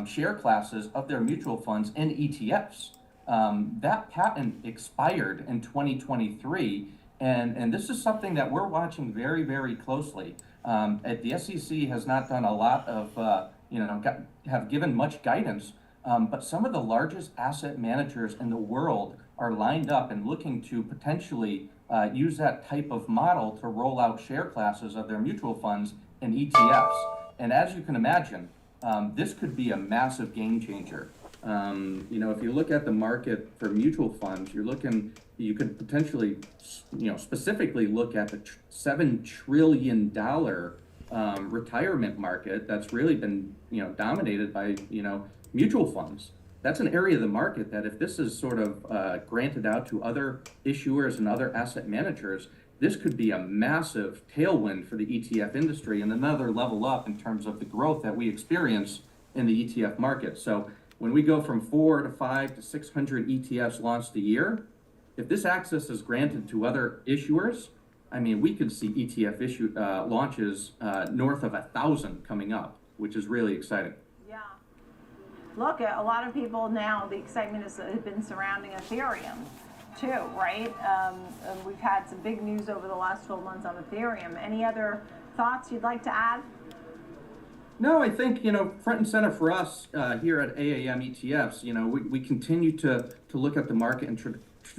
Speaker 7: share classes of their mutual funds and ETFs. That patent expired in 2023, and this is something that we're watching very, very closely. The SEC has not done a lot of, you know, have given much guidance, but some of the largest asset managers in the world are lined up and looking to potentially use that type of model to roll out share classes of their mutual funds and ETFs. And as you can imagine, this could be a massive game changer. You know, if you look at the market for mutual funds, you could potentially, you know, specifically look at the $7 trillion retirement market that's really been, you know, dominated by, you know, mutual funds. That's an area of the market that if this is sort of granted out to other issuers and other asset managers, this could be a massive tailwind for the ETF industry and another level up in terms of the growth that we experience in the ETF market. So when we go from 4 to 5 to 600 ETFs launched a year, if this access is granted to other issuers, I mean, we could see ETF launches north of 1,000 coming up, which is really exciting.
Speaker 4: Yeah. Look, a lot of people now, the excitement has been surrounding Ethereum too, right? We've had some big news over the last 12 months on Ethereum. Any other thoughts you'd like to add?
Speaker 7: No, I think, you know, front and center for us here at AAM ETFs, you know, we continue to look at the market and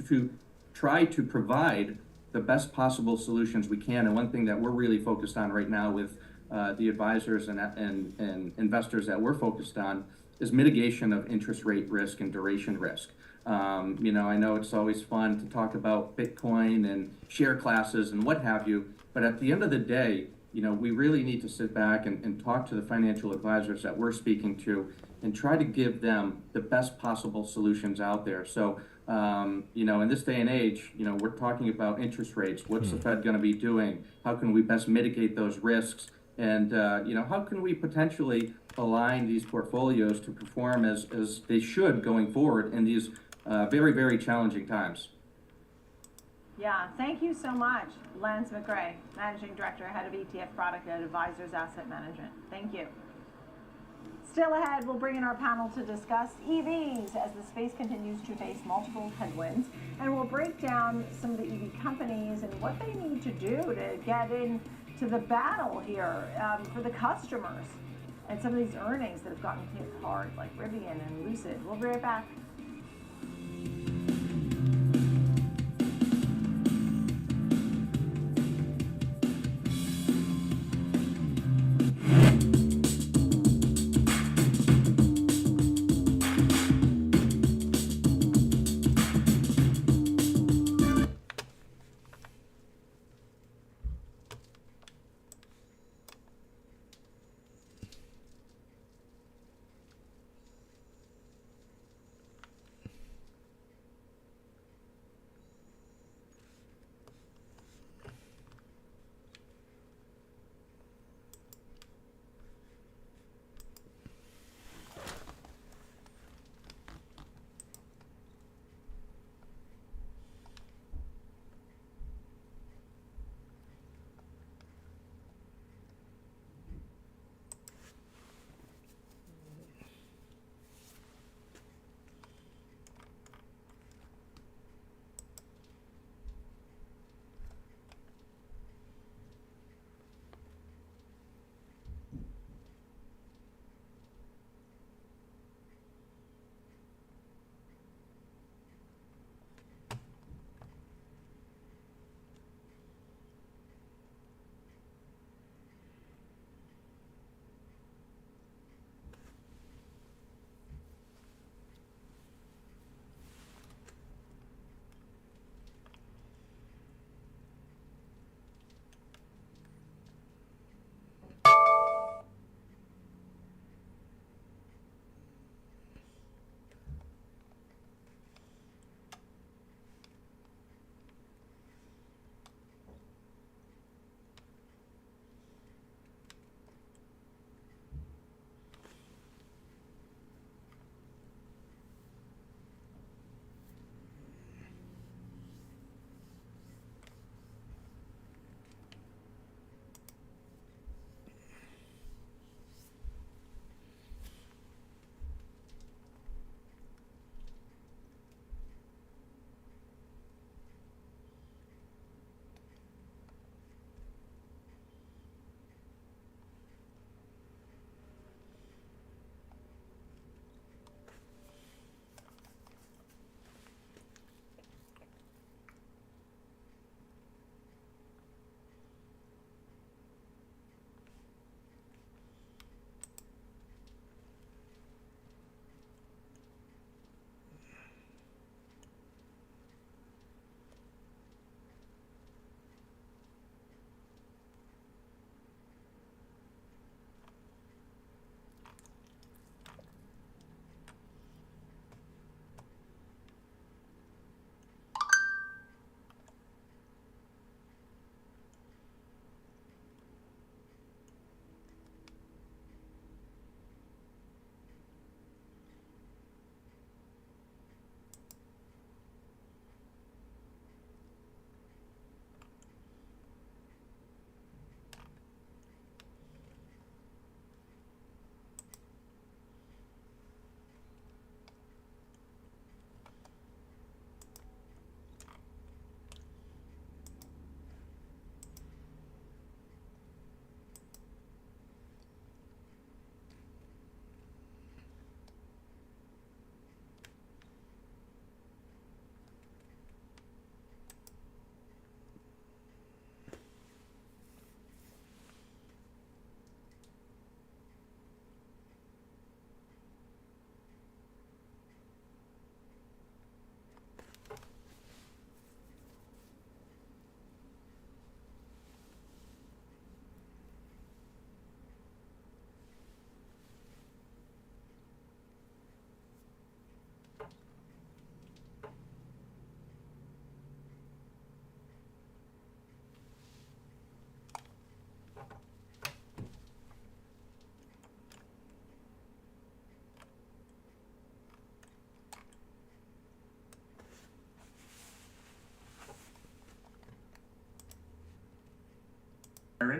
Speaker 7: to try to provide the best possible solutions we can. And one thing that we're really focused on right now with the advisors and investors that we're focused on is mitigation of interest rate risk and duration risk. You know, I know it's always fun to talk about Bitcoin and share classes and what have you, but at the end of the day, you know, we really need to sit back and talk to the financial advisors that we're speaking to and try to give them the best possible solutions out there. So, you know, in this day and age, you know, we're talking about interest rates. What's the Fed going to be doing? How can we best mitigate those risks? And, you know, how can we potentially align these portfolios to perform as they should going forward in these very, very challenging times?
Speaker 4: Yeah, thank you so much, Lance McRae, Managing Director, Head of ETF Product at Advisors Asset Management. Thank you. Still ahead, we'll bring in our panel to discuss EVs as the space continues to face multiple headwinds, and we'll break down some of the EV companies and what they need to do to get into the battle here for the customers, and some of these earnings that have gotten hit hard, like Rivian and Lucid. We'll be right back.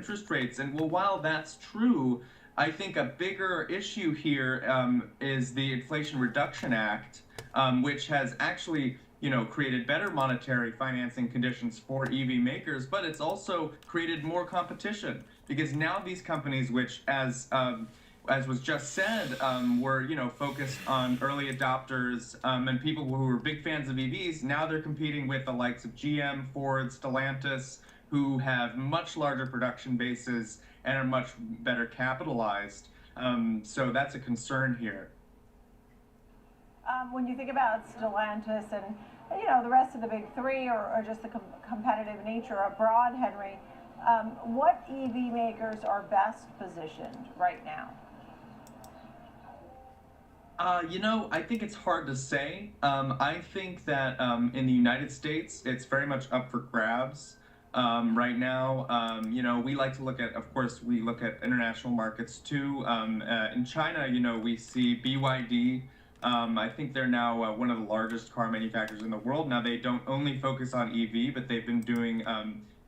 Speaker 14: interest rates. And well, while that's true, I think a bigger issue here is the Inflation Reduction Act, which has actually, created better monetary financing conditions for EV makers, but it's also created more competition because now these companies, which as was just said, were focused on early adopters and people who were big fans of EVs. Now they're competing with the likes of GM, Ford, Stellantis, who have much larger production bases and are much better capitalized. So that's a concern here.
Speaker 4: When you think about Stellantis and the rest of the big three, or just the competitive nature abroad, Henry, what EV makers are best positioned right now?
Speaker 14: I think it's hard to say. I think that in the United States, it's very much up for grabs right now. We like to look at, of course, we look at international markets too. In China, we see BYD. I think they're now one of the largest car manufacturers in the world. Now, they don't only focus on EV, but they've been doing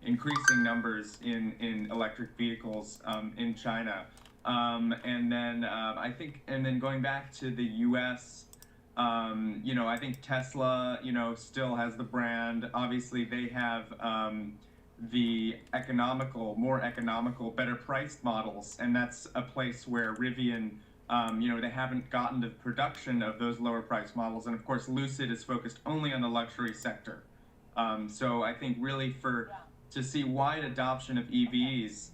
Speaker 14: increasing numbers in electric vehicles in China. And then going back to the U.S., I think Tesla, still has the brand. Obviously, they have the more economical, better priced models, and that's a place where Rivian, they haven't gotten to production of those lower priced models. And of course, Lucid is focused only on the luxury sector. So I think really to see wide adoption of EVs,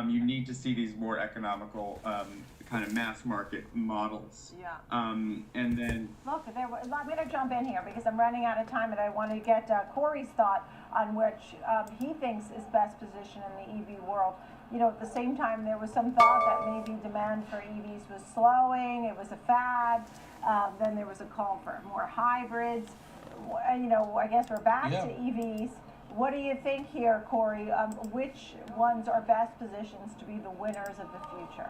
Speaker 14: you need to see these more economical kind of mass market models.
Speaker 4: Yeah.
Speaker 14: And then
Speaker 4: Look, I'm going to jump in here because I'm running out of time, and I want to get Corey's thought on which he thinks is best positioned in the EV world. At the same time, there was some thought that maybe demand for EVs was slowing. It was a fad. Then there was a call for more hybrids. I guess we're back to EVs. What do you think here, Corey? Which ones are best positions to be the winners of the future?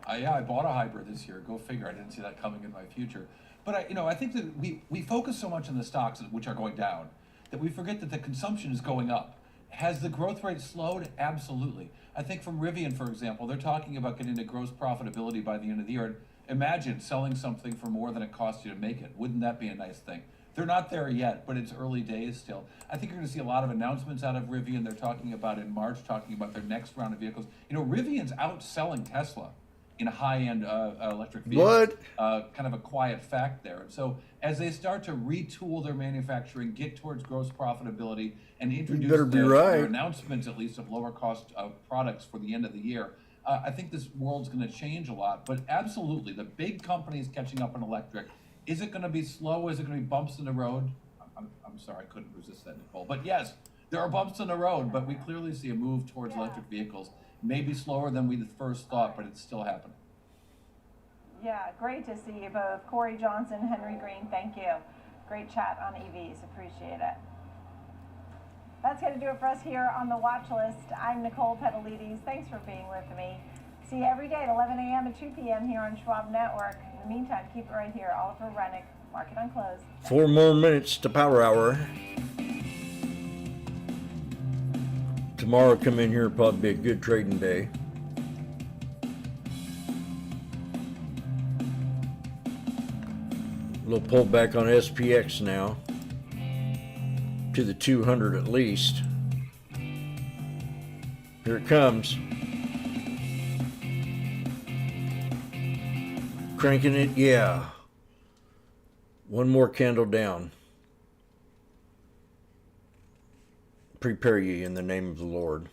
Speaker 22: I bought a hybrid this year. Go figure. I didn't see that coming in my future. But I think that we focus so much on the stocks which are going down that we forget that the consumption is going up. Has the growth rate slowed? Absolutely. I think from Rivian, for example, they're talking about getting to gross profitability by the end of the year. Imagine selling something for more than it cost you to make it. Wouldn't that be a nice thing? They're not there yet, but it's early days still. I think you're going to see a lot of announcements out of Rivian. They're talking about in March, talking about their next round of vehicles. Rivian's outselling Tesla in high-end electric vehicles. What? Kind of a quiet fact there. So as they start to retool their manufacturing, get towards gross profitability, and introduce their announcements, at least, of lower cost products for the end of the year, I think this world's going to change a lot. But absolutely, the big companies catching up on electric. Is it going to be slow? Is it going to be bumps in the road? I'm sorry, I couldn't resist that, Nicole. But yes, there are bumps in the road, but we clearly see a move towards electric vehicles. Maybe slower than we first thought, but it's still happening.
Speaker 4: Yeah, great to see you both. Corey Johnson, Henry Green, thank you. Great chat on EVs, appreciate it. That's going to do it for us here on the watch list. I'm Nicole Petalides. Thanks for being with me. See you every day at 11 a.m. and 2 p.m. here on Schwab Network. In the meantime, keep it right here. Oliver Rennick, Market on Close.
Speaker 1: 4 more minutes to Power Hour. Tomorrow, come in here, probably be a good trading day. A little pullback on SPX now to the 200 at least. Here it comes. Cranking it, yeah. One more candle down. Prepare ye in the name of the Lord.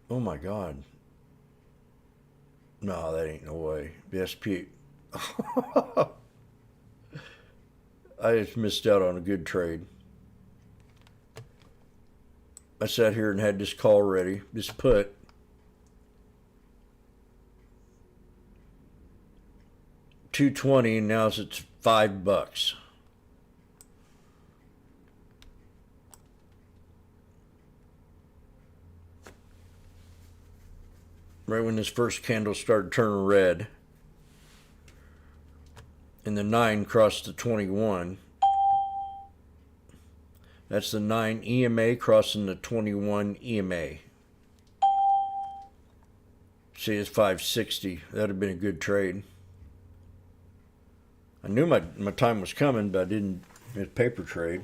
Speaker 1: Oh my God. No, that ain't no way. The SP. I just missed out on a good trade. I sat here and had this call ready, this put. $2.20, and now it's $5. Right when this first candle started turning red, and the 9 crossed the 21. That's the 9 EMA crossing the 21 EMA. See, it's 560. That'd have been a good trade. I knew my time was coming, but I didn't. It's paper trade.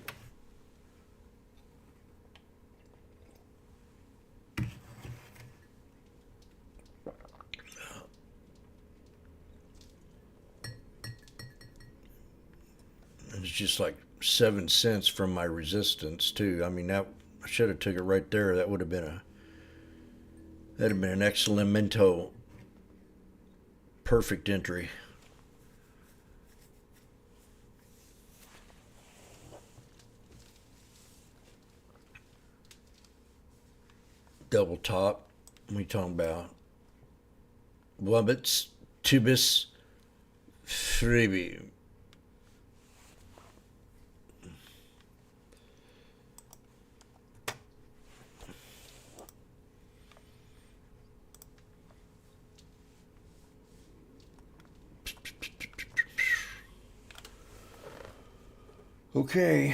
Speaker 1: It's just like 7 cents from my resistance too. I mean, that I should have took it right there. That would have been an excellent perfect entry. Double top. What are we talking about? Wubbits, tubus, freebie. Okay.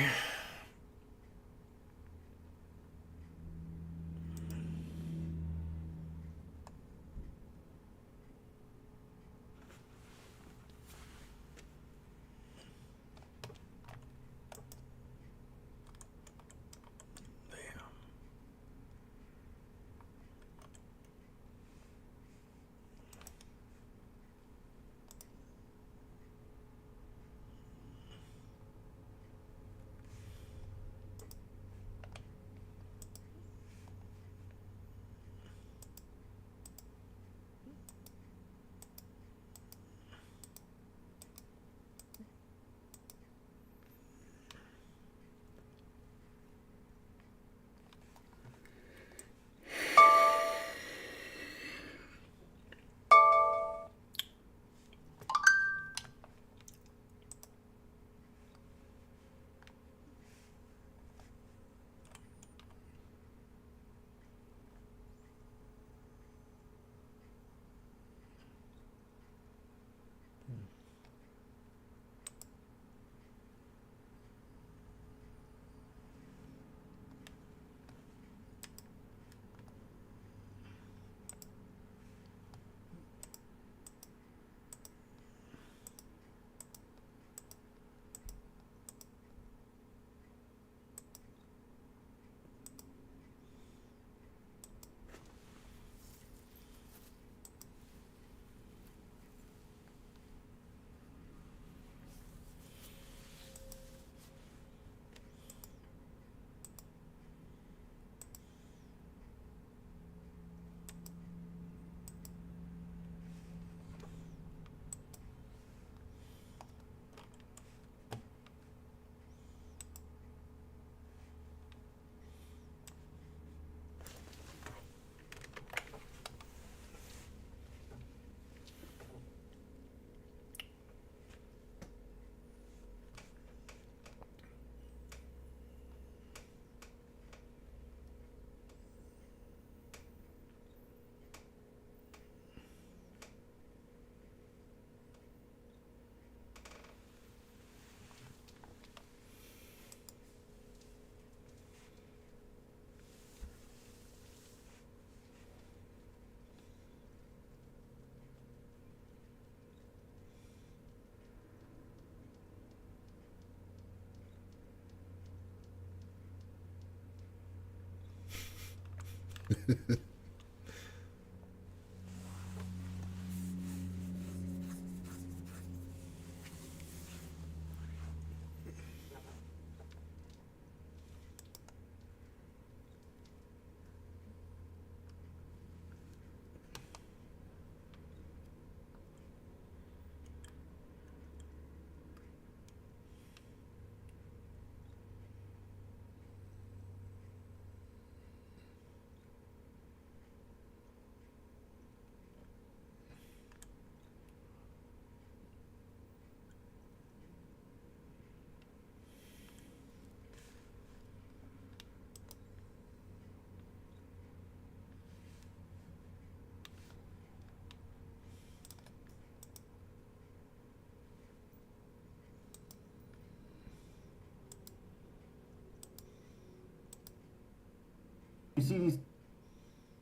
Speaker 10: You see these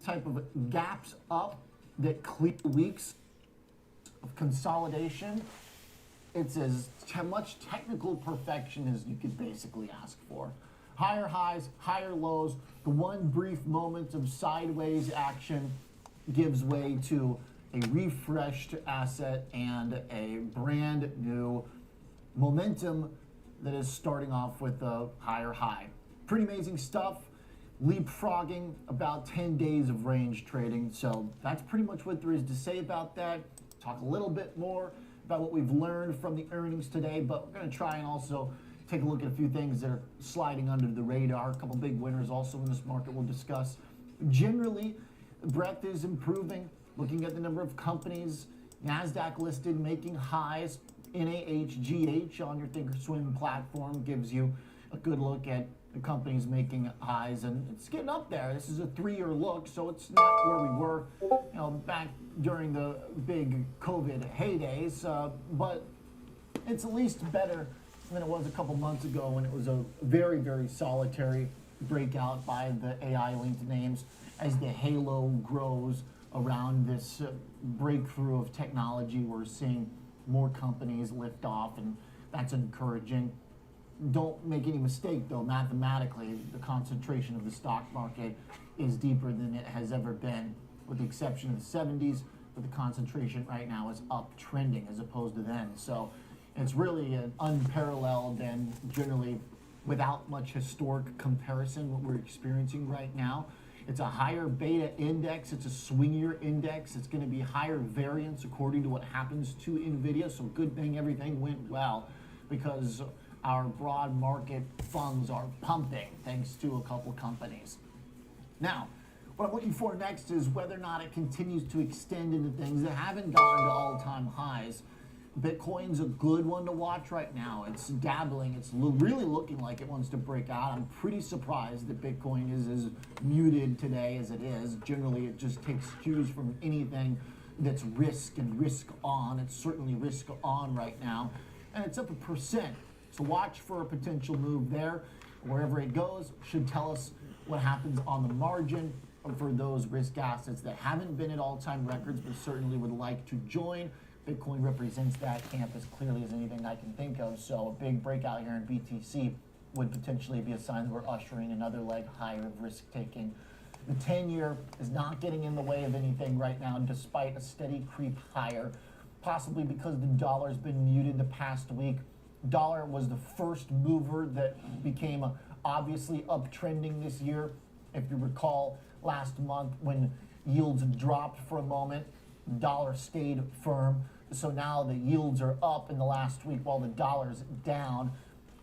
Speaker 10: type of gaps up that clear weeks of consolidation, it's as much technical perfection as you could basically ask for. Higher highs, higher lows, the one brief moment of sideways action gives way to a refreshed asset and a brand new momentum that is starting off with a higher high. Pretty amazing stuff. Leapfrogging about 10 days of range trading. So that's pretty much what there is to say about that. Talk a little bit more about what we've learned from the earnings today, but we're going to try and also take a look at a few things that are sliding under the radar. A couple big winners also in this market we'll discuss. Generally, breadth is improving. Looking at the number of companies, NASDAQ listed making highs, NAHGH on your Thinkorswim platform gives you a good look at the companies making highs, and it's getting up there. This is a 3-year look, so it's not where we were, back during the big COVID heydays, but it's at least better than it was a couple months ago when it was a very, very solitary breakout by the AI-linked names as the halo grows around this breakthrough of technology. We're seeing more companies lift off, and that's encouraging. Don't make any mistake, though, mathematically, the concentration of the stock market is deeper than it has ever been, with the exception of the 70s, but the concentration right now is uptrending as opposed to then. So it's really an unparalleled and generally without much historic comparison what we're experiencing right now. It's a higher beta index. It's a swingier index. It's going to be higher variance according to what happens to NVIDIA. So good thing everything went well, because our broad market funds are pumping thanks to a couple companies. Now, what I'm looking for next is whether or not it continues to extend into things that haven't gone to all-time highs. Bitcoin's a good one to watch right now. It's dabbling. It's really looking like it wants to break out. I'm pretty surprised that Bitcoin is as muted today as it is. Generally, it just takes cues from anything that's risk and risk on. It's certainly risk on right now. And it's up 1%. So watch for a potential move there. Wherever it goes should tell us what happens on the margin for those risk assets that haven't been at all-time records but certainly would like to join. Bitcoin represents that camp as clearly as anything I can think of. So a big breakout here in BTC would potentially be a sign that we're ushering another leg higher of risk taking. The 10-year is not getting in the way of anything right now, despite a steady creep higher, possibly because the dollar's been muted the past week. Dollar was the first mover that became obviously uptrending this year. If you recall last month when yields dropped for a moment, dollar stayed firm. So now the yields are up in the last week while the dollar's down.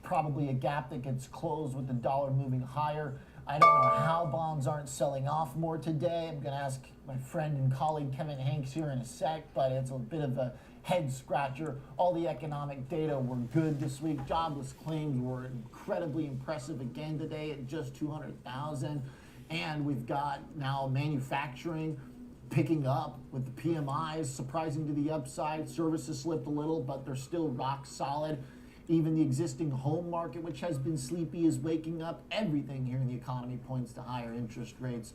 Speaker 10: Probably a gap that gets closed with the dollar moving higher. I don't know how bonds aren't selling off more today. I'm going to ask my friend and colleague Kevin Hanks here in a sec, but it's a bit of a head scratcher. All the economic data were good this week. Jobless claims were incredibly impressive again today at just 200,000. And we've got now manufacturing picking up with the PMIs surprising to the upside. Services slipped a little, but they're still rock solid. Even the existing home market, which has been sleepy, is waking up. Everything here in the economy points to higher interest rates,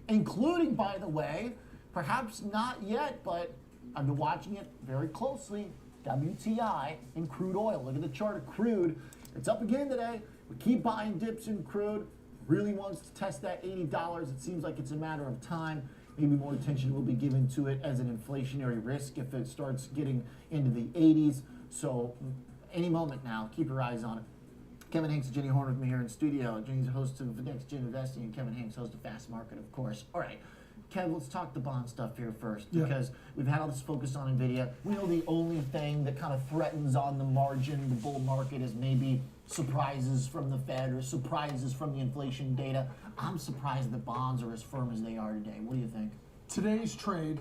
Speaker 10: including, by the way, perhaps not yet, but I've been watching it very closely, WTI in crude oil. Look at the chart of crude. It's up again today. We keep buying dips in crude. Really wants to test that $80. It seems like it's a matter of time. Maybe more attention will be given to it as an inflationary risk if it starts getting into the 80s. So any moment now, keep your eyes on it. Kevin Hanks and Jenny Horn with me here in studio. Jenny's a host of Next Gen Investing, and Kevin Hanks, host of Fast Market, of course. All right, Kev, let's talk the bond stuff here first, because we've had all this focus on NVIDIA. We know the only thing that kind of threatens on the margin the bull market is maybe surprises from the Fed or surprises from the inflation data. I'm surprised the bonds are as firm as they are today. What do you think?
Speaker 3: Today's trade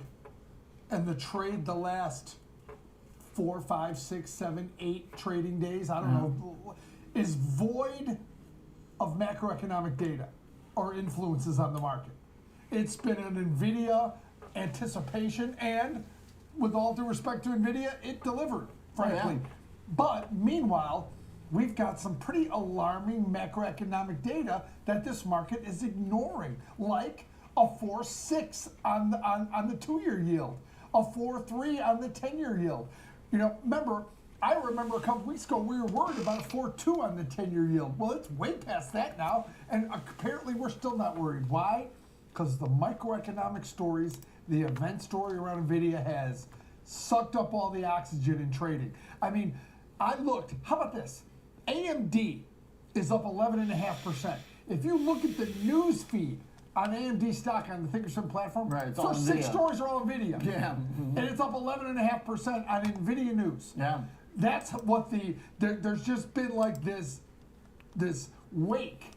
Speaker 3: and the trade the last 4, 5, 6, 7, 8 trading days, I don't know, is void of macroeconomic data or influences on the market. It's been an NVIDIA anticipation, and with all due respect to NVIDIA, it delivered, frankly. But meanwhile, we've got some pretty alarming macroeconomic data that this market is ignoring, like a 4.6 on the 2-year yield, a 4.3 on the 10-year yield. You know, I remember a couple weeks ago we were worried about a 4.2 on the 10-year yield. Well, it's way past that now, and apparently we're still not worried. Why? Because the microeconomic stories, the event story around NVIDIA has sucked up all the oxygen in trading. I mean, I looked, how about this? AMD is up 11.5%. If you look at the news feed on AMD stock on the Thinkorswim platform,
Speaker 10: right,
Speaker 3: first 6 stories are all NVIDIA.
Speaker 10: Yeah.
Speaker 3: And it's up 11.5% on NVIDIA news.
Speaker 10: Yeah.
Speaker 3: That's what there's just been like this wake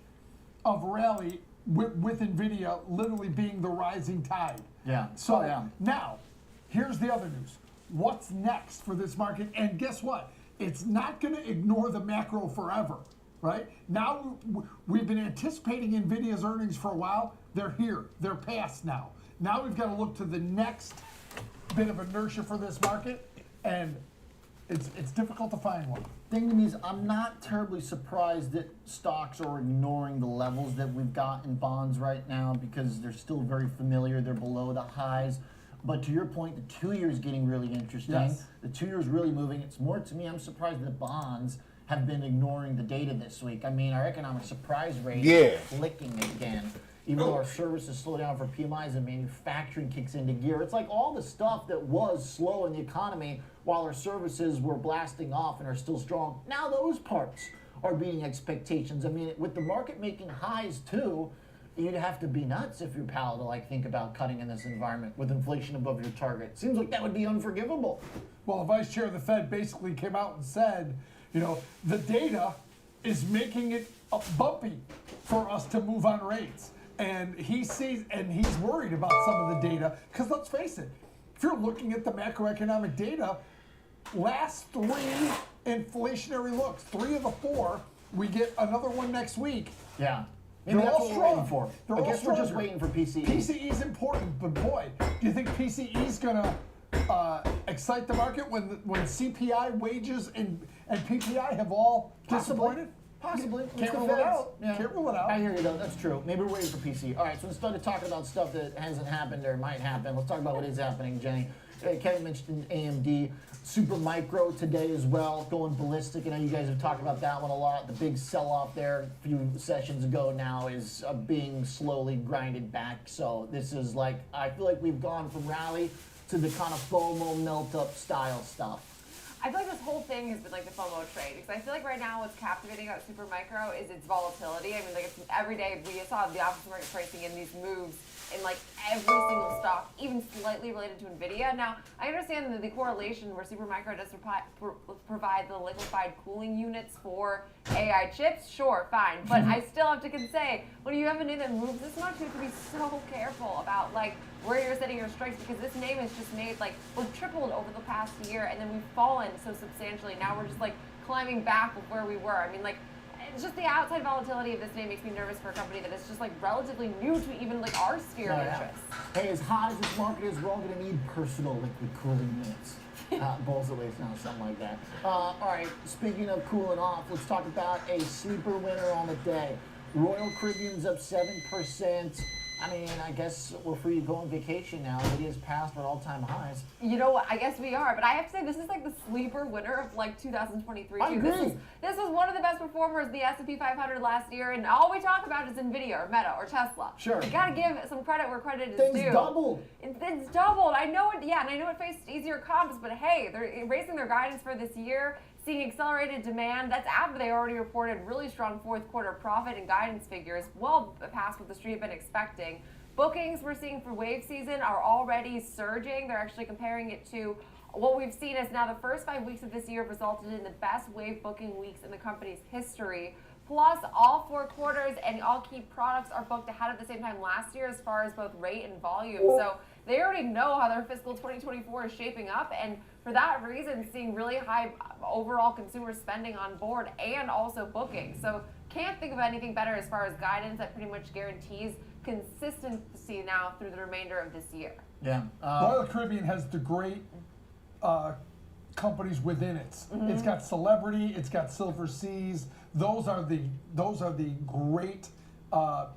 Speaker 3: of rally with NVIDIA literally being the rising tide.
Speaker 10: Yeah.
Speaker 3: So now, here's the other news. What's next for this market? And guess what? It's not going to ignore the macro forever, right? Now, we've been anticipating NVIDIA's earnings for a while. They're here. They're past now. Now we've got to look to the next bit of inertia for this market, and it's difficult to find one.
Speaker 10: Thing to me is I'm not terribly surprised that stocks are ignoring the levels that we've got in bonds right now because they're still very familiar. They're below the highs. But to your point, the 2-year is getting really interesting.
Speaker 3: Yes.
Speaker 10: The 2-year is really moving. It's more to me, I'm surprised that bonds have been ignoring the data this week. I mean, our economic surprise rate is flicking again. Even though our services slow down for PMIs and manufacturing kicks into gear. It's like all the stuff that was slow in the economy while our services were blasting off and are still strong. Now those parts are beating expectations. I mean, with the market making highs too, you'd have to be nuts if you're Powell to like think about cutting in this environment with inflation above your target. Seems like that would be unforgivable.
Speaker 3: Well, the vice chair of the Fed basically came out and said, you know, the data is making it bumpy for us to move on rates. And he sees, and he's worried about some of the data, because let's face it, if you're looking at the macroeconomic data, last 3 inflationary looks, 3 of the 4, we get another one next week.
Speaker 10: Yeah. Maybe
Speaker 3: They're
Speaker 10: that's
Speaker 3: all
Speaker 10: what
Speaker 3: strong.
Speaker 10: we're waiting for.
Speaker 3: They're
Speaker 10: I
Speaker 3: all
Speaker 10: guess we're just
Speaker 3: stronger.
Speaker 10: waiting for PCE.
Speaker 3: PCE is important, but boy, do you think PCE is going to excite the market when CPI, wages, and PPI have all disappointed?
Speaker 10: Possibly.
Speaker 3: Can't rule it out.
Speaker 10: Yeah.
Speaker 3: Can't rule it out.
Speaker 10: I hear you though, that's true. Maybe we're waiting for PC. All right, so instead of talking about stuff that hasn't happened or might happen, let's talk about what is happening, Jenny. Kevin mentioned AMD, Super Micro today as well, going ballistic. I know you guys have talked about that one a lot. The big sell-off there a few sessions ago now is being slowly grinded back. So this is like, I feel like we've gone from rally to the kind of FOMO melt-up style stuff.
Speaker 18: I feel like this whole thing has been like the FOMO trade, because I feel like right now what's captivating about Super Micro is its volatility. I mean, like it's every day we saw the options market pricing in these moves in like every single stock, even slightly related to NVIDIA. Now, I understand the correlation where Super Micro does provide the liquefied cooling units for AI chips. Sure, fine, but I still have to say, when you have a name that moves this much, you have to be so careful about like where you're setting your strikes, because this name has just made like, we've tripled over the past year, and then we've fallen so substantially. Now we're just like climbing back with where we were. I mean, like, it's just the outside volatility of this name makes me nervous for a company that is just like relatively new to even like our sphere of interest.
Speaker 10: Hey, as hot as this market is, we're all going to need personal liquid cooling units. Balls at least, something like that. All right, speaking of cooling off, let's talk about a sleeper winner on the day. Royal Caribbean's up 7%. I mean, I guess we're free to go on vacation now. It is past our all-time highs.
Speaker 18: You know what? I guess we are, but I have to say this is like the sleeper winner of like 2023 too.
Speaker 10: I agree.
Speaker 18: This was one of the best performers in the S&P 500 last year, and all we talk about is NVIDIA or Meta or Tesla.
Speaker 10: Sure.
Speaker 18: You gotta give some credit where credit is due.
Speaker 10: Things doubled.
Speaker 18: It's doubled. I know it. Yeah, and I know it faced easier comps, but hey, they're raising their guidance for this year. Seeing accelerated demand, that's after they already reported really strong fourth quarter profit and guidance figures, well past what the street had been expecting. Bookings we're seeing for wave season are already surging. They're actually comparing it to what we've seen as now the first 5 weeks of this year have resulted in the best wave booking weeks in the company's history. Plus, all 4 quarters and all key products are booked ahead of the same time last year as far as both rate and volume. So they already know how their fiscal 2024 is shaping up, and for that reason, seeing really high overall consumer spending on board and also bookings. So can't think of anything better as far as guidance that pretty much guarantees consistency now through the remainder of this year.
Speaker 10: Yeah.
Speaker 3: Royal Caribbean has the great companies within it.
Speaker 18: Mm-hmm.
Speaker 3: It's got Celebrity, it's got Silver Seas. Those are the great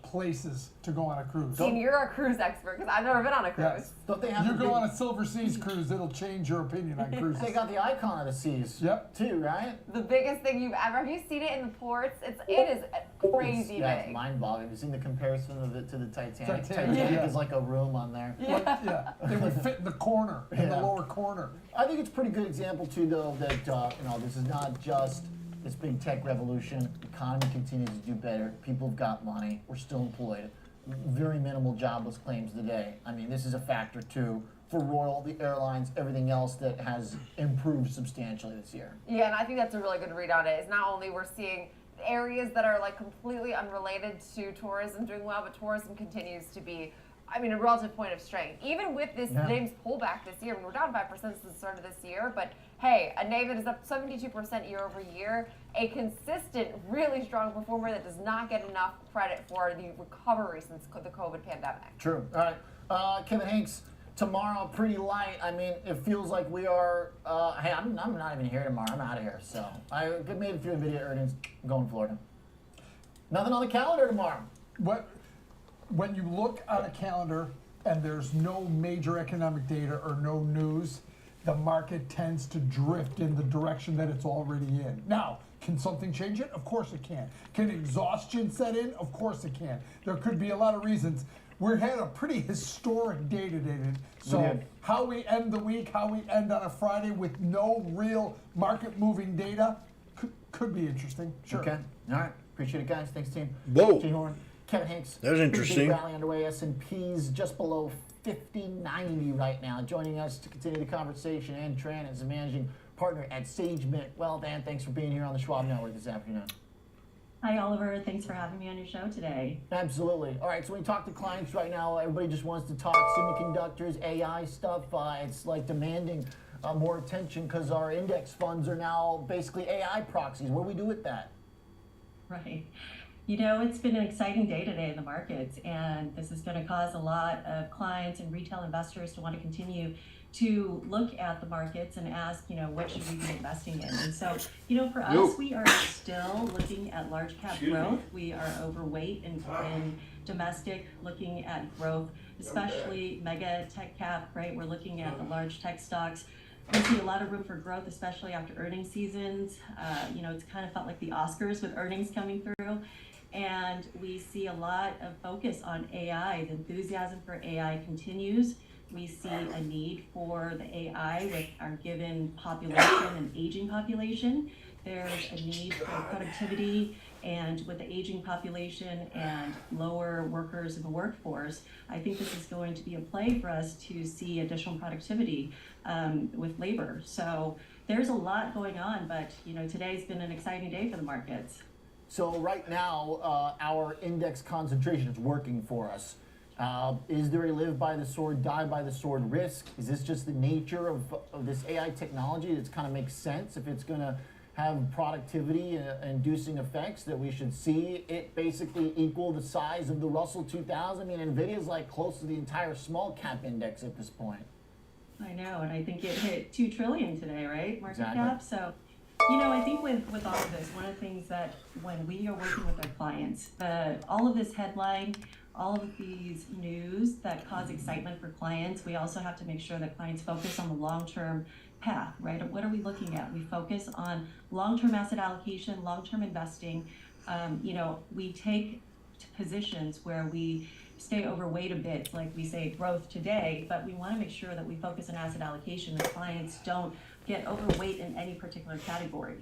Speaker 3: places to go on a cruise.
Speaker 18: Dean, you're a cruise expert because I've never been on a cruise.
Speaker 3: Yes.
Speaker 10: Don't they have
Speaker 3: You
Speaker 10: the
Speaker 3: go
Speaker 10: big-
Speaker 3: on a Silver Seas cruise, it'll change your opinion on cruises.
Speaker 10: They got the icon of the seas.
Speaker 3: Yep.
Speaker 10: Too, right?
Speaker 18: The biggest thing you've ever, have you seen it in the ports? It is crazy
Speaker 10: Yeah,
Speaker 18: big.
Speaker 10: it's mind-boggling. Have you seen the comparison of it to the Titanic?
Speaker 3: Titanic,
Speaker 10: Titanic
Speaker 3: yeah.
Speaker 10: is like a room on there.
Speaker 3: Yeah, they would fit in the corner, in the
Speaker 10: Yeah.
Speaker 3: lower corner.
Speaker 10: I think it's a pretty good example too, though, that this is not just this big tech revolution. The economy continues to do better. People have got money. We're still employed. Very minimal jobless claims today. I mean, this is a factor too for Royal, the airlines, everything else that has improved substantially this year.
Speaker 18: Yeah, and I think that's a really good read on it. Is not only we're seeing areas that are like completely unrelated to tourism doing well, but tourism continues to be, I mean, a relative point of strength. Even with this name's pullback this year, I mean, we're down 5% since the start of this year, but hey, a name that is up 72% year over year, a consistent, really strong performer that does not get enough credit for the recovery since the COVID pandemic.
Speaker 10: True. All right. Kevin Hanks, tomorrow, pretty light. I mean, it feels like we are, hey, I'm not even here tomorrow. I'm out of here. So I made it through NVIDIA earnings. I'm going to Florida. Nothing on the calendar tomorrow.
Speaker 3: When you look on a calendar and there's no major economic data or no news, the market tends to drift in the direction that it's already in. Now, can something change it? Of course it can. Can exhaustion set in? Of course it can. There could be a lot of reasons. We had a pretty historic day today. So how we end the week, how we end on a Friday with no real market moving data could be interesting. Sure.
Speaker 10: Okay. All right. Appreciate it, guys. Thanks, team.
Speaker 1: Whoa.
Speaker 10: Jay Horn, Kevin Hanks.
Speaker 1: That was interesting.
Speaker 10: Big rally underway. S&P's just below 5090 right now. Joining us to continue the conversation, Ann Tran is a managing partner at SageMint. Well, Dan, thanks for being here on the Schwab Network this afternoon.
Speaker 8: Hi, Oliver. Thanks for having me on your show today.
Speaker 10: Absolutely. All right, so when you talk to clients right now, everybody just wants to talk semiconductors, AI stuff. It's like demanding more attention because our index funds are now basically AI proxies. What do we do with that?
Speaker 8: Right. You know, it's been an exciting day today in the markets, and this is going to cause a lot of clients and retail investors to want to continue to look at the markets and ask, what should we be investing in? And so, for us, we are still looking at large cap growth. We are overweight in domestic, looking at growth, especially mega tech cap, right? We're looking at the large tech stocks. We see a lot of room for growth, especially after earnings seasons. It's kind of felt like the Oscars with earnings coming through. And we see a lot of focus on AI. The enthusiasm for AI continues. We see a need for the AI with our given population and aging population. There's a need for productivity, and with the aging population and lower workers in the workforce, I think this is going to be a play for us to see additional productivity with labor. So there's a lot going on, but today's been an exciting day for the markets.
Speaker 10: So right now, our index concentration is working for us. Is there a live by the sword, die by the sword risk? Is this just the nature of this AI technology that's kind of makes sense if it's going to have productivity inducing effects that we should see it basically equal the size of the Russell 2000? I mean, NVIDIA's like close to the entire small cap index at this point.
Speaker 8: I know, and I think it hit 2 trillion today, right? Market
Speaker 10: Exactly.
Speaker 8: cap. So, I think with all of this, one of the things that when we are working with our clients, all of this headline, all of these news that cause excitement for clients, we also have to make sure that clients focus on the long-term path, right? What are we looking at? We focus on long-term asset allocation, long-term investing. We take positions where we stay overweight a bit, like we say growth today, but we want to make sure that we focus on asset allocation, that clients don't get overweight in any particular category.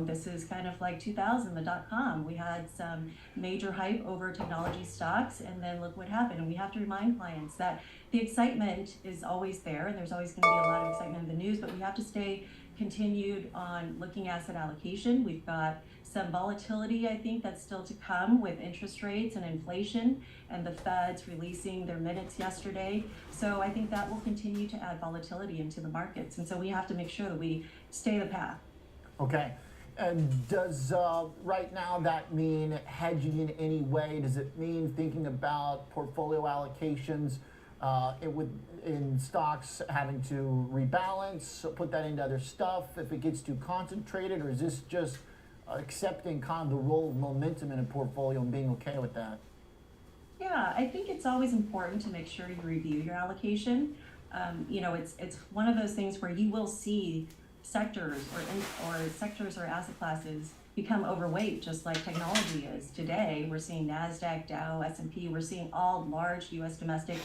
Speaker 8: This is kind of like 2000, the dot-com. We had some major hype over technology stocks, and then look what happened. And we have to remind clients that the excitement is always there, and there's always going to be a lot of excitement in the news, but we have to stay continued on looking asset allocation. We've got some volatility, I think, that's still to come with interest rates and inflation, and the Fed's releasing their minutes yesterday. So I think that will continue to add volatility into the markets. And so we have to make sure that we stay the path.
Speaker 10: Okay. And does right now that mean hedging in any way? Does it mean thinking about portfolio allocations in stocks, having to rebalance, put that into other stuff if it gets too concentrated, or is this just accepting kind of the role of momentum in a portfolio and being okay with that?
Speaker 8: Yeah, I think it's always important to make sure you review your allocation. It's one of those things where you will see sectors or sectors or asset classes become overweight, just like technology is today. We're seeing Nasdaq, Dow, S&P. We're seeing all large U.S. domestic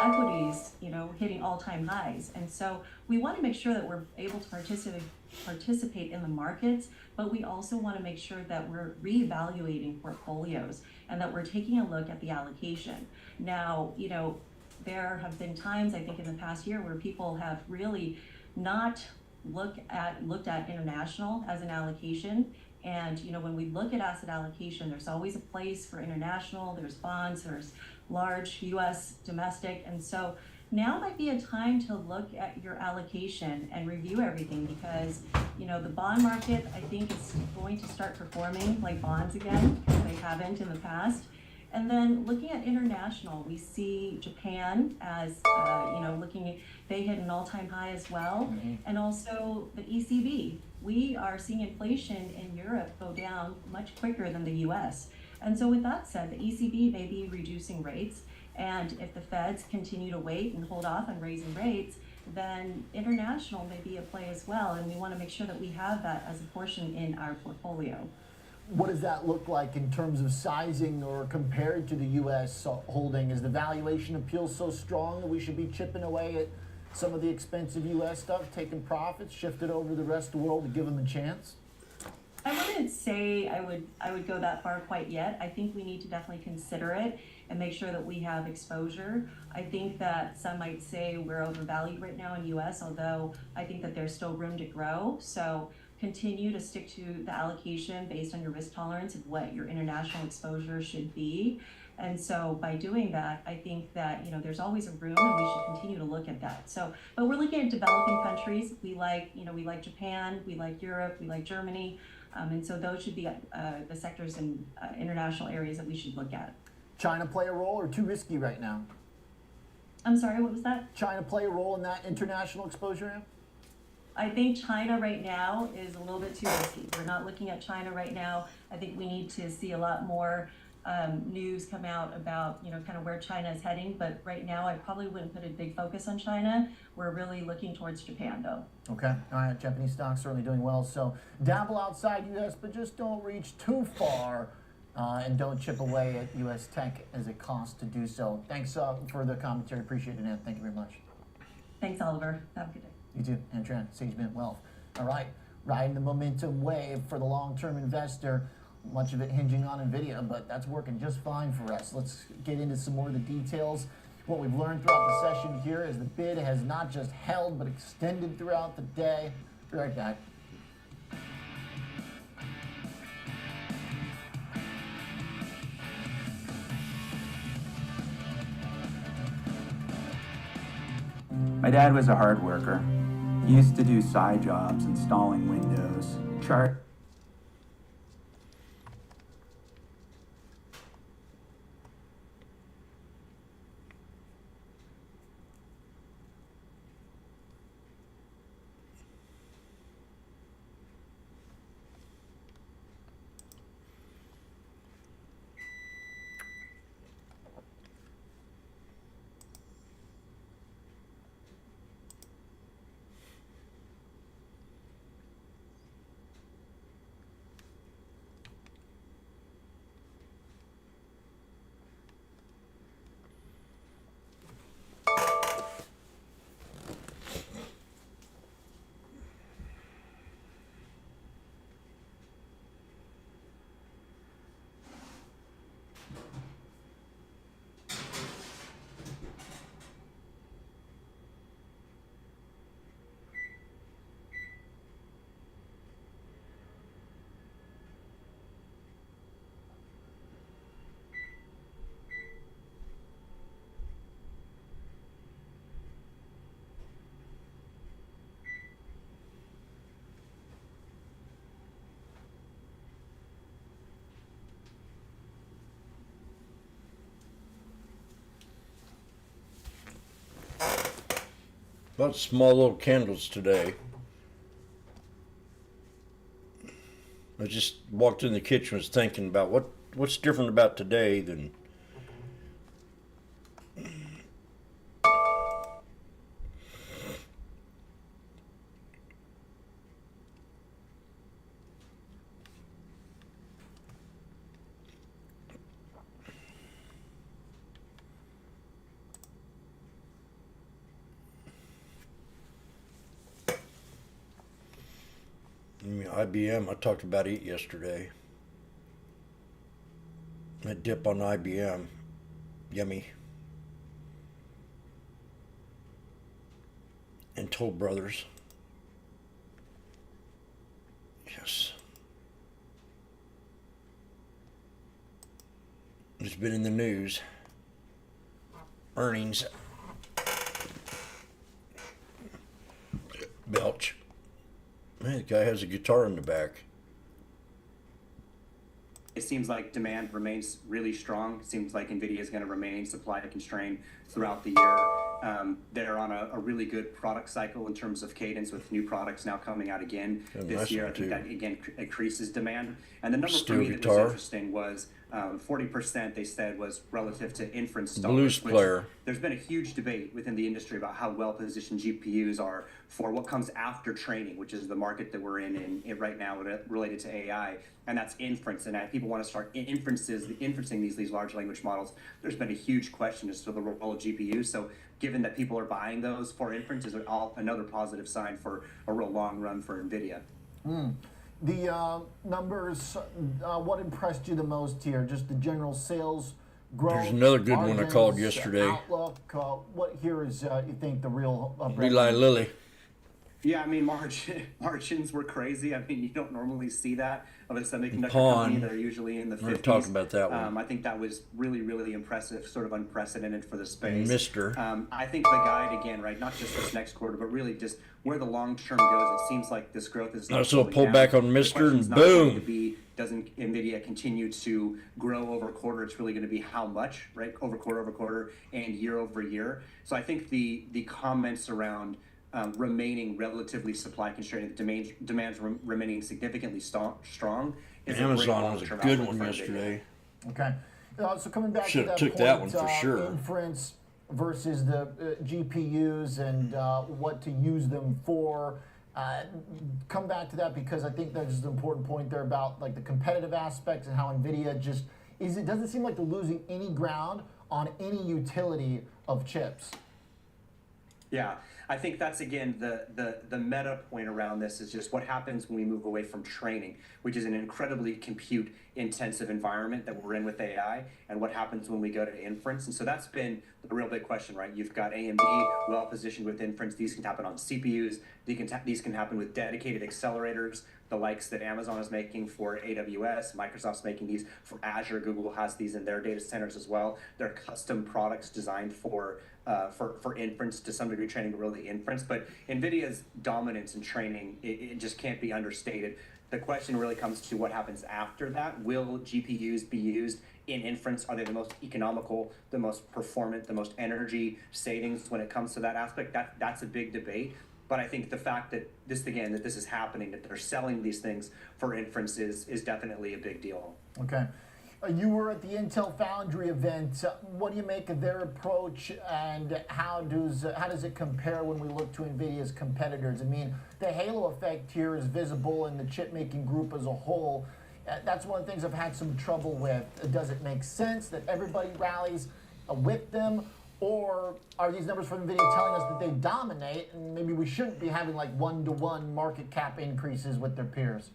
Speaker 8: equities, hitting all-time highs. And so we want to make sure that we're able to participate in the markets, but we also want to make sure that we're reevaluating portfolios and that we're taking a look at the allocation. Now, there have been times, I think, in the past year where people have really not looked at international as an allocation. And when we look at asset allocation, there's always a place for international. There's bonds, there's large U.S. domestic, and so now might be a time to look at your allocation and review everything, because the bond market, I think, is going to start performing like bonds again, because they haven't in the past. And then looking at international, we see Japan as they hit an all-time high as well, and also the ECB. We are seeing inflation in Europe go down much quicker than the U.S. And so with that said, the ECB may be reducing rates, and if the Feds continue to wait and hold off on raising rates, then international may be a play as well, and we want to make sure that we have that as a portion in our portfolio.
Speaker 10: What does that look like in terms of sizing or compared to the U.S. holding? Is the valuation appeal so strong that we should be chipping away at some of the expensive U.S. stuff, taking profits, shift it over to the rest of the world to give them a chance?
Speaker 8: I wouldn't say I would go that far quite yet. I think we need to definitely consider it and make sure that we have exposure. I think that some might say we're overvalued right now in U.S., although I think that there's still room to grow. So continue to stick to the allocation based on your risk tolerance of what your international exposure should be. And so by doing that, I think that there's always a room, and we should continue to look at that. So, but we're looking at developing countries. We like Japan, we like Europe, we like Germany. And so those should be the sectors and international areas that we should look at.
Speaker 10: China play a role, or too risky right now?
Speaker 8: I'm sorry, what was that?
Speaker 10: China play a role in that international exposure?
Speaker 8: I think China right now is a little bit too risky. We're not looking at China right now. I think we need to see a lot more news come out about kind of where China is heading. But right now, I probably wouldn't put a big focus on China. We're really looking towards Japan, though.
Speaker 10: Okay, all right. Japanese stocks certainly doing well. So dabble outside U.S., but just don't reach too far, and don't chip away at U.S. tech as it costs to do so. Thanks for the commentary. Appreciate it, Ann. Thank you very much.
Speaker 8: Thanks, Oliver. Have a good day.
Speaker 10: You too, Ann Tran, Sagement Wealth. All right, riding the momentum wave for the long-term investor. Much of it hinging on NVIDIA, but that's working just fine for us. Let's get into some more of the details. What we've learned throughout the session here is the bid has not just held, but extended throughout the day. Be right back.
Speaker 11: My dad was a hard worker. He used to do side jobs, installing windows,
Speaker 1: About small little candles today. I just walked in the kitchen, was thinking about what's different about today than IBM. I talked about it yesterday. That dip on IBM, yummy. And Toll Brothers. Yes. It's been in the news. Earnings. Belch. Man, the guy has a guitar in the back.
Speaker 13: It seems like demand remains really strong. It seems like NVIDIA is going to remain supply constrained throughout the year. They're on a really good product cycle in terms of cadence, with new products now coming out again this year. I think that again increases demand. And the number for me that was interesting was 40% they said was relative to inference dollars.
Speaker 1: Blues player.
Speaker 13: There's been a huge debate within the industry about how well positioned GPUs are for what comes after training, which is the market that we're in right now related to AI, and that's inference. And people want to start inferencing these large language models. There's been a huge question as to the role of GPUs. So given that people are buying those for inference, is another positive sign for a real long run for NVIDIA.
Speaker 10: The numbers, what impressed you the most here? Just the general sales growth?
Speaker 1: There's another good one I called yesterday.
Speaker 10: Outlook, what here is, you think, the real...
Speaker 1: Eli Lilly.
Speaker 13: Yeah, I mean, margins were crazy. I mean, you don't normally see that of a semiconductor company. They're usually in the 50s.
Speaker 1: We're talking about that one.
Speaker 13: I think that was really, really impressive, sort of unprecedented for the space.
Speaker 1: Mister.
Speaker 13: I think the guide, again, right, not just this next quarter, but really just where the long term goes, it seems like this growth is not
Speaker 1: slowing down. Back on Mister, and boom.
Speaker 13: Doesn't NVIDIA continue to grow over quarter? It's really going to be how much, right? Over quarter, and year over year. So I think the comments around remaining relatively supply constrained, demands remaining significantly strong.
Speaker 1: Amazon was a good one yesterday.
Speaker 10: Okay, so coming back
Speaker 1: to that
Speaker 10: point,
Speaker 1: that one for sure.
Speaker 10: Inference versus the GPUs and what to use them for. Come back to that, because I think that's an important point there about like the competitive aspects and how NVIDIA just it doesn't seem like they're losing any ground on any utility of chips.
Speaker 13: Yeah, I think that's, again, the meta point around this is just what happens when we move away from training, which is an incredibly compute-intensive environment that we're in with AI, and what happens when we go to inference. And so that's been the real big question, right? You've got AMD well-positioned with inference. These can happen on CPUs. These can happen with dedicated accelerators, the likes that Amazon is making for AWS. Microsoft's making these for Azure. Google has these in their data centers as well. They're custom products designed for inference, to some degree training, but really inference. But NVIDIA's dominance in training, it just can't be understated. The question really comes to what happens after that. Will GPUs be used in inference? Are they the most economical, the most performant, the most energy savings when it comes to that aspect? That's a big debate. But I think the fact that this is happening, that they're selling these things for inference is definitely a big deal.
Speaker 10: Okay. You were at the Intel Foundry event. What do you make of their approach, and how does it compare when we look to NVIDIA's competitors? I mean, the halo effect here is visible in the chip-making group as a whole. That's one of the things I've had some trouble with. Does it make sense that everybody rallies with them, or are these numbers from NVIDIA telling us that they dominate, and maybe we shouldn't be having like one-to-one market cap increases with their peers?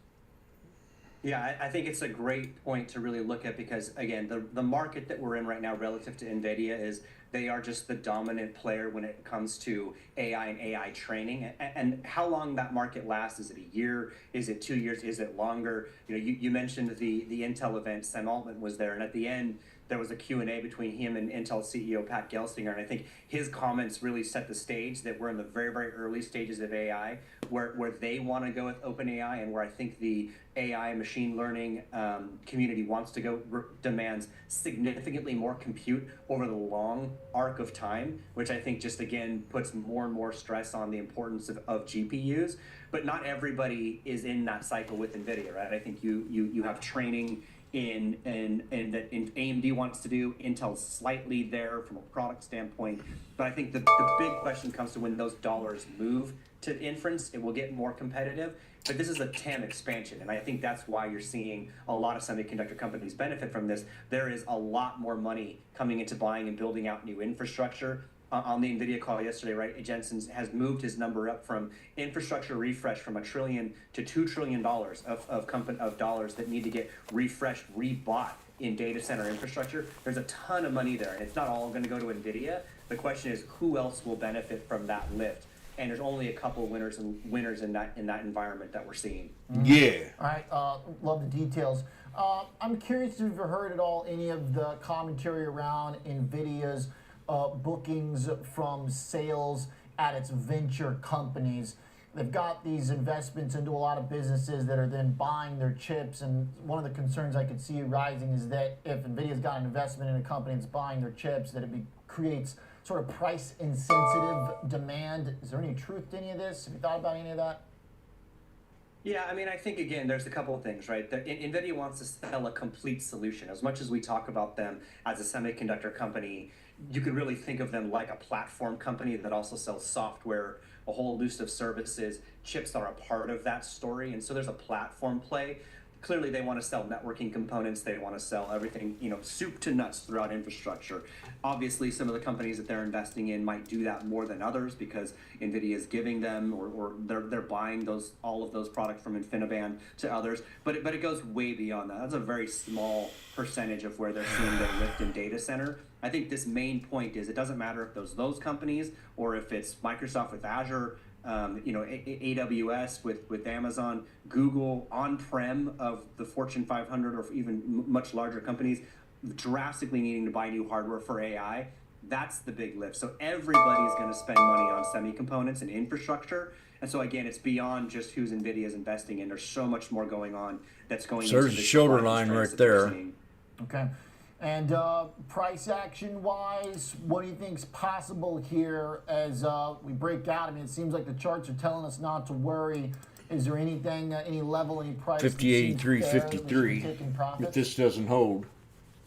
Speaker 13: Yeah, I think it's a great point to really look at, because, again, the market that we're in right now relative to NVIDIA is they are just the dominant player when it comes to AI and AI training. And how long that market lasts, is it a year? Is it 2 years? Is it longer? You know, you mentioned the Intel event. Sam Altman was there, and at the end, there was a Q&A between him and Intel CEO Pat Gelsinger, and I think his comments really set the stage that we're in the very, very early stages of AI, where they want to go with OpenAI, and where I think the AI machine learning community wants to go, demands significantly more compute over the long arc of time, which I think just again puts more and more stress on the importance of GPUs. But not everybody is in that cycle with NVIDIA, right? I think you have training in that AMD wants to do. Intel's slightly there from a product standpoint, but I think the big question comes to when those dollars move to inference, it will get more competitive. But this is a TAM expansion, and I think that's why you're seeing a lot of semiconductor companies benefit from this. There is a lot more money coming into buying and building out new infrastructure. On the NVIDIA call yesterday, right, Jensen has moved his number up from infrastructure refresh from $1 trillion to $2 trillion of dollars that need to get refreshed, rebought in data center infrastructure. There's a ton of money there, and it's not all going to go to NVIDIA. The question is, who else will benefit from that lift? And there's only a couple of winners in that environment that we're seeing.
Speaker 1: Yeah.
Speaker 10: All right, love the details. I'm curious if you've heard at all any of the commentary around NVIDIA's bookings from sales at its venture companies. They've got these investments into a lot of businesses that are then buying their chips, and one of the concerns I could see rising is that if NVIDIA's got an investment in a company that's buying their chips, that it creates sort of price insensitive demand. Is there any truth to any of this? Have you thought about any of that?
Speaker 13: Yeah, I mean, I think, again, there's a couple of things, right? NVIDIA wants to sell a complete solution. As much as we talk about them as a semiconductor company, you could really think of them like a platform company that also sells software, a whole host of services. Chips are a part of that story, and so there's a platform play. Clearly, they want to sell networking components. They want to sell everything, soup to nuts throughout infrastructure. Obviously, some of the companies that they're investing in might do that more than others because NVIDIA is giving them, or they're buying all of those products from InfiniBand to others. But it goes way beyond that. That's a very small percentage of where they're seeing their lift in data center. I think this main point is it doesn't matter if those companies or if it's Microsoft with Azure, AWS with Amazon, Google, on-prem of the Fortune 500 or even much larger companies, drastically needing to buy new hardware for AI. That's the big lift. So everybody's going to spend money on semi-components and infrastructure. And so again, it's beyond just who's NVIDIA's investing in. There's so much more going on that's going into
Speaker 1: there's a shoulder line right there.
Speaker 10: Okay. And price action-wise, what do you think's possible here as we break out? I mean, it seems like the charts are telling us not to worry. Is there anything, any level, any price?
Speaker 1: 50.83, 53. If this doesn't hold.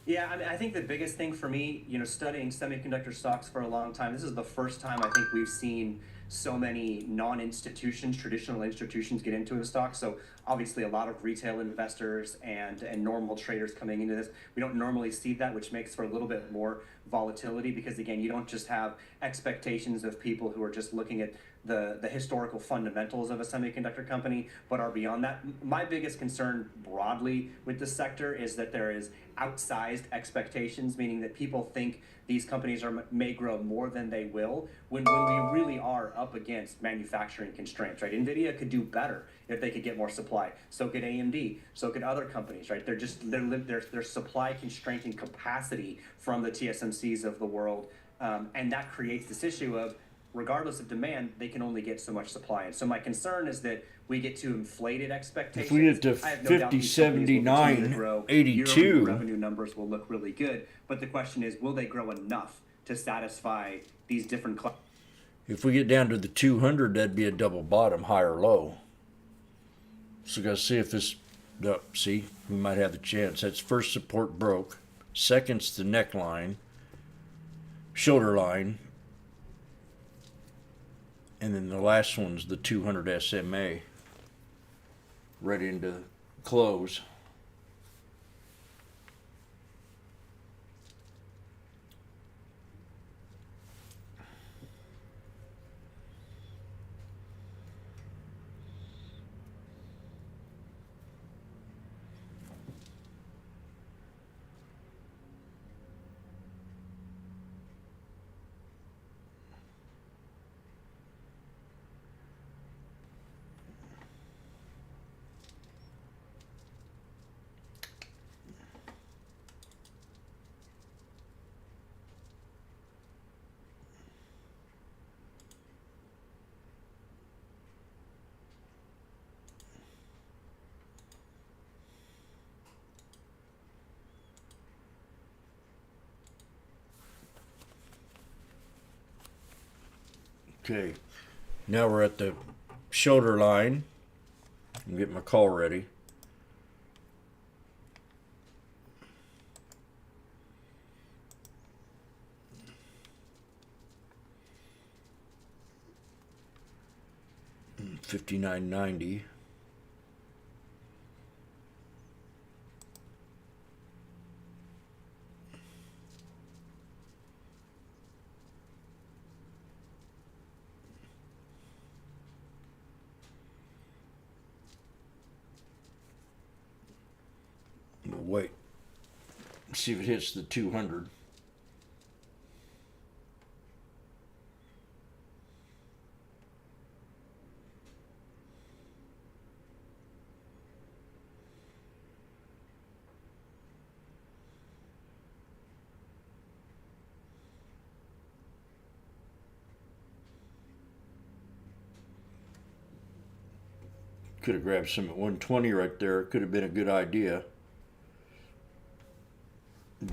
Speaker 13: Yeah, I mean, I think the biggest thing for me, studying semiconductor stocks for a long time, this is the first time I think we've seen so many non-institutions, traditional institutions get into the stock. So obviously a lot of retail investors and normal traders coming into this. We don't normally see that, which makes for a little bit more volatility because, again, you don't just have expectations of people who are just looking at the historical fundamentals of a semiconductor company, but are beyond that. My biggest concern broadly with the sector is that there is outsized expectations, meaning that people think these companies may grow more than they will, when we really are up against manufacturing constraints, right? NVIDIA could do better if they could get more supply. So could AMD. So could other companies, right? They're supply constraint and capacity from the TSMCs of the world, and that creates this issue of, regardless of demand, they can only get so much supply. And so my concern is that we get to inflated expectations.
Speaker 1: If we get to 50, 79, 82,
Speaker 13: revenue numbers will look really good. But the question is, will they grow enough to satisfy these different
Speaker 1: If we get down to the 200, that'd be a double bottom, high or low. So gotta see if this, see, we might have the chance. That's first support broke. Second's the neckline, shoulder line. And then the last one's the 200 SMA. Right into close. Okay, now we're at the shoulder line. I'm getting my call ready. $59.90. We'll wait. See if it hits the 200. Could have grabbed some at 120 right there. Could have been a good idea.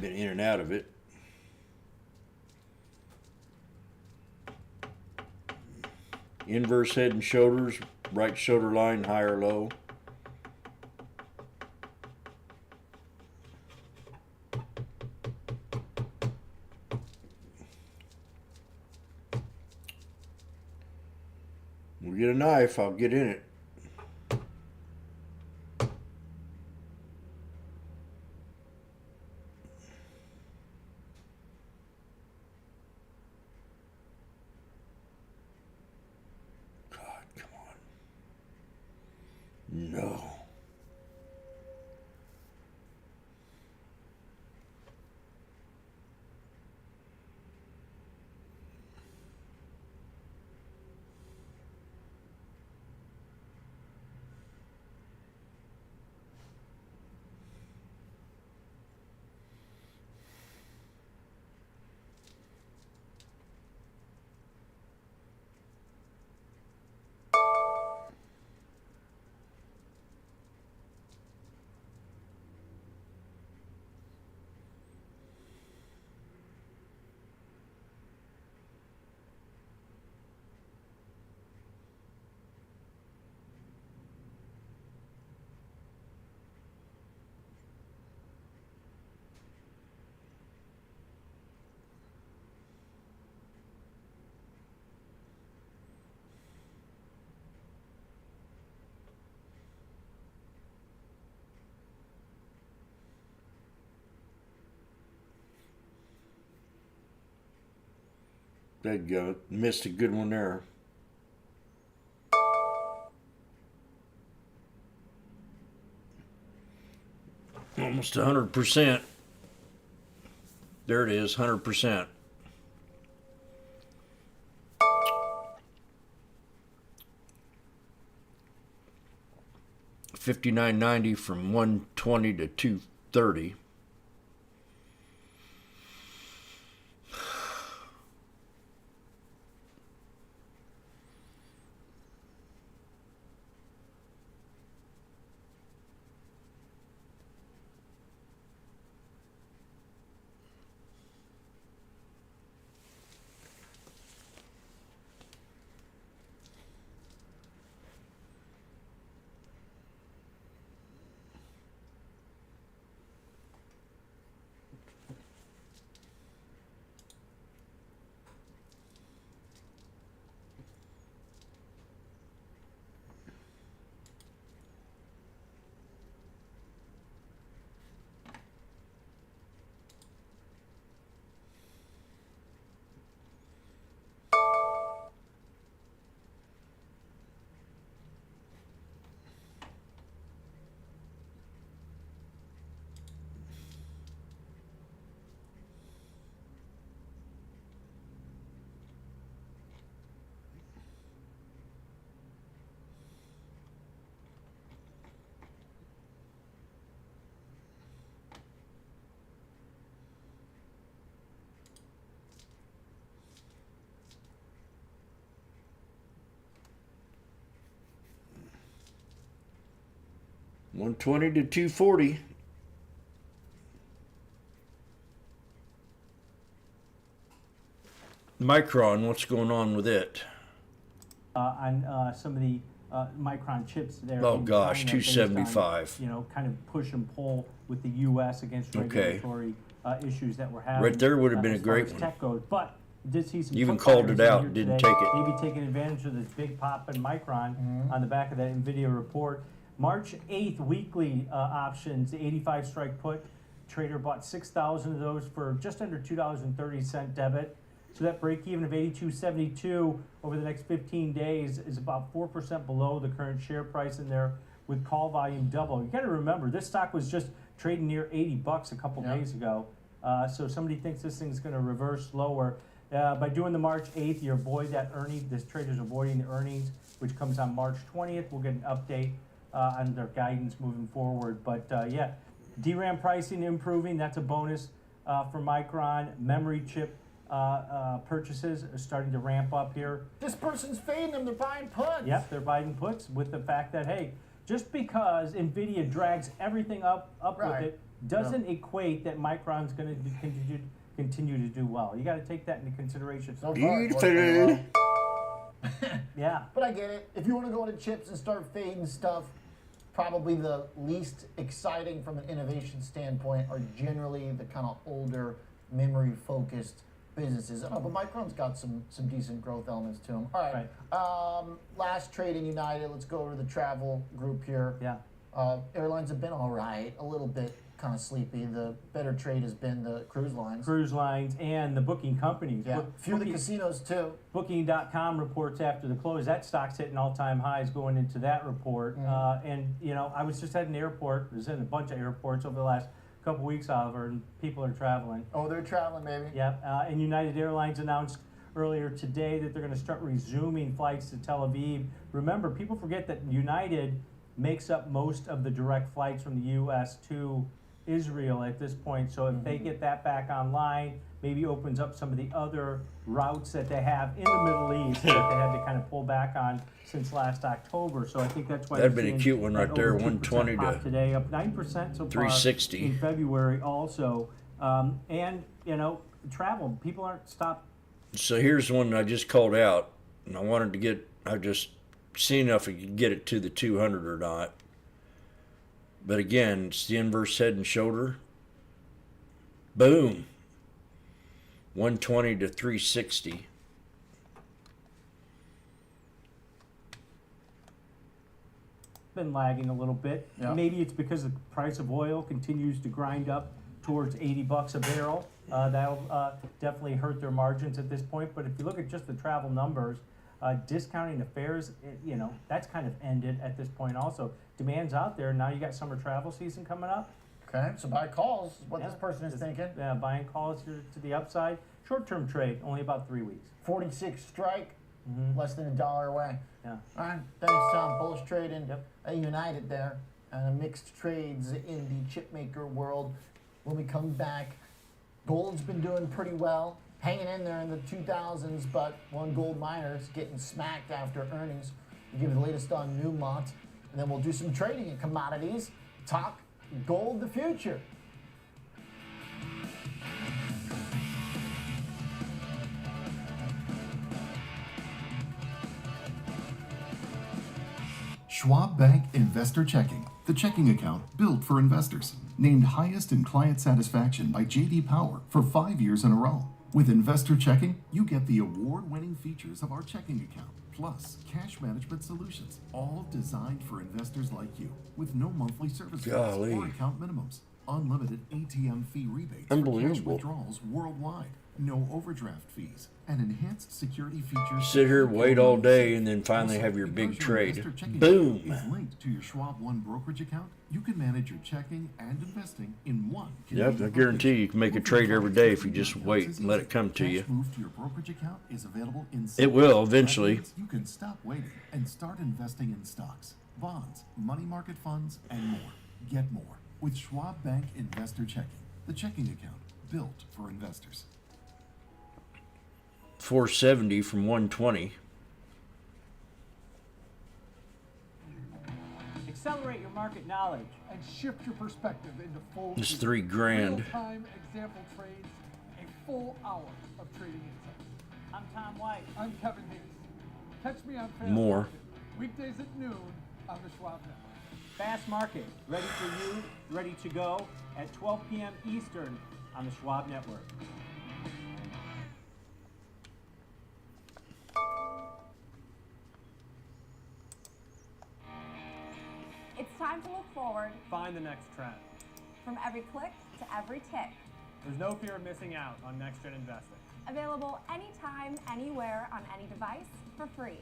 Speaker 1: Been in and out of it. Inverse head and shoulders, right shoulder line, high or low. We'll get a knife, I'll get in it. No. There you go. Missed a good one there. Almost 100%. There it is, 100%. $59.90 from 120 to 230. $120 to $240. Micron, what's going on with it?
Speaker 17: on some of the Micron chips there.
Speaker 1: Oh
Speaker 17: in
Speaker 1: gosh,
Speaker 17: China based on,
Speaker 1: 275.
Speaker 17: kind of push and pull with the U.S. against regulatory issues that we're having.
Speaker 1: Right there would have been a
Speaker 17: as far
Speaker 1: great
Speaker 17: as
Speaker 1: one.
Speaker 17: tech goes. But did see some
Speaker 1: You even
Speaker 17: foot
Speaker 1: called
Speaker 17: fighters
Speaker 1: it
Speaker 17: in
Speaker 1: out,
Speaker 17: here
Speaker 1: didn't
Speaker 17: today,
Speaker 1: take it.
Speaker 17: Maybe taking advantage of this big pop in Micron on the back of that NVIDIA report. March 8th weekly options, the 85 strike put. Trader bought 6,000 of those for just under $2.30 debit. So that break even of 82.72 over the next 15 days is about 4% below the current share price in there, with call volume double. You got to remember, this stock was just trading near $80 a couple days ago. So somebody thinks this thing's going to reverse lower. By doing the March 8th, you avoid that earning. This trader's avoiding the earnings, which comes on March 20th. We'll get an update on their guidance moving forward. But yeah, DRAM pricing improving. That's a bonus for Micron. Memory chip purchases are starting to ramp up here.
Speaker 10: This person's fading them. They're buying puts.
Speaker 17: Yep, they're buying puts with the fact that, hey, just because NVIDIA drags everything up with it doesn't equate that Micron's going to continue to do well. You got to take that into consideration.
Speaker 10: So far, it's working well.
Speaker 17: Yeah.
Speaker 10: But I get it. If you want to go into chips and start fading stuff, probably the least exciting from an innovation standpoint are generally the kind of older memory-focused businesses. But Micron's got some decent growth elements to them. All right. Last trade in United. Let's go over to the travel group here.
Speaker 17: Yeah.
Speaker 10: Airlines have been all right. A little bit kind of sleepy. The better trade has been the cruise lines.
Speaker 17: Cruise lines and the booking companies.
Speaker 10: Yeah. Few of the casinos too.
Speaker 17: Booking.com reports after the close. That stock's hitting all-time highs going into that report. And I was just at an airport. I was in a bunch of airports over the last couple weeks, Oliver, and people are traveling.
Speaker 10: Oh, they're traveling, baby.
Speaker 17: Yep. And United Airlines announced earlier today that they're going to start resuming flights to Tel Aviv. Remember, people forget that United makes up most of the direct flights from the U.S. to Israel at this point. So if they get that back online, maybe opens up some of the other routes that they have in the Middle East that they had to kind of pull back on since last October. So I think that's why
Speaker 1: That'd been a cute one right there, 120
Speaker 17: pop
Speaker 1: to
Speaker 17: today, up 9% so far
Speaker 1: 360
Speaker 17: in February also. And travel, people aren't stopped.
Speaker 1: So here's one I just called out, and I just seen if I could get it to the 200 or not. But again, it's the inverse head and shoulder. Boom. 120 to 360.
Speaker 17: Been lagging a little bit.
Speaker 10: Yeah.
Speaker 17: Maybe it's because the price of oil continues to grind up towards $80 a barrel. That'll definitely hurt their margins at this point. But if you look at just the travel numbers, discounting the fares, that's kind of ended at this point also. Demand's out there. Now you got summer travel season coming up.
Speaker 10: Okay, so buy calls is what this person is thinking.
Speaker 17: Yeah, buying calls to the upside. Short-term trade, only about 3 weeks.
Speaker 10: 46 strike, less than $1 away.
Speaker 17: Yeah.
Speaker 10: All right, thanks, Tom. Bullish trading United there. Mixed trades in the chip maker world. When we come back, gold's been doing pretty well, hanging in there in the 2000s, but one gold miner's getting smacked after earnings. We'll give you the latest on Newmont, and then we'll do some trading in commodities. Talk gold the future.
Speaker 19: Schwab Bank Investor Checking, the checking account built for investors. Named highest in client satisfaction by J.D. Power for 5 years in a row. With Investor Checking, you get the award-winning features of our checking account, plus cash management solutions, all designed for investors like you, with no monthly service fees or account minimums. Unlimited ATM fee rebates for cash withdrawals worldwide. No overdraft fees. And enhanced security features.
Speaker 1: Sit here, wait all day, and then finally have your big trade. Boom!
Speaker 19: Is linked to your Schwab One brokerage account. You can manage your checking and investing in one.
Speaker 1: Yep, I guarantee you can make a trade every day if you just wait and let it come to you.
Speaker 19: Move to your brokerage account is available in.
Speaker 1: It will eventually.
Speaker 19: You can stop waiting and start investing in stocks, bonds, money market funds, and more. Get more with Schwab Bank Investor Checking, the checking account built for investors.
Speaker 1: 470 from 120.
Speaker 17: Accelerate your market knowledge
Speaker 3: and shift your perspective into full.
Speaker 1: It's $3 grand.
Speaker 3: Real-time example trades, a full hour of trading insights.
Speaker 17: I'm Tom White.
Speaker 3: I'm Kevin Hayes. Catch me on Fast
Speaker 1: More.
Speaker 3: Market, weekdays at noon on the Schwab Network.
Speaker 17: Fast Market, ready for you, ready to go at 12 p.m. Eastern on the Schwab Network.
Speaker 4: It's time to look forward.
Speaker 9: Find the next trend.
Speaker 4: From every click to every tick.
Speaker 9: There's no fear of missing out on next-gen investing.
Speaker 4: Available anytime, anywhere, on any device for free.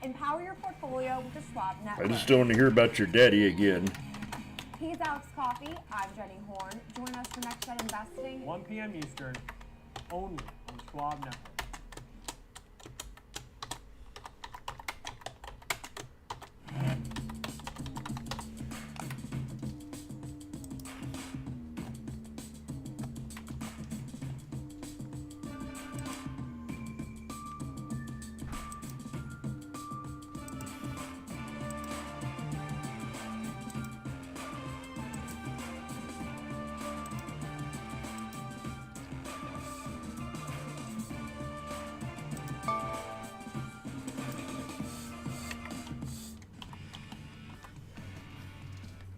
Speaker 4: Empower your portfolio with the Schwab
Speaker 1: I
Speaker 4: Network.
Speaker 1: just don't want to hear about your daddy again.
Speaker 4: He's Alex Coffey. I'm Jenny Horn. Join us for Next Gen Investing.
Speaker 9: 1 p.m. Eastern, only on the Schwab Network.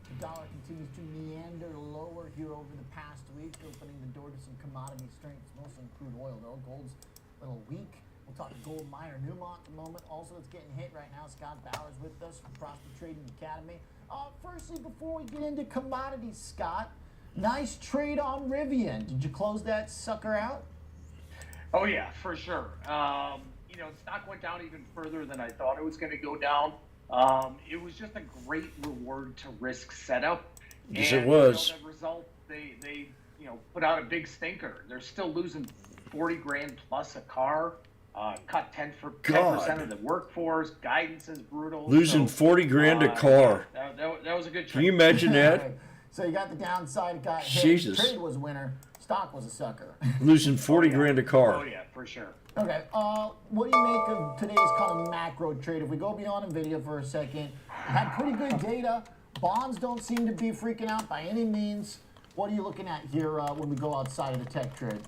Speaker 10: The dollar continues to meander lower here over the past week, opening the door to some commodity strengths, mostly in crude oil, though. Gold's a little weak. We'll talk to gold miner Newmont in a moment. Also, it's getting hit right now. Scott Bowers with us from Prosper Trading Academy. Firstly, before we get into commodities, Scott, nice trade on Rivian. Did you close that sucker out?
Speaker 16: Oh yeah, for sure. You know, stock went down even further than I thought it was going to go down. It was just a great reward to risk setup.
Speaker 1: Yes,
Speaker 16: and,
Speaker 1: it was.
Speaker 16: You know, the result, they put out a big stinker. They're still losing 40 grand plus a car. Cut 10% of the workforce. Guidance is brutal.
Speaker 1: Losing 40 grand a car.
Speaker 16: That was a good trade.
Speaker 1: Can you imagine that?
Speaker 10: So you got the downside, it got hit.
Speaker 1: Jesus.
Speaker 10: Trade was winner. Stock was a sucker.
Speaker 1: Losing 40 grand a car.
Speaker 16: Oh yeah, for sure.
Speaker 10: Okay, what do you make of today's kind of macro trade? If we go beyond NVIDIA for a second, had pretty good data. Bonds don't seem to be freaking out by any means. What are you looking at here when we go outside of the tech trade?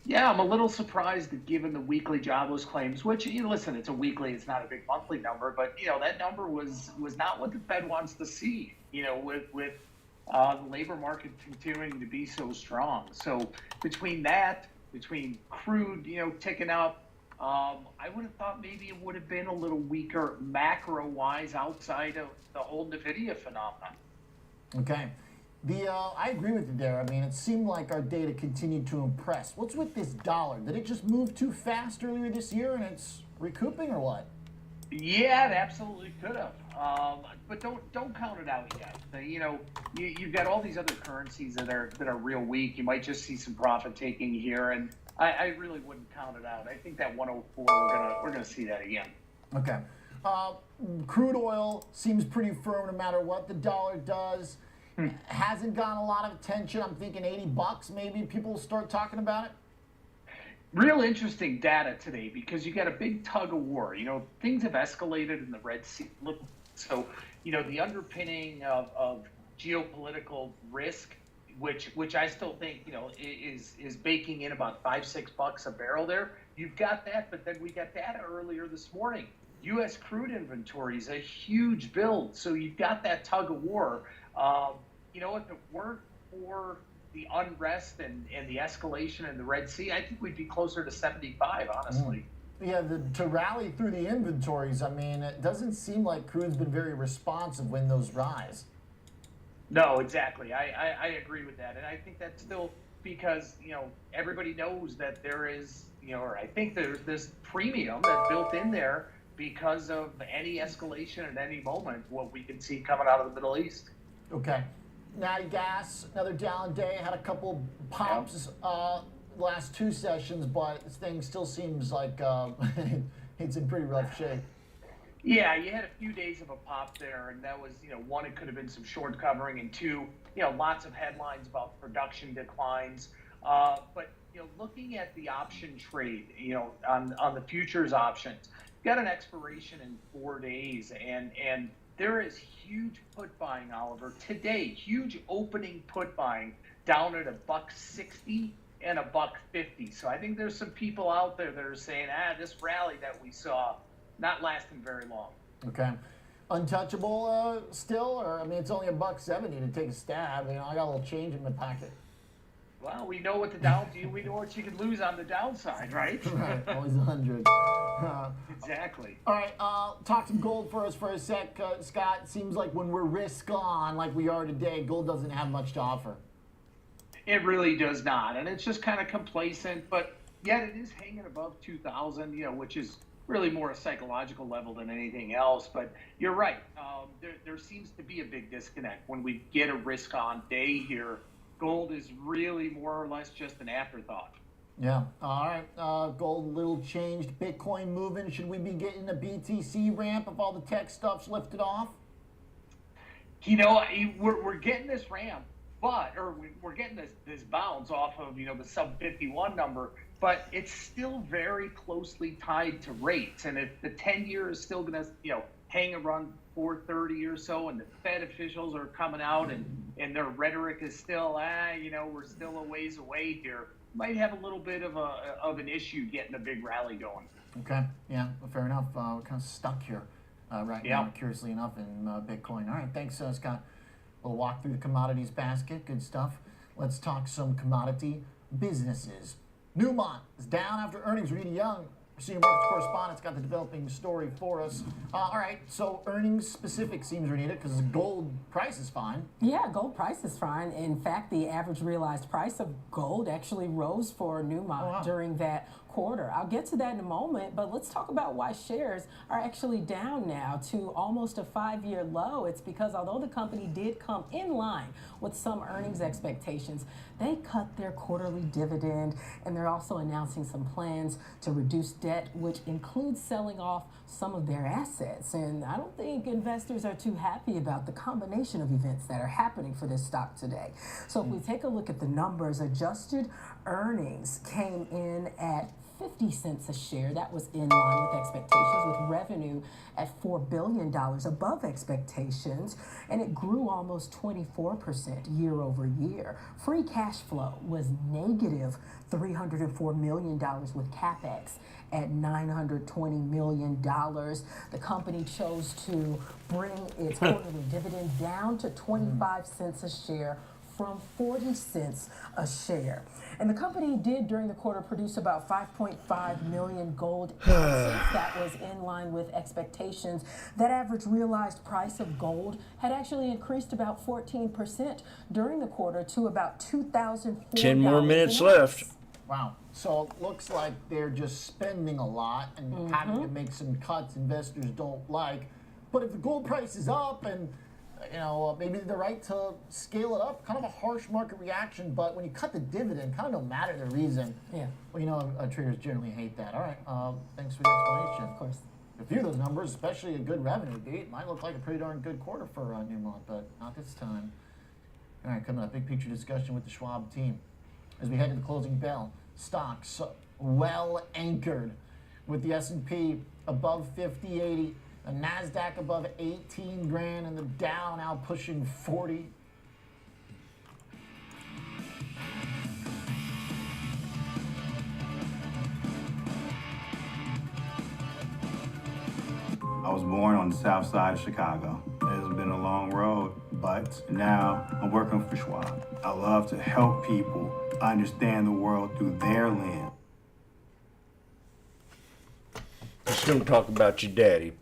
Speaker 16: Yeah, I'm a little surprised that given the weekly jobless claims, which, you know, listen, it's a weekly, it's not a big monthly number, but, you know, that number was not what the Fed wants to see, you know, with the labor market continuing to be so strong. So between that, between crude, you know, ticking up, I would have thought maybe it would have been a little weaker macro-wise outside of the whole NVIDIA phenomenon.
Speaker 10: Okay. I agree with you there. I mean, it seemed like our data continued to impress. What's with this dollar? Did it just move too fast earlier this year and it's recouping or what?
Speaker 16: Yeah, it absolutely could have. But don't count it out yet. You know, you've got all these other currencies that are real weak. You might just see some profit taking here, and I really wouldn't count it out. I think that 104 we're gonna see that again.
Speaker 10: Okay. Crude oil seems pretty firm no matter what the dollar does. Hasn't gotten a lot of attention. I'm thinking $80 maybe people will start talking about it.
Speaker 16: Real interesting data today because you got a big tug of war. You know, things have escalated in the Red Sea. So, you know, the underpinning of geopolitical risk, which I still think, you know, is baking in about $5-6 a barrel there. You've got that, but then we got data earlier this morning. U.S. crude inventory is a huge build, so you've got that tug of war. You know, if it weren't for the unrest and the escalation in the Red Sea, I think we'd be closer to 75, honestly.
Speaker 10: Yeah, to rally through the inventories, I mean, it doesn't seem like crude's been very responsive when those rise.
Speaker 16: No, exactly. I agree with that. And I think that's still because, you know, everybody knows that there is, you know, or I think there's this premium that's built in there because of any escalation at any moment, what we can see coming out of the Middle East.
Speaker 10: Okay. Natty gas, another down day, had a couple pops last two sessions, but this thing still seems like it's in pretty rough shape.
Speaker 16: Yeah, you had a few days of a pop there, and that was, you know, one, it could have been some short covering, and two, you know, lots of headlines about production declines. But, you know, looking at the option trade, you know, on the futures options, got an expiration in 4 days, and there is huge put buying, Oliver. Today, huge opening put buying down at $1.60. and $1.50. So I think there's some people out there that are saying, this rally that we saw not lasting very long.
Speaker 10: Okay. Untouchable still, or I mean, it's only $1.70 to take a stab. You know, I got a little change in my pocket.
Speaker 16: Well, we know what we know what you could lose on the downside, right?
Speaker 10: Right, always 100.
Speaker 16: Exactly.
Speaker 10: All right, talk some gold for us for a sec, Scott. Seems like when we're risk on, like we are today, gold doesn't have much to offer.
Speaker 16: It really does not, and it's just kind of complacent, but yet it is hanging above 2,000, which is really more a psychological level than anything else. But you're right, there seems to be a big disconnect when we get a risk-on day here. Gold is really more or less just an afterthought.
Speaker 10: Yeah. All right. Gold a little changed. Bitcoin moving. Should we be getting a BTC ramp if all the tech stuff's lifted off?
Speaker 16: We're getting this ramp, we're getting this bounce off of the sub 51 number, but it's still very closely tied to rates. And if the 10-year is still going to hang around 430 or so, and the Fed officials are coming out and their rhetoric is still, we're still a ways away here, might have a little bit of an issue getting a big rally going.
Speaker 10: Okay, yeah, well, fair enough. We're kind of stuck here right now, curiously enough, in Bitcoin. All right, thanks, Scott. We'll walk through the commodities basket. Good stuff. Let's talk some commodity businesses. Newmont is down after earnings. Rita Young, senior markets correspondent, got the developing story for us. All right, so earnings specific seems, Renita, because the gold price is fine.
Speaker 15: Yeah, gold price is fine. In fact, the average realized price of gold actually rose for Newmont during that quarter. I'll get to that in a moment, but let's talk about why shares are actually down now to almost a 5-year low. It's because although the company did come in line with some earnings expectations, they cut their quarterly dividend, and they're also announcing some plans to reduce debt, which includes selling off some of their assets. And I don't think investors are too happy about the combination of events that are happening for this stock today. So if we take a look at the numbers, adjusted earnings came in at 50 cents a share. That was in line with expectations, with revenue at $4 billion above expectations, and it grew almost 24% year over year. Free cash flow was negative $304 million, with CapEx at $920 million. The company chose to bring its quarterly dividend down to 25 cents a share from 40 cents a share. And the company did during the quarter produce about 5.5 million gold ounces. That was in line with expectations. That average realized price of gold had actually increased about 14% during the quarter to about $2,004.
Speaker 1: 10 more minutes left.
Speaker 10: Wow. So it looks like they're just spending a lot and having to make some cuts investors don't like. But if the gold price is up and maybe they're right to scale it up. Kind of a harsh market reaction, but when you cut the dividend, kind of no matter the reason.
Speaker 15: Yeah.
Speaker 10: Well, traders generally hate that. All right, thanks for the explanation.
Speaker 15: Of course.
Speaker 10: A few of those numbers, especially a good revenue beat, might look like a pretty darn good quarter for Newmont, but not this time. All right, coming up, big picture discussion with the Schwab team. As we head to the closing bell, stocks well anchored with the S&P above 5080. The NASDAQ above 18 grand and the Dow now pushing 40.
Speaker 11: I was born on the south side of Chicago. It's been a long road, but now I'm working for Schwab. I love to help people understand the world through their lens.
Speaker 1: Just don't talk about your daddy.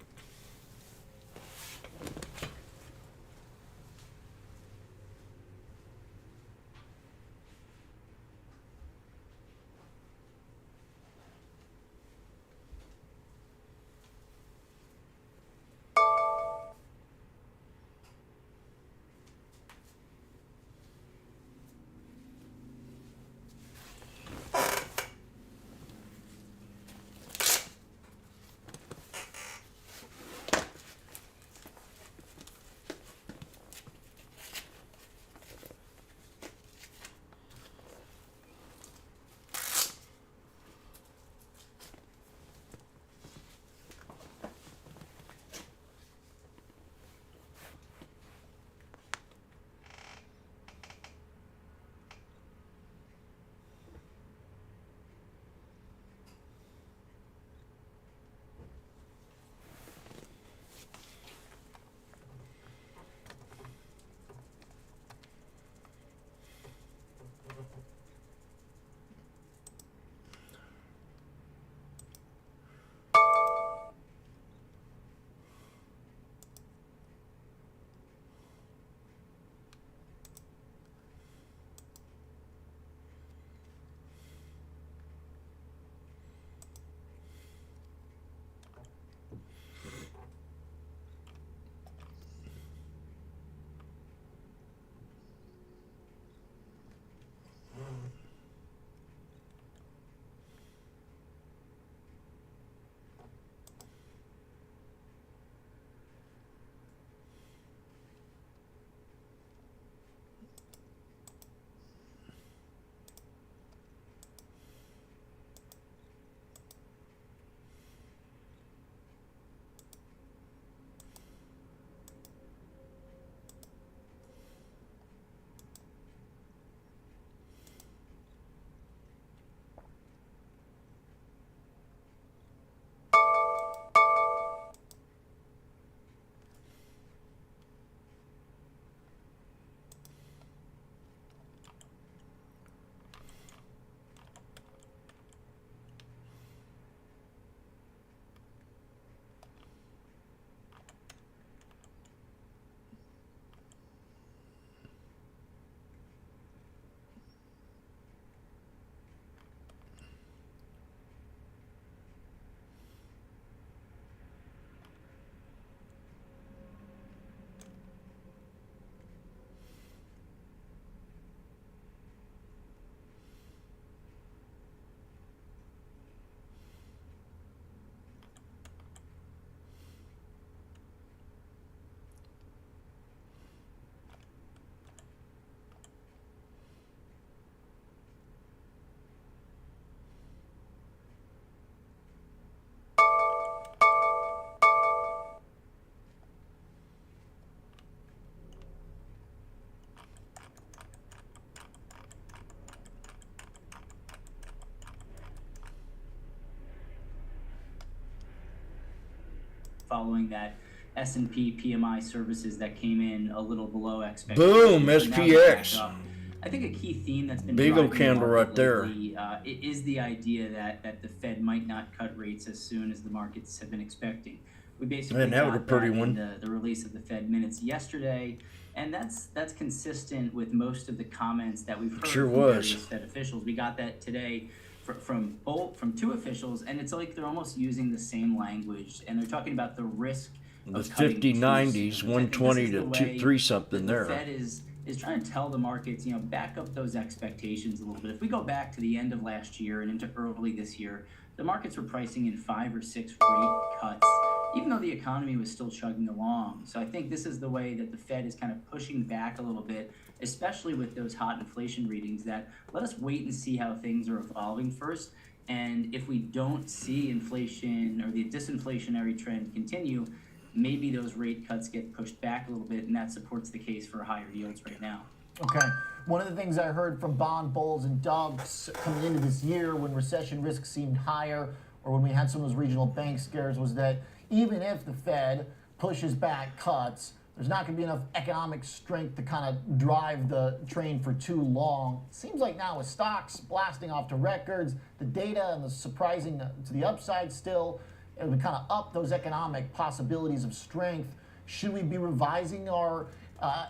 Speaker 20: following that S&P PMI services that came in a little below expectations.
Speaker 1: Boom,
Speaker 20: So now they're back
Speaker 1: SPX.
Speaker 20: up. I think a key theme that's been
Speaker 1: Big old
Speaker 20: driving the
Speaker 1: candle
Speaker 20: market
Speaker 1: right there.
Speaker 20: lately, is the idea that the Fed might not cut rates as soon as the markets have been expecting. We basically
Speaker 1: Man, that was
Speaker 20: got
Speaker 1: a pretty
Speaker 20: that
Speaker 1: one.
Speaker 20: in the release of the Fed minutes yesterday, and that's consistent with most of the comments that we've heard
Speaker 1: Sure
Speaker 20: from
Speaker 1: was.
Speaker 20: various Fed officials. We got that today from two officials, and it's like they're almost using the same language, and they're talking about the risk
Speaker 1: The
Speaker 20: of cutting too
Speaker 1: 50-90s,
Speaker 20: soon. I think
Speaker 1: 120
Speaker 20: this is
Speaker 1: to
Speaker 20: the way
Speaker 1: 3 something
Speaker 20: that
Speaker 1: there.
Speaker 20: The Fed is trying to tell the markets, back up those expectations a little bit. If we go back to the end of last year and into early this year, the markets were pricing in 5 or 6 rate cuts, even though the economy was still chugging along. So I think this is the way that the Fed is kind of pushing back a little bit, especially with those hot inflation readings, that let us wait and see how things are evolving first. And if we don't see inflation or the disinflationary trend continue, maybe those rate cuts get pushed back a little bit, and that supports the case for higher yields right now.
Speaker 10: Okay. One of the things I heard from bond bulls and doves coming into this year when recession risk seemed higher, or when we had some of those regional bank scares, was that even if the Fed pushes back cuts, there's not going to be enough economic strength to kind of drive the train for too long. Seems like now with stocks blasting off to records, the data and the surprising to the upside still, it would kind of up those economic possibilities of strength. Should we be revising our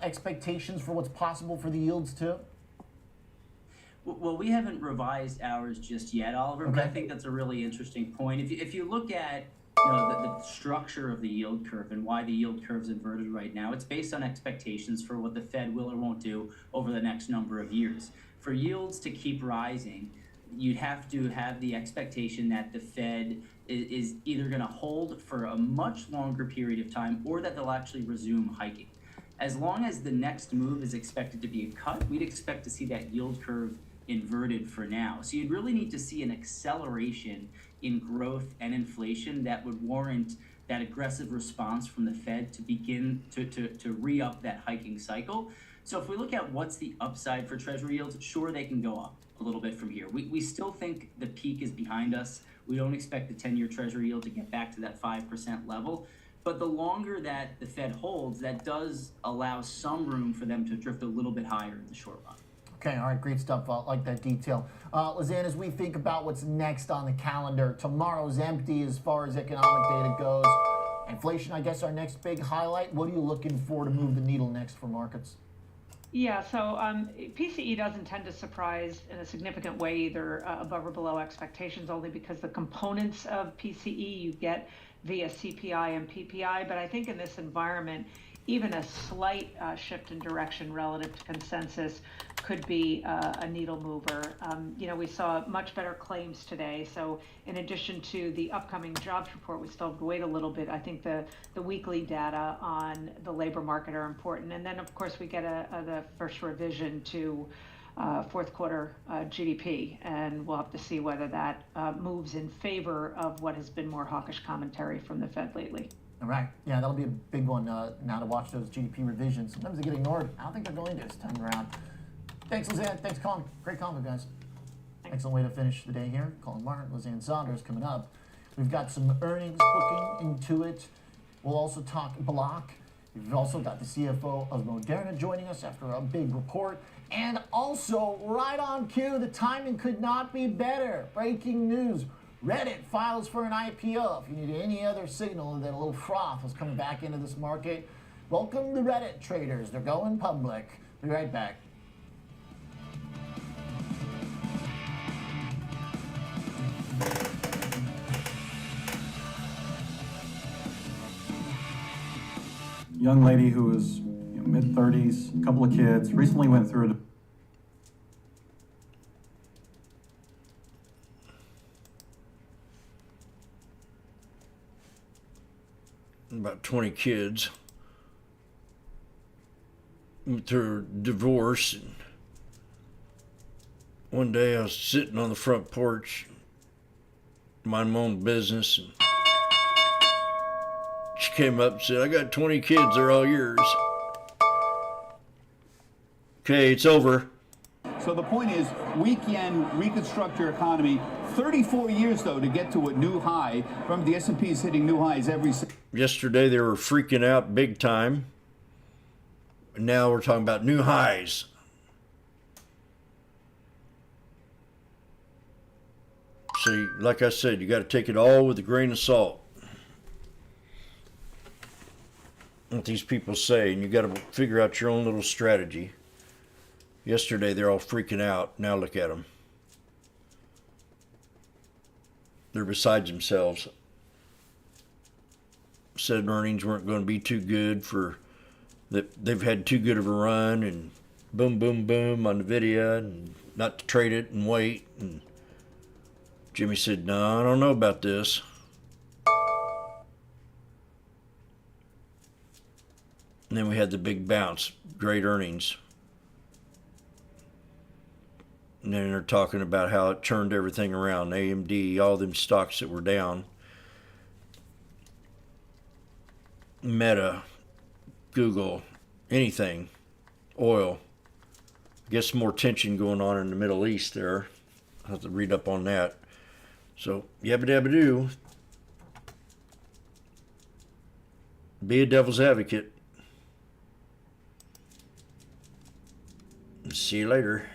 Speaker 10: expectations for what's possible for the yields too?
Speaker 20: Well, we haven't revised ours just yet, Oliver, but I think that's a really interesting point. If you look at the structure of the yield curve and why the yield curve is inverted right now, it's based on expectations for what the Fed will or won't do over the next number of years. For yields to keep rising, you'd have to have the expectation that the Fed is either going to hold for a much longer period of time or that they'll actually resume hiking. As long as the next move is expected to be a cut, we'd expect to see that yield curve inverted for now. So you'd really need to see an acceleration in growth and inflation that would warrant that aggressive response from the Fed to begin to re-up that hiking cycle. So if we look at what's the upside for Treasury yields, sure, they can go up a little bit from here. We still think the peak is behind us. We don't expect the 10-year Treasury yield to get back to that 5% level. But the longer that the Fed holds, that does allow some room for them to drift a little bit higher in the short run.
Speaker 10: Okay, all right, great stuff. I like that detail. Lizanne, as we think about what's next on the calendar, tomorrow's empty as far as economic data goes. Inflation, I guess, our next big highlight. What are you looking for to move the needle next for markets?
Speaker 21: Yeah, so PCE doesn't tend to surprise in a significant way, either above or below expectations, only because the components of PCE you get via CPI and PPI. But I think in this environment, even a slight shift in direction relative to consensus could be a needle mover. We saw much better claims today. So in addition to the upcoming jobs report, we still have to wait a little bit. I think the weekly data on the labor market are important. And then, of course, we get the first revision to fourth quarter GDP. And we'll have to see whether that moves in favor of what has been more hawkish commentary from the Fed lately.
Speaker 10: All right. Yeah, that'll be a big one now to watch those GDP revisions. Sometimes they get ignored. I don't think they're going to this time around. Thanks, Lizanne. Thanks, Colin. Great comment, guys. Excellent way to finish the day here. Colin Martin, Lizanne Saunders coming up. We've got some earnings booking into it. We'll also talk block. We've also got the CFO of Moderna joining us after a big report. And also, right on cue, the timing could not be better. Breaking news. Reddit files for an IPO. If you need any other signal that a little froth is coming back into this market, welcome the Reddit traders. They're going public. Be right back.
Speaker 11: Young lady who was mid-30s, a couple of kids, recently went through
Speaker 1: about 20 kids, went through a divorce. And one day I was sitting on the front porch, minding my own business, and she came up and said, "I got 20 kids, they're all yours." Okay, it's over.
Speaker 2: So the point is, we can reconstruct your economy. 34 years, though, to get to a new high. Remember, the S&P is hitting new highs every...
Speaker 1: Yesterday they were freaking out big time. Now we're talking about new highs. See, like I said, you got to take it all with a grain of salt. What these people say, and you got to figure out your own little strategy. Yesterday they're all freaking out. Now look at them. They're beside themselves. Said earnings weren't going to be too good for that. They've had too good of a run, and boom, boom, boom on Nvidia, and not to trade it and wait. And Jimmy said, "No, I don't know about this." And then we had the big bounce, great earnings. And then they're talking about how it turned everything around. AMD, all them stocks that were down. Meta, Google, anything, oil. I guess more tension going on in the Middle East there. I'll have to read up on that. So, yabba dabba doo. Be a devil's advocate. See you later.